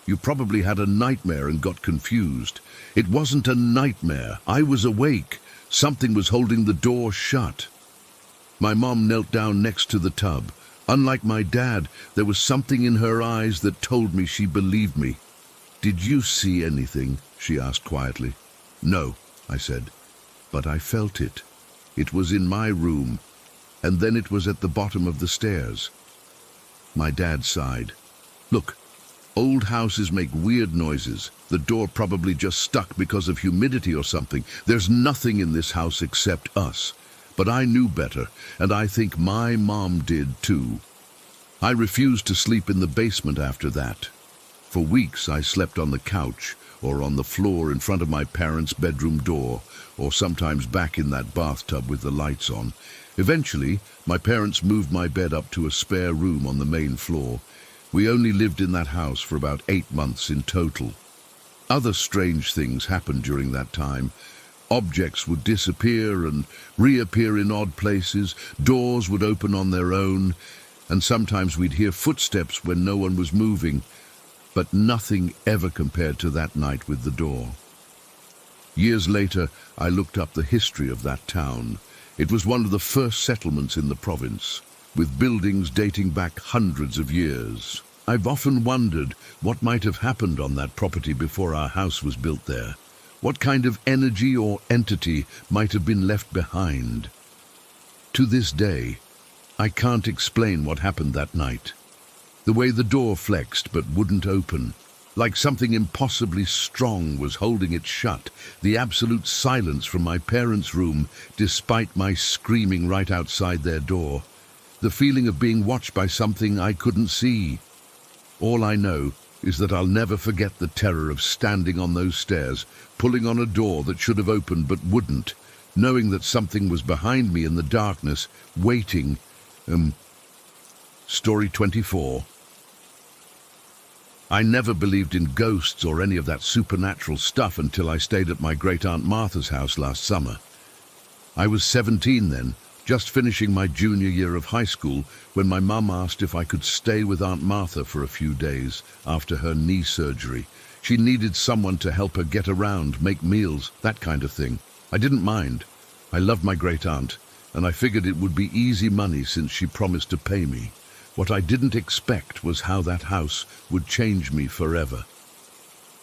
You probably had a nightmare and got confused." "It wasn't a nightmare. I was awake. Something was holding the door shut." My mom knelt down next to the tub. Unlike my dad, there was something in her eyes that told me she believed me. "Did you see anything?" she asked quietly. "No," I said, "but I felt it. It was in my room, and then it was at the bottom of the stairs." My dad sighed. "Look, old houses make weird noises. The door probably just stuck because of humidity or something. There's nothing in this house except us. But I knew better, and I think my mom did too." I refused to sleep in the basement after that. For weeks I slept on the couch, or on the floor in front of my parents' bedroom door, or sometimes back in that bathtub with the lights on. Eventually, my parents moved my bed up to a spare room on the main floor. We only lived in that house for about 8 months in total. Other strange things happened during that time. Objects would disappear and reappear in odd places, doors would open on their own, and sometimes we'd hear footsteps when no one was moving, but nothing ever compared to that night with the door. Years later, I looked up the history of that town. It was one of the first settlements in the province, with buildings dating back hundreds of years. I've often wondered what might have happened on that property before our house was built there. What kind of energy or entity might have been left behind? To this day, I can't explain what happened that night. The way the door flexed but wouldn't open, like something impossibly strong was holding it shut, the absolute silence from my parents' room despite my screaming right outside their door, the feeling of being watched by something I couldn't see. All I know is that I'll never forget the terror of standing on those stairs, pulling on a door that should have opened but wouldn't, knowing that something was behind me in the darkness, waiting. Story 24. I never believed in ghosts or any of that supernatural stuff until I stayed at my great-aunt Martha's house last summer. I was 17 then, just finishing my junior year of high school, when my mum asked if I could stay with Aunt Martha for a few days after her knee surgery. She needed someone to help her get around, make meals, that kind of thing. I didn't mind. I loved my great-aunt, and I figured it would be easy money since she promised to pay me. What I didn't expect was how that house would change me forever.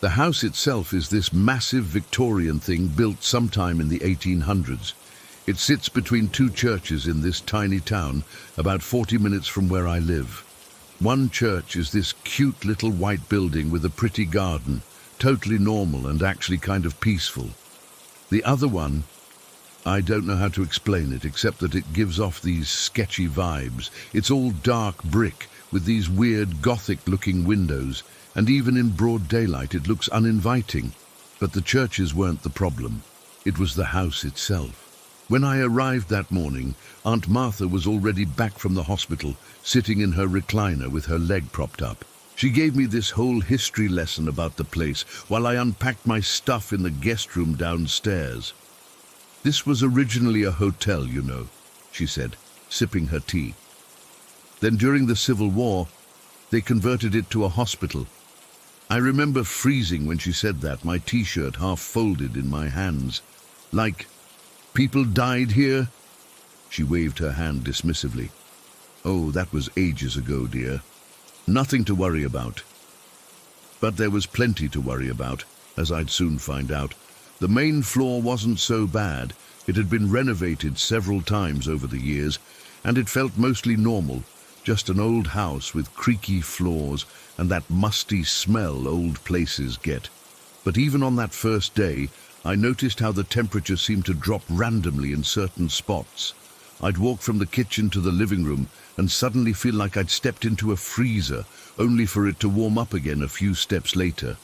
The house itself is this massive Victorian thing built sometime in the 1800s. It sits between two churches in this tiny town, about 40 minutes from where I live. One church is this cute little white building with a pretty garden, totally normal and actually kind of peaceful. The other one, I don't know how to explain it, except that it gives off these sketchy vibes. It's all dark brick with these weird Gothic-looking windows, and even in broad daylight it looks uninviting. But the churches weren't the problem. It was the house itself. When I arrived that morning, Aunt Martha was already back from the hospital, sitting in her recliner with her leg propped up. She gave me this whole history lesson about the place while I unpacked my stuff in the guest room downstairs. "This was originally a hotel, you know," she said, sipping her tea. "Then during the Civil War, they converted it to a hospital." I remember freezing when she said that, my t-shirt half folded in my hands. "Like, people died here?" She waved her hand dismissively. "Oh, that was ages ago, dear. Nothing to worry about." But there was plenty to worry about, as I'd soon find out. The main floor wasn't so bad. It had been renovated several times over the years, and it felt mostly normal, just an old house with creaky floors and that musty smell old places get. But even on that first day, I noticed how the temperature seemed to drop randomly in certain spots. I'd walk from the kitchen to the living room and suddenly feel like I'd stepped into a freezer, only for it to warm up again a few steps later.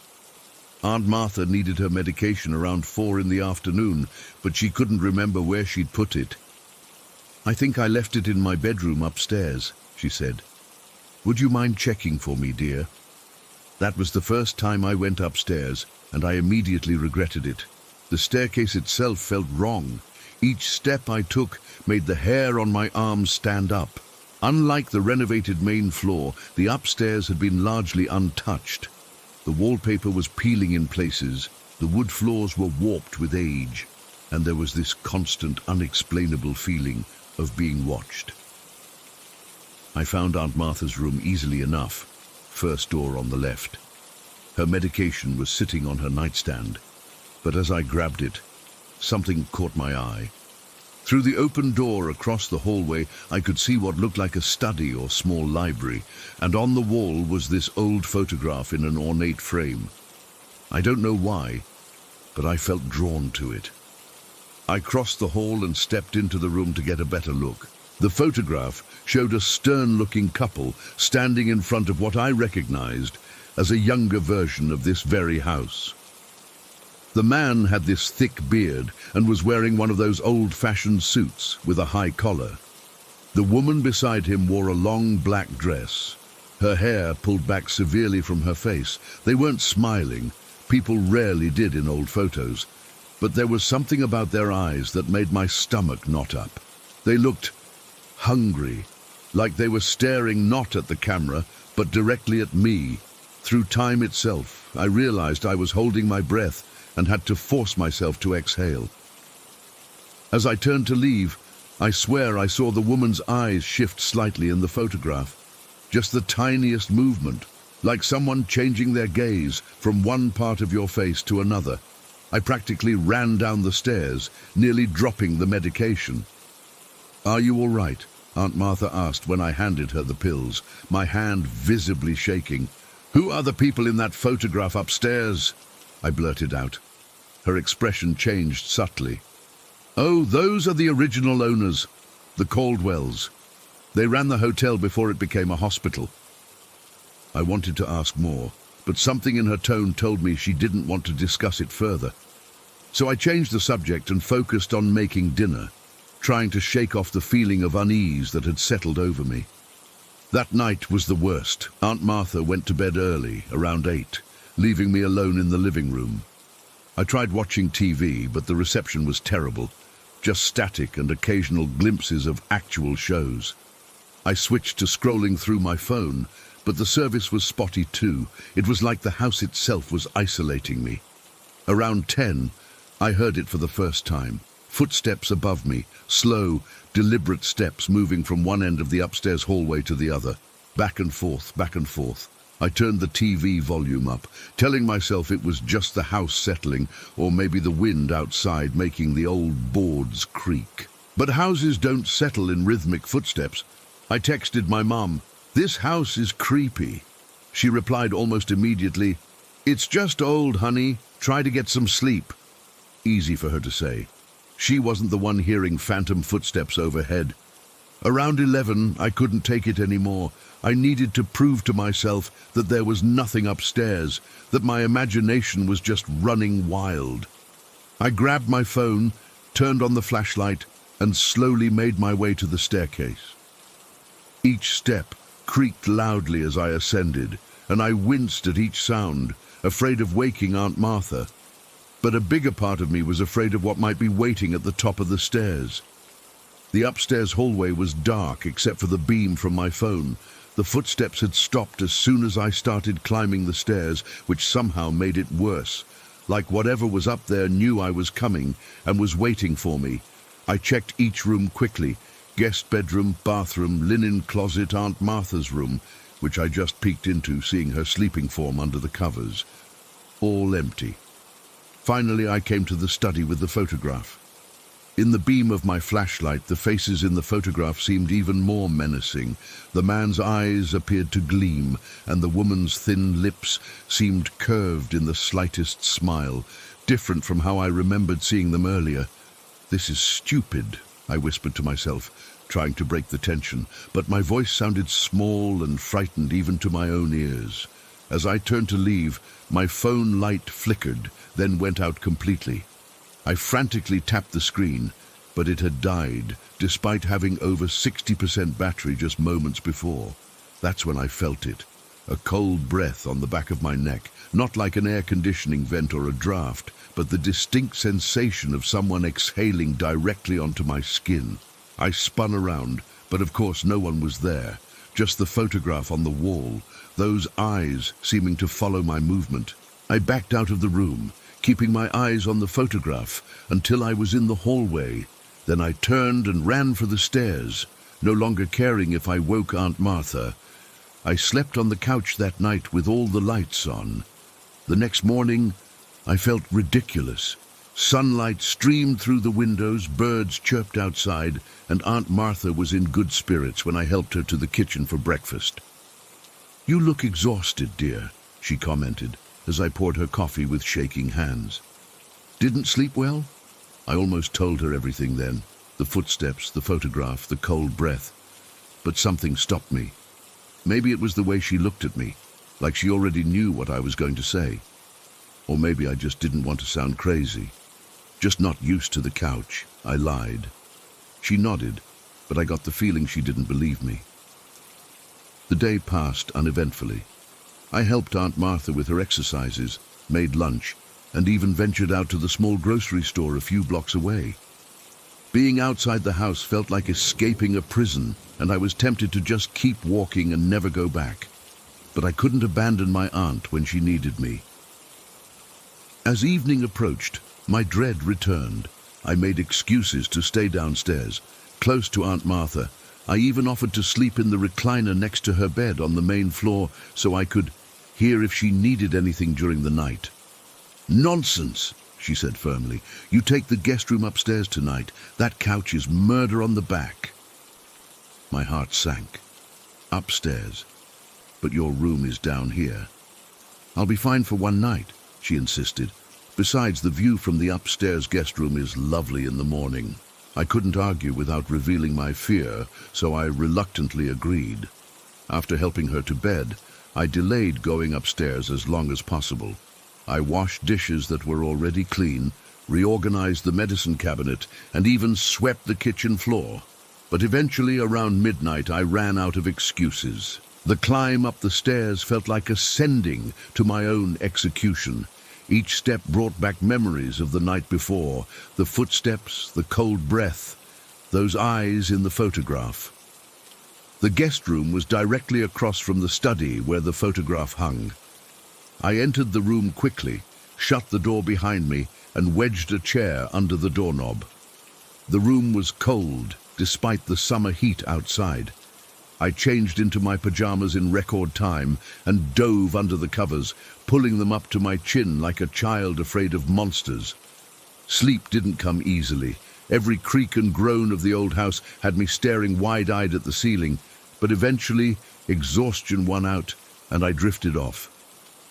Aunt Martha needed her medication around 4 in the afternoon, but she couldn't remember where she'd put it. "I think I left it in my bedroom upstairs," she said. "Would you mind checking for me, dear?" That was the first time I went upstairs, and I immediately regretted it. The staircase itself felt wrong. Each step I took made the hair on my arms stand up. Unlike the renovated main floor, the upstairs had been largely untouched. The wallpaper was peeling in places, the wood floors were warped with age, and there was this constant, unexplainable feeling of being watched. I found Aunt Martha's room easily enough, first door on the left. Her medication was sitting on her nightstand, but as I grabbed it, something caught my eye. Through the open door across the hallway, I could see what looked like a study or small library, and on the wall was this old photograph in an ornate frame. I don't know why, but I felt drawn to it. I crossed the hall and stepped into the room to get a better look. The photograph showed a stern-looking couple standing in front of what I recognized as a younger version of this very house. The man had this thick beard and was wearing one of those old-fashioned suits with a high collar. The woman beside him wore a long black dress, her hair pulled back severely from her face. They weren't smiling. People rarely did in old photos. But there was something about their eyes that made my stomach knot up. They looked hungry, like they were staring not at the camera, but directly at me. Through time itself, I realized I was holding my breath and had to force myself to exhale. As I turned to leave, I swear I saw the woman's eyes shift slightly in the photograph. Just the tiniest movement, like someone changing their gaze from one part of your face to another. I practically ran down the stairs, nearly dropping the medication. "Are you all right?" Aunt Martha asked when I handed her the pills, my hand visibly shaking. "Who are the people in that photograph upstairs?" I blurted out. Her expression changed subtly. "Oh, those are the original owners, the Caldwells. They ran the hotel before it became a hospital." I wanted to ask more, but something in her tone told me she didn't want to discuss it further. So I changed the subject and focused on making dinner, trying to shake off the feeling of unease that had settled over me. That night was the worst. Aunt Martha went to bed early, around 8, leaving me alone in the living room. I tried watching TV, but the reception was terrible, just static and occasional glimpses of actual shows. I switched to scrolling through my phone, but the service was spotty too. It was like the house itself was isolating me. Around 10, I heard it for the first time. Footsteps above me, slow, deliberate steps moving from one end of the upstairs hallway to the other. Back and forth, back and forth. I turned the TV volume up, telling myself it was just the house settling, or maybe the wind outside making the old boards creak. But houses don't settle in rhythmic footsteps. I texted my mom, "This house is creepy." She replied almost immediately, "It's just old, honey. Try to get some sleep." Easy for her to say. She wasn't the one hearing phantom footsteps overhead. Around 11, I couldn't take it anymore. I needed to prove to myself that there was nothing upstairs, that my imagination was just running wild. I grabbed my phone, turned on the flashlight, and slowly made my way to the staircase. Each step creaked loudly as I ascended, and I winced at each sound, afraid of waking Aunt Martha. But a bigger part of me was afraid of what might be waiting at the top of the stairs. The upstairs hallway was dark except for the beam from my phone. The footsteps had stopped as soon as I started climbing the stairs, which somehow made it worse. Like whatever was up there knew I was coming and was waiting for me. I checked each room quickly. Guest bedroom, bathroom, linen closet, Aunt Martha's room, which I just peeked into, seeing her sleeping form under the covers. All empty. Finally, I came to the study with the photograph. In the beam of my flashlight, the faces in the photograph seemed even more menacing. The man's eyes appeared to gleam, and the woman's thin lips seemed curved in the slightest smile, different from how I remembered seeing them earlier. "This is stupid," I whispered to myself, trying to break the tension, but my voice sounded small and frightened even to my own ears. As I turned to leave, my phone light flickered, then went out completely. I frantically tapped the screen, but it had died, despite having over 60% battery just moments before. That's when I felt it. A cold breath on the back of my neck, not like an air conditioning vent or a draft, but the distinct sensation of someone exhaling directly onto my skin. I spun around, but of course no one was there, just the photograph on the wall, those eyes seeming to follow my movement. I backed out of the room, keeping my eyes on the photograph until I was in the hallway. Then I turned and ran for the stairs, no longer caring if I woke Aunt Martha. I slept on the couch that night with all the lights on. The next morning, I felt ridiculous. Sunlight streamed through the windows, birds chirped outside, and Aunt Martha was in good spirits when I helped her to the kitchen for breakfast. "You look exhausted, dear," she commented, as I poured her coffee with shaking hands. "Didn't sleep well?" I almost told her everything then, the footsteps, the photograph, the cold breath. But something stopped me. Maybe it was the way she looked at me, like she already knew what I was going to say. Or maybe I just didn't want to sound crazy. Just not used to the couch, I lied. She nodded, but I got the feeling she didn't believe me. The day passed uneventfully. I helped Aunt Martha with her exercises, made lunch, and even ventured out to the small grocery store a few blocks away. Being outside the house felt like escaping a prison, and I was tempted to just keep walking and never go back. But I couldn't abandon my aunt when she needed me. As evening approached, my dread returned. I made excuses to stay downstairs, close to Aunt Martha. I even offered to sleep in the recliner next to her bed on the main floor so I could hear if she needed anything during the night. "Nonsense," she said firmly. "You take the guest room upstairs tonight. That couch is murder on the back." My heart sank. "Upstairs? But your room is down here." "I'll be fine for one night," she insisted. "Besides, the view from the upstairs guest room is lovely in the morning." I couldn't argue without revealing my fear, so I reluctantly agreed. After helping her to bed, I delayed going upstairs as long as possible. I washed dishes that were already clean, reorganized the medicine cabinet, and even swept the kitchen floor. But eventually, around midnight, I ran out of excuses. The climb up the stairs felt like ascending to my own execution. Each step brought back memories of the night before, the footsteps, the cold breath, those eyes in the photograph. The guest room was directly across from the study where the photograph hung. I entered the room quickly, shut the door behind me, and wedged a chair under the doorknob. The room was cold, despite the summer heat outside. I changed into my pajamas in record time and dove under the covers, pulling them up to my chin like a child afraid of monsters. Sleep didn't come easily. Every creak and groan of the old house had me staring wide-eyed at the ceiling, but eventually exhaustion won out and I drifted off.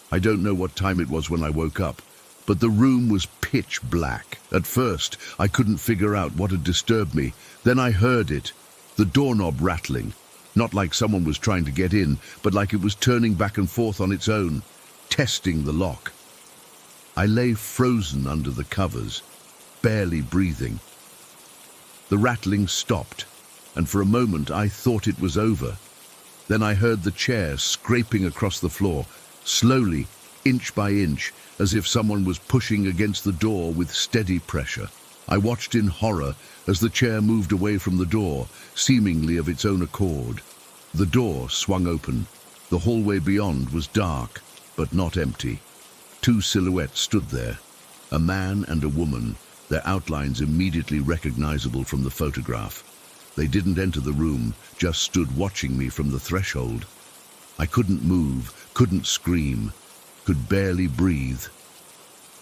I don't know what time it was when I woke up, but the room was pitch black. At first, I couldn't figure out what had disturbed me. Then I heard it, the doorknob rattling. Not like someone was trying to get in, but like it was turning back and forth on its own, testing the lock. I lay frozen under the covers, barely breathing. The rattling stopped, and for a moment I thought it was over. Then I heard the chair scraping across the floor, slowly, inch by inch, as if someone was pushing against the door with steady pressure. I watched in horror as the chair moved away from the door, seemingly of its own accord. The door swung open. The hallway beyond was dark, but not empty. Two silhouettes stood there, a man and a woman, their outlines immediately recognizable from the photograph. They didn't enter the room, just stood watching me from the threshold. I couldn't move, couldn't scream, could barely breathe.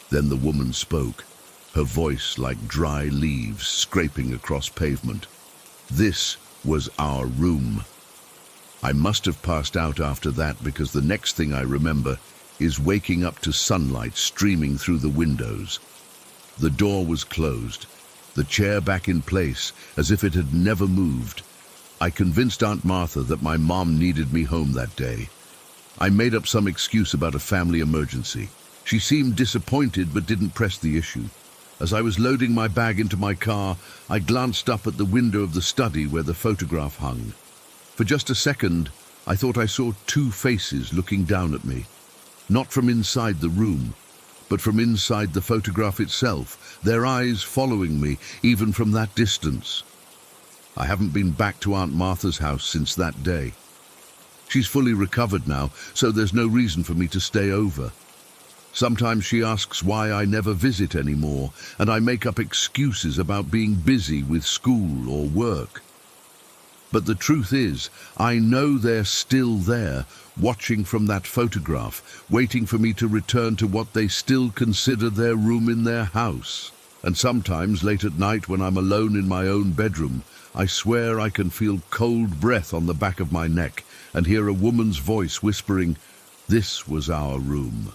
Then the woman spoke, her voice like dry leaves scraping across pavement. This was our room. I must have passed out after that because the next thing I remember is waking up to sunlight streaming through the windows. The door was closed, the chair back in place as if it had never moved. I convinced Aunt Martha that my mom needed me home that day. I made up some excuse about a family emergency. She seemed disappointed but didn't press the issue. As I was loading my bag into my car, I glanced up at the window of the study where the photograph hung. For just a second, I thought I saw two faces looking down at me. Not from inside the room, but from inside the photograph itself, their eyes following me, even from that distance. I haven't been back to Aunt Martha's house since that day. She's fully recovered now, so there's no reason for me to stay over. Sometimes she asks why I never visit anymore, and I make up excuses about being busy with school or work. But the truth is, I know they're still there, watching from that photograph, waiting for me to return to what they still consider their room in their house. And sometimes, late at night when I'm alone in my own bedroom, I swear I can feel cold breath on the back of my neck and hear a woman's voice whispering, "This was our room."